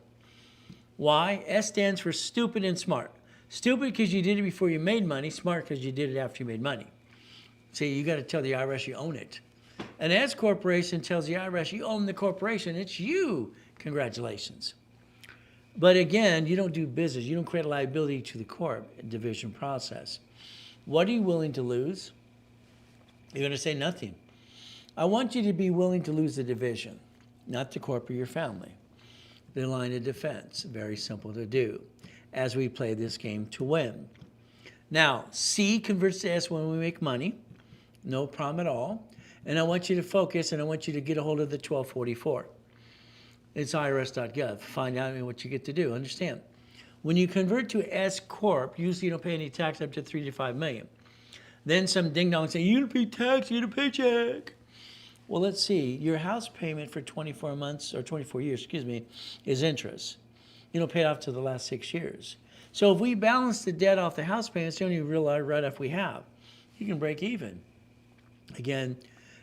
Why? S stands for stupid and smart. Stupid because you did it before you made money. Smart because you did it after you made money. See, you got to tell the IRS you own it. An S corporation tells the IRS you own the corporation. It's you. Congratulations. But again, you don't do business. You don't create a liability to the corp division process. What are you willing to lose? You're going to say nothing. I want you to be willing to lose the division, not the corp or your family. The line of defense, very simple to do as we play this game to win. Now, C converts to S when we make money. No problem at all. And I want you to focus, and I want you to get a hold of the 1244. It's irs.gov. Find out what you get to do. Understand? When you convert to S Corp, usually you don't pay any tax up to 3 to 5 million. Then some ding-dong say, you don't pay tax, you don't pay paycheck. Well, let's see. Your house payment for 24 months, or 24 years, excuse me, is interest. You don't pay it off to the last 6 years. So if we balance the debt off the house payments, the only real write-off we have, you can break even. Again,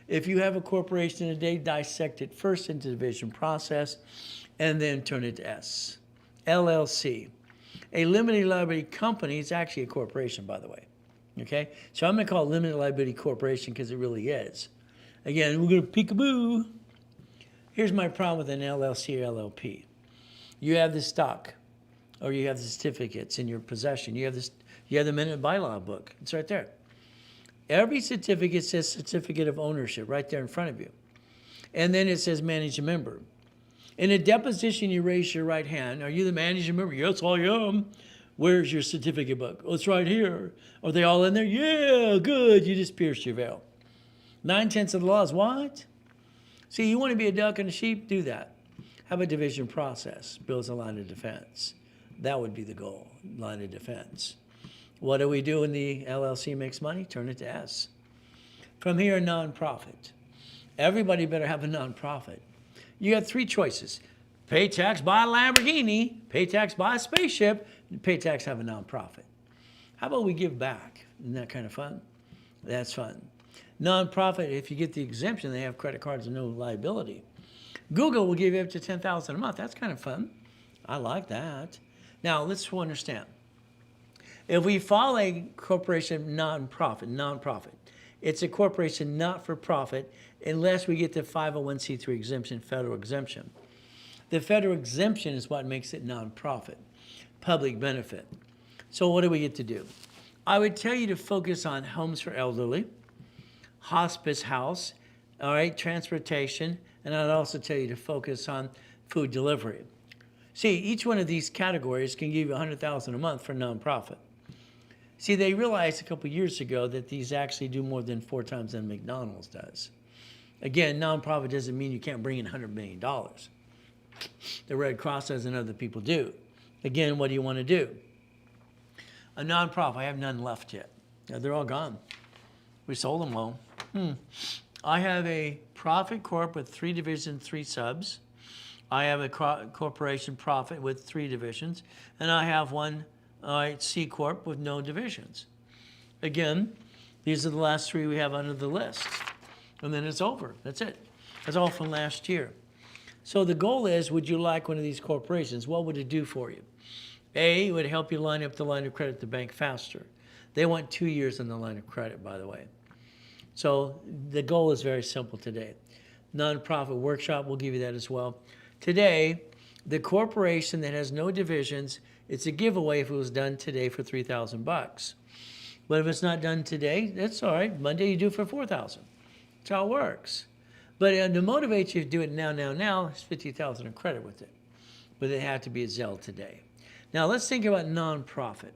if you have a corporation today, dissect it first into division process and then turn it to S. LLC. A limited liability company is actually a corporation, by the way. Okay? So I'm going to call it limited liability corporation because it really is. Again, we're going to peekaboo. Here's my problem with an LLC or LLP. You have the stock or you have the certificates in your possession. You have the minute bylaw book. It's right there. Every certificate says certificate of ownership right there in front of you. And then it says managing member. In a deposition, you raise your right hand. Are you the managing member? Yes, I am. Where's your certificate book? Oh, it's right here. Are they all in there? Yeah, good. You just pierced your veil. 9/10 of the law is what? See, you want to be a duck and a sheep? Do that. Have a division process. Builds a line of defense. That would be the goal, line of defense. What do we do when the LLC makes money? Turn it to S. From here, nonprofit. Everybody better have a nonprofit. You have 3 choices. pay tax, buy a Lamborghini, pay tax, buy a spaceship, pay tax, have a nonprofit. How about we give back? Isn't that kind of fun? That's fun. Nonprofit, if you get the exemption, they have credit cards and no liability. Google will give you up to $10,000 a month. That's kind of fun. I like that. Now, let's understand. If we file a corporation nonprofit, it's a corporation not for profit unless we get the 501c3 exemption, federal exemption. The federal exemption is what makes it nonprofit, public benefit. So what do we get to do? I would tell you to focus on homes for elderly, hospice house, all right, transportation, and I'd also tell you to focus on food delivery. See, each one of these categories can give you $100,000 a month for nonprofit. See, they realized a couple years ago that these actually do more than 4 times than McDonald's does. Again, nonprofit doesn't mean you can't bring in $100 million. The Red Cross does and other people do. Again, what do you want to do? A nonprofit, I have none left yet. They're all gone. We sold them all. I have a profit corp with 3 divisions, 3 subs. I have a corporation profit with 3 divisions. And I have one C corp with no divisions. Again, these are the last 3 we have under the list. And then it's over. That's it. That's all from last year. So the goal is, would you like one of these corporations? What would it do for you? A, it would help you line up the line of credit at the bank faster. They want 2 years on the line of credit, by the way. So the goal is very simple today. Nonprofit workshop will give you that as well. Today, the corporation that has no divisions, it's a giveaway if it was done today for $3,000. But if it's not done today, that's all right. Monday you do it for $4,000. That's how it works. But to motivate you to do it now, it's $50,000 in credit with it. But it had to be a Zelle today. Now let's think about nonprofit.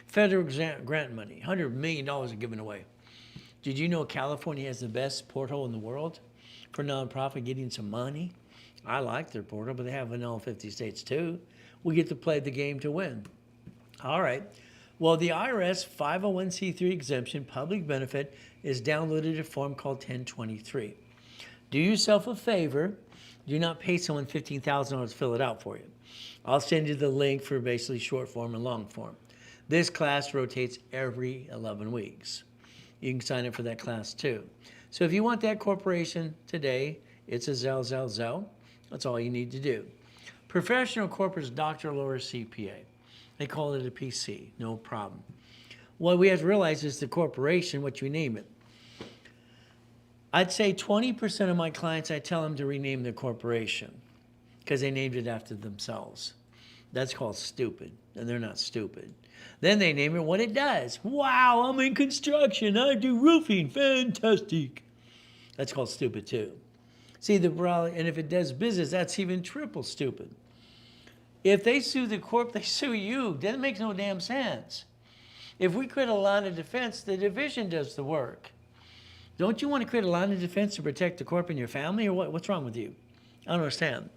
Federal grant money, $100 million are given away. Did you know California has the best portal in the world for nonprofit getting some money? I like their portal, but they have it in all 50 states too. We get to play the game to win. All right. Well, the IRS 501c3 exemption public benefit is downloaded a form called 1023. Do yourself a favor. Do not pay someone $15,000 to fill it out for you. I'll send you the link for basically short form and long form. This class rotates every 11 weeks. You can sign up for that class too. So if you want that corporation today, it's a Zelle. That's all you need to do. Professional corporate is Dr. Laura CPA. They call it a PC, no problem. What we have to realize is the corporation, what you name it. I'd say 20% of my clients, I tell them to rename their corporation because they named it after themselves. That's called stupid, and they're not stupid. Then they name it what it does. Wow, I'm in construction. I do roofing. Fantastic. That's called stupid too. See, and if it does business, that's even triple stupid. If they sue the corp, they sue you. That makes no damn sense. If we create a line of defense, the division does the work. Don't you want to create a line of defense to protect the corp and your family, or what? What's wrong with you? I don't understand.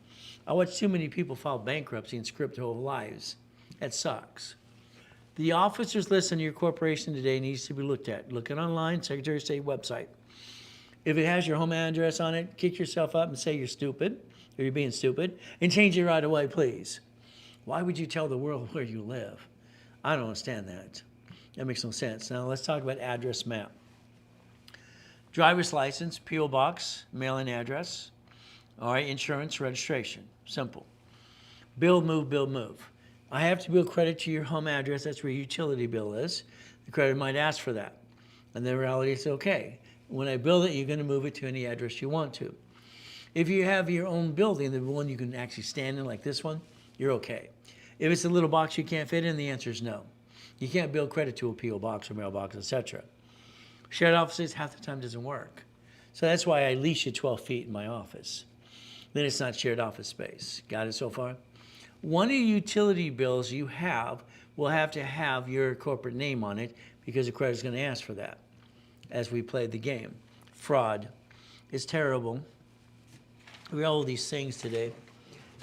I watch too many people file bankruptcy and script their whole lives. That sucks. The officer's list on your corporation today needs to be looked at. Look it online, Secretary of State website. If it has your home address on it, kick yourself up and say you're stupid, or you're being stupid, and change it right away, please. Why would you tell the world where you live? I don't understand that. That makes no sense. Now let's talk about address map. Driver's license, P.O. box, mail-in address. All right, insurance, registration. Simple. Bill, move. I have to bill credit to your home address. That's where your utility bill is. The creditor might ask for that. And the reality is, okay, when I bill it, you're going to move it to any address you want to. If you have your own building, the one you can actually stand in like this one, you're okay. If it's a little box you can't fit in, the answer is no. You can't bill credit to a P.O. box or mailbox, etc. Shared offices, half the time doesn't work. So that's why I leash you 12 feet in my office. Then it's not shared office space. Got it so far? One of the utility bills you have will have to have your corporate name on it because the creditor's going to ask for that as we play the game. Fraud is terrible. We all these things today.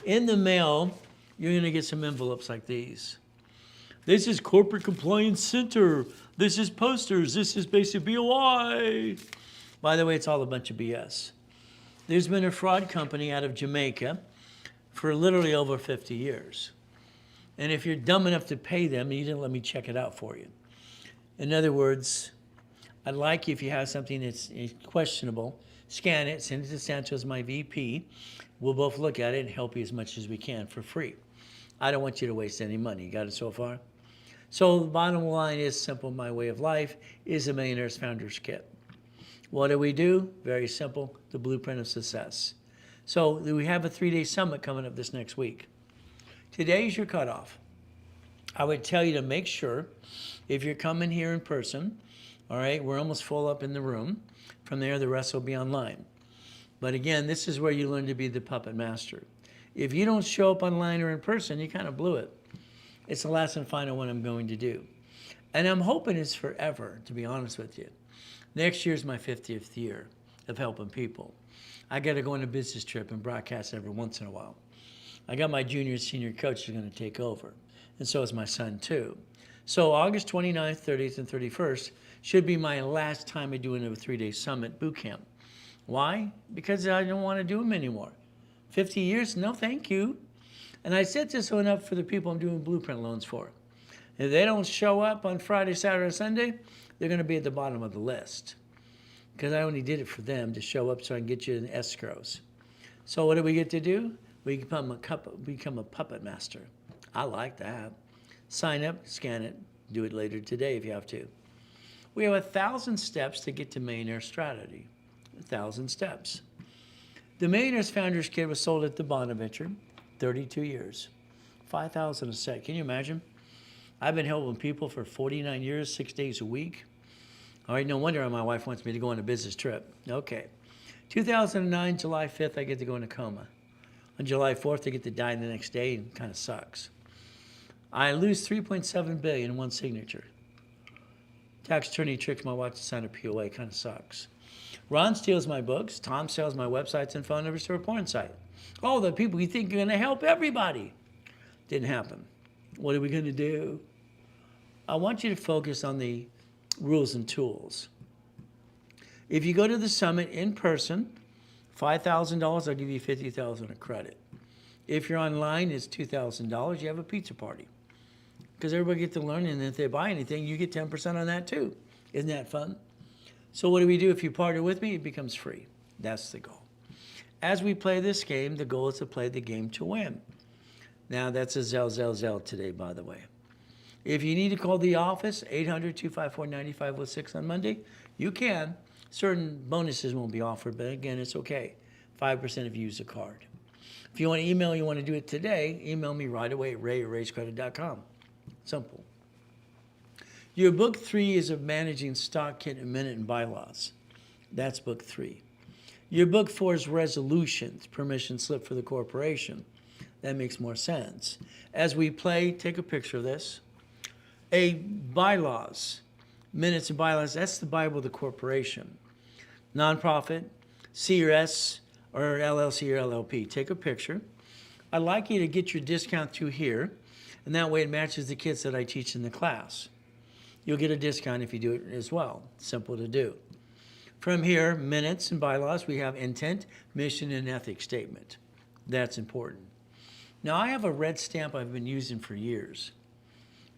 In the mail, you're going to get some envelopes like these. This is Corporate Compliance Center. This is posters. This is basic BOI. By the way, it's all a bunch of BS. There's been a fraud company out of Jamaica. for literally over 50 years. And if you're dumb enough to pay them, you didn't let me check it out for you. In other words, I'd like you, if you have something that's questionable, scan it, send it to Santos, my VP. We'll both look at it and help you as much as we can for free. I don't want you to waste any money. You got it so far? So the bottom line is simple. My way of life is a Millionaire's Founders Kit. What do? Very simple, the blueprint of success. So we have a 3-day summit coming up this next week. Today's your cutoff. I would tell you to make sure, if you're coming here in person, all right, we're almost full up in the room. From there, the rest will be online. But again, this is where you learn to be the puppet master. If you don't show up online or in person, you kind of blew it. It's the last and final one I'm going to do. And I'm hoping it's forever, to be honest with you. Next year's my 50th year of helping people. I got to go on a business trip and broadcast every once in a while. I got my junior and senior coach who's going to take over. And so is my son too. So August 29th, 30th, and 31st should be my last time of doing a 3-day summit boot camp. Why? Because I don't want to do them anymore. 50 years? No, thank you. And I set this one up for the people I'm doing blueprint loans for. If they don't show up on Friday, Saturday, Sunday, they're going to be at the bottom of the list. Because I only did it for them to show up so I can get you in escrows. So what do we get to do? We become a puppet master. I like that. Sign up, scan it, do it later today if you have to. We have 1,000 steps to get to millionaire strategy. 1,000 steps. The Millionaire's Founders Kit was sold at the Bonaventure, 32 years. $5,000 a set. Can you imagine? I've been helping people for 49 years, 6 days a week. All right, no wonder my wife wants me to go on a business trip. Okay. 2009, July 5th, I get to go in a coma. On July 4th, I get to die the next day, and it kind of sucks. I lose $3.7 billion in one signature. Tax attorney tricks my wife to sign a POA, kind of sucks. Ron steals my books. Tom sells my websites and phone numbers to a porn site. All the people you think are going to help everybody. Didn't happen. What are we going to do? I want you to focus on the rules and tools. If you go to the summit in person, $5,000, I'll give you $50,000 of credit. If you're online, it's $2,000. You have a pizza party. Because everybody gets to learn, and if they buy anything, you get 10% on that too. Isn't that fun? So what do we do? If you partner with me, it becomes free. That's the goal. As we play this game, the goal is to play the game to win. Now, that's a Zell today, by the way. If you need to call the office, 800-254-9506 on Monday, you can. Certain bonuses won't be offered, but again, it's okay. 5% if you use a card. If you want to email, you want to do it today, email me right away at ray@rayscredit.com. Simple. Your book 3 is of managing stock kit and minute and bylaws. That's book 3. Your book 4 is resolutions, permission slip for the corporation. That makes more sense. As we play, take a picture of this. A bylaws, minutes and bylaws, that's the Bible of the corporation. Nonprofit, C or S, or LLC or LLP. Take a picture. I'd like you to get your discount through here, and that way it matches the kits that I teach in the class. You'll get a discount if you do it as well. Simple to do. From here, minutes and bylaws, we have intent, mission, and ethics statement. That's important. Now, I have a red stamp I've been using for years.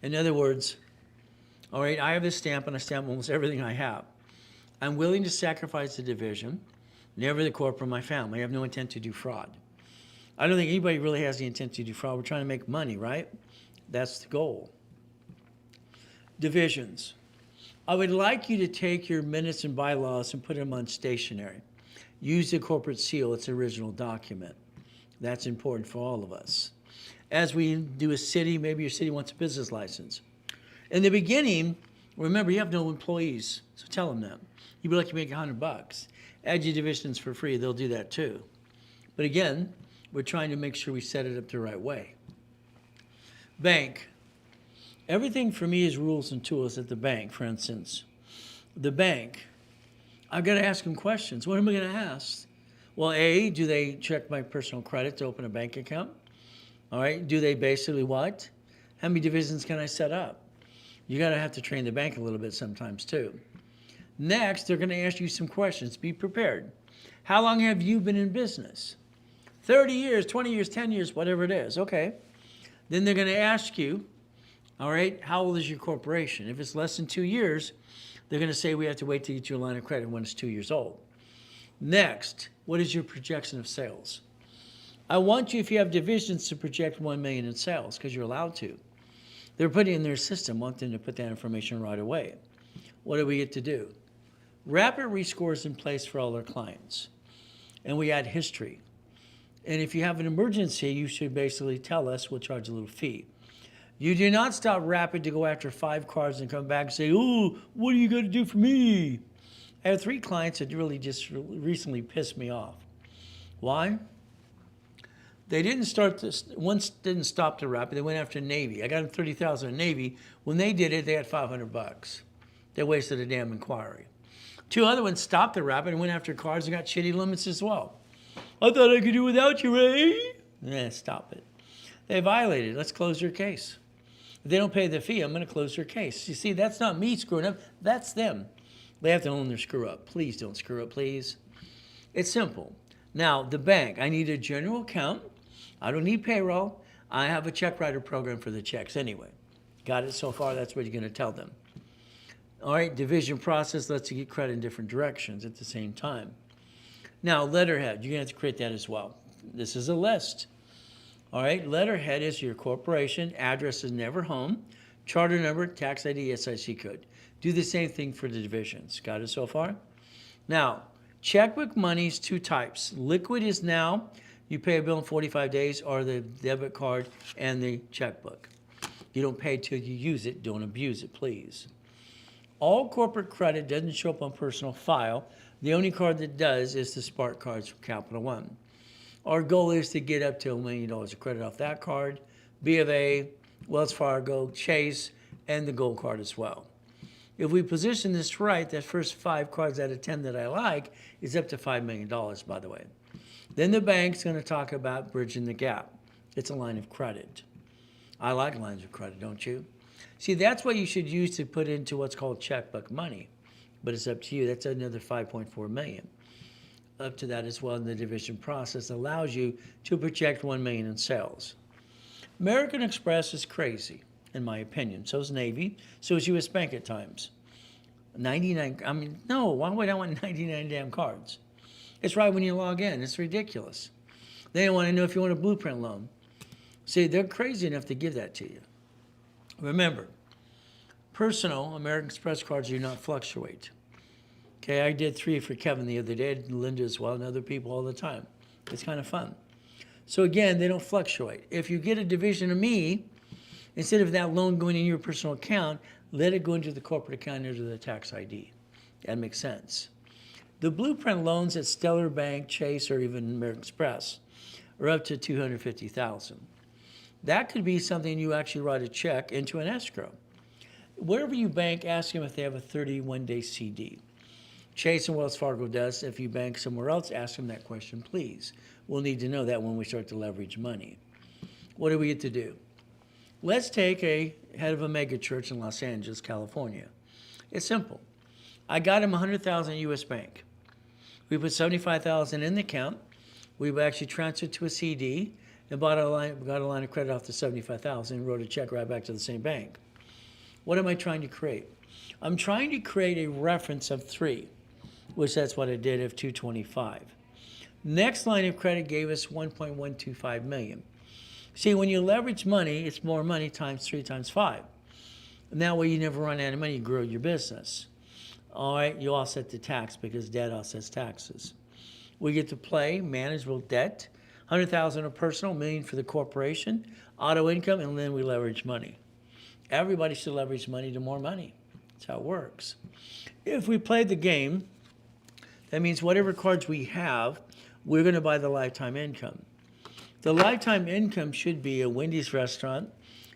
In other words, all right, I have this stamp, and I stamp almost everything I have. I'm willing to sacrifice the division, never the corporate of my family. I have no intent to do fraud. I don't think anybody really has the intent to do fraud. We're trying to make money, right? That's the goal. Divisions. I would like you to take your minutes and bylaws and put them on stationery. Use the corporate seal, its original document. That's important for all of us. As we do a city, maybe your city wants a business license. In the beginning, remember, you have no employees, so tell them that. You'd be lucky to make $100. Add your divisions for free, they'll do that too. But again, we're trying to make sure we set it up the right way. Bank. Everything for me is rules and tools at the bank, for instance. The bank, I've got to ask them questions. What am I going to ask? Well, A, do they check my personal credit to open a bank account? All right, do they basically what? How many divisions can I set up? You got to have to train the bank a little bit sometimes too. Next, they're going to ask you some questions. Be prepared. How long have you been in business? 30 years, 20 years, 10 years, whatever it is. Okay. Then they're going to ask you, all right, how old is your corporation? If it's less than 2 years, they're going to say we have to wait to get you a line of credit when it's 2 years old. Next, what is your projection of sales? I want you, if you have divisions, to project 1 million in sales because you're allowed to. They're putting in their system, want them to put that information right away. What do we get to do? Rapid rescore is in place for all our clients. And we add history. And if you have an emergency, you should basically tell us, we'll charge a little fee. You do not stop Rapid to go after 5 cars and come back and say, oh, what are you going to do for me? I have 3 clients that really just recently pissed me off. Why? They didn't start this, one didn't stop the Rapid, they went after Navy. I got them 30,000 in Navy. When they did it, they had $500. They wasted a damn inquiry. 2 other ones stopped the Rapid and went after cars and got shitty limits as well. I thought I could do without you, Ray. Stop it. They violated. Let's close their case. If they don't pay the fee, I'm going to close their case. You see, that's not me screwing up. That's them. They have to own their screw up. Please don't screw up, please. It's simple. Now, the bank, I need a general account. I don't need payroll. I have a check writer program for the checks anyway. Got it so far? That's what you're going to tell them. All right, division process lets you get credit in different directions at the same time. Now, letterhead, you're going to have to create that as well. This is a list. All right, letterhead is your corporation, address is never home, charter number, tax ID, SIC code. Do the same thing for the divisions. Got it so far? Now, checkbook money is 2 types. Liquid is now, you pay a bill in 45 days, or the debit card and the checkbook. You don't pay till you use it. Don't abuse it, please. All corporate credit doesn't show up on personal file. The only card that does is the Spark cards from Capital One. Our goal is to get up to $1 million of credit off that card, B of A, Wells Fargo, Chase, and the Gold card as well. If we position this right, that first 5 cards out of 10 that I like is up to $5 million, by the way. Then the bank's going to talk about bridging the gap. It's a line of credit. I like lines of credit, don't you? See, that's what you should use to put into what's called checkbook money. But it's up to you. That's another $5.4 million. Up to that as well in the division process allows you to project $1 million in sales. American Express is crazy, in my opinion. So is Navy. So is U.S. Bank at times. 99, I mean, no, why would I want 99 damn cards? It's right when you log in. It's ridiculous. They want to know if you want a blueprint loan. See, they're crazy enough to give that to you. Remember, personal American Express cards do not fluctuate. Okay, I did 3 for Kevin the other day, and Linda as well, and other people all the time. It's kind of fun. So again, they don't fluctuate. If you get a division of me, instead of that loan going in your personal account, let it go into the corporate account under the tax ID. That makes sense. The blueprint loans at Stellar Bank, Chase, or even American Express are up to $250,000. That could be something you actually write a check into an escrow. Wherever you bank, ask them if they have a 31-day CD. Chase and Wells Fargo does. If you bank somewhere else, ask them that question, please. We'll need to know that when we start to leverage money. What do we get to do? Let's take a head of a mega church in Los Angeles, California. It's simple. I got him $100,000 U.S. Bank. We put $75,000 in the account. We actually transferred to a CD and got a line of credit off the $75,000 and wrote a check right back to the same bank. What am I trying to create? I'm trying to create a reference of 3, which that's what I did of 225. Next line of credit gave us 1.125 million. See, when you leverage money, it's more money times 3 times 5. And that way you never run out of money, you grow your business. All right, you offset the tax because debt offsets taxes. We get to play manageable debt, 100,000 of personal, $1 million for the corporation, auto income, and then we leverage money. Everybody should leverage money to more money. That's how it works. If we play the game, that means whatever cards we have, we're going to buy the lifetime income. The lifetime income should be a Wendy's restaurant,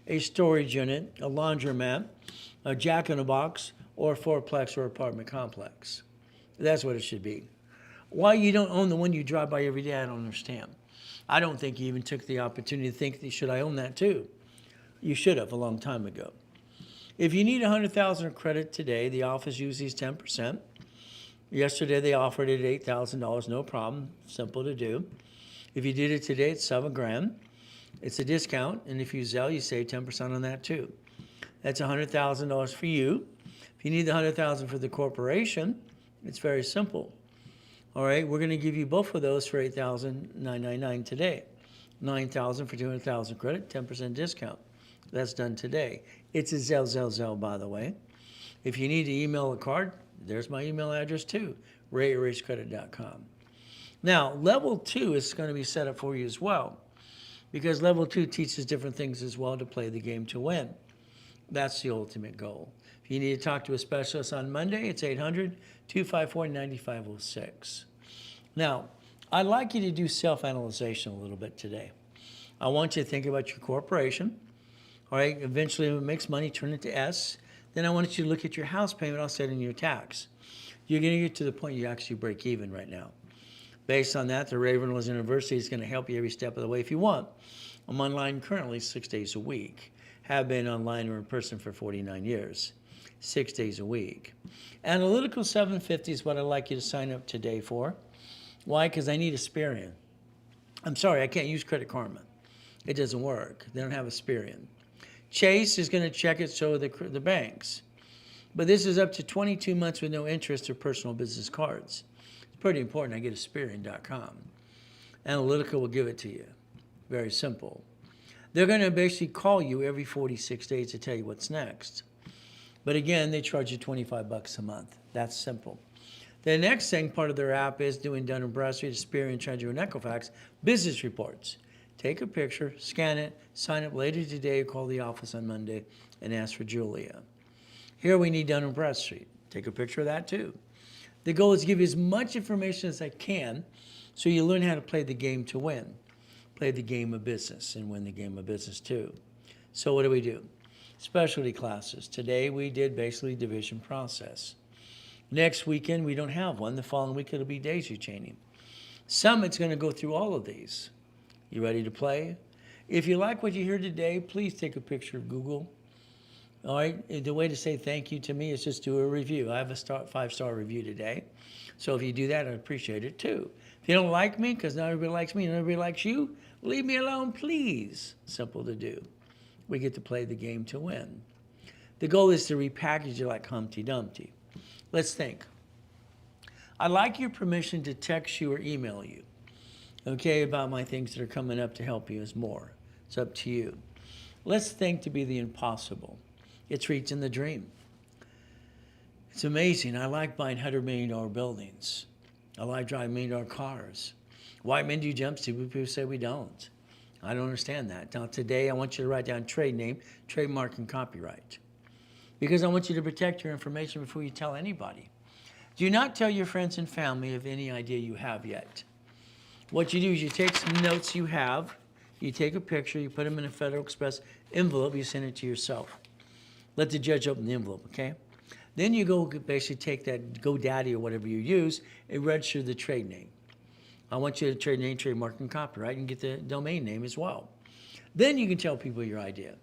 a storage unit, a laundromat, a Jack in the Box, or a fourplex or apartment complex. That's what it should be. Why you don't own the one you drive by every day, I don't understand. I don't think you even took the opportunity to think, should I own that too? You should have a long time ago. If you need $100,000 of credit today, the office usually is 10%. Yesterday they offered it at $8,000, no problem, simple to do. If you did it today, it's $7,000. It's a discount, and if you Zelle, you save 10% on that too. That's $100,000 for you. If you need the $100,000 for the corporation, it's very simple. All right, we're going to give you both of those for $8,999 today. $9,000 for $200,000 credit, 10% discount. That's done today. It's a Zelle, by the way. If you need to email a card, there's my email address too, ray@racecredit.com. Now, level 2 is going to be set up for you as well, because level 2 teaches different things as well to play the game to win. That's the ultimate goal. If you need to talk to a specialist on Monday, it's 800-254-9506. Now, I'd like you to do self-analyzation a little bit today. I want you to think about your corporation. All right, eventually when it makes money, turn it to S. Then I want you to look at your house payment offset in your tax. You're going to get to the point you actually break even right now. Based on that, the Ray Reynolds University is going to help you every step of the way if you want. I'm online currently 6 days a week. Have been online or in person for 49 years. 6 days a week. Analytical 750 is what I'd like you to sign up today for. Why? Because I need Experian. I'm sorry, I can't use Credit Karma. It doesn't work. They don't have Experian. Chase is going to check it, so the banks. But this is up to 22 months with no interest or personal business cards. It's pretty important. I get Experian.com. Analytical will give it to you. Very simple. They're going to basically call you every 46 days to tell you what's next. But again, they charge you $25 a month. That's simple. The next thing, part of their app, is doing Dun & Bradstreet, Experian, Treasury, and Equifax business reports. Take a picture, scan it, sign up later today, call the office on Monday, and ask for Julia. Here we need Dun & Bradstreet. Take a picture of that too. The goal is to give you as much information as I can so you learn how to play the game to win. Play the game of business and win the game of business too. So what do? Specialty classes. Today we did basically division process. Next weekend we don't have one. The following week it'll be daisy chaining. Summit's going to go through all of these. You ready to play? If you like what you hear today, please take a picture of Google. All right, the way to say thank you to me is just do a review. I have a 5-star review today. So if you do that, I'd appreciate it too. If you don't like me, because not everybody likes me and everybody likes you, leave me alone, please. Simple to do. We get to play the game to win. The goal is to repackage it like Humpty Dumpty. Let's think. I'd like your permission to text you or email you, okay, about my things that are coming up to help you as more. It's up to you. Let's think to be the impossible. It's reaching the dream. It's amazing. I like buying $100 million buildings. I like driving $1 million cars. Why men do jump? Stupid people say we don't. I don't understand that. Now today I want you to write down trade name, trademark, and copyright. Because I want you to protect your information before you tell anybody. Do not tell your friends and family of any idea you have yet. What you do is you take some notes you have, you take a picture, you put them in a Federal Express envelope, you send it to yourself. Let the judge open the envelope, okay? Then you go basically take that GoDaddy or whatever you use and register the trade name. I want you to trade name, trademark, and copyright and get the domain name as well. Then you can tell people your idea.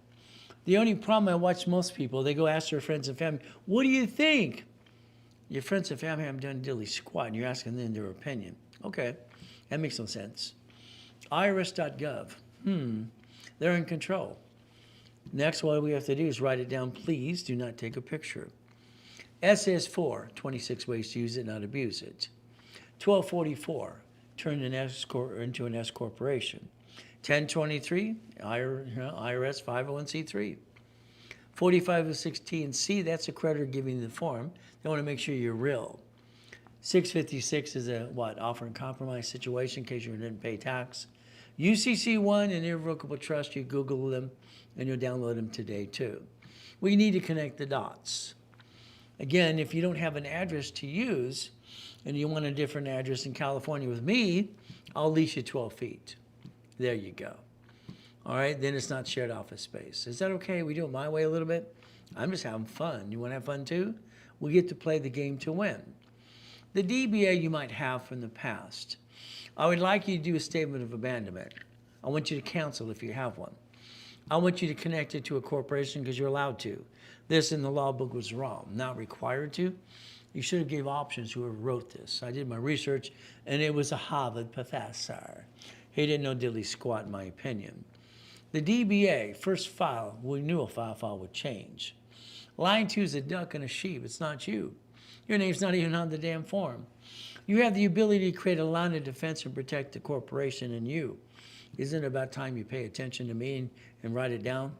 The only problem I watch most people, they go ask their friends and family, what do you think? Your friends and family haven't done diddly squat and you're asking them their opinion. Okay, that makes no sense. IRS.gov, they're in control. Next, what we have to do is write it down. Please do not take a picture. SS4, 26 ways to use it, not abuse it. 1244, turn an S into an S corporation. 1023, IRS 501c3. 4516C, that's a creditor giving the form. They want to make sure you're real. 656 is a offer and compromise situation in case you didn't pay tax. UCC1 and irrevocable trust, you Google them and you'll download them today too. We need to connect the dots. Again, if you don't have an address to use and you want a different address in California with me, I'll lease you 12 feet. There you go. All right, then it's not shared office space. Is that okay? We do it my way a little bit? I'm just having fun. You want to have fun too? We get to play the game to win. The DBA you might have from the past. I would like you to do a statement of abandonment. I want you to cancel if you have one. I want you to connect it to a corporation because you're allowed to. This in the law book was wrong, not required to. You should have gave options whoever wrote this. I did my research and it was a Harvard professor. He didn't know diddly squat, in my opinion. The DBA, first file, we knew a file would change. Line 2 is a duck and a sheep. It's not you. Your name's not even on the damn form. You have the ability to create a line of defense and protect the corporation and you. Isn't it about time you pay attention to me and write it down?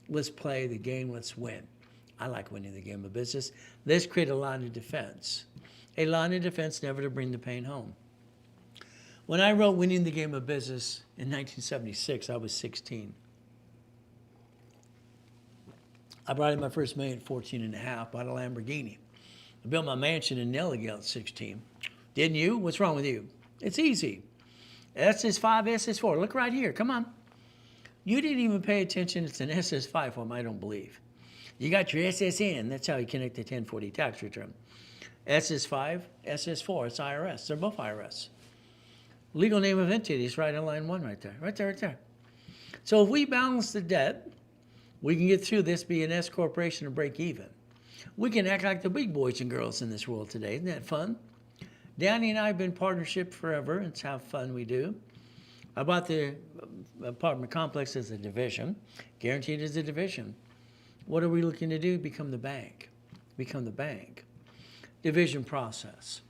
Let's play the game. Let's win. I like winning the game of business. Let's create a line of defense. A line of defense never to bring the pain home. When I wrote Winning the Game of Business in 1976, I was 16. I brought in my first million at 14 and a half, bought a Lamborghini. I built my mansion in Nelligale at 16. Didn't you? What's wrong with you? It's easy. SS5, SS4. Look right here. Come on. You didn't even pay attention. It's an SS5 form, I don't believe. You got your SSN. That's how you connect the 1040 tax return. SS5, SS4. It's IRS. They're both IRS. Legal name of entities, right on line 1 right there. Right there, right there. So if we balance the debt, we can get through this, be an S corporation and break even. We can act like the big boys and girls in this world today. Isn't that fun? Danny and I have been in partnership forever. It's how fun we do. I bought the apartment complex as a division, guaranteed as a division. What are we looking to do? Become the bank. Become the bank. Division process.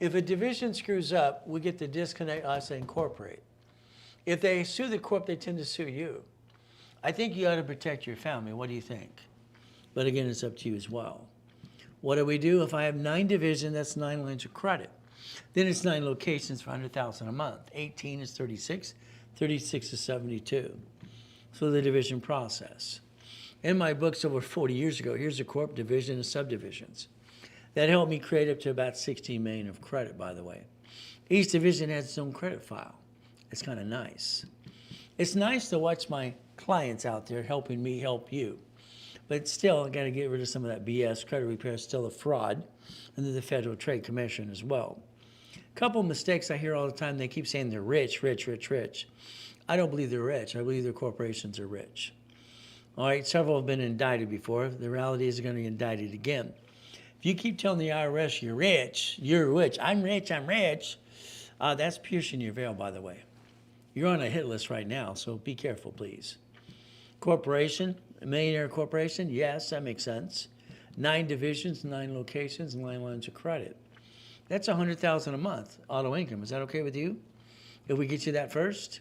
If a division screws up, we get to disconnect us and incorporate. If they sue the corp, they tend to sue you. I think you ought to protect your family. What do you think? But again, it's up to you as well. What do we do? If I have 9 divisions, that's 9 lines of credit. Then it's 9 locations for $100,000 a month. 18 is 36. 36 is 72. So the division process. In my books over 40 years ago, here's a corp, division, and subdivisions. That helped me create up to about 16 million of credit, by the way. Each division has its own credit file. It's kind of nice. It's nice to watch my clients out there helping me help you. But still, I got to get rid of some of that BS. Credit repair is still a fraud under the Federal Trade Commission as well. A couple of mistakes I hear all the time. They keep saying they're rich, rich, rich, rich. I don't believe they're rich. I believe their corporations are rich. All right, several have been indicted before. The reality is they're going to get indicted again. If you keep telling the IRS you're rich, I'm rich, that's piercing your veil, by the way. You're on a hit list right now, so be careful, please. Corporation, a millionaire corporation, yes, that makes sense. 9 divisions, 9 locations, 9 lines of credit. That's $100,000 a month, auto income. Is that okay with you? If we get you that first?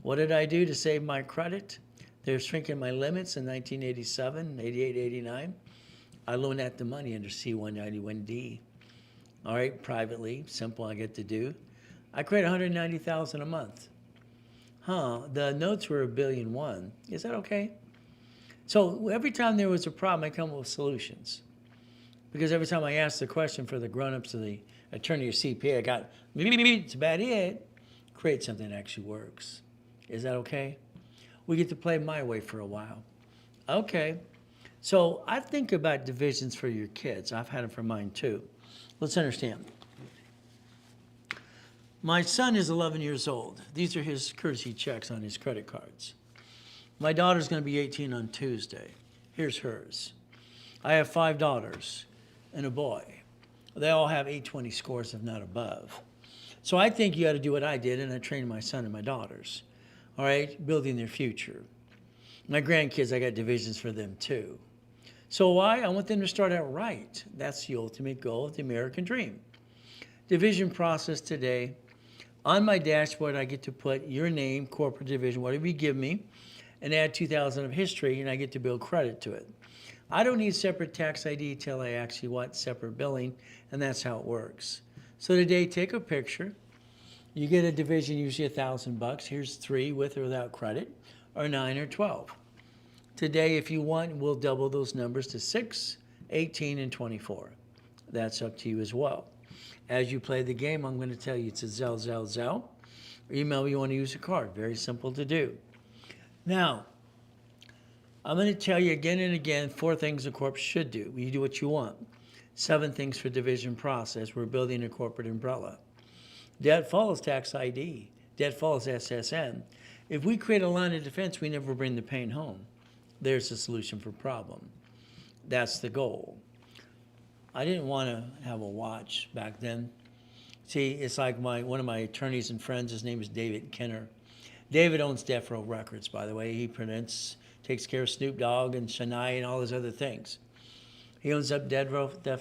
What did I do to save my credit? They're shrinking my limits in 1987, 88, 89. I loaned out the money under C-191D. All right, privately, simple I get to do. I create $190,000 a month. The notes were $1.1 billion. Is that okay? So every time there was a problem, I come up with solutions. Because every time I ask the question for the grown-ups or the attorney or CPA, I got, it's about it. Create something that actually works. Is that okay? We get to play my way for a while. Okay. So I think about divisions for your kids. I've had them for mine too. Let's understand. My son is 11 years old. These are his courtesy checks on his credit cards. My daughter's going to be 18 on Tuesday. Here's hers. I have 5 daughters and a boy. They all have 820 scores, if not above. So I think you ought to do what I did, and I trained my son and my daughters. All right, building their future. My grandkids, I got divisions for them too. So why? I want them to start out right. That's the ultimate goal of the American dream. Division process today. On my dashboard, I get to put your name, corporate division, whatever you give me, and add 2,000 of history, and I get to build credit to it. I don't need separate tax ID till I actually want separate billing, and that's how it works. So today, take a picture. You get a division, usually $1,000. Here's 3 with or without credit, or 9 or 12. Today, if you want, we'll double those numbers to 6, 18, and 24. That's up to you as well. As you play the game, I'm going to tell you it's a Zelle. Or email me you want to use a card. Very simple to do. Now, I'm going to tell you again and again 4 things a corp should do. You do what you want. 7 things for division process. We're building a corporate umbrella. Debt follows tax ID. Debt follows SSN. If we create a line of defense, we never bring the pain home. There's a solution for problem. That's the goal. I didn't want to have a watch back then. See, it's like one of my attorneys and friends, his name is David Kenner. David owns Death Row Records, by the way. He takes care of Snoop Dogg and Shania and all those other things. He owns up Death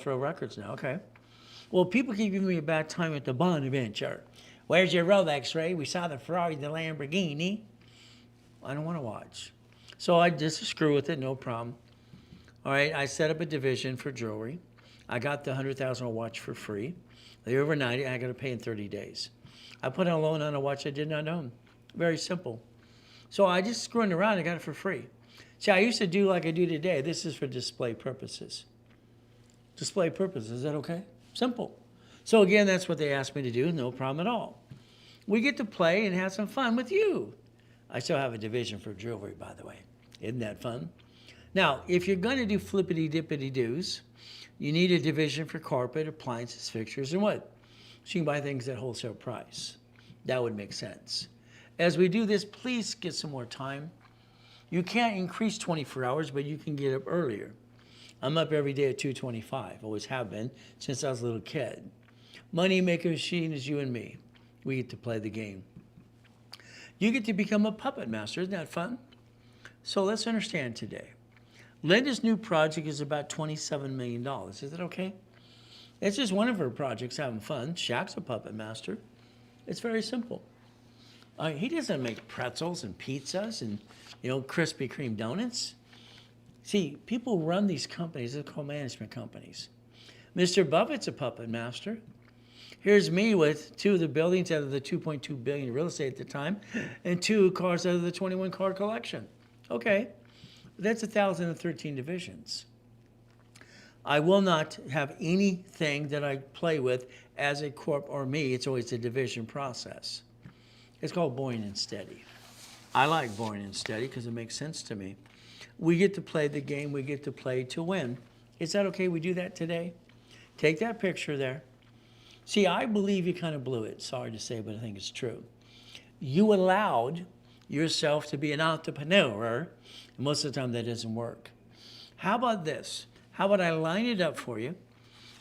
Row Records now, okay. Well, people keep giving me a bad time at the Bond Adventure. Where's your Rolex, Ray? We saw the Ferrari, the Lamborghini. I don't want to watch. So I just screw with it, no problem. All right, I set up a division for jewelry. I got the $100,000 watch for free. They overnight it, I got to pay in 30 days. I put a loan on a watch I did not own. Very simple. So I just screwing around, I got it for free. See, I used to do like I do today. This is for display purposes. Display purposes, is that okay? Simple. So again, that's what they asked me to do, no problem at all. We get to play and have some fun with you. I still have a division for jewelry, by the way. Isn't that fun? Now, if you're going to do flippity-dippity-doos, you need a division for carpet, appliances, fixtures, and wood. So you can buy things at wholesale price. That would make sense. As we do this, please get some more time. You can't increase 24 hours, but you can get up earlier. I'm up every day at 2:25. Always have been since I was a little kid. Money maker machine is you and me. We get to play the game. You get to become a puppet master. Isn't that fun? So let's understand today. Linda's new project is about $27 million. Is that okay? It's just one of her projects having fun. Shaq's a puppet master. It's very simple. He doesn't make pretzels and pizzas and, Krispy Kreme donuts. See, people run these companies. They're called management companies. Mr. Buffett's a puppet master. Here's me with 2 of the buildings out of the $2.2 billion real estate at the time and 2 cars out of the 21 car collection. Okay, that's 1,013 divisions. I will not have anything that I play with as a corp or me. It's always a division process. It's called boring and steady. I like boring and steady because it makes sense to me. We get to play the game. We get to play to win. Is that okay? We do that today? Take that picture there. See, I believe you kind of blew it. Sorry to say, but I think it's true. You allowed yourself to be an entrepreneur, and most of the time that doesn't work. How about this? How about I line it up for you?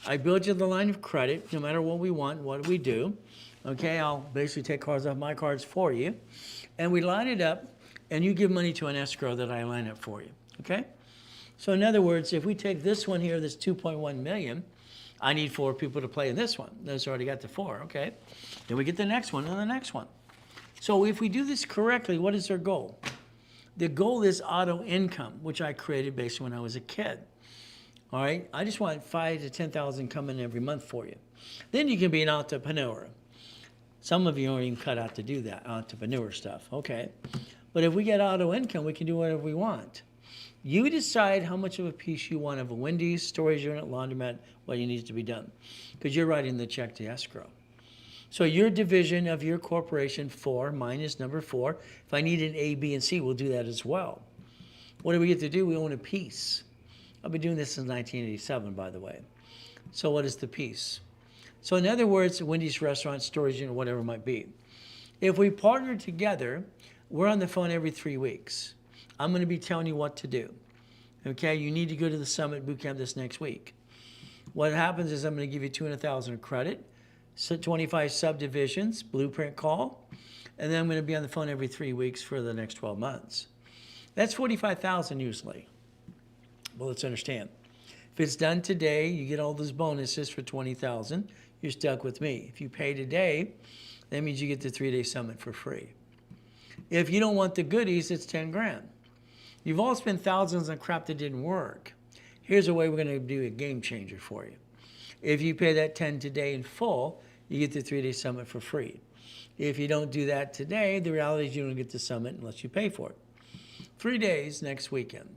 I build you the line of credit, no matter what we want, what do we do? Okay, I'll basically take cards off my cards for you. And we line it up, and you give money to an escrow that I line up for you, okay? So in other words, if we take this one here, this 2.1 million, I need 4 people to play in this one. Those already got the 4, okay? Then we get the next one and the next one. So if we do this correctly, what is our goal? The goal is auto income, which I created basically when I was a kid. All right, I just want 5,000 to 10,000 coming every month for you. Then you can be an entrepreneur. Some of you aren't even cut out to do that, entrepreneur stuff, okay? But if we get auto income, we can do whatever we want. You decide how much of a piece you want of a Wendy's, storage unit, laundromat, what needs to be done. Because you're writing the check to escrow. So your division of your corporation, 4, mine is number 4. If I need an A, B, and C, we'll do that as well. What do we get to do? We own a piece. I've been doing this since 1987, by the way. So what is the piece? So in other words, Wendy's restaurant, storage unit, whatever it might be. If we partner together, we're on the phone every 3 weeks. I'm going to be telling you what to do. Okay, you need to go to the Summit Bootcamp this next week. What happens is I'm going to give you $200,000 of credit, so 25 subdivisions, blueprint call, and then I'm going to be on the phone every 3 weeks for the next 12 months. That's $45,000 usually. Well, let's understand. If it's done today, you get all those bonuses for $20,000. You're stuck with me. If you pay today, that means you get the 3-day summit for free. If you don't want the goodies, it's 10 grand. You've all spent thousands on crap that didn't work. Here's a way we're going to do a game changer for you. If you pay that 10 today in full, you get the 3-day summit for free. If you don't do that today, the reality is you don't get the summit unless you pay for it. 3 days next weekend,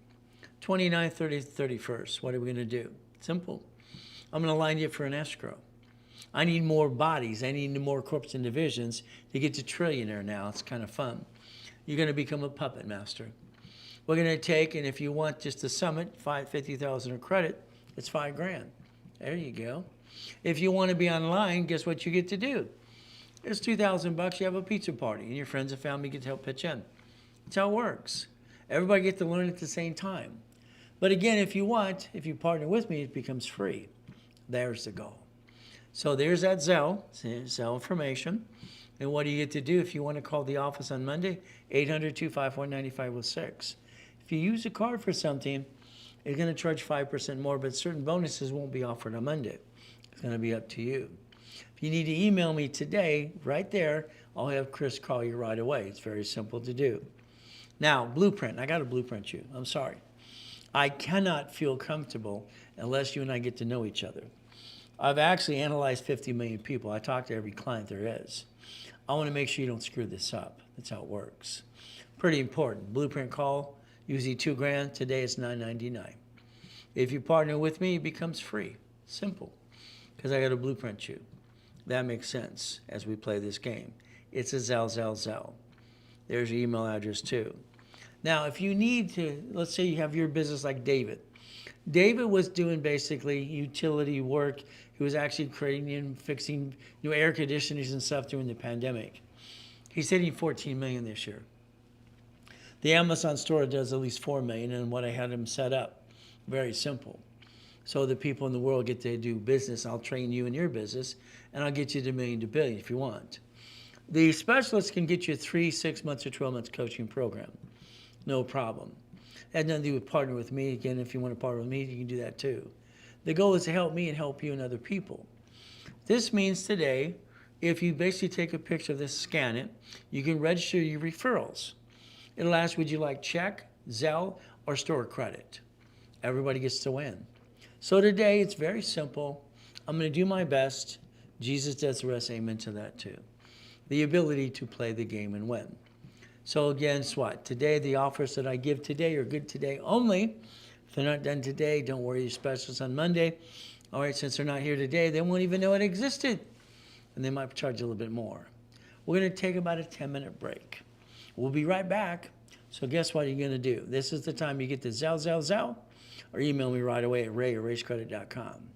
29th, 30th, 31st. What are we going to do? Simple. I'm going to line you up for an escrow. I need more bodies. I need more corps and divisions to get to trillionaire now. It's kind of fun. You're going to become a puppet master. We're going to take, and if you want just the summit, $50,000 of credit, it's 5 grand. There you go. If you want to be online, guess what you get to do? It's $2,000. You have a pizza party, and your friends and family get to help pitch in. That's how it works. Everybody gets to learn at the same time. But again, if you partner with me, it becomes free. There's the goal. So there's that Zelle information. And what do you get to do if you want to call the office on Monday? 800-254-9506. If you use a card for something, it's going to charge 5% more, but certain bonuses won't be offered on Monday. It's going to be up to you. If you need to email me today, right there, I'll have Chris call you right away. It's very simple to do. Now, blueprint. I got to blueprint you. I'm sorry. I cannot feel comfortable unless you and I get to know each other. I've actually analyzed 50 million people. I talk to every client there is. I want to make sure you don't screw this up. That's how it works. Pretty important. Blueprint call, usually $2,000. Today it's $999. If you partner with me, it becomes free. Simple. Because I got to blueprint you. That makes sense as we play this game. It's a Zelle. There's your email address too. Now, if you need to, let's say you have your business like David. David was doing basically utility work. He was actually creating and fixing new air conditioners and stuff during the pandemic. He's hitting 14 million this year. The Amazon store does at least 4 million, and what I had him set up, very simple. So the people in the world get to do business. I'll train you in your business, and I'll get you to million to billion if you want. The specialist can get you a 3, 6 months, or 12 months coaching program. No problem. Had nothing to do with partner with me. Again, if you want to partner with me, you can do that too. The goal is to help me and help you and other people. This means today, if you basically take a picture of this, scan it, you can register your referrals. It'll ask, would you like check, Zelle, or store credit? Everybody gets to win. So today, it's very simple. I'm going to do my best. Jesus does the rest. Amen to that too. The ability to play the game and win. So again, what? Today, the offers that I give today are good today only. If they're not done today, don't worry, your specials on Monday. All right, since they're not here today, they won't even know it existed. And they might charge a little bit more. We're going to take about a 10-minute break. We'll be right back. So guess what you're going to do? This is the time you get the Zelle, or email me right away at ray@racecredit.com.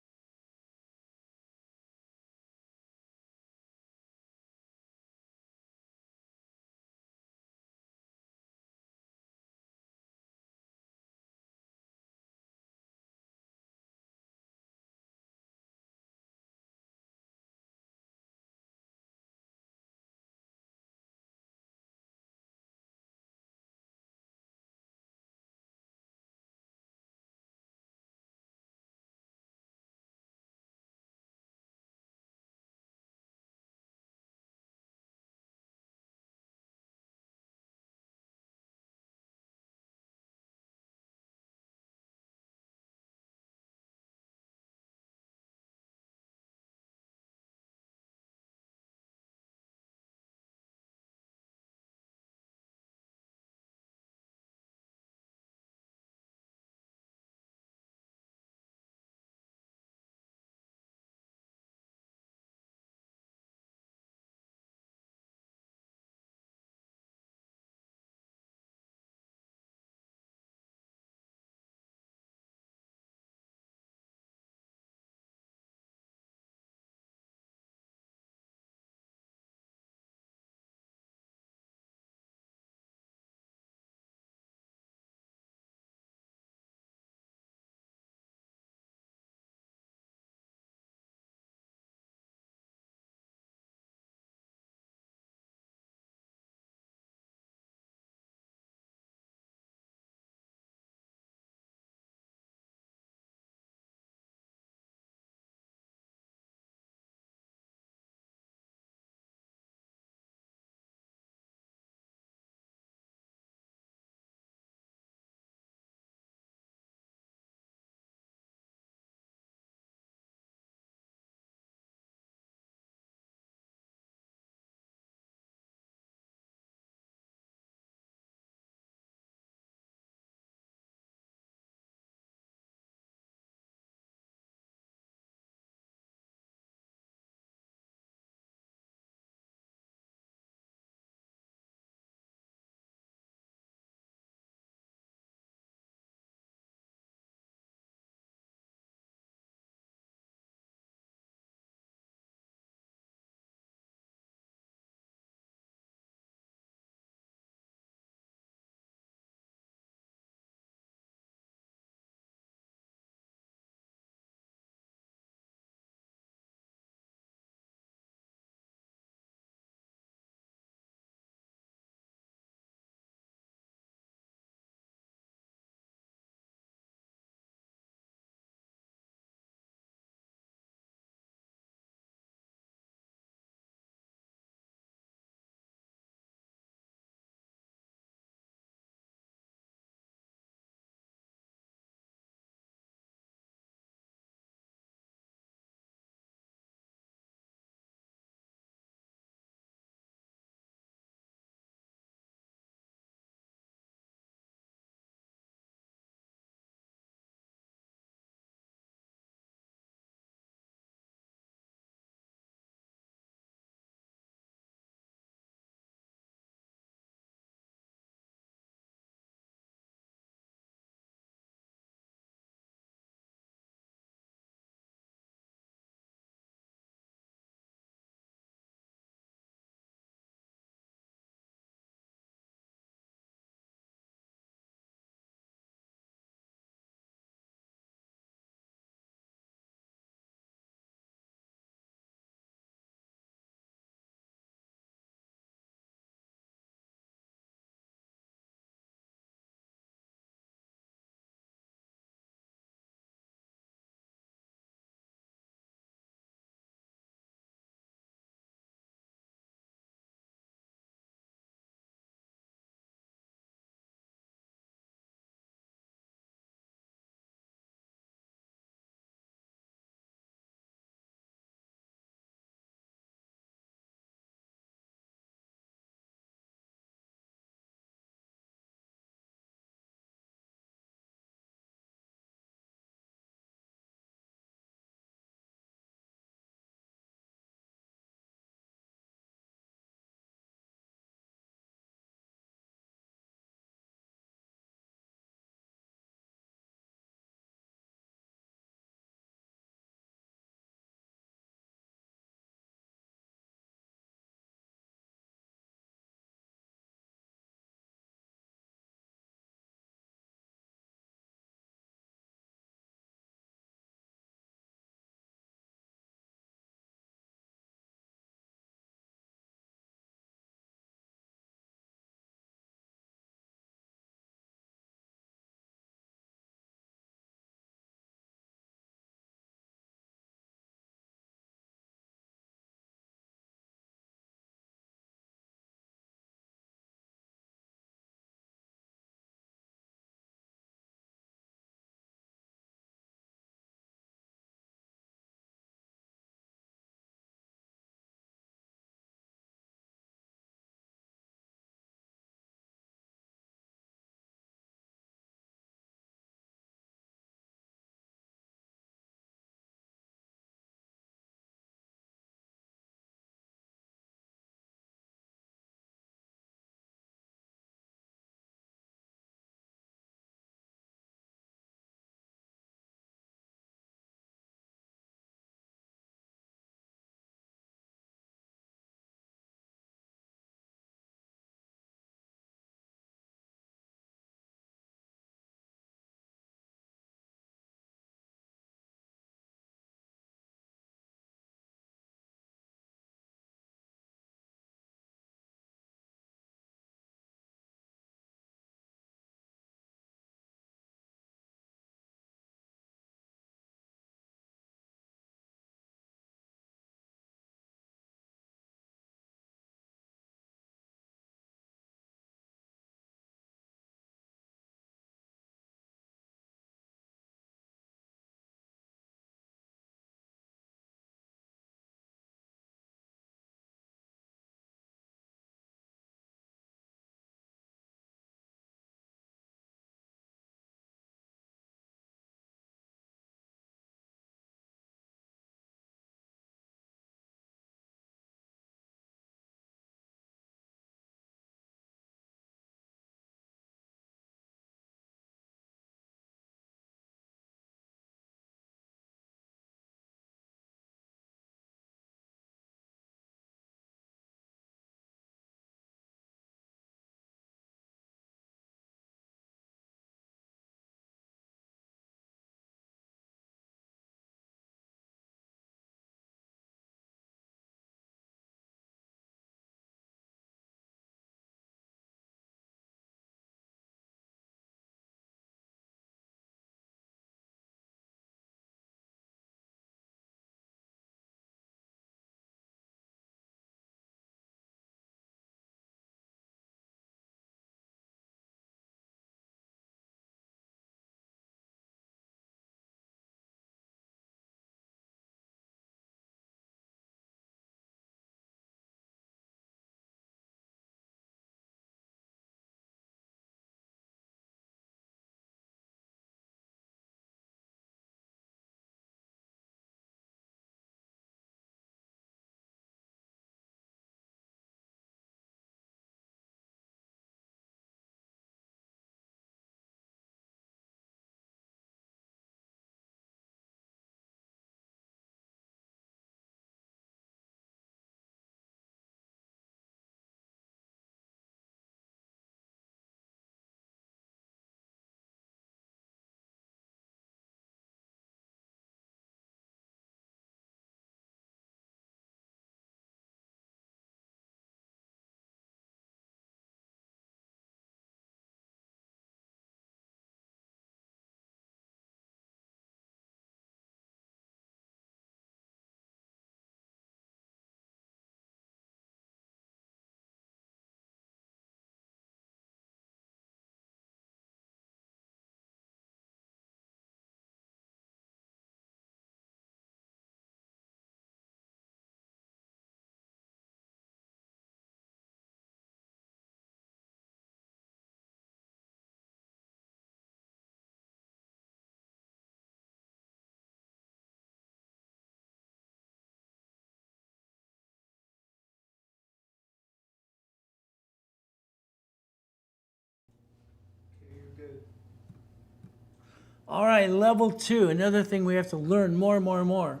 All right, level 2. Another thing we have to learn more and more and more.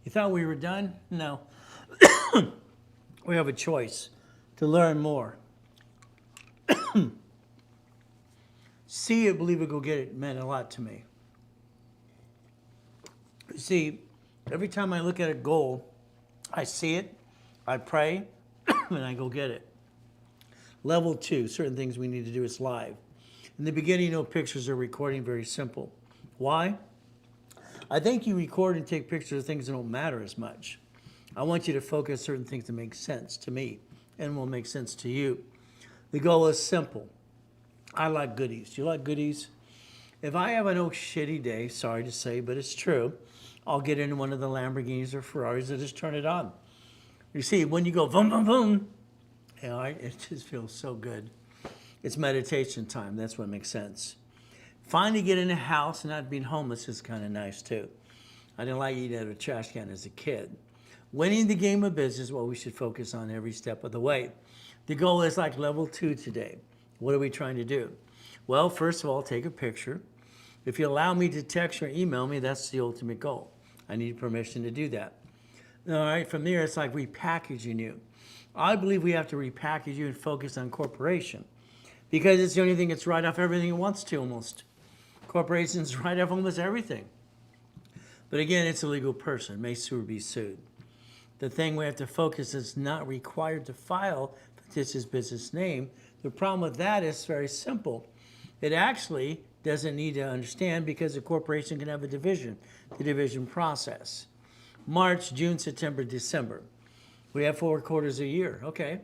You thought we were done? No. We have a choice to learn more. See it, believe it, go get it meant a lot to me. See, every time I look at a goal, I see it, I pray, and I go get it. Level 2, certain things we need to do is live. In the beginning, no pictures or recording, very simple. Why? I think you record and take pictures of things that don't matter as much. I want you to focus on certain things that make sense to me and will make sense to you. The goal is simple. I like goodies. Do you like goodies? If I have an shitty day, sorry to say, but it's true, I'll get into one of the Lamborghinis or Ferraris and just turn it on. You see, when you go boom, boom, boom, you know, it just feels so good. It's meditation time. That's what makes sense. Finally get in a house and not being homeless is kind of nice too. I didn't like eating out of a trash can as a kid. Winning the game of business is what we should focus on every step of the way. The goal is like level 2 today. What are we trying to do? Well, first of all, take a picture. If you allow me to text or email me, that's the ultimate goal. I need permission to do that. All right, from there, it's like repackaging you. I believe we have to repackage you and focus on corporation because it's the only thing that's right off everything it wants to almost. Corporations write off almost everything. But again, it's a legal person, may sue or be sued. The thing we have to focus is not required to file fictitious business name. The problem with that is very simple. It actually doesn't need to understand because a corporation can have a division, the division process. March, June, September, December. We have 4 quarters a year. Okay.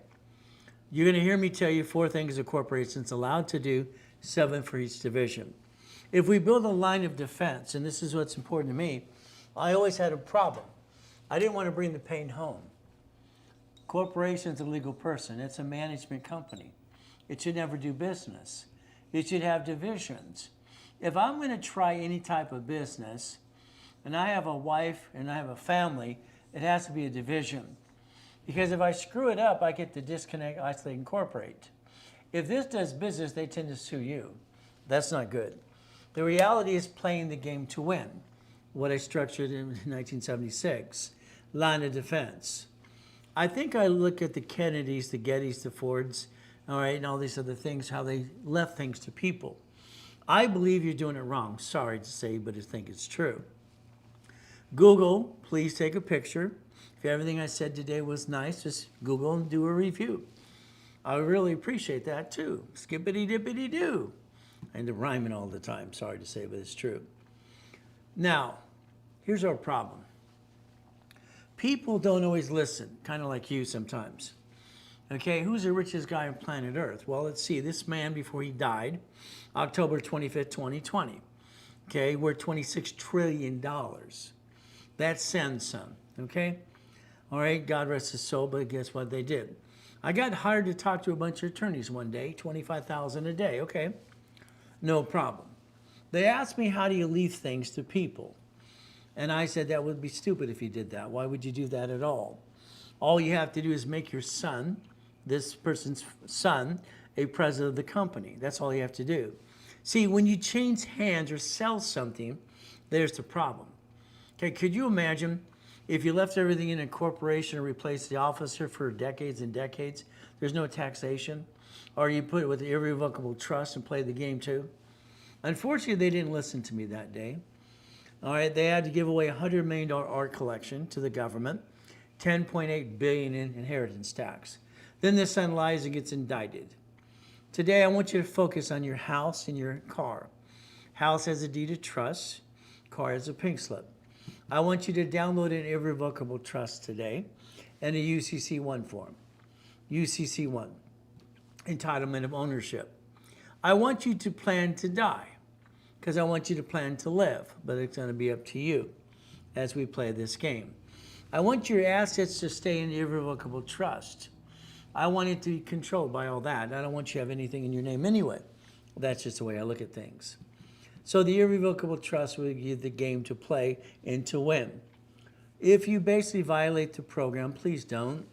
You're going to hear me tell you 4 things a corporation's allowed to do, 7 for each division. If we build a line of defense, and this is what's important to me, I always had a problem. I didn't want to bring the pain home. Corporation's a legal person. It's a management company. It should never do business. It should have divisions. If I'm going to try any type of business, and I have a wife and I have a family, it has to be a division. Because if I screw it up, I get to disconnect, isolate, incorporate. If this does business, they tend to sue you. That's not good. The reality is playing the game to win. What I structured in 1976, line of defense. I think I look at the Kennedys, the Gettys, the Fords, all right, and all these other things, how they left things to people. I believe you're doing it wrong. Sorry to say, but I think it's true. Google, please take a picture. If everything I said today was nice, just Google and do a review. I really appreciate that too. Skippity-dippity-doo. I end up rhyming all the time. Sorry to say, but it's true. Now, here's our problem. People don't always listen, kind of like you sometimes. Okay, who's the richest guy on planet Earth? Well, let's see. This man, before he died, October 25th, 2020. Okay, worth $26 trillion. That's sin, son. Okay? All right, God rest his soul, but guess what they did? I got hired to talk to a bunch of attorneys one day, $25,000 a day. Okay, no problem. They asked me, how do you leave things to people? And I said, that would be stupid if you did that. Why would you do that at all? All you have to do is make your son, this person's son, a president of the company. That's all you have to do. See, when you change hands or sell something, there's the problem. Okay, could you imagine if you left everything in a corporation and replaced the officer for decades and decades, there's no taxation? Or you put it with the irrevocable trust and play the game too? Unfortunately, they didn't listen to me that day. All right, they had to give away a $100 million art collection to the government, $10.8 billion in inheritance tax. Then the son lies and gets indicted. Today, I want you to focus on your house and your car. House has a deed of trust, car has a pink slip. I want you to download an irrevocable trust today and a UCC1 form. UCC1, entitlement of ownership. I want you to plan to die because I want you to plan to live, but it's going to be up to you as we play this game. I want your assets to stay in irrevocable trust. I want it to be controlled by all that. I don't want you to have anything in your name anyway. That's just the way I look at things. So the irrevocable trust will give you the game to play and to win. If you basically violate the program, please don't.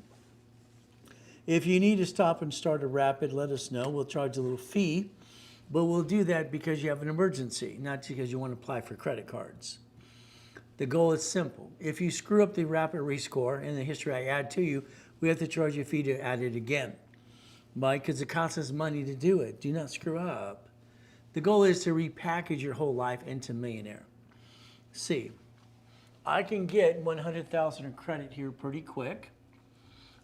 If you need to stop and start a rapid, let us know. We'll charge a little fee. But we'll do that because you have an emergency, not because you want to apply for credit cards. The goal is simple. If you screw up the rapid rescore and the history I add to you, we have to charge you a fee to add it again. Why? Because it costs us money to do it. Do not screw up. The goal is to repackage your whole life into millionaire. See, I can get 100,000 in credit here pretty quick.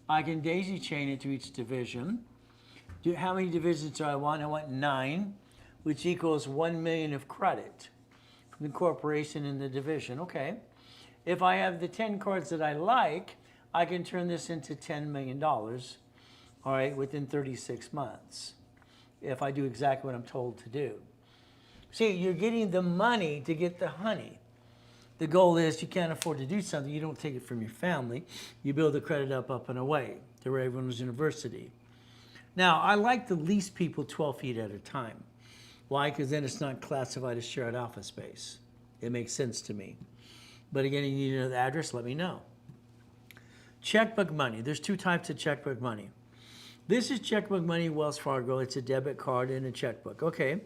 I can daisy chain it to each division. How many divisions do I want? I want 9, which equals 1 million of credit from the corporation in the division. Okay. If I have the 10 cards that I like, I can turn this into $10 million, all right, within 36 months, if I do exactly what I'm told to do. See, you're getting the money to get the honey. The goal is you can't afford to do something, you don't take it from your family. You build the credit up and away to Ray Reynolds University. Now, I like to lease people 12 feet at a time. Why? Because then it's not classified as shared office space. It makes sense to me. But again, you need to know the address, let me know. Checkbook money. There's 2 types of checkbook money. This is checkbook money, Wells Fargo. It's a debit card and a checkbook. Okay.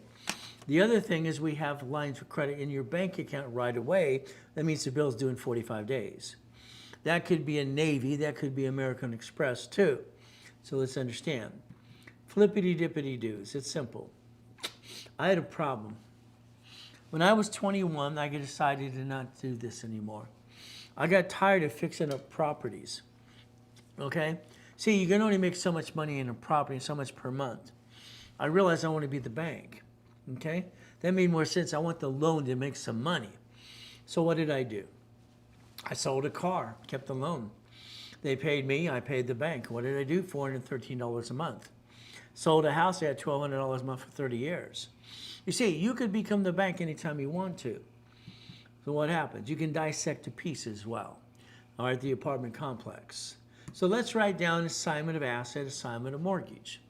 The other thing is we have lines of credit in your bank account right away. That means the bill's due in 45 days. That could be a Navy. That could be American Express too. So let's understand. Flippity-dippity-doos. It's simple. I had a problem. When I was 21, I decided to not do this anymore. I got tired of fixing up properties. Okay? See, you can only make so much money in a property, so much per month. I realized I want to be the bank. Okay? That made more sense. I want the loan to make some money. So what did I do? I sold a car, kept the loan. They paid me, I paid the bank. What did I do? $413 a month. Sold a house, I had $1,200 a month for 30 years. You see, you could become the bank anytime you want to. So what happens? You can dissect to pieces as well. All right, the apartment complex. So let's write down assignment of asset, assignment of mortgage.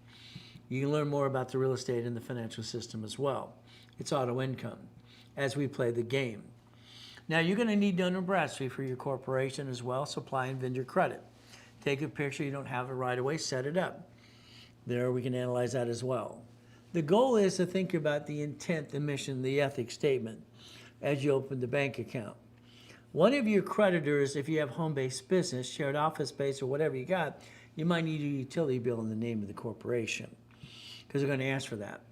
You can learn more about the real estate and the financial system as well. It's auto income as we play the game. Now you're going to need Dun & Bradstreet for your corporation as well, supply and vendor credit. Take a picture, you don't have it right away, set it up. There we can analyze that as well. The goal is to think about the intent, the mission, the ethics statement as you open the bank account. One of your creditors, if you have home-based business, shared office space, or whatever you got, you might need a utility bill in the name of the corporation because they're going to ask for that.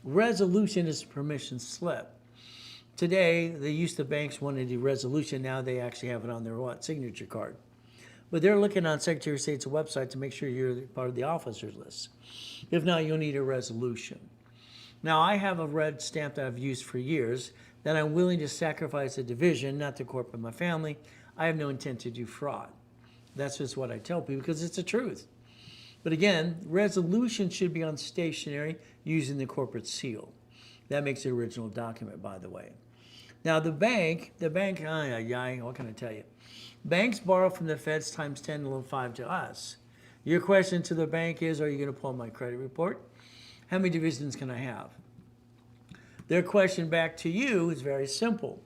Resolution is a permission slip. Today, they used to banks wanted a resolution. Now they actually have it on their signature card. But they're looking on Secretary of State's website to make sure you're part of the officers list. If not, you'll need a resolution. Now, I have a red stamp that I've used for years that I'm willing to sacrifice a division, not the corporate of my family. I have no intent to do fraud. That's just what I tell people because it's the truth. But again, resolution should be on stationery using the corporate seal. That makes the original document, by the way. Now, the bank, what can I tell you? Banks borrow from the feds times 10 to 5 to us. Your question to the bank is, are you going to pull my credit report? How many divisions can I have? Their question back to you is very simple.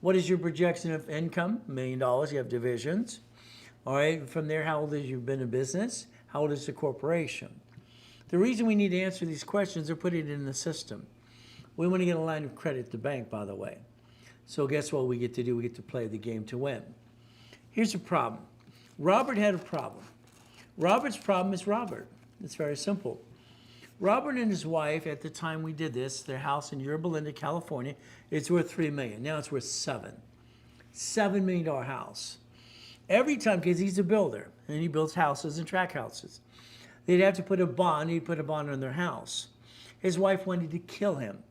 What is your projection of income? $1 million, you have divisions. All right, from there, how old have you been in business? How old is the corporation? The reason we need to answer these questions, they're putting it in the system. We want to get a line of credit at the bank, by the way. So guess what we get to do? We get to play the game to win. Here's a problem. Robert had a problem. Robert's problem is Robert. It's very simple. Robert and his wife, at the time we did this, their house in Yorba Linda, California, it's worth $3 million. Now it's worth $7. $7 million house. Every time, because he's a builder, and he builds houses and track houses, they'd have to put a bond. He'd put a bond on their house. His wife wanted to kill him.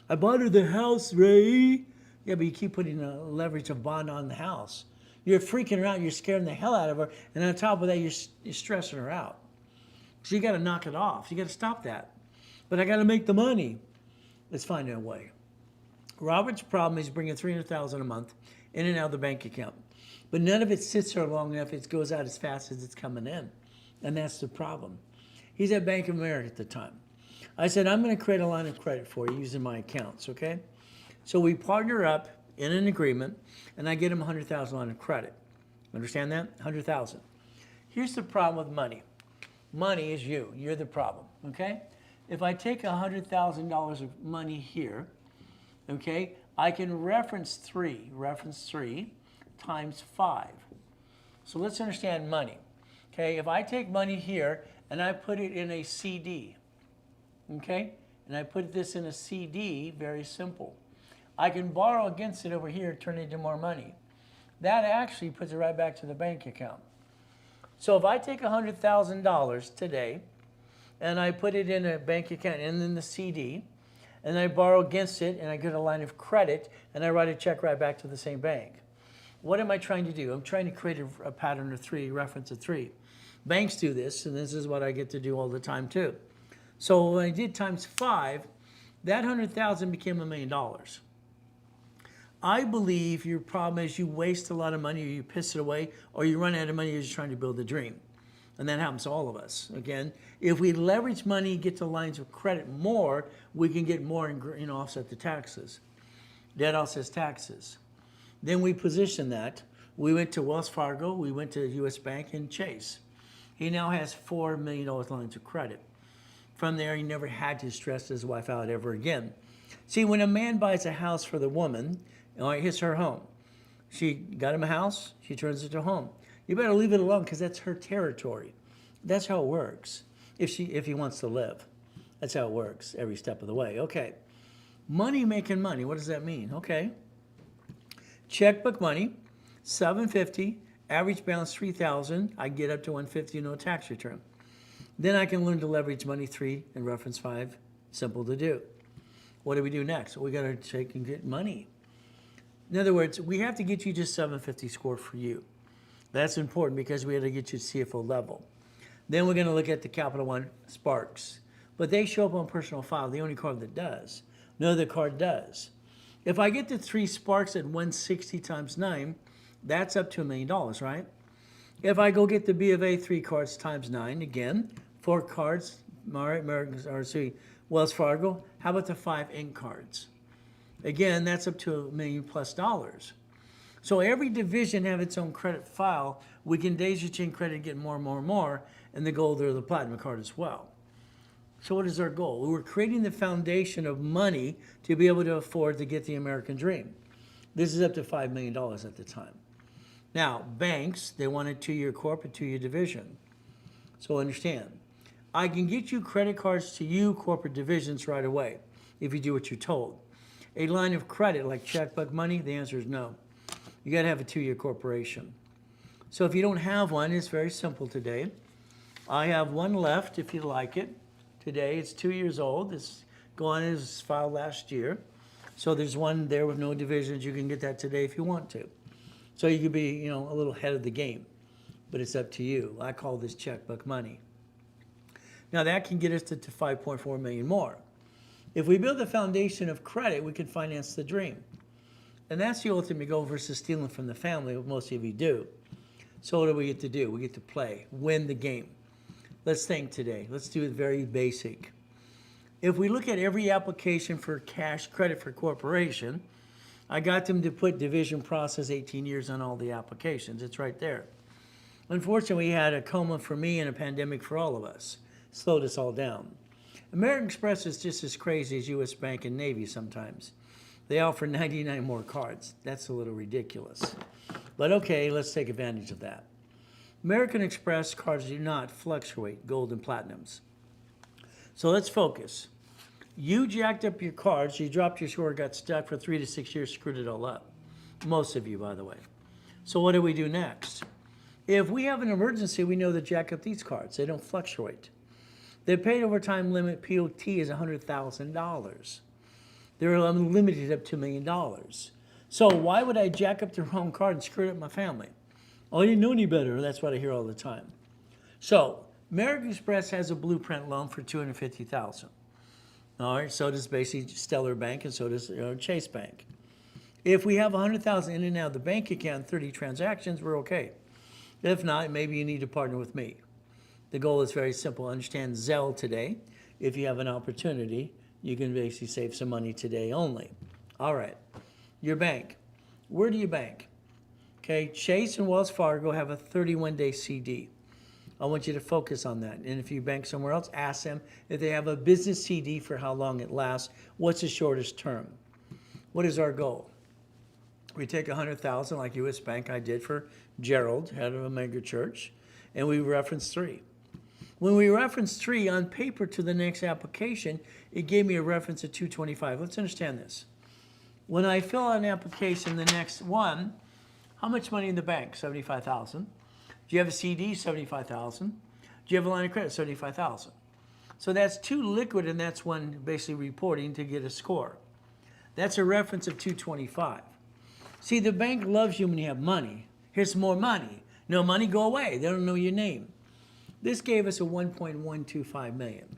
I bought her the house, Ray. Yeah, but you keep putting a leverage of bond on the house. You're freaking her out. You're scaring the hell out of her. And on top of that, you're stressing her out. So you got to knock it off. You got to stop that. But I got to make the money. Let's find a way. Robert's problem is bringing $300,000 a month in and out of the bank account. But none of it sits there long enough. It goes out as fast as it's coming in. And that's the problem. He's at Bank of America at the time. I said, I'm going to create a line of credit for you using my accounts, okay? So we partner up in an agreement, and I get him $100,000 line of credit. Understand that? $100,000. Here's the problem with money. Money is you. You're the problem, okay? if I take $100,000 of money here, okay, I can reference 3 times 5. So let's understand money. Okay, if I take money here and I put it in a CD, okay, and I put this in a CD, very simple. I can borrow against it over here, turn it into more money. That actually puts it right back to the bank account. So if I take $100,000 today and I put it in a bank account and in the CD, and I borrow against it and I get a line of credit and I write a check right back to the same bank. What am I trying to do? I'm trying to create a pattern of 3, reference of 3. Banks do this, and this is what I get to do all the time too. So when I did times 5, that 100,000 became $1 million. I believe your problem is you waste a lot of money, or you piss it away, or you run out of money, you're just trying to build a dream. And that happens to all of us. Again, if we leverage money, get to lines of credit more, we can get more and offset the taxes. Debt offsets taxes. Then we position that. We went to Wells Fargo, we went to US Bank and Chase. He now has $4 million lines of credit. From there, he never had to stress his wife out ever again. See, when a man buys a house for the woman, it's her home. She got him a house, she turns it to a home. You better leave it alone because that's her territory. That's how it works. If he wants to live, that's how it works every step of the way. Okay, money making money. What does that mean? Okay, checkbook money, $750, average balance $3,000. I get up to $150, no tax return. Then I can learn to leverage money 3 and reference 5. Simple to do. What do we do next? We got to take and get money. In other words, we have to get you just 750 score for you. That's important because we have to get you to CFO level. Then we're going to look at the Capital One Sparks. But they show up on personal file, the only card that does. No other card does. If I get the 3 Sparks at 160 times 9, that's up to $1 million, right? If I go get the B of A 3 cards times 9, again, 4 cards, all right, Wells Fargo, how about the 5 ink cards? Again, that's up to $1 million plus. So every division have its own credit file. We can daisy chain credit and get more and more and more, and the gold or the platinum card as well. So what is our goal? We're creating the foundation of money to be able to afford to get the American dream. This is up to $5 million at the time. Now, banks, they want a 2-year corp, a 2-year division. So understand, I can get you credit cards to you corporate divisions right away if you do what you're told. A line of credit like checkbook money, the answer is no. You got to have a 2-year corporation. So if you don't have one, it's very simple today. I have one left if you like it. Today, it's 2 years old. It's gone as filed last year. So there's one there with no divisions. You can get that today if you want to. So you could be, a little ahead of the game, but it's up to you. I call this checkbook money. Now that can get us to 5.4 million more. If we build a foundation of credit, we can finance the dream. And that's the ultimate goal versus stealing from the family, what most of you do. So what do we get to do? We get to play, win the game. Let's think today. Let's do it very basic. If we look at every application for cash credit for corporation, I got them to put division process 18 years on all the applications. It's right there. Unfortunately, we had a coma for me and a pandemic for all of us. Slowed us all down. American Express is just as crazy as US Bank and Navy sometimes. They offer 99 more cards. That's a little ridiculous. But okay, let's take advantage of that. American Express cards do not fluctuate, gold and platinums. So let's focus. You jacked up your cards, you dropped your score, got stuck for 3 to 6 years, screwed it all up. Most of you, by the way. So what do we do next? If we have an emergency, we know to jack up these cards. They don't fluctuate. The paid overtime limit, POT, is $100,000. They're unlimited up to $1 million. So why would I jack up the wrong card and screw up my family? Oh, I didn't know any better. That's what I hear all the time. So American Express has a blueprint loan for $250,000. All right, so does basically Stellar Bank, and so does Chase Bank. If we have $100,000 in and out of the bank account, 30 transactions, we're okay. If not, maybe you need to partner with me. The goal is very simple. Understand Zelle today. If you have an opportunity, you can basically save some money today only. All right, your bank. Where do you bank? Okay, Chase and Wells Fargo have a 31-day CD. I want you to focus on that. And if you bank somewhere else, ask them if they have a business CD for how long it lasts. What's the shortest term? What is our goal? We take 100,000 like U.S. Bank I did for Gerald, head of a mega church, and we reference 3. When we reference 3 on paper to the next application, it gave me a reference of 225. Let's understand this. When I fill out an application, the next one, how much money in the bank? 75,000. Do you have a CD? 75,000. Do you have a line of credit? 75,000. So that's 2 liquid, and that's 1 basically reporting to get a score. That's a reference of 225. See, the bank loves you when you have money. Here's more money. No money, go away. They don't know your name. This gave us a 1.125 million.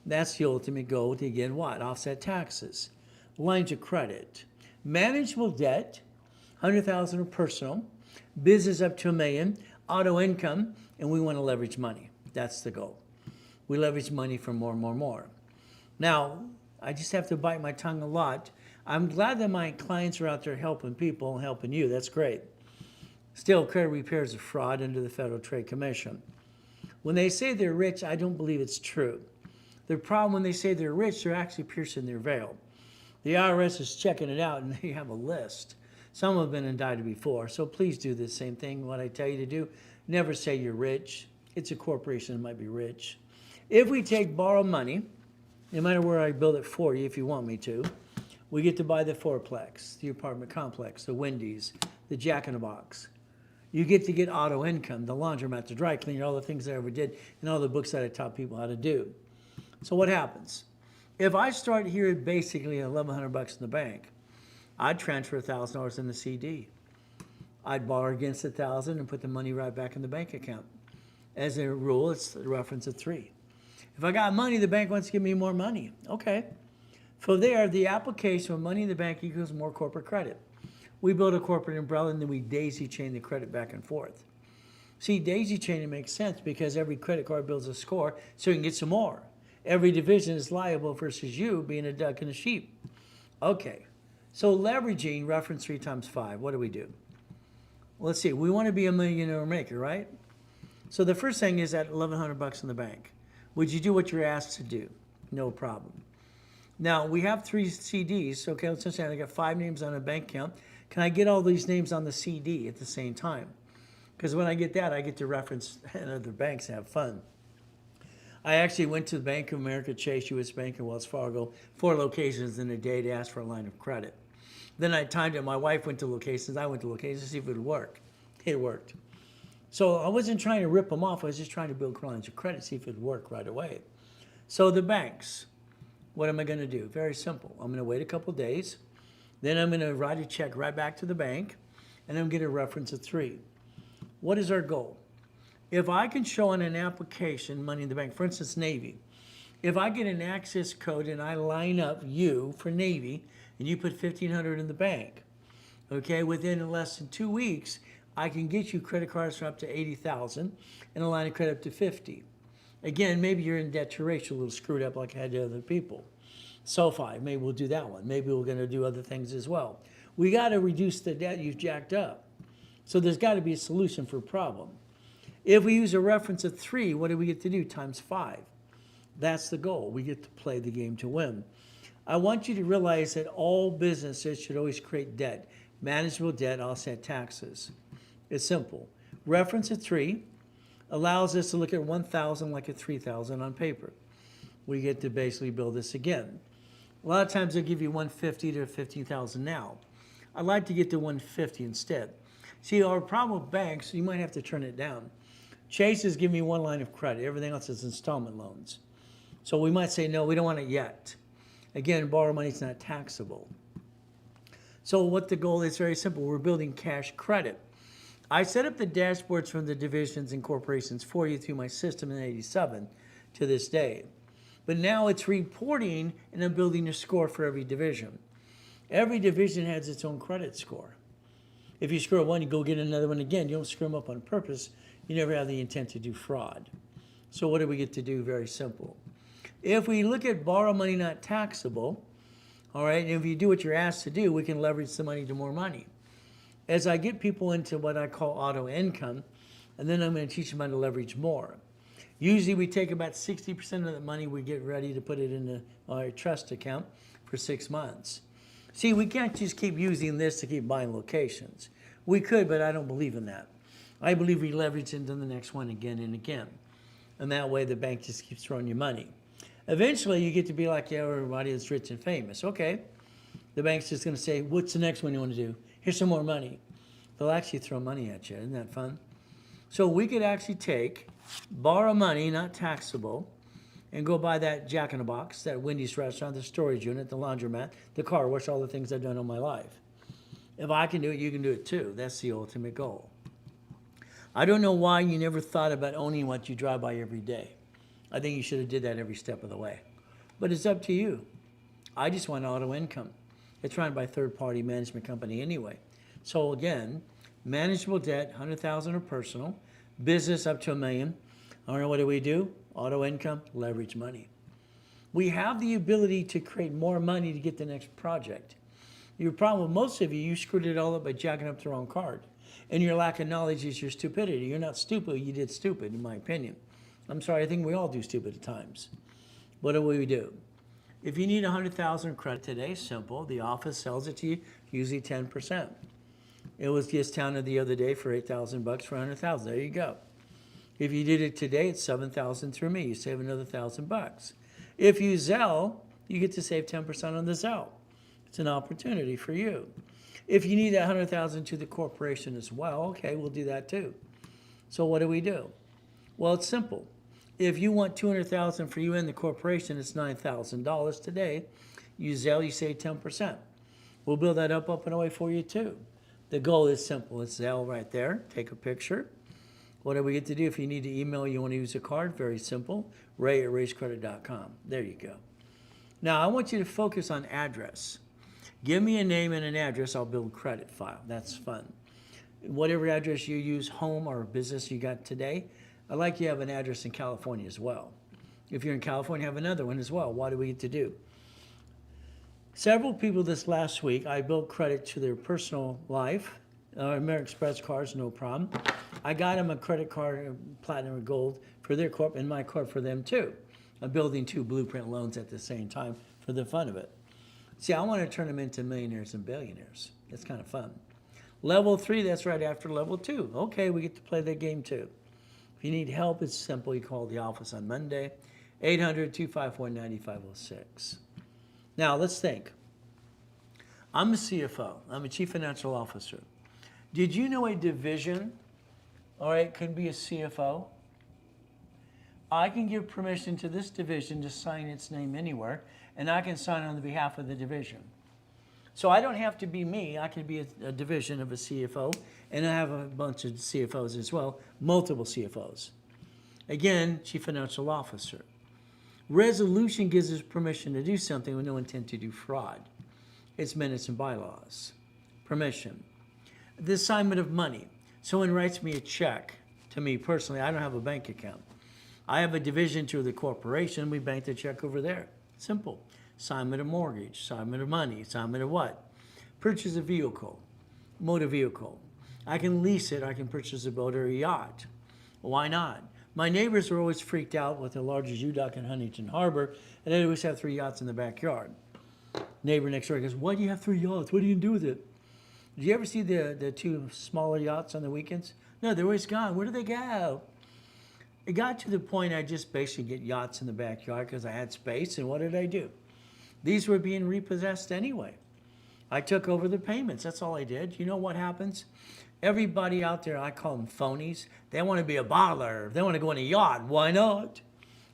That's the ultimate goal to get what? Offset taxes, lines of credit, manageable debt, 100,000 of personal, business up to $1 million, auto income, and we want to leverage money. That's the goal. We leverage money for more and more and more. Now, I just have to bite my tongue a lot. I'm glad that my clients are out there helping people and helping you. That's great. Still, credit repair is a fraud under the Federal Trade Commission. When they say they're rich, I don't believe it's true. The problem when they say they're rich, they're actually piercing their veil. The IRS is checking it out, and they have a list. Some have been indicted before, so please do the same thing. What I tell you to do, never say you're rich. It's a corporation that might be rich. If we borrow money, no matter where I build it for you, if you want me to, we get to buy the fourplex, the apartment complex, the Wendy's, the Jack in the Box. You get to get auto income, the laundromat, the dry cleaner, all the things I ever did, and all the books that I taught people how to do. So what happens? If I start here at basically $1,100 in the bank, I'd transfer $1,000 in the CD. I'd borrow against $1,000 and put the money right back in the bank account. As a rule, it's a reference of 3. If I got money, the bank wants to give me more money. Okay. For there, the application of money in the bank equals more corporate credit. We build a corporate umbrella, and then we daisy chain the credit back and forth. See, daisy chaining makes sense because every credit card builds a score so you can get some more. Every division is liable versus you being a duck and a sheep. Okay, so leveraging, reference 3 times 5, what do we do? Well, let's see, we want to be a millionaire maker, right? So the first thing is at $1,100 in the bank. Would you do what you're asked to do? No problem. Now, we have 3 CDs. Okay, let's understand I got 5 names on a bank account. Can I get all these names on the CD at the same time? Because when I get that, I get to reference other banks and have fun. I actually went to the Bank of America, Chase, U.S. Bank, and Wells Fargo, 4 locations in a day to ask for a line of credit. Then I timed it. My wife went to locations. I went to locations to see if it would work. It worked. So I wasn't trying to rip them off. I was just trying to build lines of credit, see if it would work right away. So the banks, what am I going to do? Very simple. I'm going to wait a couple days. Then I'm going to write a check right back to the bank, and I'm going to reference a 3. What is our goal? If I can show on an application money in the bank, for instance, Navy, if I get an access code and I line up you for Navy and you put $1,500 in the bank, okay, within less than 2 weeks, I can get you credit cards for up to $80,000 and a line of credit up to $50,000. Again, maybe you're in debt to ratio, a little screwed up like I had to other people. SoFi, maybe we'll do that one. Maybe we're going to do other things as well. We got to reduce the debt you've jacked up. So there's got to be a solution for a problem. If we use a reference of 3, what do we get to do? Times 5. That's the goal. We get to play the game to win. I want you to realize that all businesses should always create debt. Manageable debt, offset taxes. It's simple. Reference of 3 allows us to look at 1,000 like a 3,000 on paper. We get to basically build this again. A lot of times they'll give you 150 to 15,000 now. I'd like to get to 150 instead. See, our problem with banks, you might have to turn it down. Chase is giving me 1 line of credit. Everything else is installment loans. So we might say, no, we don't want it yet. Again, borrow money is not taxable. So what the goal is very simple. We're building cash credit. I set up the dashboards from the divisions and corporations for you through my system in '87 to this day. But now it's reporting, and I'm building a score for every division. Every division has its own credit score. If you screw up one, you go get another one again. You don't screw them up on purpose. You never have the intent to do fraud. So what do we get to do? Very simple. If we look at borrow money not taxable, all right, and if you do what you're asked to do, we can leverage the money to more money. As I get people into what I call auto income, and then I'm going to teach them how to leverage more. Usually we take about 60% of the money, we get ready to put it in our trust account for 6 months. See, we can't just keep using this to keep buying locations. We could, but I don't believe in that. I believe we leverage into the next one again and again. And that way the bank just keeps throwing you money. Eventually you get to be like everybody that's rich and famous. Okay, the bank's just going to say, what's the next one you want to do? Here's some more money. They'll actually throw money at you. Isn't that fun? So we could actually borrow money, not taxable, and go buy that Jack in the Box, that Wendy's restaurant, the storage unit, the laundromat, the car wash, all the things I've done all my life. If I can do it, you can do it too. That's the ultimate goal. I don't know why you never thought about owning what you drive by every day. I think you should have did that every step of the way. But it's up to you. I just want auto income. It's run by a third-party management company anyway. So again, manageable debt, $100,000 or personal, business up to $1 million. All right, what do? Auto income, leverage money. We have the ability to create more money to get the next project. Your problem with most of you screwed it all up by jacking up the wrong card. And your lack of knowledge is your stupidity. You're not stupid, you did stupid, in my opinion. I'm sorry, I think we all do stupid at times. What do? If you need $100,000 credit today, simple. The office sells it to you, usually 10%. It was discounted the other day for $8,000 for $100,000. There you go. If you did it today, it's $7,000 through me. You save another $1,000. If you Zelle, you get to save 10% on the Zelle. It's an opportunity for you. If you need that $100,000 to the corporation as well, okay, we'll do that too. So what do? Well, it's simple. If you want $200,000 for you and the corporation, it's $9,000 today. You Zelle, you save 10%. We'll build that up and away for you too. The goal is simple. It's Zelle right there. Take a picture. What do we get to do? If you need to email, you want to use a card, very simple. Ray@rayscredit.com. There you go. Now, I want you to focus on address. Give me a name and an address, I'll build a credit file. That's fun. Whatever address you use, home or business you got today, I'd like you to have an address in California as well. If you're in California, have another one as well. What do we get to do? Several people this last week, I built credit to their personal life. American Express cards, no problem. I got them a credit card, platinum or gold, for their corp and my corp for them too. I'm building 2 blueprint loans at the same time for the fun of it. See, I want to turn them into millionaires and billionaires. That's kind of fun. Level 3, that's right after level 2. Okay, we get to play that game too. If you need help, it's simple. You call the office on Monday, 800-254-9506. Now, let's think. I'm a CFO. I'm a Chief Financial Officer. Did you know a division, all right, could be a CFO? I can give permission to this division to sign its name anywhere, and I can sign on the behalf of the division. So I don't have to be me. I can be a division of a CFO, and I have a bunch of CFOs as well, multiple CFOs. Again, Chief Financial Officer. Resolution gives us permission to do something with no intent to do fraud. It's minutes and bylaws. Permission. The assignment of money. Someone writes me a check to me personally. I don't have a bank account. I have a division to the corporation. We bank the check over there. Simple. Assignment of mortgage, assignment of money, assignment of what? Purchase a vehicle, motor vehicle. I can lease it. I can purchase a boat or a yacht. Why not? My neighbors are always freaked out with the largest U-Dock in Huntington Harbor, and they always have 3 yachts in the backyard. Neighbor next door goes, why do you have 3 yachts? What are you going to do with it? Did you ever see the 2 smaller yachts on the weekends? No, they're always gone. Where do they go? It got to the point I just basically get yachts in the backyard because I had space, and what did I do? These were being repossessed anyway. I took over the payments. That's all I did. You know what happens? Everybody out there, I call them phonies. They want to be a bottler. They want to go on a yacht. Why not?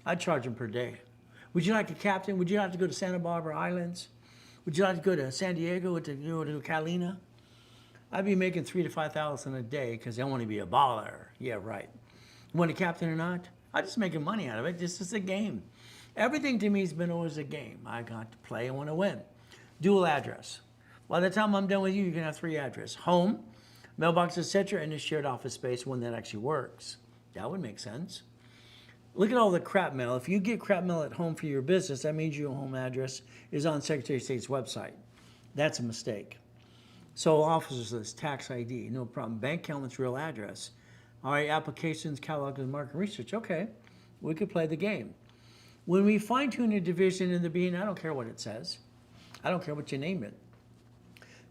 I charge them per day. Would you like a captain? Would you like to go to Santa Barbara Islands? Would you like to go to San Diego to Catalina? I'd be making $3,000 to $5,000 a day because I want to be a baller. Yeah, right. You want a captain or not? I'm just making money out of it. This is a game. Everything to me has been always a game. I got to play. I want to win. Dual address. By the time I'm done with you, you can have 3 addresses. Home, mailbox, etc., and a shared office space, one that actually works. That would make sense. Look at all the crap mail. If you get crap mail at home for your business, that means your home address is on Secretary of State's website. That's a mistake. So officers list, tax ID, no problem. Bank account with real address. All right, applications, catalog, and market research. Okay, we could play the game. When we fine tune a division in the beginning, I don't care what it says. I don't care what you name it.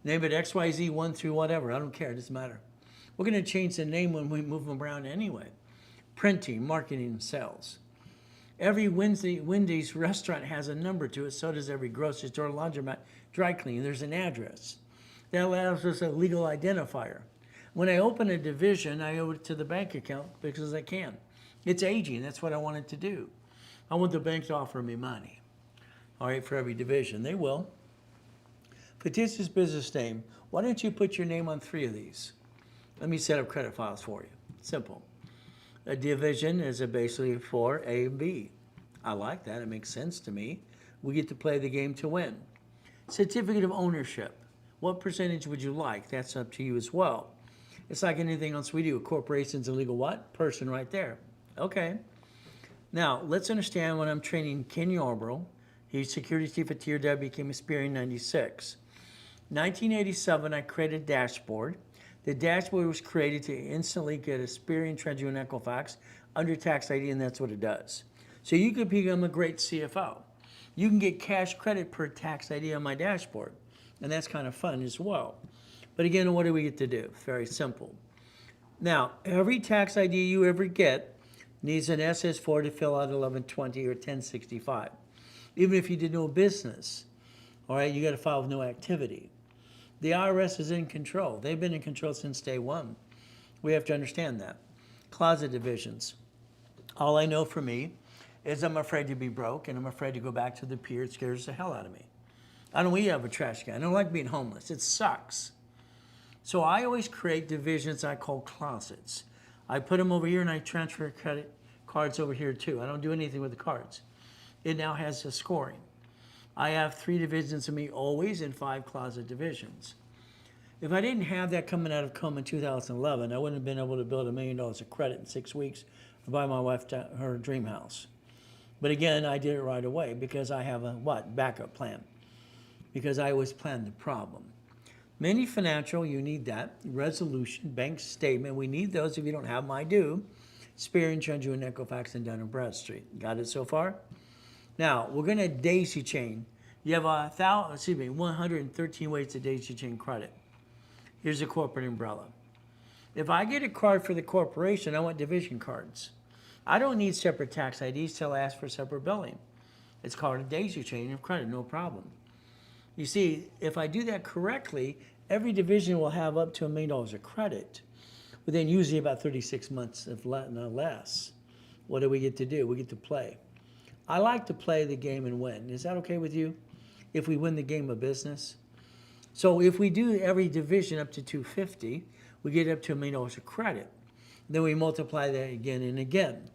Name it XYZ 1 through whatever. I don't care. It doesn't matter. We're going to change the name when we move them around anyway. Printing, marketing, and sales. Every Wendy's restaurant has a number to it. So does every grocery store, laundromat, dry cleaning. There's an address. That allows us a legal identifier. When I open a division, I owe it to the bank account because I can. It's aging. That's what I want it to do. I want the bank to offer me money. All right, for every division. They will. Fictitious business name. Why don't you put your name on 3 of these? Let me set up credit files for you. Simple. A division is basically for A and B. I like that. It makes sense to me. We get to play the game to win. Certificate of ownership. What percentage would you like? That's up to you as well. It's like anything else we do. A corporation's a legal what? Person right there. Okay. Now, let's understand when I'm training Ken Yarbrough. He's security chief at TRW, became a SPEAR in 96. 1987, I created a dashboard. The dashboard was created to instantly get a SPEAR, Treasury, and Equifax under tax ID, and that's what it does. So you could become a great CFO. You can get cash credit per tax ID on my dashboard, and that's kind of fun as well. But again, what do we get to do? Very simple. Now, every tax ID you ever get needs an SS4 to fill out 1120 or 1065. Even if you did no business, all right, you got to file with no activity. The IRS is in control. They've been in control since day one. We have to understand that. Closet divisions. All I know for me is I'm afraid to be broke and I'm afraid to go back to the pier. It scares the hell out of me. I don't have a trash can. I don't like being homeless. It sucks. So I always create divisions I call closets. I put them over here and I transfer credit cards over here too. I don't do anything with the cards. It now has a scoring. I have 3 divisions of me always in 5 closet divisions. If I didn't have that coming out of coma in 2011, I wouldn't have been able to build $1 million of credit in 6 weeks or buy my wife her dream house. But again, I did it right away because I have a backup plan. Because I always plan the problem. Many financial, you need that. Resolution, bank statement, we need those. If you don't have them, I do. SPEAR, Treasury, and Equifax, and Dun & Bradstreet. Got it so far? Now, we're going to daisy chain. You have 113 ways to daisy chain credit. Here's a corporate umbrella. If I get a card for the corporation, I want division cards. I don't need separate tax IDs till I ask for separate billing. It's called a daisy chain of credit, no problem. You see, if I do that correctly, every division will have up to $1 million of credit, within usually about 36 months, if not less. What do we get to do? We get to play. I like to play the game and win. Is that okay with you? If we win the game of business? So if we do every division up to 250, we get up to $1 million of credit. Then we multiply that again and again.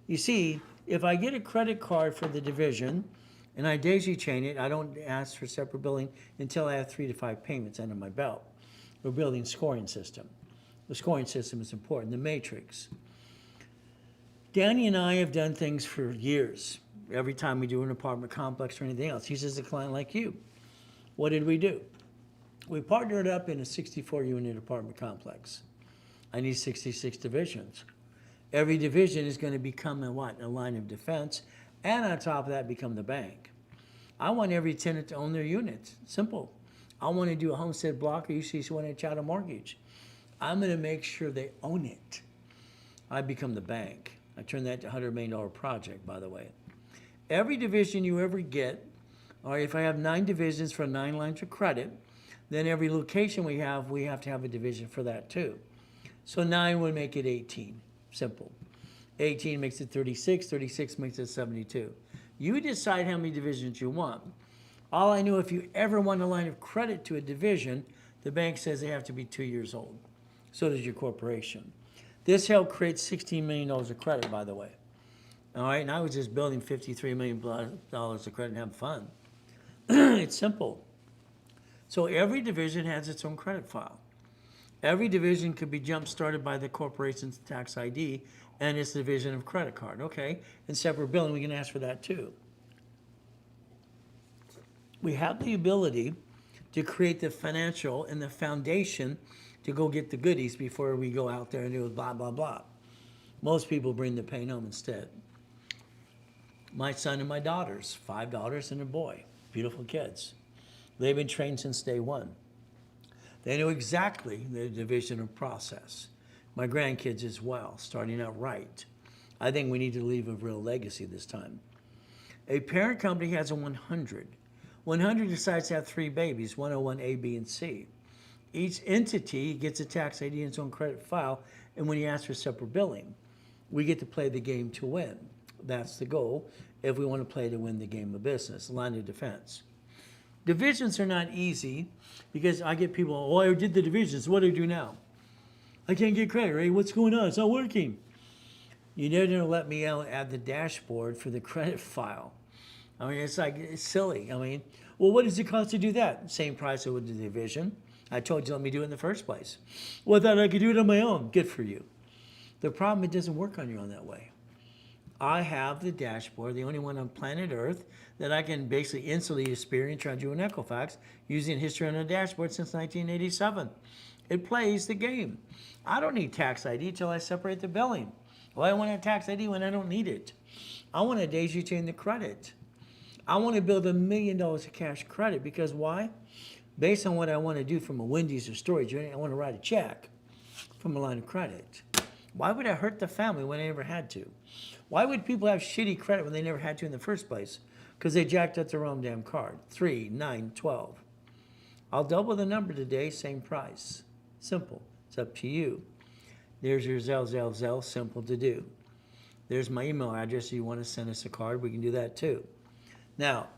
You see, if I get a credit card for the division and I daisy chain it, I don't ask for separate billing until I have 3 to 5 payments under my belt. We're building a scoring system. The scoring system is important, the matrix. Danny and I have done things for years. Every time we do an apartment complex or anything else, he's just a client like you. What did we do? We partnered up in a 64-unit apartment complex. I need 66 divisions. Every division is going to become a line of defense, and on top of that, become the bank. I want every tenant to own their units. Simple. I want to do a homestead block or UCC1 chattel mortgage. I'm going to make sure they own it. I become the bank. I turn that to a $100 million project, by the way. Every division you ever get, or if I have 9 divisions for 9 lines of credit, then every location we have to have a division for that too. So 9 would make it 18. Simple. 18 makes it 36, 36 makes it 72. You decide how many divisions you want. All I know, if you ever want a line of credit to a division, the bank says they have to be 2 years old. So does your corporation. This helped create $16 million of credit, by the way. All right, and I was just building $53 million of credit and having fun. It's simple. So every division has its own credit file. Every division could be jump-started by the corporation's tax ID and its division of credit card. Okay, and separate billing, we can ask for that too. We have the ability to create the financial and the foundation to go get the goodies before we go out there and do blah, blah, blah. Most people bring the pain home instead. My son and my daughters, 5 daughters and a boy, beautiful kids. They've been trained since day one. They know exactly the division of process. My grandkids as well, starting out right. I think we need to leave a real legacy this time. A parent company has a 100. 100 decides to have 3 babies, 101 A, B, and C. Each entity gets a tax ID in its own credit file, and when you ask for separate billing, we get to play the game to win. That's the goal if we want to play to win the game of business, line of defense. Divisions are not easy because I get people, oh, I did the divisions, what do I do now? I can't get credit, Ray, what's going on? It's not working. You never let me out at the dashboard for the credit file. I mean, it's silly. I mean, well, what does it cost to do that? Same price I would do the division. I told you let me do it in the first place. Well, I thought I could do it on my own. Good for you. The problem, it doesn't work on your own that way. I have the dashboard, the only one on planet Earth, that I can basically instantly experience trying to do an Equifax using history on a dashboard since 1987. It plays the game. I don't need tax ID until I separate the billing. Well, I want a tax ID when I don't need it. I want to daisy chain the credit. I want to build $1 million of cash credit because why? Based on what I want to do from a Wendy's or storage unit, I want to write a check from a line of credit. Why would I hurt the family when I never had to? Why would people have shitty credit when they never had to in the first place? Because they jacked up their own damn card. 3, 9, 12. I'll double the number today, same price. Simple. It's up to you. There's your Zelle, simple to do. There's my email address if you want to send us a card. We can do that too. Now,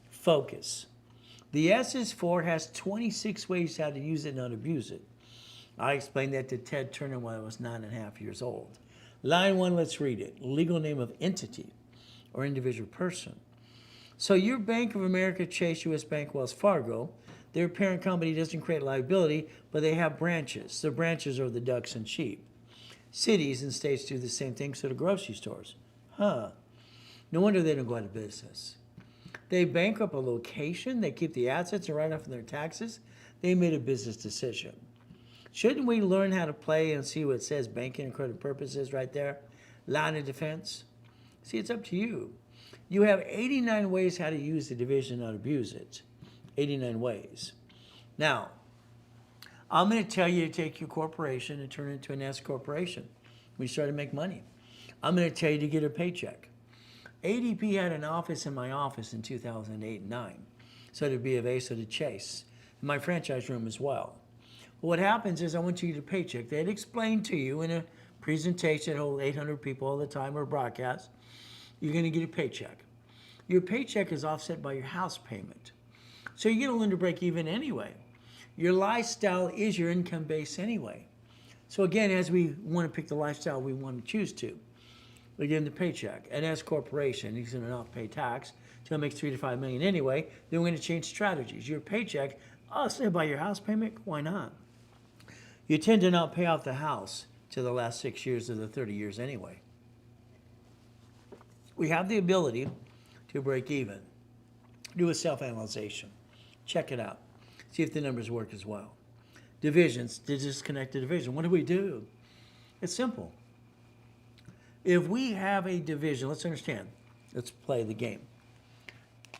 focus. The SS4 has 26 ways how to use it and not abuse it. I explained that to Ted Turner when I was 9.5 years old. Line 1, let's read it. Legal name of entity or individual person. So your Bank of America, Chase, U.S. Bank, Wells Fargo, their parent company doesn't create liability, but they have branches. The branches are the ducks and sheep. Cities and states do the same thing, so do grocery stores. No wonder they don't go out of business. They bankrupt a location, they keep the assets and write off their taxes. They made a business decision. Shouldn't we learn how to play and see what it says, banking and credit purposes right there? Line of defense. See, it's up to you. You have 89 ways how to use the division, not abuse it. 89 ways. Now, I'm going to tell you to take your corporation and turn it into an S corporation. We start to make money. I'm going to tell you to get a paycheck. ADP had an office in my office in 2008 and 9. So did B of A, so did Chase. In my franchise room as well. What happens is I want you to get a paycheck. They'd explain to you in a presentation that holds 800 people all the time or broadcast, you're going to get a paycheck. Your paycheck is offset by your house payment. So you're going to learn to break even anyway. Your lifestyle is your income base anyway. So again, as we want to pick the lifestyle we want to choose to, we give them the paycheck. And as a corporation, he's going to not pay tax until it makes $3 to $5 million anyway. Then we're going to change strategies. Your paycheck, say by your house payment, why not? You tend to not pay off the house to the last 6 years of the 30 years anyway. We have the ability to break even. Do a self-analyzation. Check it out. See if the numbers work as well. Divisions, disconnect the division. What do we do? It's simple. If we have a division, let's understand. Let's play the game.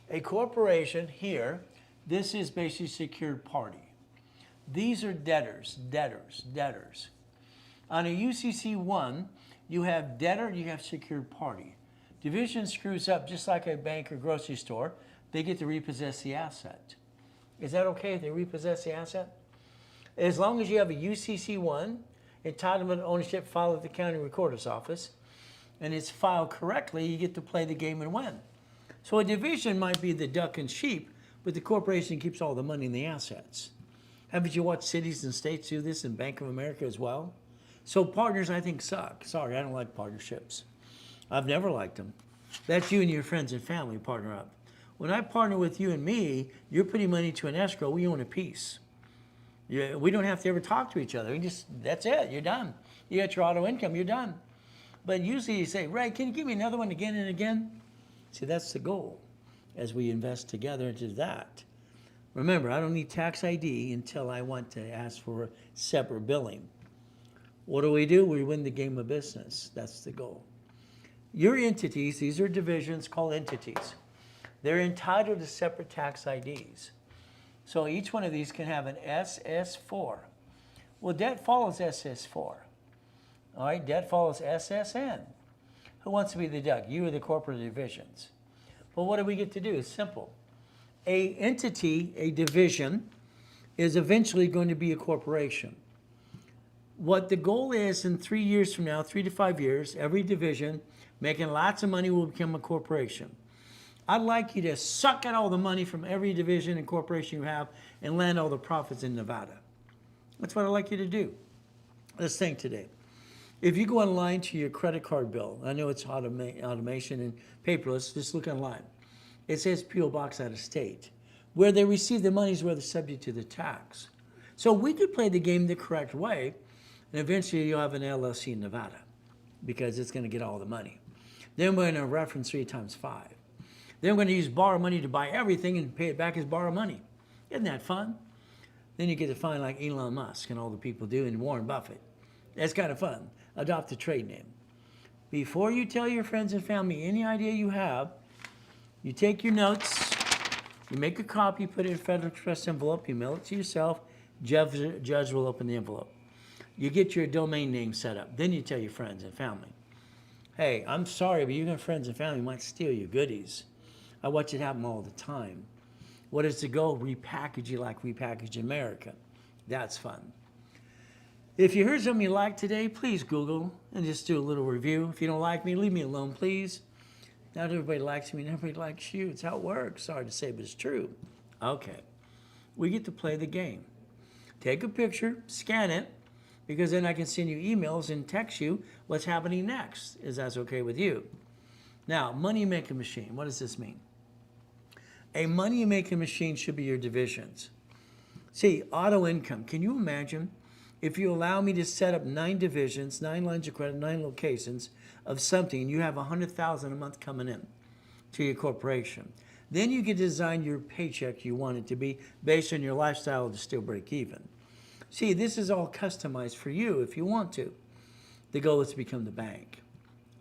A corporation here, this is basically secured party. These are debtors. On a UCC1, you have debtor, you have secured party. Division screws up just like a bank or grocery store. They get to repossess the asset. Is that okay if they repossess the asset? As long as you have a UCC1, entitlement ownership filed at the county recorder's office, and it's filed correctly, you get to play the game and win. So a division might be the duck and sheep, but the corporation keeps all the money and the assets. Haven't you watched cities and states do this in Bank of America as well? So partners, I think, suck. Sorry, I don't like partnerships. I've never liked them. That's you and your friends and family partner up. When I partner with you and me, you're putting money to an escrow, we own a piece. We don't have to ever talk to each other. That's it, you're done. You got your auto income, you're done. But usually you say, Ray, can you give me another one again and again? See, that's the goal as we invest together into that. Remember, I don't need tax ID until I want to ask for separate billing. What do? We win the game of business. That's the goal. Your entities, these are divisions called entities. They're entitled to separate tax IDs. So each one of these can have an SS4. Well, debt follows SS4. All right, debt follows SSN. Who wants to be the duck? You or the corporate divisions? Well, what do we get to do? It's simple. A entity, a division, is eventually going to be a corporation. What the goal is in 3 years from now, 3 to 5 years, every division making lots of money will become a corporation. I'd like you to suck out all the money from every division and corporation you have and land all the profits in Nevada. That's what I'd like you to do. Let's think today. If you go online to your credit card bill, I know it's automation and paperless, just look online. It says P.O. Box out of state. Where they receive the money is where they're subject to the tax. So we could play the game the correct way, and eventually you'll have an LLC in Nevada because it's going to get all the money. Then we're going to reference 3 times 5. Then we're going to use borrow money to buy everything and pay it back as borrow money. Isn't that fun? Then you get to find like Elon Musk and all the people do and Warren Buffett. That's kind of fun. Adopt a trade name. Before you tell your friends and family any idea you have, you take your notes, you make a copy, put it in a Federal Express envelope, you mail it to yourself, judge will open the envelope. You get your domain name set up. Then you tell your friends and family. Hey, I'm sorry, but your friends and family might steal your goodies. I watch it happen all the time. What is the goal? Repackage you like we package America. That's fun. If you heard something you liked today, please Google and just do a little review. If you don't like me, leave me alone, please. Not everybody likes me, and everybody likes you. It's how it works. Sorry to say, but it's true. Okay. We get to play the game. Take a picture, scan it, because then I can send you emails and text you what's happening next, if that's okay with you. Now, money-making machine. What does this mean? A money-making machine should be your divisions. See, auto income. Can you imagine if you allow me to set up 9 divisions, 9 lines of credit, 9 locations of something, and you have $100,000 a month coming in to your corporation. Then you can design your paycheck you want it to be based on your lifestyle to still break even. See, this is all customized for you if you want to. The goal is to become the bank.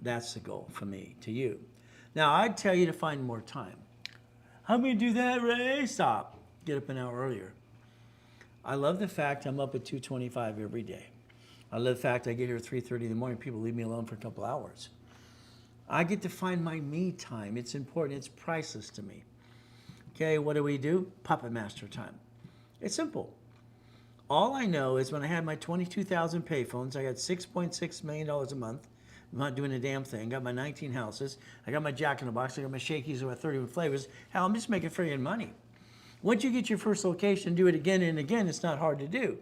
That's the goal for me, to you. Now, I'd tell you to find more time. How many do that, Ray? Stop. Get up an hour earlier. I love the fact I'm up at 2:25 every day. I love the fact I get here at 3:30 in the morning. People leave me alone for a couple hours. I get to find my me time. It's important. It's priceless to me. Okay, what do? Puppet master time. It's simple. All I know is when I had my 22,000 payphones, I got $6.6 million a month. I'm not doing a damn thing. Got my 19 houses. I got my Jack in the Box. I got my Shakey's with 31 flavors. Hell, I'm just making friggin' money. Once you get your first location, do it again and again. It's not hard to do.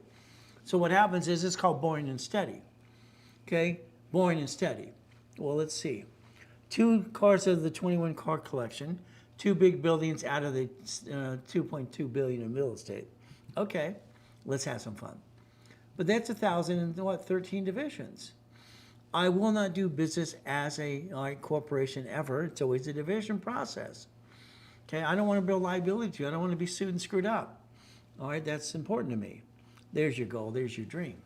So what happens is it's called boring and steady. Okay? Boring and steady. Well, let's see. 2 cars out of the 21 car collection. 2 big buildings out of the $2.2 billion in real estate. Okay. Let's have some fun. But that's 1,013 divisions. I will not do business as a corporation ever. It's always a division process. Okay, I don't want to build liability to you. I don't want to be sued and screwed up. All right, that's important to me. There's your goal. There's your dream.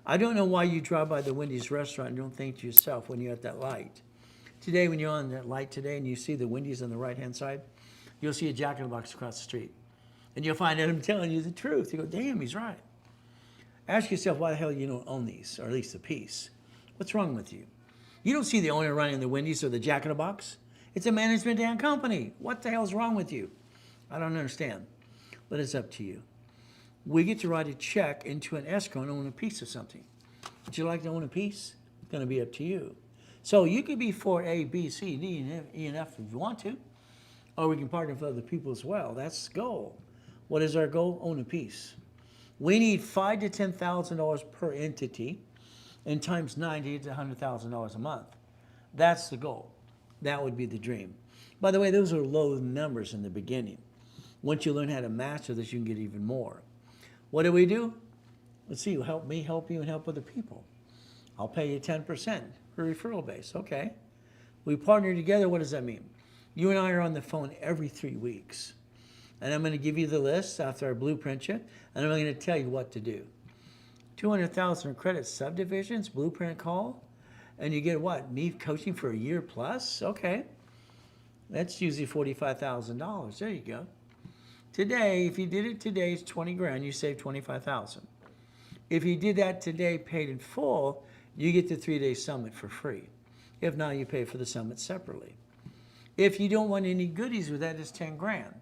I don't know why you drive by the Wendy's restaurant and don't think to yourself when you're at that light. Today, when you're on that light today and you see the Wendy's on the right-hand side, you'll see a Jack in the Box across the street. And you'll find out I'm telling you the truth. You go, damn, he's right. Ask yourself why the hell you don't own these, or at least a piece. What's wrong with you? You don't see the owner running the Wendy's or the Jack in the Box. It's a management damn company. What the hell's wrong with you? I don't understand. But it's up to you. We get to write a check into an escrow and own a piece of something. Would you like to own a piece? It's going to be up to you. So you could be for A, B, C, D, and E, and F if you want to. Or we can partner with other people as well. That's the goal. What is our goal? Own a piece. We need $5,000 to $10,000 per entity, and times 90 to $100,000 a month. That's the goal. That would be the dream. By the way, those are low numbers in the beginning. Once you learn how to master this, you can get even more. What do? Let's see, help me, help you, and help other people. I'll pay you 10% for referral base. Okay. We partner together. What does that mean? You and I are on the phone every 3 weeks. And I'm going to give you the list after I blueprint you, and I'm going to tell you what to do. 200,000 credit subdivisions, blueprint call, and you get what? Me coaching for a year plus? Okay. That's usually $45,000. There you go. Today, if you did it today, it's 20 grand. You save 25,000. If you did that today, paid in full, you get the 3-day summit for free. If not, you pay for the summit separately. If you don't want any goodies with that, it's 10 grand.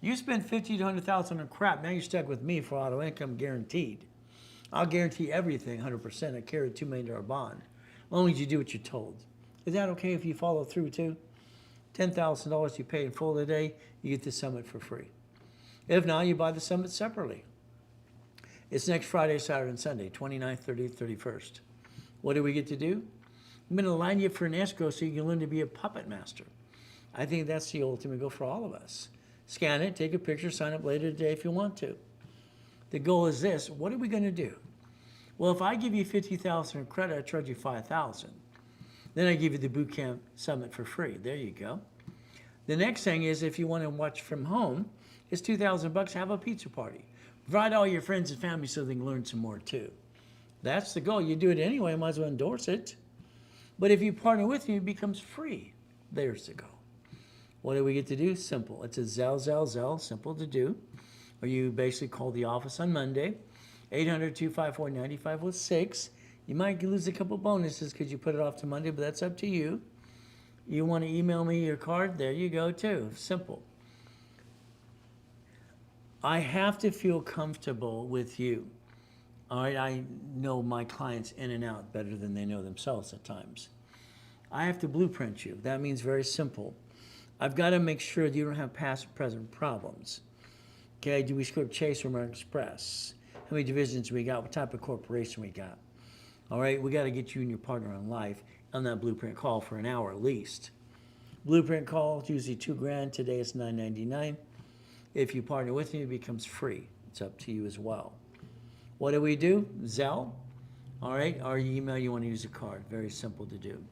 You spend 50 to 100,000 on crap. Now you're stuck with me for auto income guaranteed. I'll guarantee everything 100%. I carry a $2 million bond. As long as you do what you're told. Is that okay if you follow through too? $10,000 you pay in full today, you get the summit for free. If not, you buy the summit separately. It's next Friday, Saturday, and Sunday, 29th, 30th, 31st. What do we get to do? I'm going to line you up for an escrow so you can learn to be a puppet master. I think that's the ultimate goal for all of us. Scan it, take a picture, sign up later today if you want to. The goal is this. What are we going to do? Well, if I give you $50,000 in credit, I charge you $5,000. Then I give you the boot camp summit for free. There you go. The next thing is if you want to watch from home, it's $2,000. Have a pizza party. Invite all your friends and family so they can learn some more too. That's the goal. You do it anyway, might as well endorse it. But if you partner with me, it becomes free. There's the goal. What do we get to do? Simple. It's a Zelle, simple to do. Or you basically call the office on Monday, 800-254-9506. You might lose a couple bonuses because you put it off to Monday, but that's up to you. You want to email me your card? There you go too. Simple. I have to feel comfortable with you. All right, I know my clients in and out better than they know themselves at times. I have to blueprint you. That means very simple. I've got to make sure that you don't have past and present problems. Okay, do we script Chase or American Express? How many divisions we got? What type of corporation we got? All right, we got to get you and your partner on life on that blueprint call for an hour at least. Blueprint call, it's usually $2 grand. Today it's $9.99. If you partner with me, it becomes free. It's up to you as well. What do we do? Zelle. All right, or you email, you want to use a card. Very simple to do.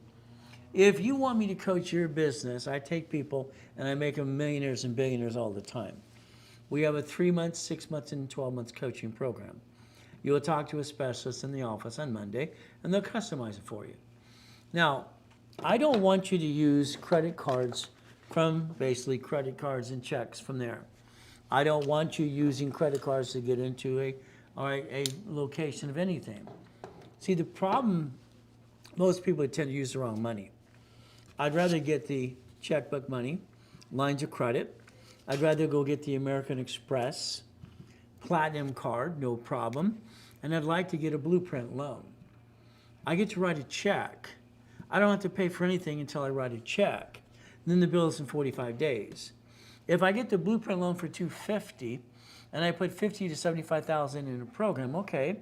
If you want me to coach your business, I take people and I make them millionaires and billionaires all the time. We have a 3 months, 6 months, and 12 months coaching program. You'll talk to a specialist in the office on Monday, and they'll customize it for you. Now, I don't want you to use credit cards from basically credit cards and checks from there. I don't want you using credit cards to get into a location of anything. See, the problem, most people tend to use the wrong money. I'd rather get the checkbook money, lines of credit. I'd rather go get the American Express Platinum card, no problem. And I'd like to get a blueprint loan. I get to write a check. I don't have to pay for anything until I write a check. And then the bill is in 45 days. If I get the blueprint loan for $250 and I put $50,000 to $75,000 in a program, okay,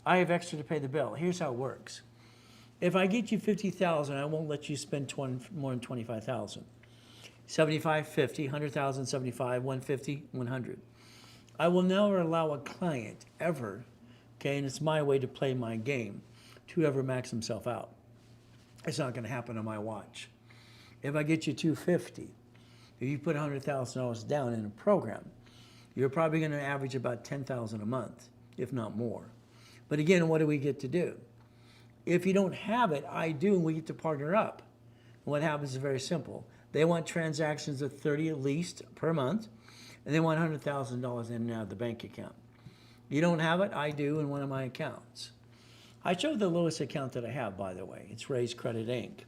I have extra to pay the bill. Here's how it works. If I get you $50,000, I won't let you spend more than $25,000. 75, 50, 100,000, 75, 150, 100. I will never allow a client ever, okay, and it's my way to play my game, to ever max himself out. It's not going to happen on my watch. If I get you $250, if you put $100,000 down in a program, you're probably going to average about $10,000 a month, if not more. But again, what do we get to do? If you don't have it, I do, and we get to partner up. And what happens is very simple. They want transactions of 30 at least per month, and they want $100,000 in and out of the bank account. You don't have it, I do in one of my accounts. I show the lowest account that I have, by the way. It's Ray's Credit Inc.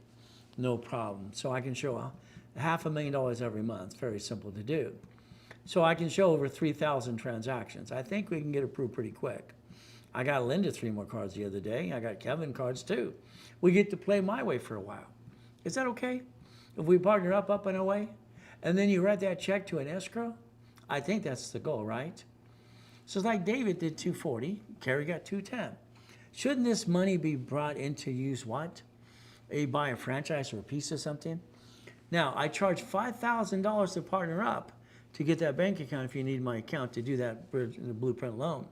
No problem. So I can show $500,000 every month. Very simple to do. So I can show over 3,000 transactions. I think we can get approved pretty quick. I got Linda 3 more cards the other day. I got Kevin cards too. We get to play my way for a while. Is that okay? If we partner up and away, and then you write that check to an escrow, I think that's the goal, right? So it's like David did 240, Carrie got 210. Shouldn't this money be brought in to use what? Buy a franchise or a piece of something? Now, I charge $5,000 to partner up to get that bank account if you need my account to do that blueprint loan.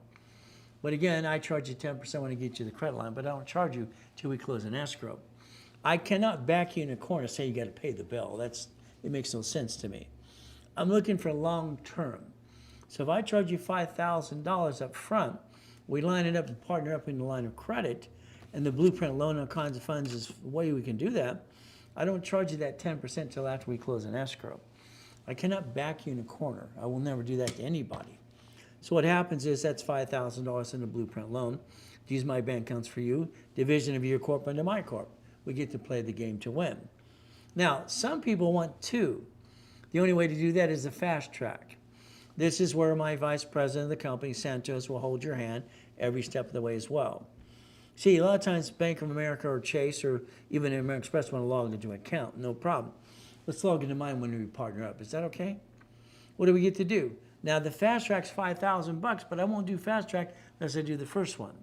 But again, I charge you 10% when I get you the credit line, but I don't charge you till we close an escrow. I cannot back you in a corner and say you got to pay the bill. It makes no sense to me. I'm looking for long term. So if I charge you $5,000 up front, we line it up and partner up in the line of credit, and the blueprint loan and kinds of funds is the way we can do that. I don't charge you that 10% till after we close an escrow. I cannot back you in a corner. I will never do that to anybody. So what happens is that's $5,000 in a blueprint loan. Use my bank accounts for you, division of your corp into my corp. We get to play the game to win. Now, some people want two. The only way to do that is the fast track. This is where my vice president of the company, Santos, will hold your hand every step of the way as well. See, a lot of times Bank of America or Chase or even American Express want to log into an account. No problem. Let's log into mine when we partner up. Is that okay? What do we get to do? Now, the fast track's $5,000, but I won't do fast track unless I do the first one.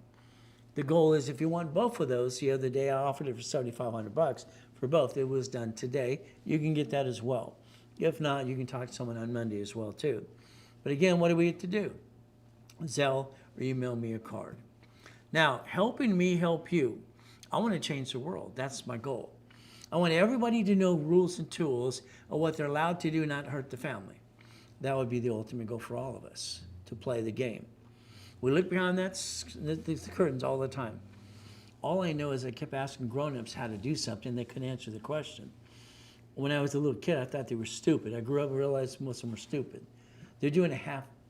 The goal is if you want both of those, the other day I offered it for $7,500 for both. It was done today. You can get that as well. If not, you can talk to someone on Monday as well too. But again, what do we get to do? Zelle or email me a card. Now, helping me help you. I want to change the world. That's my goal. I want everybody to know rules and tools of what they're allowed to do, not hurt the family. That would be the ultimate goal for all of us, to play the game. We look behind the curtains all the time. All I know is I kept asking grown-ups how to do something. They couldn't answer the question. When I was a little kid, I thought they were stupid. I grew up and realized most of them were stupid. They're doing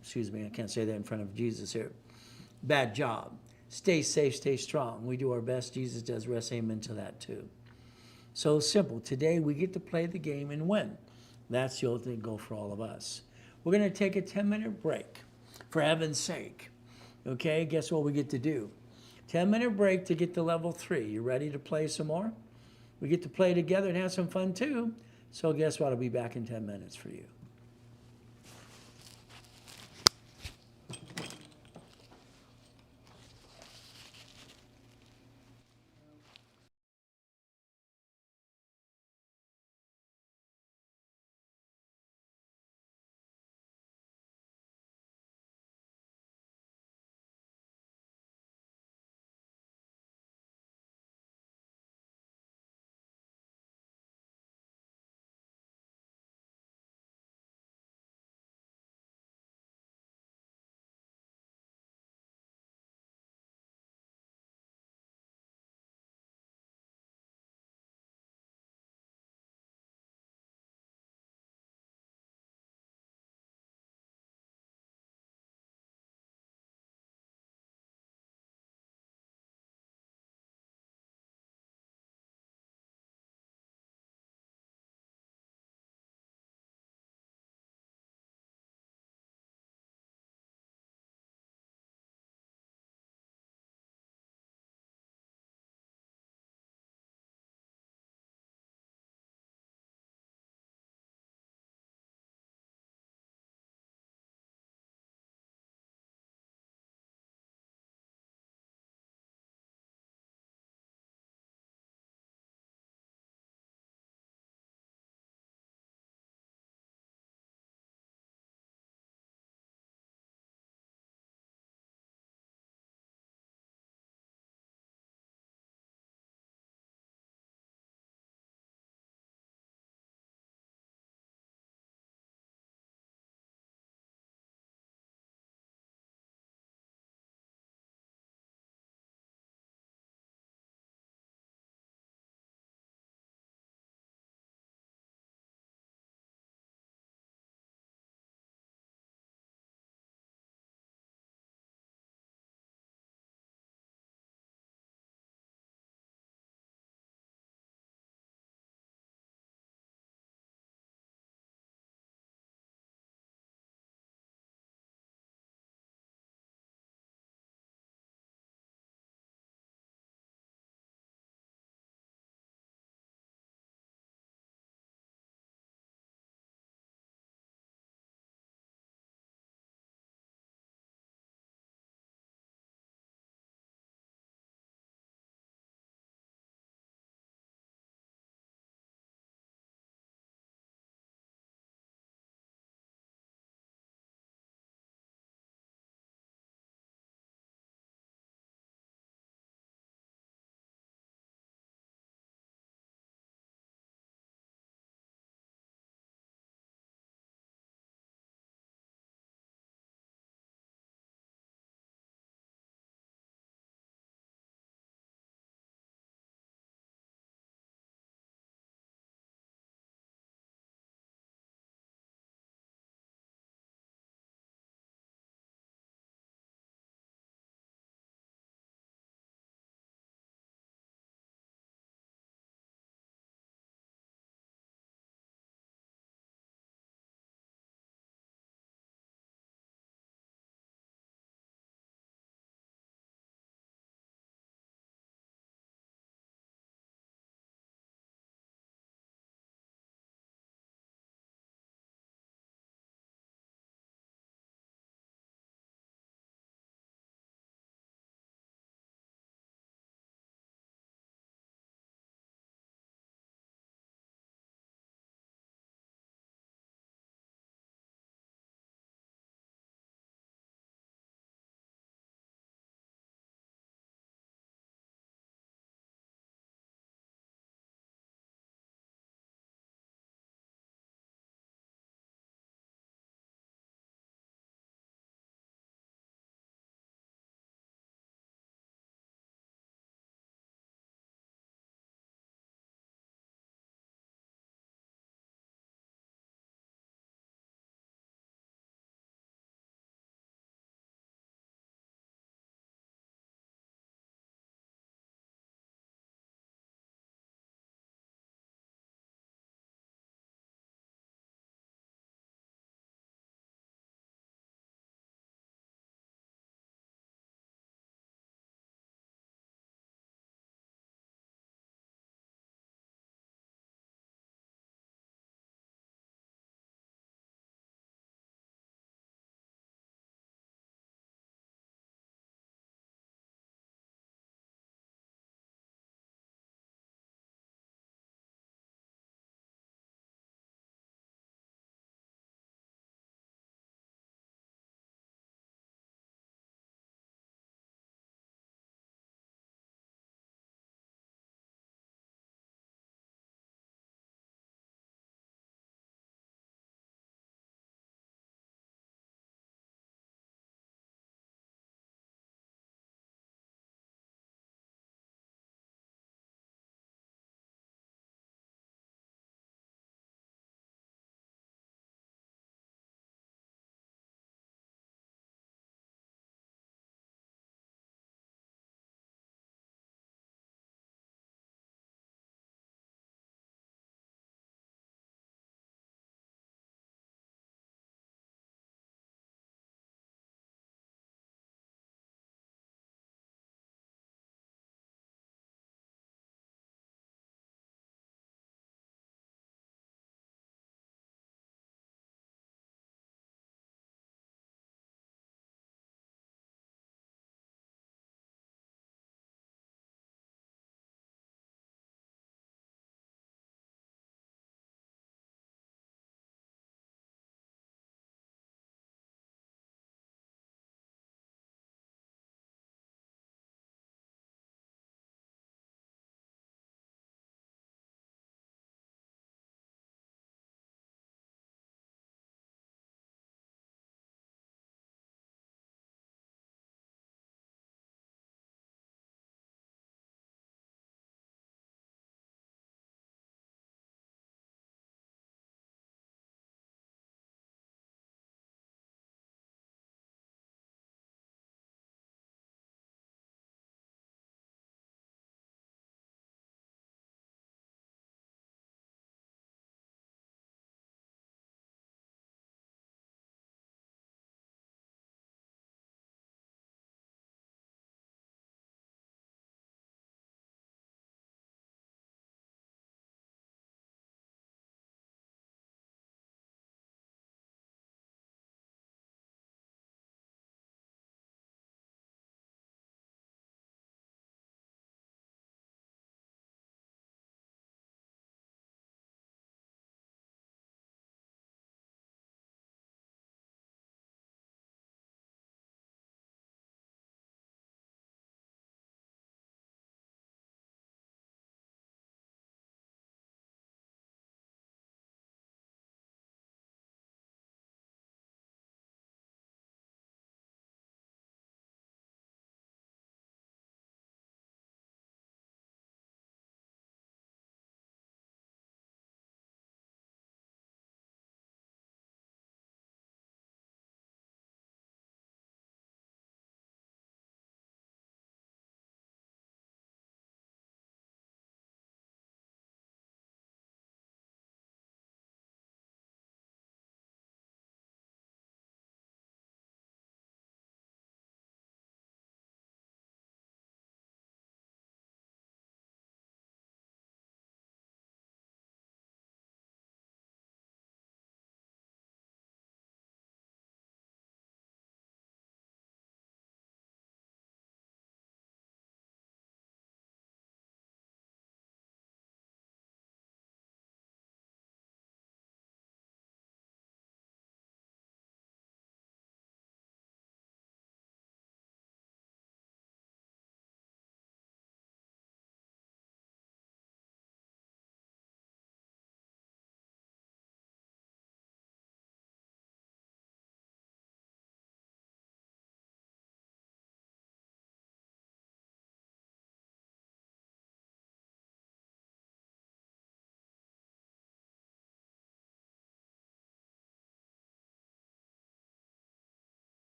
excuse me, I can't say that in front of Jesus here. Bad job. Stay safe, stay strong. We do our best. Jesus does rest. Amen to that too. So simple. Today we get to play the game and win. That's the ultimate goal for all of us. We're going to take a 10-minute break, for heaven's sake. Okay, guess what we get to do? 10-minute break to get to level 3. You ready to play some more? We get to play together and have some fun too. So guess what? I'll be back in 10 minutes for you.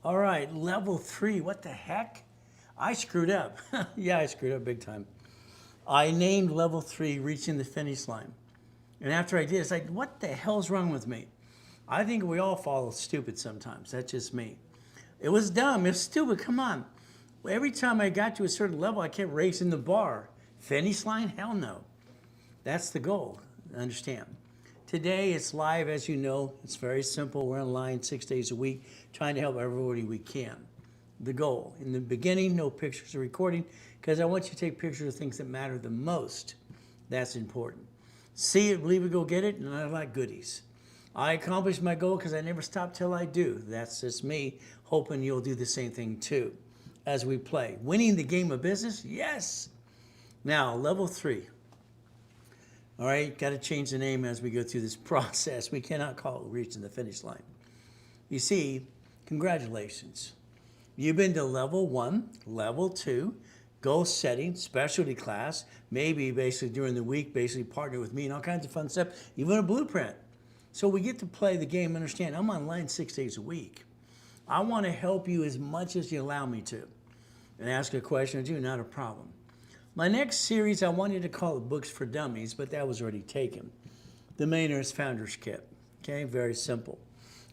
All right, level 3. What the heck? I screwed up. Yeah, I screwed up big time. I named level 3 reaching the finish line. And after I did, it's like, what the hell's wrong with me? I think we all fall stupid sometimes. That's just me. It was dumb. It was stupid. Come on. Every time I got to a certain level, I kept raising the bar. Finish line? Hell no. That's the goal. Understand? Today, it's live, as you know. It's very simple. We're online 6 days a week, trying to help everybody we can. The goal. In the beginning, no pictures or recording, because I want you to take pictures of things that matter the most. That's important. See it, believe it, go get it, and I like goodies. I accomplished my goal because I never stop till I do. That's just me, hoping you'll do the same thing too as we play. Winning the game of business? Yes. Now, level 3. All right, got to change the name as we go through this process. We cannot call it reaching the finish line. You see, congratulations. You've been to level 1, level 2, goal setting, specialty class, maybe basically during the week, basically partner with me and all kinds of fun stuff, even a blueprint. So we get to play the game, understand, I'm online 6 days a week. I want to help you as much as you allow me to. And ask a question or two, not a problem. My next series, I wanted to call it Books for Dummies, but that was already taken. The Millionaire's Founders Kit. Okay, very simple.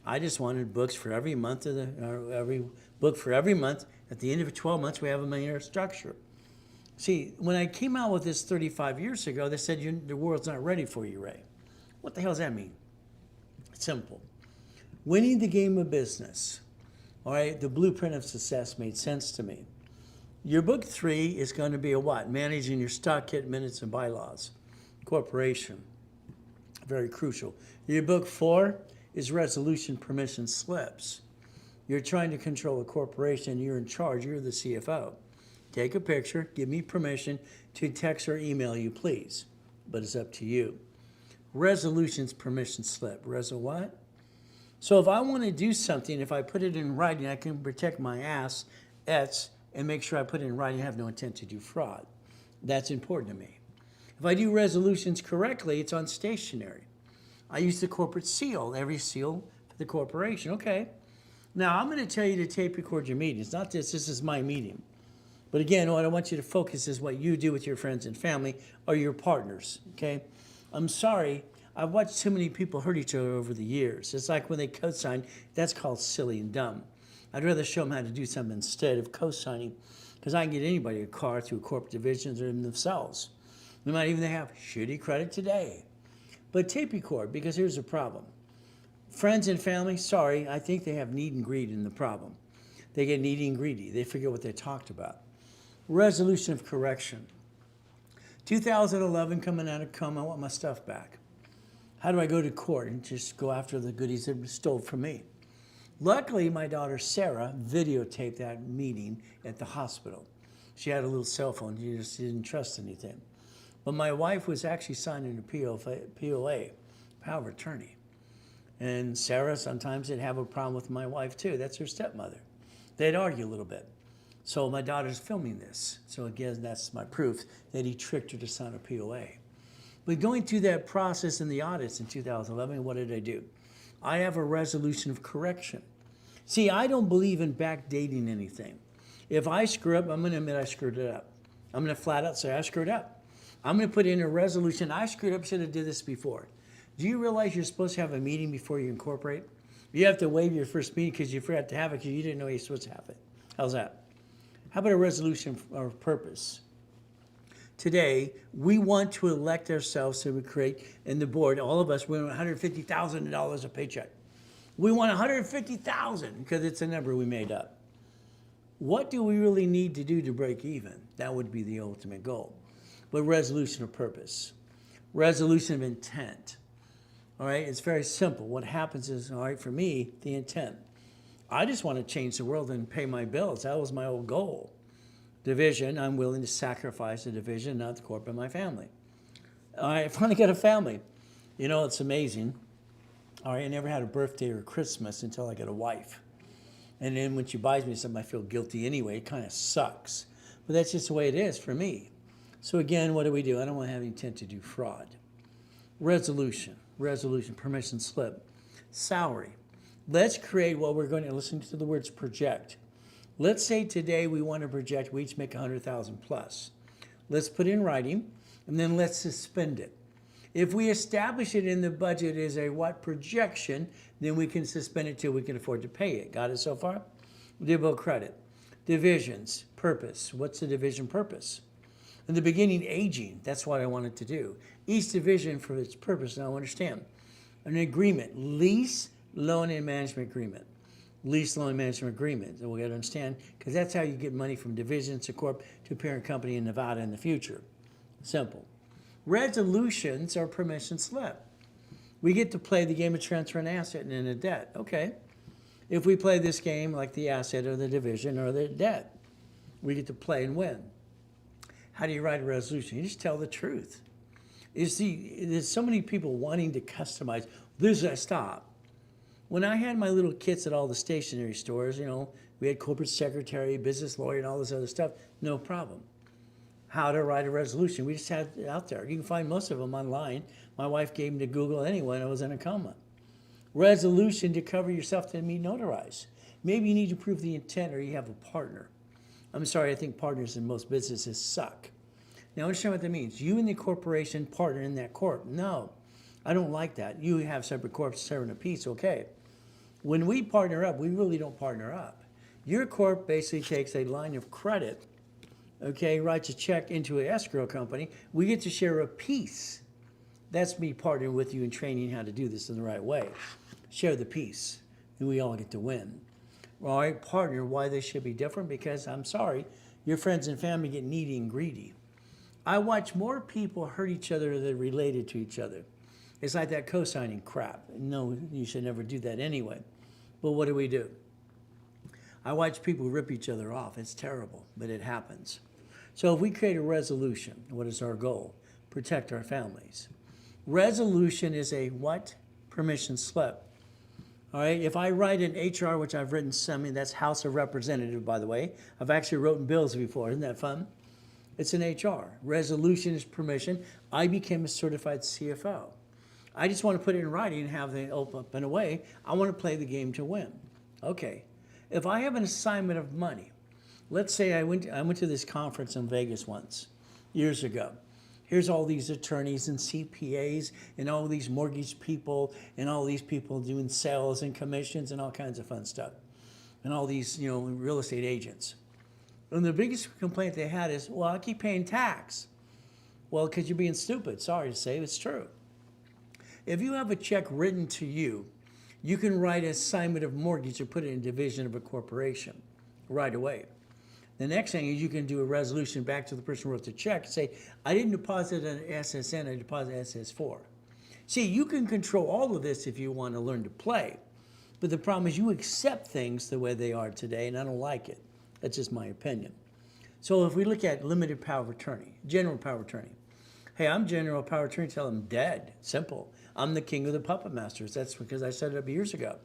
I just wanted books for every month, every book for every month. At the end of 12 months, we have a millionaire structure. See, when I came out with this 35 years ago, they said, the world's not ready for you, Ray. What the hell does that mean? Simple. Winning the game of business. All right, the blueprint of success made sense to me. Your book 3 is going to be a what? Managing your stock kit, minutes, and bylaws. Corporation. Very crucial. Your book 4 is resolution permission slips. You're trying to control a corporation. You're in charge. You're the CFO. Take a picture. Give me permission to text or email you, please. But it's up to you. Resolutions permission slip. What? So if I want to do something, if I put it in writing, I can protect my assets and make sure I put it in writing. I have no intent to do fraud. That's important to me. If I do resolutions correctly, it's on stationery. I use the corporate seal, every seal for the corporation. Okay. Now, I'm going to tell you to tape record your meetings. Not this is my meeting. But again, what I want you to focus is what you do with your friends and family or your partners, okay? I'm sorry, I've watched too many people hurt each other over the years. It's like when they co-sign, that's called silly and dumb. I'd rather show them how to do something instead of co-signing, because I can get anybody a car through corporate divisions or themselves. They might even have shitty credit today. But tape record, because here's the problem. Friends and family, sorry, I think they have need and greed in the problem. They get needy and greedy. They forget what they talked about. Resolution of correction. 2011, coming out of coma, I want my stuff back. How do I go to court and just go after the goodies that were stole from me? Luckily, my daughter Sarah videotaped that meeting at the hospital. She had a little cell phone. She just didn't trust anything. But my wife was actually signing a POA, power of attorney. And Sarah sometimes would have a problem with my wife too. That's her stepmother. They'd argue a little bit. So my daughter's filming this. So again, that's my proof that he tricked her to sign a POA. But going through that process in the audits in 2011, what did I do? I have a resolution of correction. See, I don't believe in backdating anything. If I screw up, I'm going to admit I screwed it up. I'm going to flat out say I screwed up. I'm going to put in a resolution. I screwed up, should have did this before. Do you realize you're supposed to have a meeting before you incorporate? You have to waive your first meeting because you forgot to have it because you didn't know you're supposed to have it. How's that? How about a resolution of purpose? Today, we want to elect ourselves to create, and the board, all of us, we want $150,000 a paycheck. We want $150,000 because it's a number we made up. What do we really need to do to break even? That would be the ultimate goal. But resolution of purpose, resolution of intent. All right, it's very simple. What happens is, all right, for me, the intent. I just want to change the world and pay my bills. That was my old goal. Division, I'm willing to sacrifice the division, not the corporate, my family. All right, I finally got a family. You know, it's amazing. All right, I never had a birthday or Christmas until I got a wife. And then when she buys me something, I feel guilty anyway. It kind of sucks. But that's just the way it is for me. So again, what do? I don't want to have any intent to do fraud. Resolution, permission slip. Salary. Let's create what we're going to listen to the words project. Let's say today we want to project we each make 100,000 plus. Let's put in writing, and then let's suspend it. If we establish it in the budget as a what projection, then we can suspend it till we can afford to pay it. Got it so far? Debit credit. Divisions, purpose. What's the division purpose? In the beginning, aging. That's what I wanted to do. Each division for its purpose. Now understand. An agreement, lease, loan, and management agreement. Lease, loan, and management agreement. And we got to understand, because that's how you get money from divisions to corp to parent company in Nevada in the future. Simple. Resolutions are permission slip. We get to play the game of transfer an asset and then a debt. Okay. If we play this game like the asset or the division or the debt, we get to play and win. How do you write a resolution? You just tell the truth. You see, there's so many people wanting to customize. This is stop. When I had my little kits at all the stationery stores, we had corporate secretary, business lawyer, and all this other stuff, no problem. How to write a resolution. We just had it out there. You can find most of them online. My wife gave them to Google anyway, and I was in a coma. Resolution to cover yourself to be notarized. Maybe you need to prove the intent or you have a partner. I'm sorry, I think partners in most businesses suck. Now understand what that means. You and the corporation partner in that corp. No, I don't like that. You have separate corps serving a piece, okay. When we partner up, we really don't partner up. Your corp basically takes a line of credit, okay, writes a check into an escrow company. We get to share a piece. That's me partnering with you and training how to do this in the right way. Share the piece, and we all get to win. All right, partner, why they should be different? Because I'm sorry, your friends and family get needy and greedy. I watch more people hurt each other than related to each other. It's like that co-signing crap. No, you should never do that anyway. But what do? I watch people rip each other off. It's terrible, but it happens. So if we create a resolution, what is our goal? Protect our families. Resolution is a what? Permission slip. All right, if I write an HR, which I've written that's House of Representatives, by the way. I've actually written bills before. Isn't that fun? It's an HR. Resolution is permission. I became a certified CFO. I just want to put it in writing and have it open up and away. I want to play the game to win. Okay. If I have an assignment of money, let's say I went to this conference in Vegas once, years ago. Here's all these attorneys and CPAs and all these mortgage people and all these people doing sales and commissions and all kinds of fun stuff. And all these, real estate agents. And the biggest complaint they had is, well, I keep paying tax. Well, because you're being stupid. Sorry to say, it's true. If you have a check written to you, you can write an assignment of mortgage or put it in division of a corporation right away. The next thing is you can do a resolution back to the person who wrote the check and say, I didn't deposit an SSN, I deposited SS4. See, you can control all of this if you want to learn to play. But the problem is you accept things the way they are today, and I don't like it. That's just my opinion. So if we look at limited power of attorney, general power of attorney. Hey, I'm general power of attorney until I'm dead. Simple. I'm the king of the puppet masters. That's because I set it up years ago.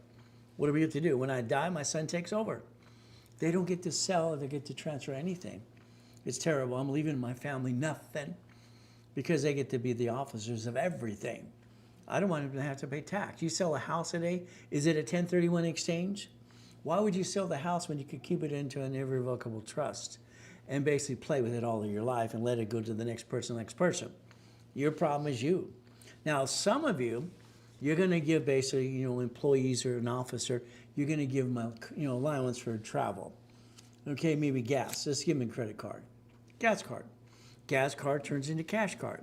What do we have to do? When I die, my son takes over. They don't get to sell or they get to transfer anything. It's terrible. I'm leaving my family nothing because they get to be the officers of everything. I don't want them to have to pay tax. You sell a house today, is it a 1031 exchange? Why would you sell the house when you could keep it into an irrevocable trust and basically play with it all of your life and let it go to the next person? Your problem is you. Now, some of you, you're going to give basically, employees or an officer, you're going to give them, allowance for travel. Okay, maybe gas. Let's give them a credit card. Gas card. Gas card turns into cash card.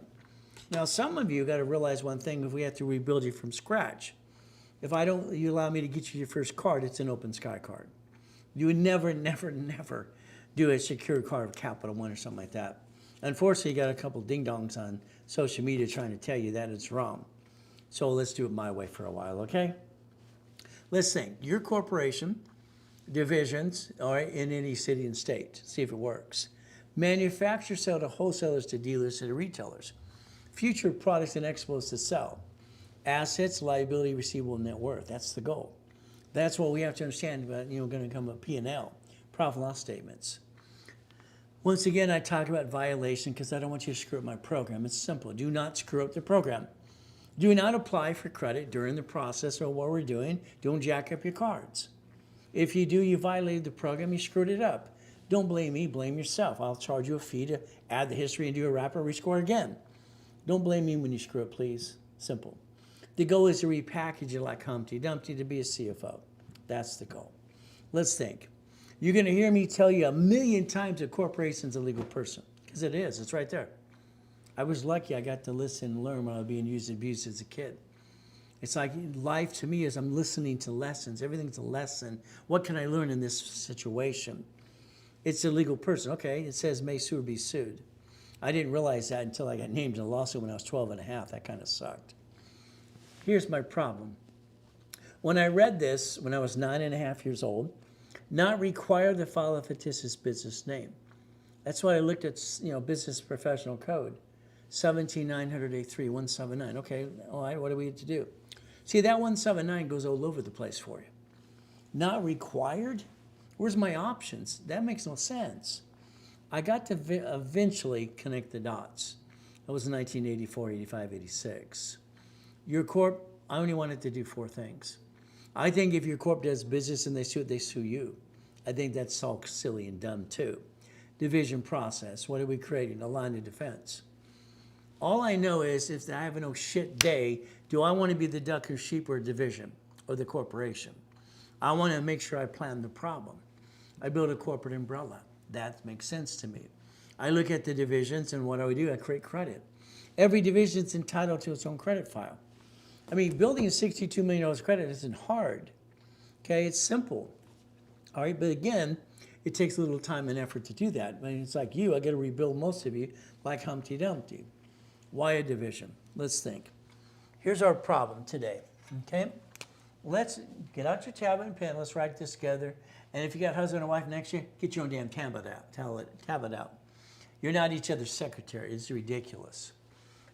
Now, some of you got to realize one thing, if we have to rebuild you from scratch. If you allow me to get you your first card, it's an open sky card. You would never, never, never do a secured card of Capital One or something like that. Unfortunately, you got a couple ding-dongs on social media trying to tell you that it's wrong. So let's do it my way for a while, okay? Let's think. Your corporation, divisions, all right, in any city and state. See if it works. Manufacture, sell to wholesalers, to dealers, to retailers. Future products and expos to sell. Assets, liability, receivable, net worth. That's the goal. That's what we have to understand about, going to come up P&L, profit and loss statements. Once again, I talk about violation because I don't want you to screw up my program. It's simple. Do not screw up the program. Do not apply for credit during the process of what we're doing. Don't jack up your cards. If you do, you violated the program, you screwed it up. Don't blame me, blame yourself. I'll charge you a fee to add the history and do a wrapper, rescore again. Don't blame me when you screw it, please. Simple. The goal is to repackage it like Humpty Dumpty to be a CFO. That's the goal. Let's think. You're going to hear me tell you 1,000,000 times a corporation's a legal person. Because it is. It's right there. I was lucky I got to listen and learn when I was being used and abused as a kid. It's like life to me is I'm listening to lessons. Everything's a lesson. What can I learn in this situation? It's a legal person. Okay, it says may sue or be sued. I didn't realize that until I got named in a lawsuit when I was 12 and a half. That kind of sucked. Here's my problem. When I read this, when I was 9.5 years old, not required to file a fictitious business name. That's why I looked at, business professional code, 17900A3179. Okay, all right, what do we have to do? See, that 179 goes all over the place for you. Not required? Where's my options? That makes no sense. I got to eventually connect the dots. That was 1984, 85, 86. Your corp, I only wanted to do 4 things. I think if your corp does business and they sue you. I think that's all silly and dumb too. Division process, what are we creating? A line of defense. All I know is if I have a no shit day, do I want to be the duck or sheep or division or the corporation? I want to make sure I plan the problem. I build a corporate umbrella. That makes sense to me. I look at the divisions and what do? I create credit. Every division is entitled to its own credit file. I mean, building a $62 million credit isn't hard. Okay, it's simple. All right, but again, it takes a little time and effort to do that. I mean, it's like you, I got to rebuild most of you like Humpty Dumpty. Why a division? Let's think. Here's our problem today, okay? Let's get out your tablet and pen. Let's write this together. And if you got husband and wife next to you, get your own damn tablet out. You're not each other's secretary. It's ridiculous.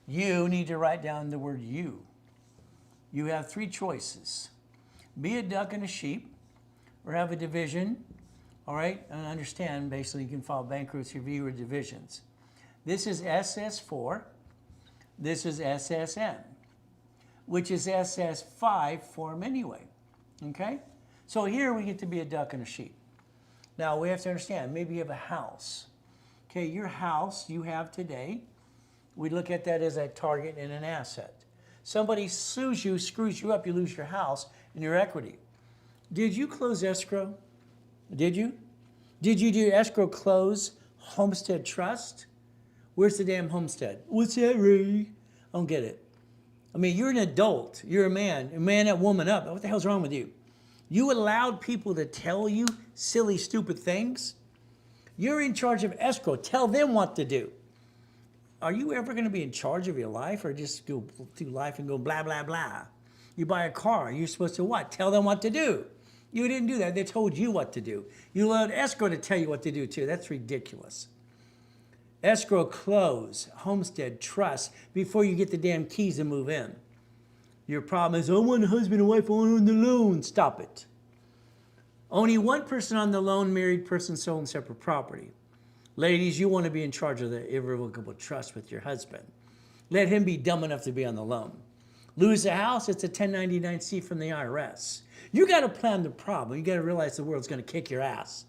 You need to write down the word you. You have 3 choices. Be a duck and a sheep, or have a division, all right? And understand, basically, you can file bankruptcy review or divisions. This is SS4. This is SSN, which is SS5 form anyway, okay? So here we get to be a duck and a sheep. Now, we have to understand, maybe you have a house. Okay, your house you have today, we look at that as a target and an asset. Somebody sues you, screws you up, you lose your house and your equity. Did you close escrow? Did you? Did you do escrow close homestead trust? Where's the damn homestead? What's that, Ray? I don't get it. I mean, you're an adult. You're a man that woman up. What the hell's wrong with you? You allowed people to tell you silly, stupid things? You're in charge of escrow. Tell them what to do. Are you ever going to be in charge of your life or just go through life and go blah, blah, blah? You buy a car. You're supposed to what? Tell them what to do. You didn't do that. They told you what to do. You allowed escrow to tell you what to do too. That's ridiculous. Escrow close, homestead, trust, before you get the damn keys to move in. Your problem is, I want a husband and wife on the loan. Stop it. Only one person on the loan, married person, sole and separate property. Ladies, you want to be in charge of the irrevocable trust with your husband. Let him be dumb enough to be on the loan. Lose the house, it's a 1099-C from the IRS. You got to plan the problem. You got to realize the world's going to kick your ass,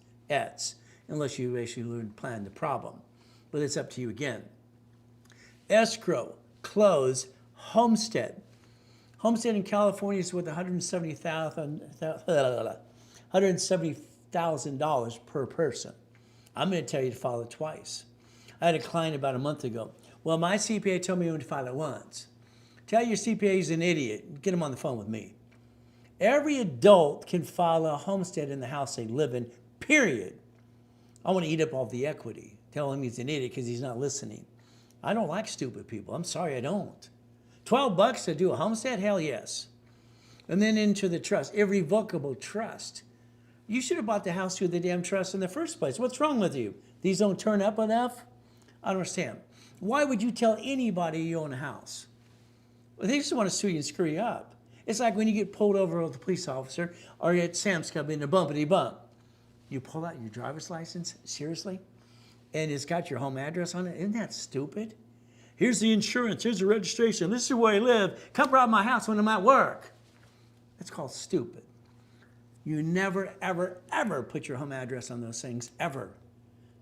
unless you actually learn to plan the problem. But it's up to you again. Escrow, close, homestead. Homestead in California is worth $170,000 per person. I'm going to tell you to file it twice. I had a client about a month ago. Well, my CPA told me only to file it once. Tell your CPA he's an idiot. Get him on the phone with me. Every adult can file a homestead in the house they live in, period. I want to eat up all the equity. Tell him he's an idiot because he's not listening. I don't like stupid people. I'm sorry, I don't. $12 to do a homestead? Hell yes. And then into the trust, irrevocable trust. You should have bought the house through the damn trust in the first place. What's wrong with you? These don't turn up enough? I don't understand. Why would you tell anybody you own a house? Well, they just want to sue you and screw you up. It's like when you get pulled over with a police officer or you're at Sam's Club in a bumpity bump. You pull out your driver's license? Seriously? And it's got your home address on it? Isn't that stupid? Here's the insurance. Here's the registration. This is where I live. Come rob my house when I'm at work. That's called stupid. You never, ever, ever put your home address on those things, ever.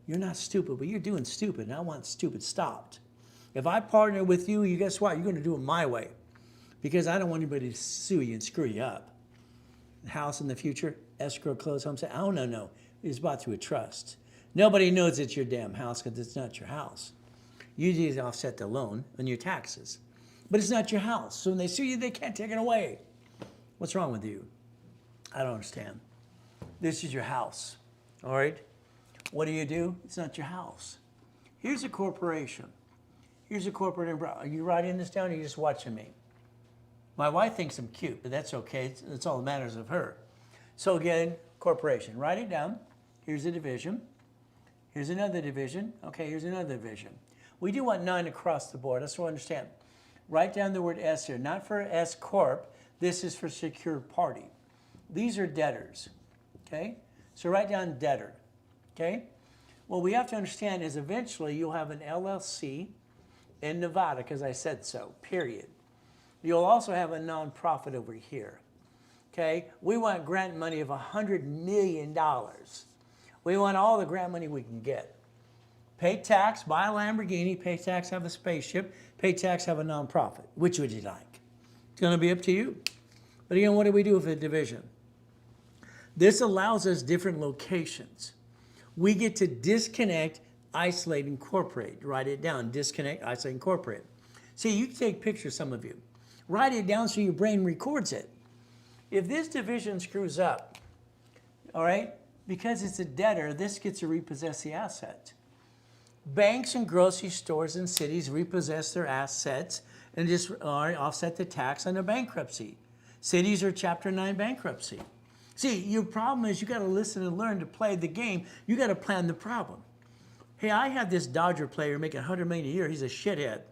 You're not stupid, but you're doing stupid, and I want stupid stopped. If I partner with you, you guess what? You're going to do it my way, because I don't want anybody to sue you and screw you up. House in the future, escrow, closed home sale. Oh, no. It's bought through a trust. Nobody knows it's your damn house because it's not your house. You need to offset the loan on your taxes. But it's not your house. So when they sue you, they can't take it away. What's wrong with you? I don't understand. This is your house, all right? What do? It's not your house. Here's a corporation. Here's a corporate umbrella. Are you writing this down or are you just watching me? My wife thinks I'm cute, but that's okay. It's all that matters of her. So again, corporation. Write it down. Here's a division. Here's another division. Okay, here's another division. We do want 9 across the board. That's what I understand. Write down the word S here. Not for S corp. This is for secured party. These are debtors. Okay? So write down debtor. Okay? What we have to understand is eventually you'll have an LLC in Nevada because I said so, period. You'll also have a nonprofit over here. Okay? We want grant money of $100 million. We want all the grant money we can get. Pay tax, buy a Lamborghini, pay tax, have a spaceship, pay tax, have a nonprofit. Which would you like? It's going to be up to you. But again, what do we do with a division? This allows us different locations. We get to disconnect, isolate, incorporate. Write it down. Disconnect, isolate, incorporate. See, you can take pictures, some of you. Write it down so your brain records it. If this division screws up, all right, because it's a debtor, this gets to repossess the asset. Banks and grocery stores in cities repossess their assets and just offset the tax on their bankruptcy. Cities are Chapter 9 bankruptcy. See, your problem is you got to listen and learn to play the game. You got to plan the problem. Hey, I had this Dodger player making $100 million a year. He's a shithead.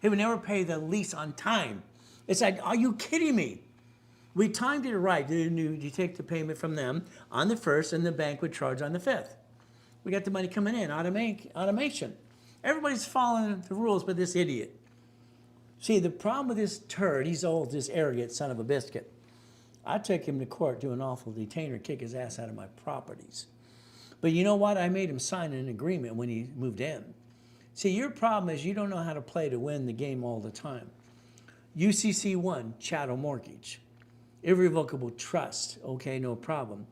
He would never pay the lease on time. It's like, are you kidding me? We timed it right. You take the payment from them on the 1st, and the bank would charge on the 5th. We got the money coming in, automation. Everybody's following the rules but this idiot. See, the problem with this turd, he's old, this arrogant son of a biscuit. I took him to court, do an awful detainer, kick his ass out of my properties. But you know what? I made him sign an agreement when he moved in. See, your problem is you don't know how to play to win the game all the time. UCC 1, chattel mortgage. Irrevocable trust. Okay, no problem.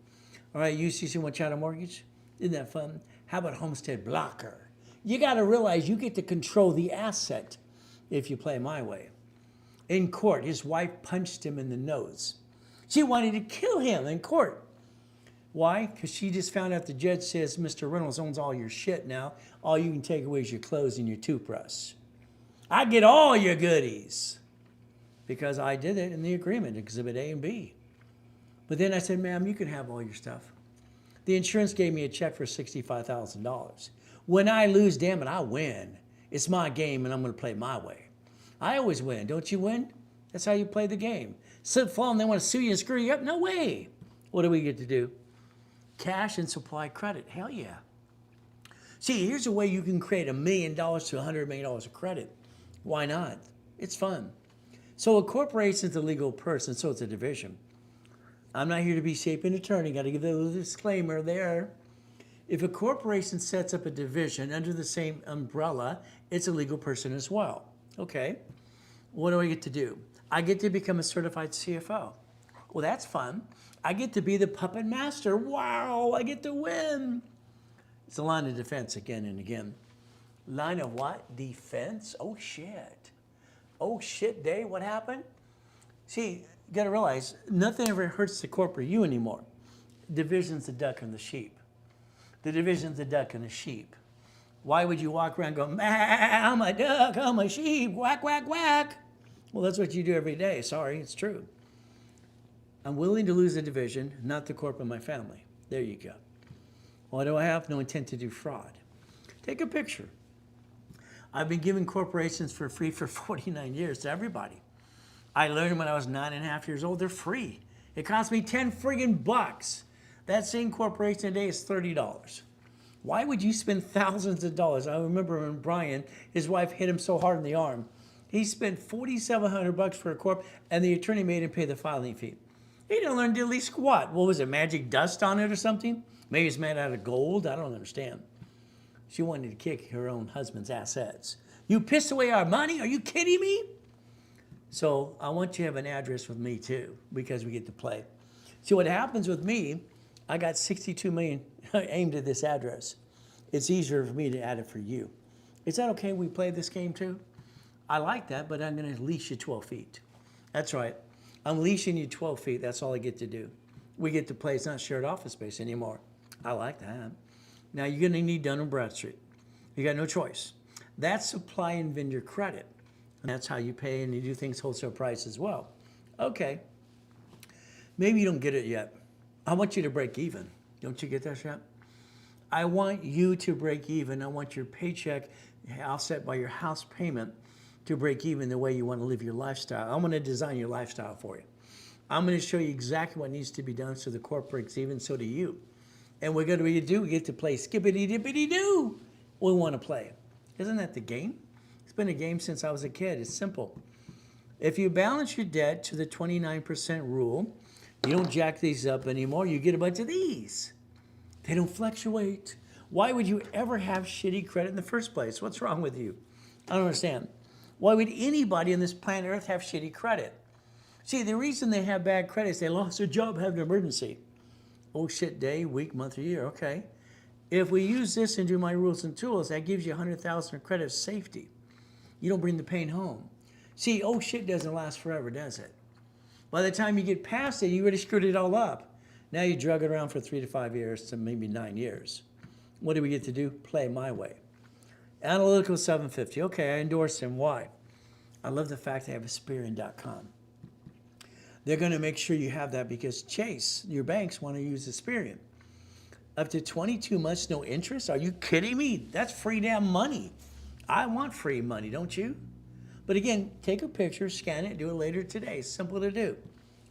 All right, UCC 1 chattel mortgage. Isn't that fun? How about homestead blocker? You got to realize you get to control the asset if you play my way. In court, his wife punched him in the nose. She wanted to kill him in court. Why? Because she just found out the judge says Mr. Reynolds owns all your shit now. All you can take away is your clothes and your toothbrush. I get all your goodies. Because I did it in the agreement, Exhibit A and B. But then I said, ma'am, you can have all your stuff. The insurance gave me a check for $65,000. When I lose, damn it, I win. It's my game and I'm going to play my way. I always win. Don't you win? That's how you play the game. Slip, fall, and they want to sue you and screw you up? No way. What do we get to do? Cash and supply credit. Hell yeah. See, here's a way you can create $1 million to $100 million of credit. Why not? It's fun. So a corporation is a legal person, so it's a division. I'm not here to be shaping attorney. Got to give a little disclaimer there. If a corporation sets up a division under the same umbrella, it's a legal person as well. Okay. What do I get to do? I get to become a certified CFO. Well, that's fun. I get to be the puppet master. Wow, I get to win. It's a line of defense again and again. Line of what? Defense? Oh, shit. Oh, shit day, what happened? See, you got to realize, nothing ever hurts the corporate you anymore. Division's the duck and the sheep. The division's the duck and the sheep. Why would you walk around going, I'm a duck, I'm a sheep, whack, whack, whack? Well, that's what you do every day. Sorry, it's true. I'm willing to lose the division, not the corp of my family. There you go. What do I have? No intent to do fraud. Take a picture. I've been giving corporations for free for 49 years to everybody. I learned when I was 9.5 years old, they're free. It cost me 10 friggin' bucks. That same corporation today is $30. Why would you spend thousands of dollars? I remember when Brian, his wife hit him so hard in the arm. He spent $4,700 for a corp, and the attorney made him pay the filing fee. He didn't learn diddly squat. What was it, magic dust on it or something? Maybe it's made out of gold. I don't understand. She wanted to kick her own husband's assets. You pissed away our money? Are you kidding me? So I want you to have an address with me too, because we get to play. See what happens with me, I got 62 million aimed at this address. It's easier for me to add it for you. Is that okay we play this game too? I like that, but I'm gonna leash you 12 feet. That's right. I'm leashing you 12 feet. That's all I get to do. We get to play. It's not shared office space anymore. I like that. Now you're gonna need Dun & Bradstreet. You got no choice. That's supply and vendor credit. And that's how you pay and you do things wholesale price as well. Okay. Maybe you don't get it yet. I want you to break even. Don't you get that yet? I want you to break even. I want your paycheck offset by your house payment to break even the way you want to live your lifestyle. I'm going to design your lifestyle for you. I'm going to show you exactly what needs to be done so the corp breaks even, so do you. And we're going to do, we get to play skippity-dippity-doo. We want to play. Isn't that the game? It's been a game since I was a kid. It's simple. If you balance your debt to the 29% rule, you don't jack these up anymore, you get a bunch of these. They don't fluctuate. Why would you ever have shitty credit in the first place? What's wrong with you? I don't understand. Why would anybody on this planet Earth have shitty credit? See, the reason they have bad credit is they lost their job, have an emergency. Oh shit, day, week, month, or year, okay. If we use this and do my rules and tools, that gives you 100,000 of credit safety. You don't bring the pain home. See, oh shit doesn't last forever, does it? By the time you get past it, you already screwed it all up. Now you drug it around for 3 to 5 years to maybe 9 years. What do we get to do? Play my way. Analytical 750. Okay, I endorse him. Why? I love the fact they have Experian.com. They're going to make sure you have that because Chase, your banks, want to use Experian. Up to 22 months, no interest? Are you kidding me? That's free damn money. I want free money, don't you? But again, take a picture, scan it, do it later today. It's simple to do.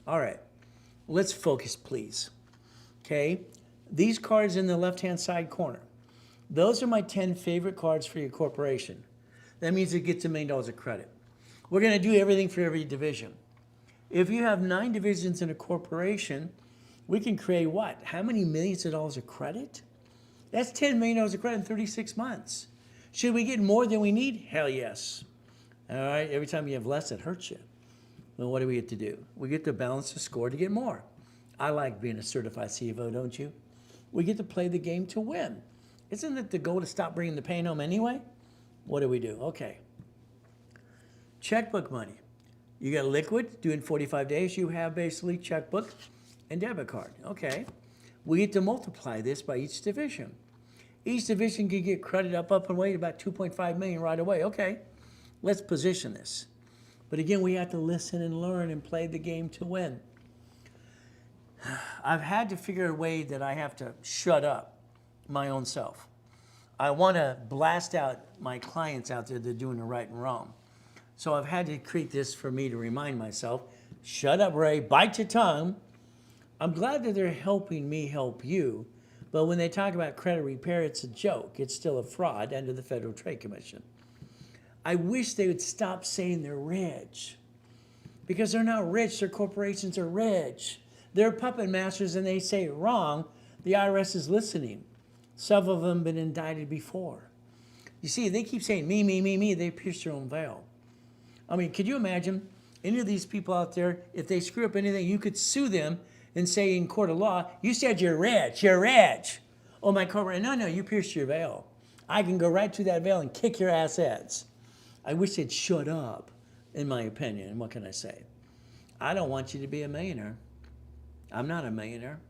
All right, let's focus, please. Okay, these cards in the left-hand side corner, those are my 10 favorite cards for your corporation. That means it gets $1 million of credit. We're going to do everything for every division. If you have 9 divisions in a corporation, we can create what? How many millions of dollars of credit? That's $10 million of credit in 36 months. Should we get more than we need? Hell yes. All right, every time you have less, it hurts you. Well, what do we get to do? We get to balance the score to get more. I like being a certified CFO, don't you? We get to play the game to win. Isn't it the goal to stop bringing the pain home anyway? What do we do? Okay. Checkbook money. You got liquid, due in 45 days, you have basically checkbook and debit card. Okay. We get to multiply this by each division. Each division can get credit up and away to about 2.5 million right away. Okay. Let's position this. But again, we have to listen and learn and play the game to win. I've had to figure a way that I have to shut up my own self. I want to blast out my clients out there that are doing the right and wrong. So I've had to create this for me to remind myself, shut up, Ray, bite your tongue. I'm glad that they're helping me help you, but when they talk about credit repair, it's a joke. It's still a fraud under the Federal Trade Commission. I wish they would stop saying they're rich, because they're not rich, their corporations are rich. They're puppet masters and they say it wrong. The IRS is listening. Some of them have been indicted before. You see, they keep saying me, me, me, me. They pierce their own veil. I mean, could you imagine any of these people out there, if they screw up anything, you could sue them and say in court of law, you said you're rich, you're rich. Oh, my corporate, no, you pierced your veil. I can go right through that veil and kick your assets. I wish they'd shut up, in my opinion. What can I say? I don't want you to be a millionaire. I'm not a millionaire.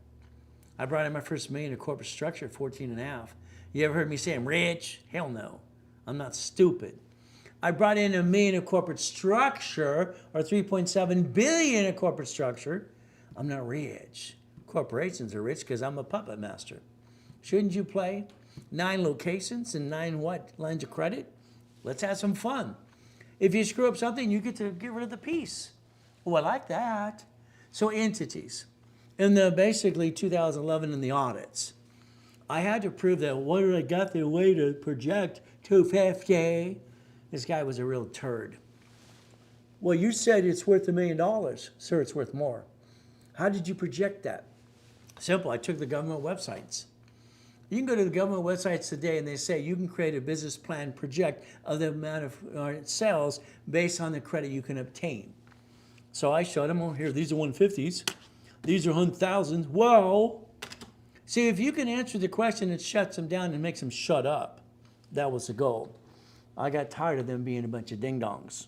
I brought in my first million in corporate structure at 14 and a half. You ever heard me say I'm rich? Hell no. I'm not stupid. I brought in $1 million in corporate structure, or 3.7 billion in corporate structure. I'm not rich. Corporations are rich because I'm a puppet master. Shouldn't you play? 9 locations and 9 what? Lines of credit? Let's have some fun. If you screw up something, you get to get rid of the piece. Oh, I like that. So entities. In the basically 2011 in the audits, I had to prove that what I got the way to project 250. This guy was a real turd. Well, you said it's worth $1 million. Sir, it's worth more. How did you project that? Simple. I took the government websites. You can go to the government websites today and they say you can create a business plan project of the amount of sales based on the credit you can obtain. So I showed them, oh, here, these are 150s. These are 100,000. Whoa. See, if you can answer the question, it shuts them down and makes them shut up. That was the goal. I got tired of them being a bunch of ding-dongs.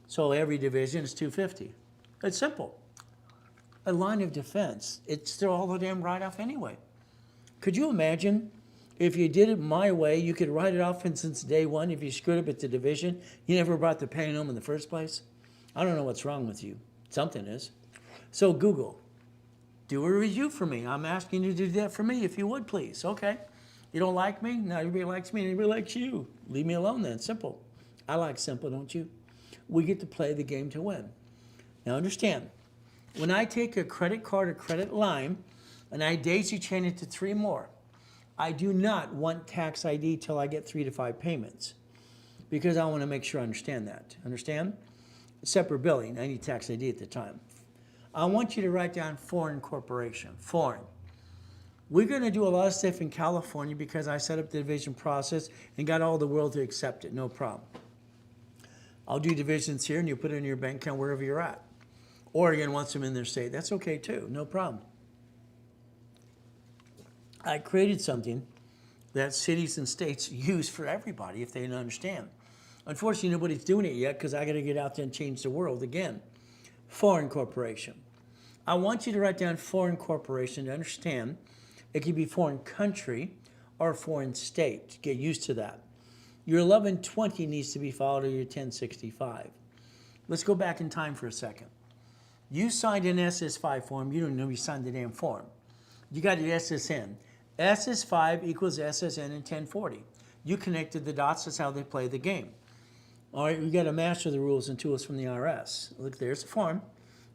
So every division is 250. It's simple. A line of defense. It's they're all the damn write-off anyway. Could you imagine if you did it my way, you could write it off and since day one. If you screwed up at the division, you never brought the pain home in the first place? I don't know what's wrong with you. Something is. So Google, do a review for me. I'm asking you to do that for me if you would, please. Okay. You don't like me? Now everybody likes me and everybody likes you. Leave me alone then. Simple. I like simple, don't you? We get to play the game to win. Now understand, when I take a credit card or credit line and I daisy chain it to 3 more, I do not want tax ID till I get 3 to 5 payments because I want to make sure I understand that. Understand? Separate billing. I need tax ID at the time. I want you to write down foreign corporation. Foreign. We're going to do a lot of stuff in California because I set up the division process and got all the world to accept it. No problem. I'll do divisions here and you put it in your bank account wherever you're at. Oregon wants them in their state. That's okay too. No problem. I created something that cities and states use for everybody if they don't understand. Unfortunately, nobody's doing it yet because I got to get out there and change the world again. Foreign corporation. I want you to write down foreign corporation to understand it could be foreign country or foreign state. Get used to that. Your 1120 needs to be followed or your 1065. Let's go back in time for a second. You signed an SS5 form. You don't know you signed the damn form. You got your SSN. SS5 equals SSN in 1040. You connected the dots. That's how they play the game. All right, we got to master the rules and tools from the IRS. Look, there's the form.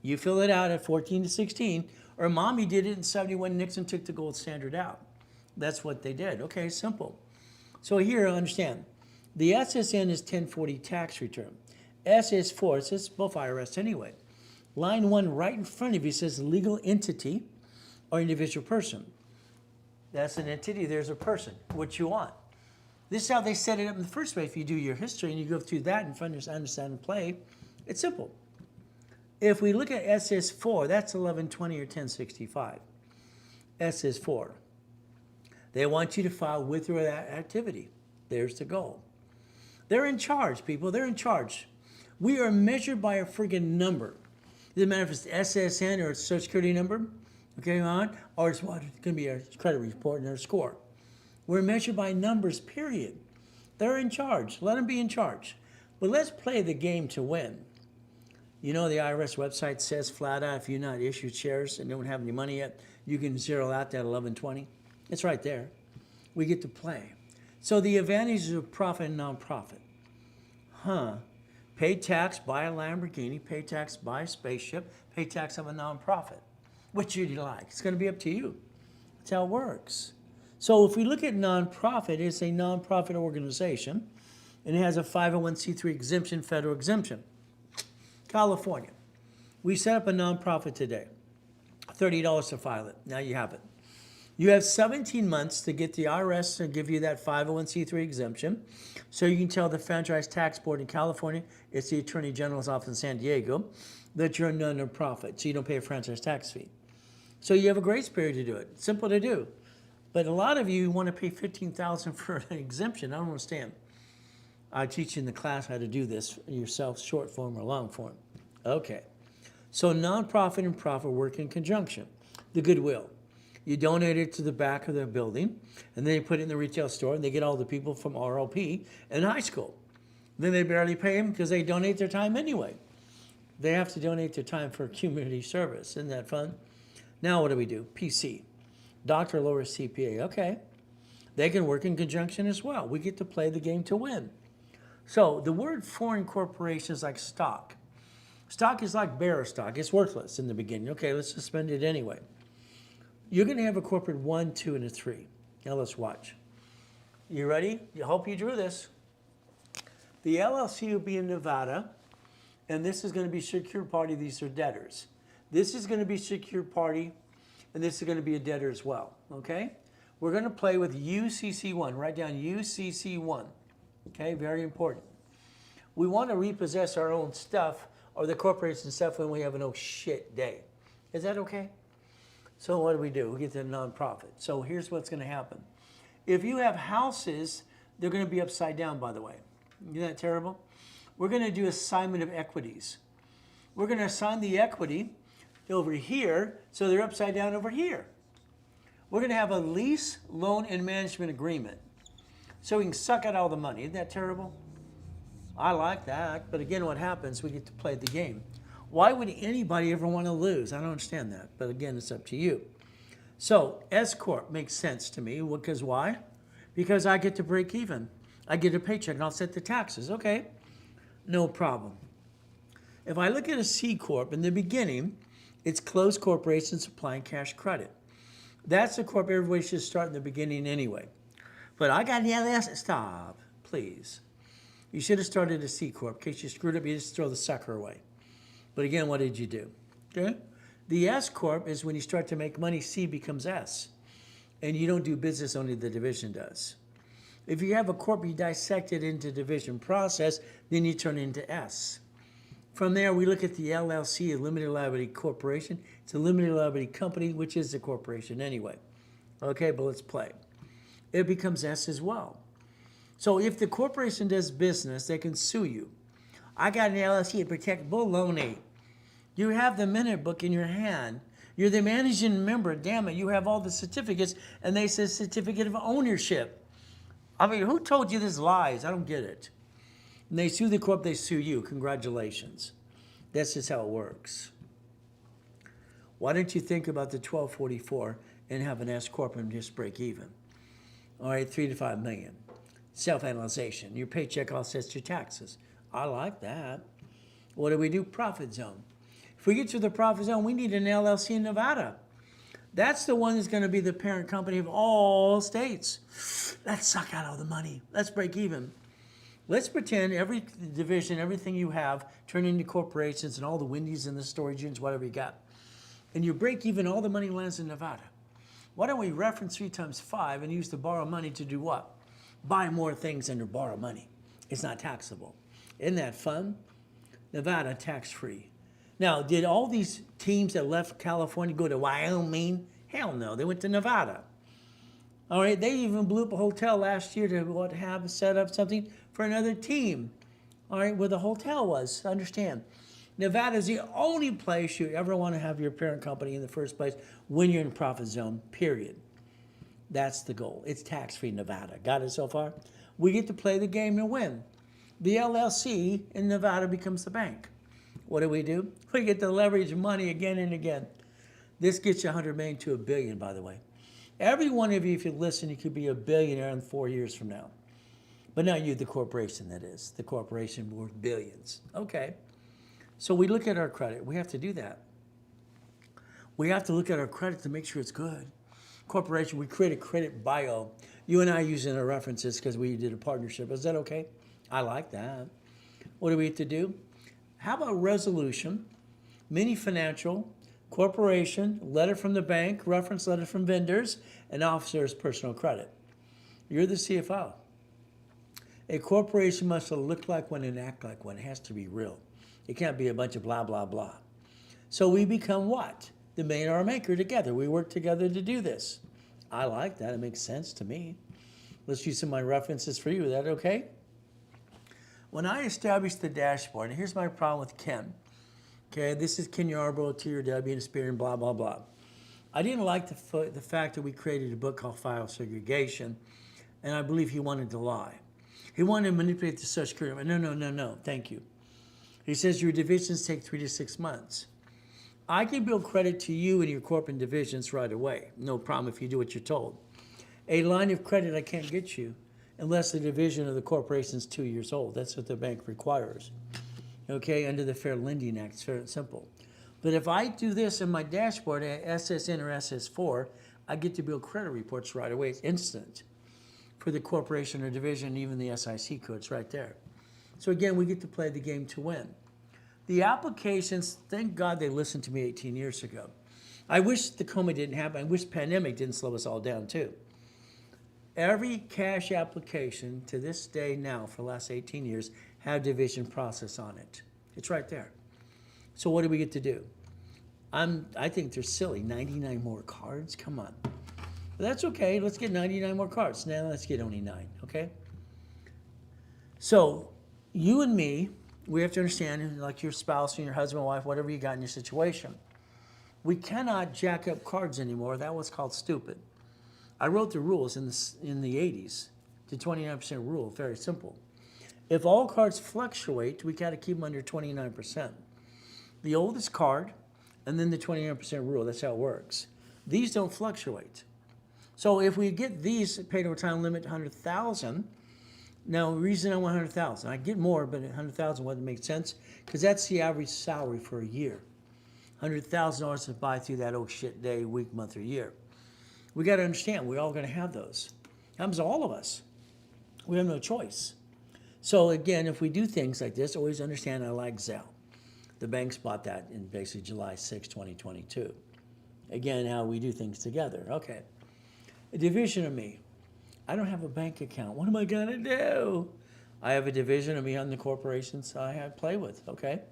You fill it out at 14 to 16, or Mommy did it in 71. Nixon took the gold standard out. That's what they did. Okay, simple. So here, understand, the SSN is 1040 tax return. SS4, it says both IRS anyway. Line 1 right in front of you says legal entity or individual person. That's an entity, there's a person. What you want. This is how they set it up in the first place. If you do your history and you go through that and understand and play, it's simple. If we look at SS4, that's 1120 or 1065. SS4. They want you to file with or without activity. There's the goal. They're in charge, people. They're in charge. We are measured by a friggin' number. It doesn't matter if it's the SSN or it's Social Security number, okay, or it's what? It's going to be a credit report and their score. We're measured by numbers, period. They're in charge. Let them be in charge. But let's play the game to win. You know the IRS website says flat out if you're not issued shares and don't have any money yet, you can zero out that 1120. It's right there. We get to play. So the advantages of profit and non-profit. Pay tax, buy a Lamborghini, pay tax, buy a spaceship, pay tax of a non-profit. Which do you like? It's going to be up to you. That's how it works. So if we look at non-profit, it's a non-profit organization, and it has a 501c3 exemption, federal exemption. California. We set up a non-profit today. $30 to file it. Now you have it. You have 17 months to get the IRS to give you that 501c3 exemption. So you can tell the Franchise Tax Board in California, it's the Attorney General's office in San Diego, that you're a non-profit, so you don't pay a franchise tax fee. So you have a grace period to do it. Simple to do. But a lot of you want to pay $15,000 for an exemption. I don't understand. I teach you in the class how to do this yourself, short form or long form. Okay. So nonprofit and profit work in conjunction. The goodwill. You donate it to the back of the building, and then you put it in the retail store, and they get all the people from RLP and high school. Then they barely pay them because they donate their time anyway. They have to donate their time for community service. Isn't that fun? Now what do we do? PC. Doctor, lawyer, CPA. Okay. They can work in conjunction as well. We get to play the game to win. So the word foreign corporation is like stock. Stock is like bearer stock. It's worthless in the beginning. Okay, let's suspend it anyway. You're going to have a corporate 1, 2, and a 3. Now let's watch. You ready? I hope you drew this. The LLC will be in Nevada, and this is going to be secured party. These are debtors. This is going to be secured party, and this is going to be a debtor as well, okay? We're going to play with UCC1. Write down UCC1, okay? Very important. We want to repossess our own stuff or the corporation stuff when we have an oh shit day. Is that okay? So what do? We get to nonprofit. So here's what's going to happen. If you have houses, they're going to be upside down, by the way. Isn't that terrible? We're going to do assignment of equities. We're going to assign the equity over here, so they're upside down over here. We're going to have a lease, loan, and management agreement. So we can suck out all the money. Isn't that terrible? I like that. But again, what happens, we get to play the game. Why would anybody ever want to lose? I don't understand that. But again, it's up to you. So S Corp makes sense to me. Because why? Because I get to break even. I get a paycheck and I'll set the taxes. Okay, no problem. If I look at a C Corp, in the beginning, it's closed corporation supplying cash credit. That's the corp everybody should start in the beginning anyway. But I got the LS. Stop, please. You should have started a C Corp. In case you screwed up, you just throw the sucker away. But again, what did you do? Okay? The S Corp is when you start to make money, C becomes S. And you don't do business, only the division does. If you have a corp, you dissect it into division process, then you turn it into S. From there, we look at the LLC, a limited liability corporation. It's a limited liability company, which is a corporation anyway. Okay, but let's play. It becomes S as well. So if the corporation does business, they can sue you. I got an LLC to protect baloney. You have the minute book in your hand. You're the managing member. Damn it, you have all the certificates, and they say certificate of ownership. I mean, who told you this lies? I don't get it. And they sue the corp, they sue you. Congratulations. That's just how it works. Why don't you think about the 1244 and have an S corp and just break even? All right, 3 to 5 million. Self-analyzation. Your paycheck offsets your taxes. I like that. What do? Profit zone. If we get to the profit zone, we need an LLC in Nevada. That's the one that's going to be the parent company of all states. Let's suck out all the money. Let's break even. Let's pretend every division, everything you have, turn into corporations and all the Wendy's and the storage units, whatever you got. And you break even, all the money lands in Nevada. Why don't we reference 3 times 5 and use the borrow money to do what? Buy more things under borrow money. It's not taxable. Isn't that fun? Nevada, tax-free. Now, did all these teams that left California go to Wyoming? Hell no, they went to Nevada. All right, they even blew up a hotel last year to set up something for another team. All right, where the hotel was, understand. Nevada is the only place you ever want to have your parent company in the first place when you're in profit zone, period. That's the goal. It's tax-free Nevada. Got it so far? We get to play the game and win. The LLC in Nevada becomes the bank. What do? We get to leverage money again and again. This gets you 100 million to $1 billion, by the way. Every one of you, if you listen, you could be a billionaire in 4 years from now. But not you, the corporation, that is. The corporation worth billions. Okay. So we look at our credit. We have to do that. We have to look at our credit to make sure it's good. Corporation, we create a credit bio. You and I using our references because we did a partnership. Is that okay? I like that. What do we have to do? How about resolution, mini financial, corporation, letter from the bank, reference letter from vendors, and officer's personal credit. You're the CFO. A corporation must look like one and act like one. It has to be real. It can't be a bunch of blah, blah, blah. So we become what? The millionaire maker together. We work together to do this. I like that. It makes sense to me. Let's use some of my references for you. Is that okay? When I established the dashboard, and here's my problem with Ken. Okay, this is Ken Yarbrough, Tier W, and Spear, and blah, blah, blah. I didn't like the fact that we created a book called File Segregation, and I believe he wanted to lie. He wanted to manipulate the Social Security. No, thank you. He says your divisions take 3 to 6 months. I can build credit to you and your corporate divisions right away. No problem if you do what you're told. A line of credit I can't get you unless the division of the corporation is 2 years old. That's what the bank requires. Okay, under the Fair Lending Act, it's fair and simple. But if I do this in my dashboard at SSN or SS4, I get to build credit reports right away. It's instant for the corporation or division, even the SIC code. It's right there. So again, we get to play the game to win. The applications, thank God they listened to me 18 years ago. I wish the coma didn't happen. I wish pandemic didn't slow us all down too. Every cash application to this day now for the last 18 years have division process on it. It's right there. So what do we get to do? I think they're silly. 99 more cards? Come on. But that's okay. Let's get 99 more cards. Now let's get only 9, okay? So you and me, we have to understand, like your spouse and your husband, wife, whatever you got in your situation, we cannot jack up cards anymore. That was called stupid. I wrote the rules in the 80s, the 29% rule, very simple. If all cards fluctuate, we got to keep them under 29%. The oldest card, and then the 29% rule, that's how it works. These don't fluctuate. So if we get these paid over time limit 100,000, now the reason I want 100,000, I get more, but 100,000 wouldn't make sense because that's the average salary for a year. $100,000 to buy through that oh shit day, week, month, or year. We got to understand, we're all going to have those. Happens to all of us. We have no choice. So again, if we do things like this, always understand I like Zelle. The banks bought that in basically July 6, 2022. Again, how we do things together. Okay. A division of me. I don't have a bank account. What am I going to do? I have a division of me on the corporations I play with, okay?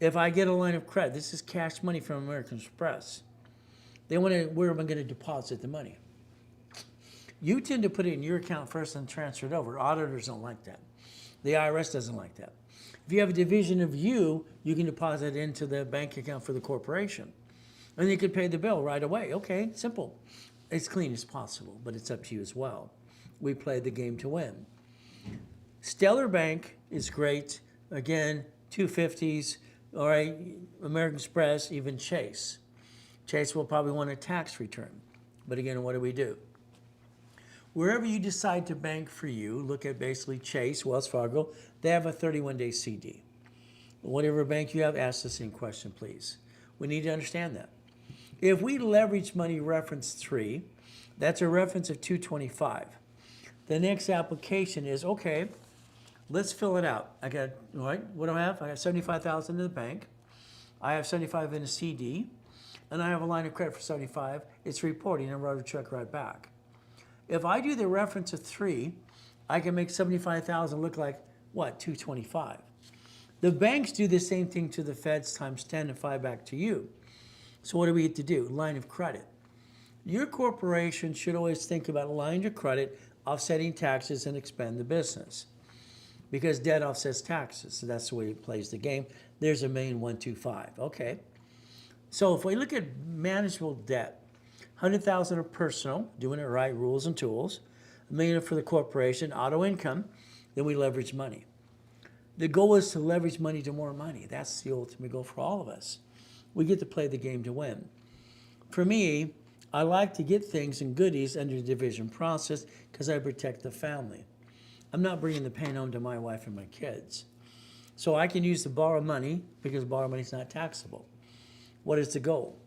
If I get a line of credit, this is cash money from American Express. They want to, where am I going to deposit the money? You tend to put it in your account first and transfer it over. Auditors don't like that. The IRS doesn't like that. If you have a division of you, you can deposit it into the bank account for the corporation. And you can pay the bill right away. Okay, simple. As clean as possible, but it's up to you as well. We play the game to win. Stellar Bank is great. Again, 250s, all right, American Express, even Chase. Chase will probably want a tax return. But again, what do? Wherever you decide to bank for you, look at basically Chase, Wells Fargo, they have a 31-day CD. Whatever bank you have, ask the same question, please. We need to understand that. If we leverage money reference 3, that's a reference of 225. The next application is, okay, let's fill it out. I got, all right, what do I have? I got $75,000 in the bank. I have $75,000 in a CD, and I have a line of credit for $75,000. It's reporting and write a check right back. If I do the reference of 3, I can make $75,000 look like, what, 225. The banks do the same thing to the feds times 10 and 5 back to you. So what do we get to do? Line of credit. Your corporation should always think about a line of credit, offsetting taxes and expand the business. Because debt offsets taxes, so that's the way it plays the game. There's $1,125,000, okay. So if we look at manageable debt, $100,000 of personal, doing it right, rules and tools, $1 million for the corporation, auto income, then we leverage money. The goal is to leverage money to more money. That's the ultimate goal for all of us. We get to play the game to win. For me, I like to get things and goodies under the division process because I protect the family. I'm not bringing the pain home to my wife and my kids. So I can use the borrowed money because borrowed money is not taxable. What is the goal?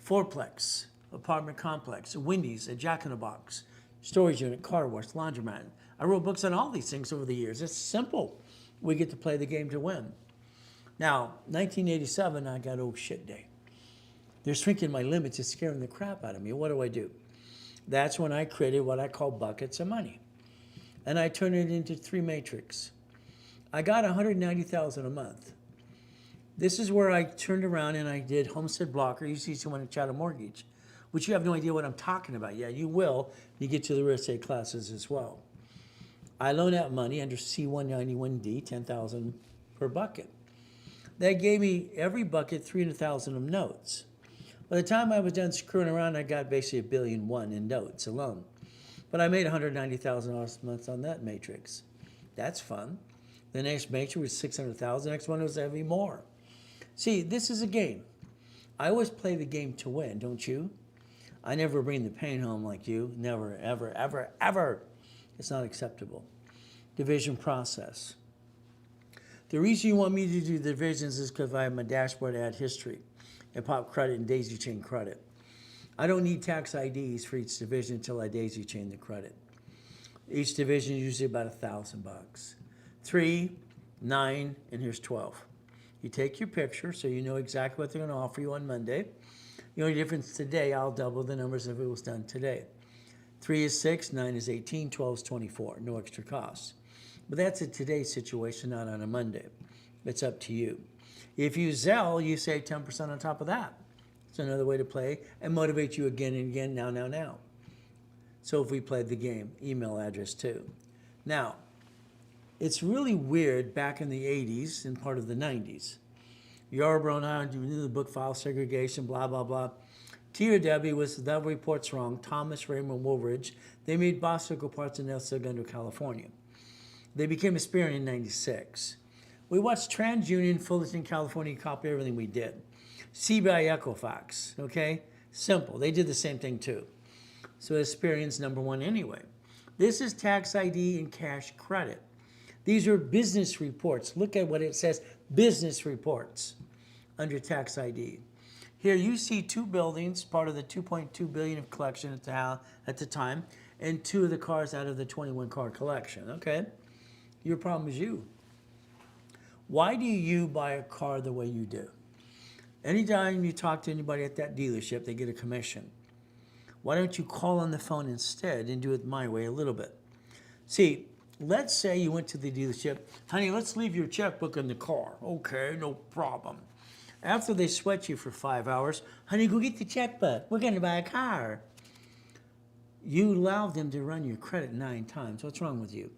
Fourplex, apartment complex, a Wendy's, a Jack in the Box, storage unit, car wash, laundromat. I wrote books on all these things over the years. It's simple. We get to play the game to win. Now, 1987, I got oh shit day. They're shrinking my limits. It's scaring the crap out of me. What do? That's when I created what I call buckets of money. And I turned it into 3 matrix. I got $190,000 a month. This is where I turned around and I did homestead blocker. You see someone in Chatham Mortgage, which you have no idea what I'm talking about. Yeah, you will. You get to the real estate classes as well. I loan out money under C191D, $10,000 per bucket. That gave me every bucket $300,000 of notes. By the time I was done screwing around, I got basically $1.1 billion in notes alone. But I made $190,000 a month on that matrix. That's fun. The next matrix was $600,000. The next one was every more. See, this is a game. I always play the game to win, don't you? I never bring the pain home like you. Never, ever, ever, ever. It's not acceptable. Division process. The reason you want me to do divisions is because I have my dashboard to add history and pop credit and daisy chain credit. I don't need tax IDs for each division until I daisy chain the credit. Each division is usually about $1,000. 3, 9, and here's 12. You take your picture so you know exactly what they're going to offer you on Monday. The only difference today, I'll double the numbers if it was done today. 3 is 6, 9 is 18, 12 is 24, no extra costs. But that's a today situation, not on a Monday. It's up to you. If you Zelle, you save 10% on top of that. It's another way to play and motivate you again and again, now. So if we played the game, email address too. Now, it's really weird back in the 80s and part of the 90s. Yarborough and I knew the book file segregation, blah, blah, blah. TRW was the report's wrong. Thomas, Raymond, Woolridge. They made bicycle parts in El Segundo, California. They became Experian in 96. We watched TransUnion, Fullerton, California copy everything we did. CBI Equifax, okay? Simple. They did the same thing too. So Experian's number one anyway. This is tax ID and cash credit. These are business reports. Look at what it says, business reports under tax ID. Here you see 2 buildings, part of the $2.2 billion of collection at the time, and 2 of the cars out of the 21 car collection, okay? Your problem is you. Why do you buy a car the way you do? Anytime you talk to anybody at that dealership, they get a commission. Why don't you call on the phone instead and do it my way a little bit? See, let's say you went to the dealership, honey, let's leave your checkbook in the car. Okay, no problem. After they sweat you for 5 hours, honey, go get the checkbook. We're going to buy a car. You allowed them to run your credit 9 times. What's wrong with you?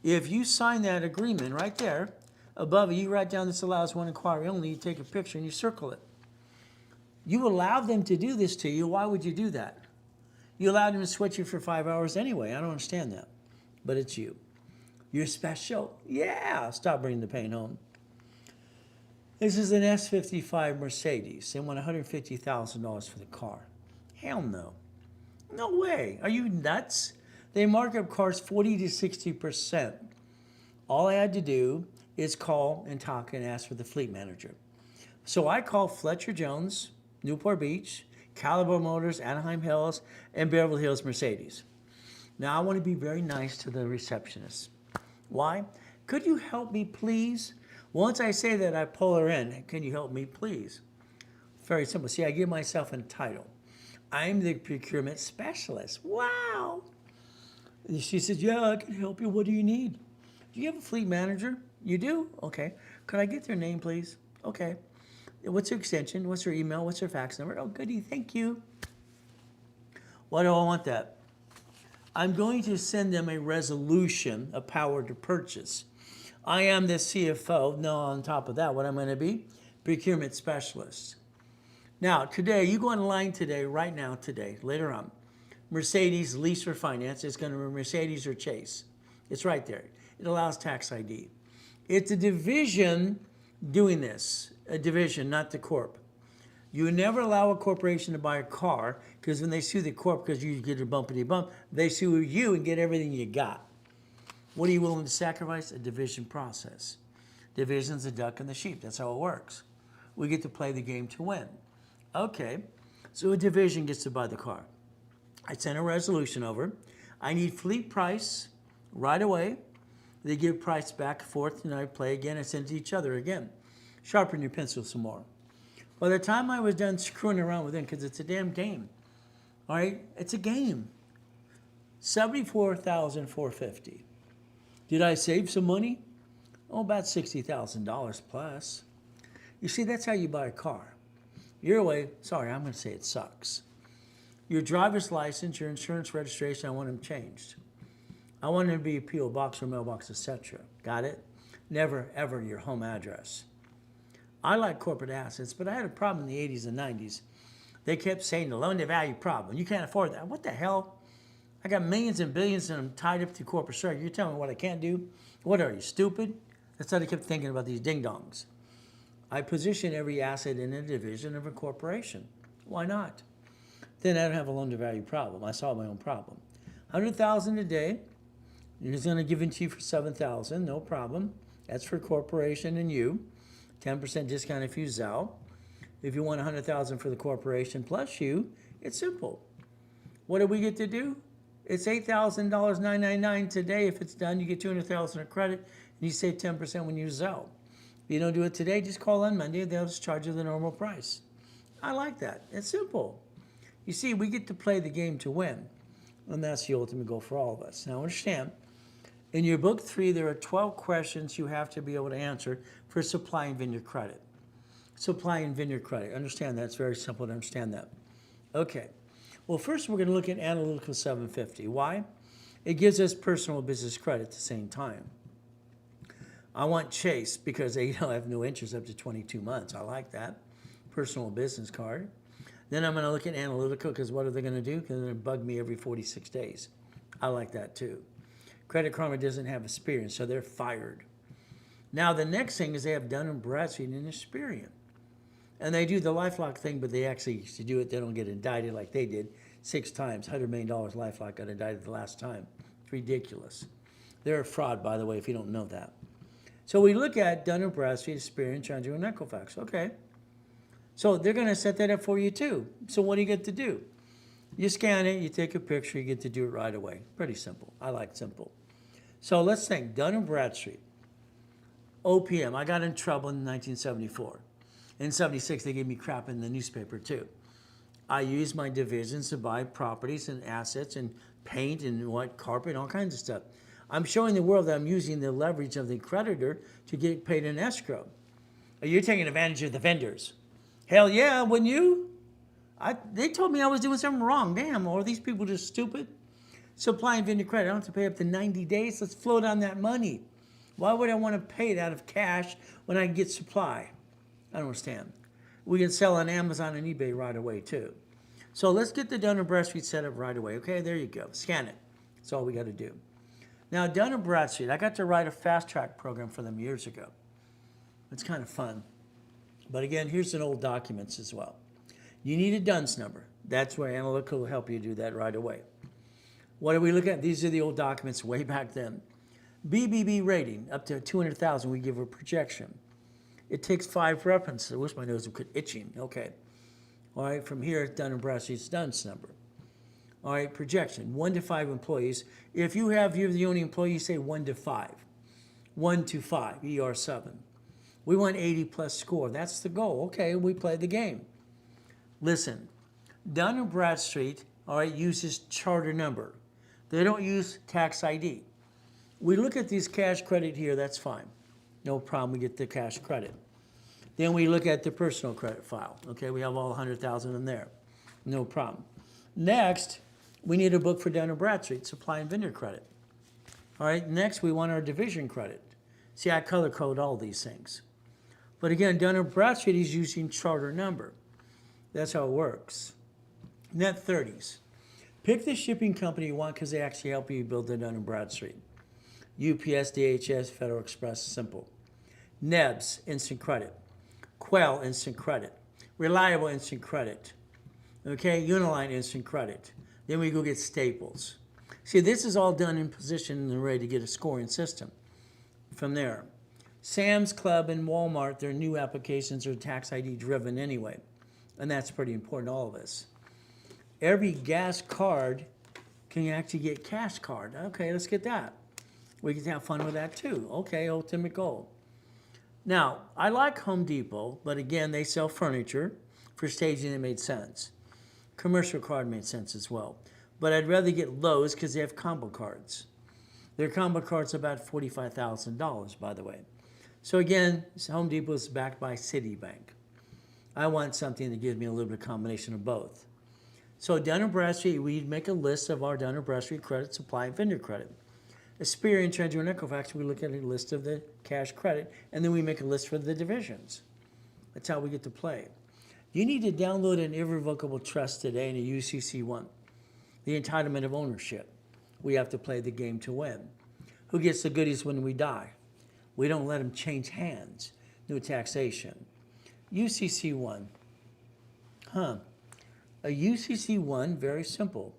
If you sign that agreement right there, above it, you write down this allows one inquiry only, you take a picture and you circle it. You allowed them to do this to you. Why would you do that? You allowed them to sweat you for 5 hours anyway. I don't understand that. But it's you. You're special. Yeah, stop bringing the pain home. This is an S55 Mercedes. They want $150,000 for the car. Hell no. No way. Are you nuts? They mark up cars 40 to 60%. All I had to do is call and talk and ask for the fleet manager. So I called Fletcher Jones, Newport Beach, Caliber Motors, Anaheim Hills, and Beverly Hills Mercedes. Now I want to be very nice to the receptionist. Why? Could you help me, please? Once I say that, I pull her in. Can you help me, please? Very simple. See, I give myself a title. I'm the procurement specialist. Wow. She says, yeah, I can help you. What do you need? Do you have a fleet manager? You do? Okay. Could I get their name, please? Okay. What's their extension? What's their email? What's their fax number? Oh, goody. Thank you. Why do I want that? I'm going to send them a resolution, a power to purchase. I am the CFO. No, on top of that, what I'm going to be? Procurement specialist. Now, today, you go online today, right now, today, later on. Mercedes lease or finance. It's going to be Mercedes or Chase. It's right there. It allows tax ID. It's a division doing this. A division, not the corp. You never allow a corporation to buy a car because when they sue the corp because you get a bumpity bump, they sue you and get everything you got. What are you willing to sacrifice? A division process. Division's the duck and the sheep. That's how it works. We get to play the game to win. Okay, so a division gets to buy the car. I send a resolution over. I need fleet price right away. They give price back and forth, and I play again. I send it to each other again. Sharpen your pencil some more. By the time I was done screwing around with them, because it's a damn game, all right? It's a game. $74,450. Did I save some money? Oh, about $60,000 plus. You see, that's how you buy a car. Your way, sorry, I'm going to say it sucks. Your driver's license, your insurance registration, I want them changed. I want them to be a P.O. box or mailbox, etc. Got it? Never, ever your home address. I like corporate assets, but I had a problem in the 80s and 90s. They kept saying the loan-to-value problem. You can't afford that. What the hell? I got millions and billions and I'm tied up to corporate structure. You're telling me what I can't do? What are you, stupid? That's how they kept thinking about these ding-dongs. I position every asset in a division of a corporation. Why not? Then I don't have a loan-to-value problem. I solve my own problem. $100,000 a day. He's going to give it to you for $7,000. No problem. That's for corporation and you. 10% discount if you Zelle. If you want $100,000 for the corporation plus you, It's simple. What do we get to do? It's $8,000.999 today. If it's done, you get $200,000 of credit, and you save 10% when you sell. If you don't do it today, just call on Monday. They'll just charge you the normal price. I like that. It's simple. You see, we get to play the game to win, and that's the ultimate goal for all of us. Now, understand, in your book 3, there are 12 questions you have to be able to answer for supply and vineyard credit. Supply and vineyard credit. Understand that. It's very simple to understand that. Okay. Well, first we're going to look at Analytical 750. Why? It gives us personal business credit at the same time. I want Chase because they have no interest up to 22 months. I like that. Personal business card. Then I'm going to look at Analytical because what are they going to do? Because they're going to bug me every 46 days. I like that too. Credit Karma doesn't have Experian, so they're fired. Now the next thing is they have Dun & Bradstreet and Experian. And they do the LifeLock thing, but they actually used to do it. They don't get indicted like they did 6 times. $100 million LifeLock got indicted the last time. It's ridiculous. They're a fraud, by the way, if you don't know that. So we look at Dun & Bradstreet, Experian, Challenger, and Equifax. Okay. So they're going to set that up for you too. So what do you get to do? You scan it, you take a picture, you get to do it right away. Pretty simple. I like simple. So let's think. Dun & Bradstreet. OPM. I got in trouble in 1974. In 76, they gave me crap in the newspaper too. I used my divisions to buy properties and assets and paint and carpet and all kinds of stuff. I'm showing the world that I'm using the leverage of the creditor to get paid in escrow. You're taking advantage of the vendors. Hell yeah, wouldn't you? They told me I was doing something wrong. Damn, are these people just stupid? Supply and vendor credit. I don't have to pay up to 90 days. Let's float on that money. Why would I want to pay it out of cash when I can get supply? I don't understand. We can sell on Amazon and eBay right away too. So let's get the Dun & Bradstreet set up right away. Okay, there you go. Scan it. That's all we got to do. Now, Dun & Bradstreet, I got to write a fast track program for them years ago. It's kind of fun. But again, here's an old documents as well. You need a DUNS number. That's where Analytical will help you do that right away. What do we look at? These are the old documents way back then. BBB rating, up to 200,000, we give a projection. It takes 5 references. I wish my nose would quit itching. Okay. All right, from here, Dun & Bradstreet's DUNS number. All right, projection, 1 to 5 employees. If you're the only employee, you say 1 to 5. 1 to 5, ER7. We want 80 plus score. That's the goal. Okay, we play the game. Listen, Dun & Bradstreet, all right, uses charter number. They don't use tax ID. We look at these cash credit here, that's fine. No problem, we get the cash credit. Then we look at the personal credit file. Okay, we have all 100,000 in there. No problem. Next, we need a book for Dun & Bradstreet, supply and vendor credit. All right, next we want our division credit. See, I color code all these things. But again, Dun & Bradstreet is using charter number. That's how it works. Net 30s. Pick the shipping company you want because they actually help you build the Dun & Bradstreet. UPS, DHS, Federal Express, simple. NEBS, instant credit. Quell, instant credit. Reliable, instant credit. Okay, Uniline, instant credit. Then we go get Staples. See, this is all done in position and ready to get a scoring system. From there, Sam's Club and Walmart, their new applications are tax ID driven anyway. And that's pretty important to all of us. Every gas card can actually get cash card. Okay, let's get that. We can have fun with that too. Okay, ultimate goal. Now, I like Home Depot, but again, they sell furniture. For staging, it made sense. Commercial card made sense as well. But I'd rather get Lowe's because they have combo cards. Their combo cards are about $45,000, by the way. So again, Home Depot is backed by Citibank. I want something that gives me a little bit of combination of both. So Dun & Bradstreet, we'd make a list of our Dun & Bradstreet credit, supply, and vendor credit. Experian, Challenger, and Equifax, we look at a list of the cash credit, and then we make a list for the divisions. That's how we get to play. You need to download an irrevocable trust today in a UCC1, the entitlement of ownership. We have to play the game to win. Who gets the goodies when we die? We don't let them change hands. No taxation. UCC1. A UCC1, very simple.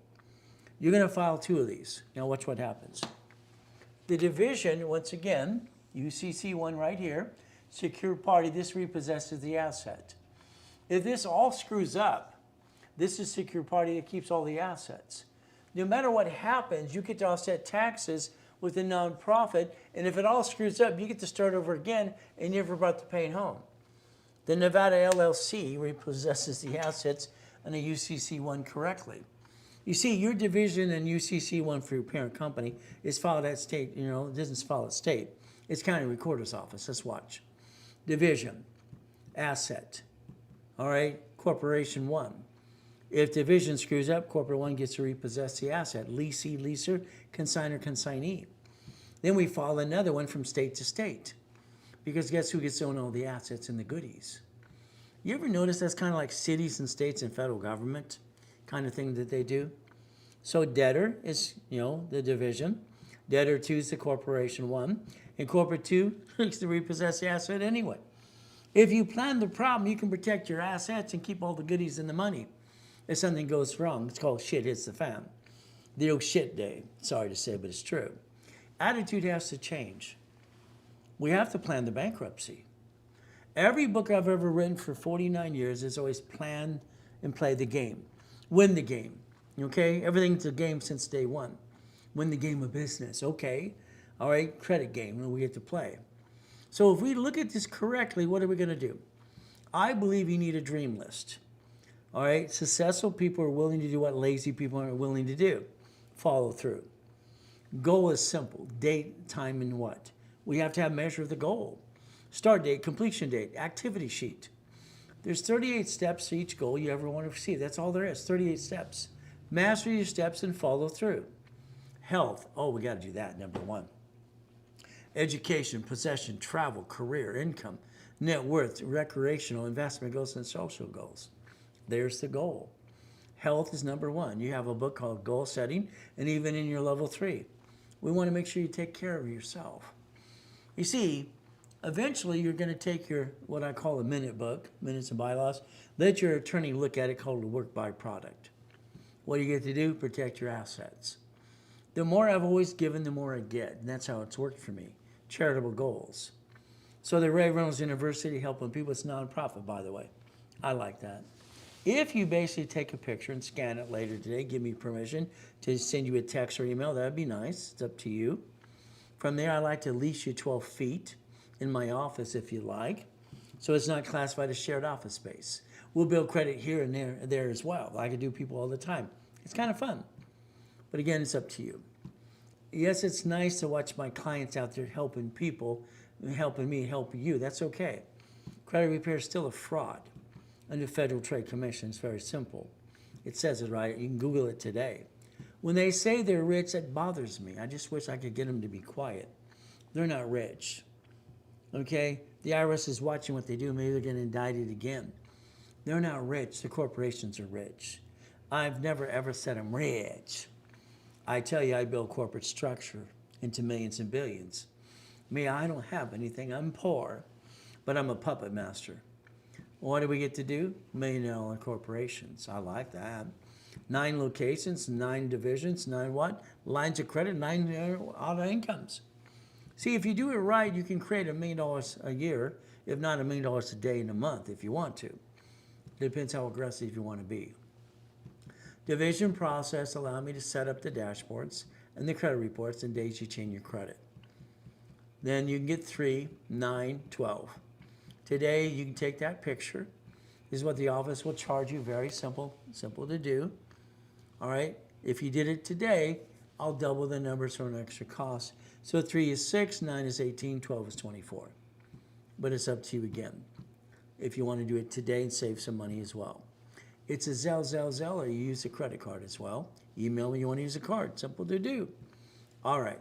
You're going to file 2 of these. Now watch what happens. The division, once again, UCC1 right here, secure party, this repossesses the asset. If this all screws up, This is secure party that keeps all the assets. No matter what happens, you get to offset taxes with a nonprofit, and if it all screws up, you get to start over again and you're never brought the pain home. The Nevada LLC repossesses the assets on a UCC1 correctly. You see, your division in UCC1 for your parent company is filed at state, it doesn't file at state. It's county recorder's office. Let's watch. Division, asset, all right, corporation 1. If division screws up, corporate 1 gets to repossess the asset. Leasee, leaser, consignor, consignee. Then we file another one from state to state. Because guess who gets to own all the assets and the goodies? You ever notice that's kind of like cities and states and federal government kind of thing that they do? So debtor is, the division. Debtor 2 is the corporation 1. And corporate 2 gets to repossess the asset anyway. If you plan the problem, you can protect your assets and keep all the goodies and the money. If something goes wrong, it's called shit hits the fan. The old shit day. Sorry to say, but it's true. Attitude has to change. We have to plan the bankruptcy. Every book I've ever written for 49 years is always plan and play the game. Win the game. Okay? Everything's a game since day one. Win the game of business. Okay. All right. Credit game that we get to play. So if we look at this correctly, what are we going to do? I believe you need a dream list. All right, successful people are willing to do what lazy people aren't willing to do. Follow through. Goal is simple. Date, time, and what? We have to have measure of the goal. Start date, completion date, activity sheet. There's 38 steps to each goal you ever want to see. That's all there is, 38 steps. Master your steps and follow through. Health. Oh, we got to do that, number 1. Education, possession, travel, career, income, net worth, recreational, investment goals, and social goals. There's the goal. Health is number 1. You have a book called Goal Setting, and even in your level 3. We want to make sure you take care of yourself. You see, eventually you're going to take your, what I call a minute book, Minutes and Bylaws, let your attorney look at it, called a work by product. What do you get to do? Protect your assets. The more I've always given, the more I get, and that's how it's worked for me. Charitable goals. So the Ray Reynolds University helping people, it's nonprofit, by the way. I like that. If you basically take a picture and scan it later today, give me permission to send you a text or email, that'd be nice. It's up to you. From there, I like to lease you 12 feet in my office if you like, so it's not classified as shared office space. We'll build credit here and there as well. I can do people all the time. It's kind of fun. But again, it's up to you. Yes, it's nice to watch my clients out there helping people, helping me, helping you. That's okay. Credit repair is still a fraud. Under Federal Trade Commission, it's very simple. It says it right. You can Google it today. When they say they're rich, it bothers me. I just wish I could get them to be quiet. They're not rich. Okay? The IRS is watching what they do. Maybe they're getting indicted again. They're not rich. The corporations are rich. I've never, ever said I'm rich. I tell you, I build corporate structure into millions and billions. Me, I don't have anything. I'm poor, but I'm a puppet master. What do we get to do? $1 million corporations. I like that. 9 locations, 9 divisions, 9 what? Lines of credit, 9 odd incomes. See, if you do it right, you can create $1 million a year, if not $1 million a day in a month, if you want to. Depends how aggressive you want to be. Division process allow me to set up the dashboards and the credit reports and days you change your credit. Then you can get 3, 9, 12. Today, you can take that picture. This is what the office will charge you. Very simple to do. All right. If you did it today, I'll double the numbers for an extra cost. So 3 is 6, 9 is 18, 12 is 24. But it's up to you again. If you want to do it today and save some money as well. It's a Zelle, or you use a credit card as well. Email me you want to use a card. Simple to do. All right.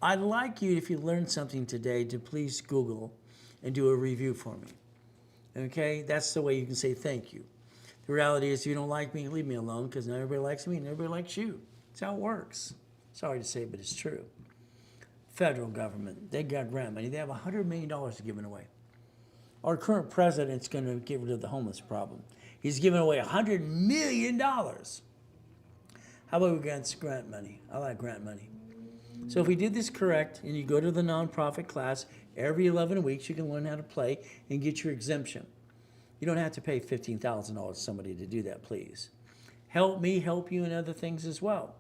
I'd like you, if you learned something today, to please Google and do a review for me. Okay? That's the way you can say thank you. The reality is, if you don't like me, leave me alone, because not everybody likes me and everybody likes you. That's how it works. Sorry to say, but it's true. Federal government, they got grant money. They have $100 million giving away. Our current president's going to get rid of the homeless problem. He's giving away $100 million. How about we get grant money? I like grant money. So if we did this correct, and you go to the nonprofit class, every 11 weeks you can learn how to play and get your exemption. You don't have to pay $15,000 to somebody to do that, please. help me help you in other things as well.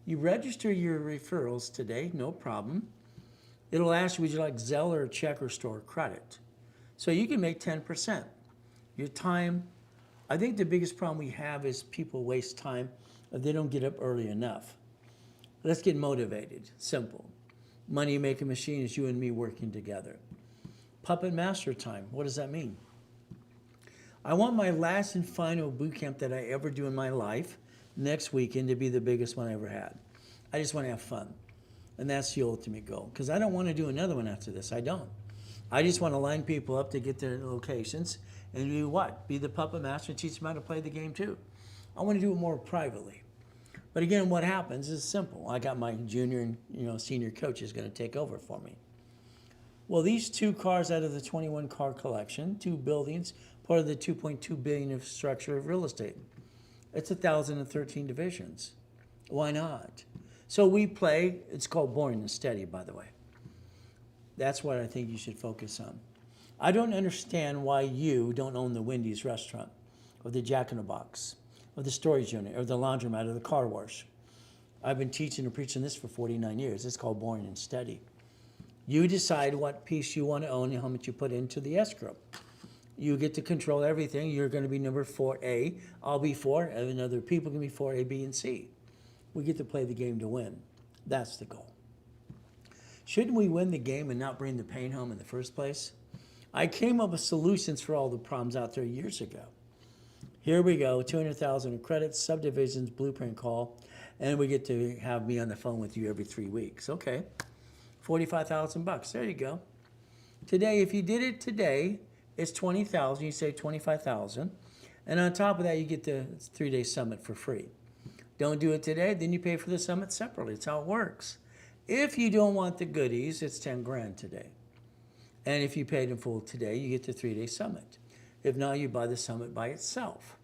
You register your referrals today, no problem. It'll ask you, would you like Zelle or check or store credit? So you can make 10%. Your time, I think the biggest problem we have is people waste time if they don't get up early enough. Let's get motivated, simple. Money making machine is you and me working together. Puppet master time, what does that mean? I want my last and final boot camp that I ever do in my life next weekend to be the biggest one I ever had. I just want to have fun. And that's the ultimate goal. Because I don't want to do another one after this. I don't. I just want to line people up to get their locations and do what? Be the puppet master and teach them how to play the game too. I want to do it more privately. But again, what happens is simple. I got my junior and senior coaches going to take over for me. Well, these 2 cars out of the 21 car collection, 2 buildings, part of the 2.2 billion of structure of real estate. It's 1,013 divisions. Why not? So we play, it's called boring and steady, by the way. That's what I think you should focus on. I don't understand why you don't own the Wendy's restaurant, or the Jack in the Box, or the storage unit, or the laundromat, or the car wash. I've been teaching and preaching this for 49 years. It's called boring and steady. You decide what piece you want to own and how much you put into the escrow. You get to control everything. You're going to be number 4A. I'll be 4, and other people can be 4A, B, and C. We get to play the game to win. That's the goal. Shouldn't we win the game and not bring the pain home in the first place? I came up with solutions for all the problems out there years ago. Here we go, 200,000 in credits, subdivisions, blueprint call, and we get to have me on the phone with you every 3 weeks. Okay, 45,000 bucks. There you go. Today, if you did it today, it's 20,000. You save 25,000, and on top of that, you get the 3-day summit for free. Don't do it today, then you pay for the summit separately. It's how it works. If you don't want the goodies, it's 10 grand today. And if you paid in full today, you get the 3-day summit. If not, you buy the summit by itself.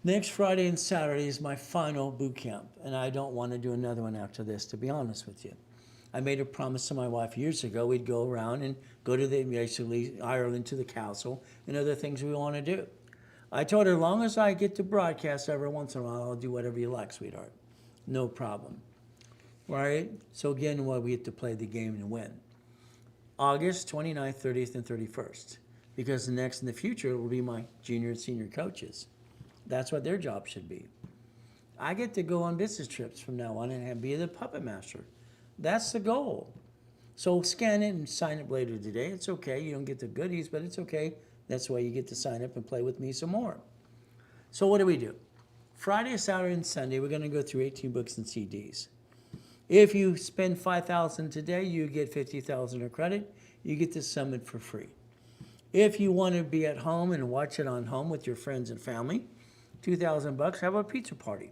Next Friday and Saturday is my final boot camp, and I don't want to do another one after this, to be honest with you. I made a promise to my wife years ago we'd go around and go to basically Ireland to the castle and other things we want to do. I told her, as long as I get to broadcast every once in a while, I'll do whatever you like, sweetheart. No problem. Right? So again, we get to play the game and win. August 29th, 30th, and 31st. Because the next in the future will be my junior and senior coaches. That's what their job should be. I get to go on business trips from now on and be the puppet master. That's the goal. So scan it and sign up later today. It's okay. You don't get the goodies, but it's okay. That's why you get to sign up and play with me some more. So what do we do? Friday, Saturday, and Sunday, we're going to go through 18 books and CDs. If you spend $5,000 today, you get $50,000 of credit. You get the summit for free. If you want to be at home and watch it on home with your friends and family, $2,000, have a pizza party.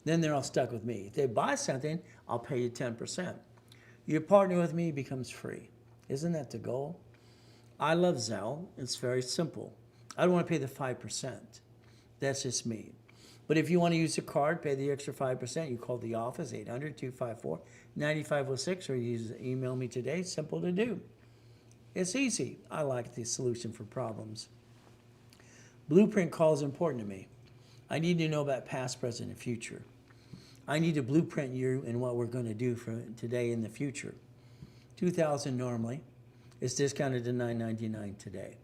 Then they're all stuck with me. If they buy something, I'll pay you 10%. Your partner with me becomes free. Isn't that the goal? I love Zelle. It's very simple. I don't want to pay the 5%. That's just me. But if you want to use a card, pay the extra 5%. You call the office, 800-254-9506, or you email me today. Simple to do. It's easy. I like the solution for problems. Blueprint call is important to me. I need to know about past, present, and future. I need to blueprint you and what we're going to do for today and the future. $2,000 normally. It's discounted to $999 today.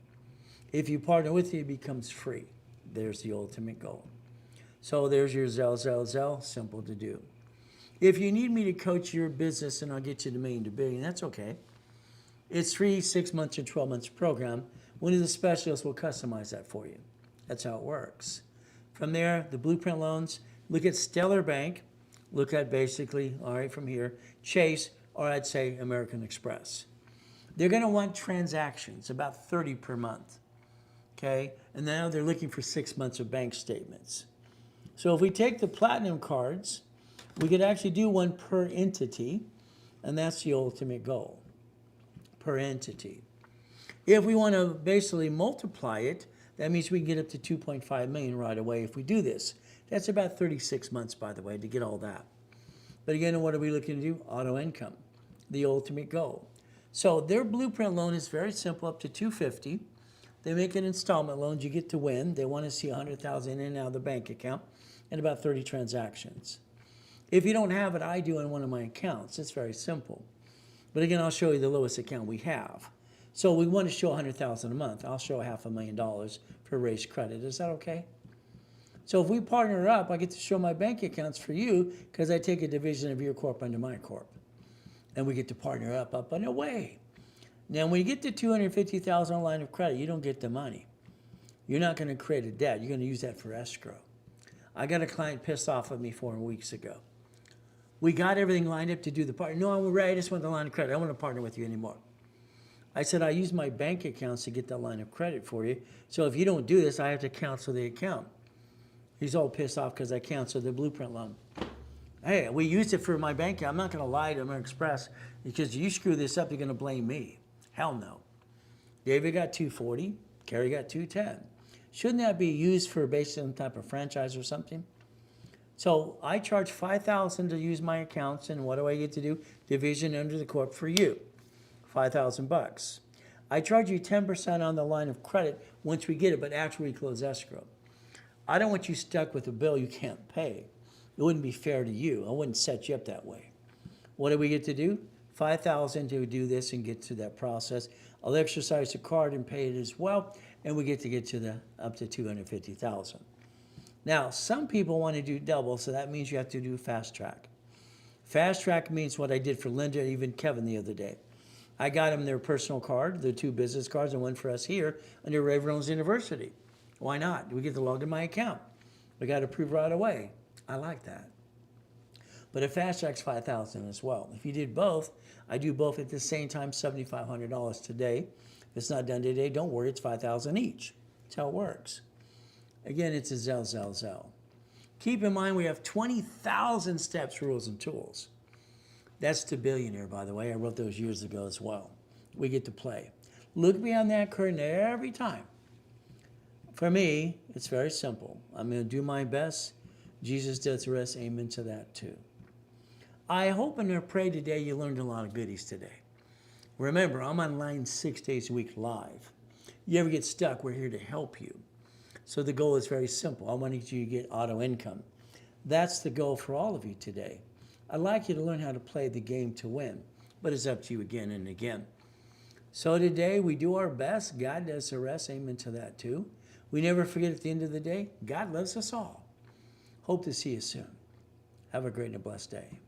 If you partner with me, it becomes free. There's the ultimate goal. So there's your Zelle. Simple to do. If you need me to coach your business and I'll get you to $1 million to $1 billion, that's okay. It's 3, 6 months, or 12 months program. One of the specialists will customize that for you. That's how it works. From there, the blueprint loans, look at Stellar Bank. Look at basically, all right, from here, Chase, or I'd say American Express. They're going to want transactions, about 30 per month. Okay? And now they're looking for 6 months of bank statements. So if we take the platinum cards, we could actually do one per entity, and that's the ultimate goal, per entity. If we want to basically multiply it, that means we can get up to 2.5 million right away if we do this. That's about 36 months, by the way, to get all that. But again, what are we looking to do? Auto income, the ultimate goal. So their blueprint loan is very simple, up to $250. They make an installment loans. You get to win. They want to see $100,000 in and out of the bank account and about 30 transactions. If you don't have it, I do in one of my accounts. It's very simple. But again, I'll show you the lowest account we have. So we want to show $100,000 a month. I'll show $500,000 for raised credit. Is that okay? So if we partner up, I get to show my bank accounts for you because I take a division of your corp under my corp. And we get to partner up and away. Now, when you get to $250,000 line of credit, you don't get the money. You're not going to create a debt. You're going to use that for escrow. I got a client pissed off at me 4 weeks ago. We got everything lined up to do the partner. No, I'm ready. I just want the line of credit. I don't want to partner with you anymore. I said, I use my bank accounts to get that line of credit for you. So if you don't do this, I have to cancel the account. He's all pissed off because I canceled the blueprint loan. Hey, we used it for my bank account. I'm not going to lie to American Express because you screw this up, you're going to blame me. Hell no. David got 240. Carrie got 210. Shouldn't that be used for basically some type of franchise or something? So I charge $5,000 to use my accounts, and what do I get to do? Division under the corp for you, $5,000. I charge you 10% on the line of credit once we get it, but after we close escrow. I don't want you stuck with a bill you can't pay. It wouldn't be fair to you. I wouldn't set you up that way. What do we get to do? $5,000 to do this and get to that process. I'll exercise the card and pay it as well, and we get to the up to $250,000. Now, some people want to do double, so that means you have to do fast track. Fast track means what I did for Linda and even Kevin the other day. I got them their personal card, their 2 business cards, and one for us here under Ray Reynolds University. Why not? We get to log in my account. We got approved right away. I like that. But a fast track's $5,000 as well. If you did both, I do both at the same time, $7,500 today. If it's not done today, don't worry, it's $5,000 each. That's how it works. Again, it's a Zell. Keep in mind we have 20,000 steps, rules, and tools. That's the billionaire, by the way. I wrote those years ago as well. We get to play. Look beyond that curtain every time. For me, it's very simple. I'm going to do my best. Jesus does the rest. Amen to that too. I hope and I pray today you learned a lot of goodies today. Remember, I'm online 6 days a week live. You ever get stuck, we're here to help you. So the goal is very simple. I want you to get auto income. That's the goal for all of you today. I'd like you to learn how to play the game to win, but it's up to you again and again. So today we do our best. God does the rest. Amen to that too. We never forget at the end of the day, God loves us all. Hope to see you soon. Have a great and a blessed day.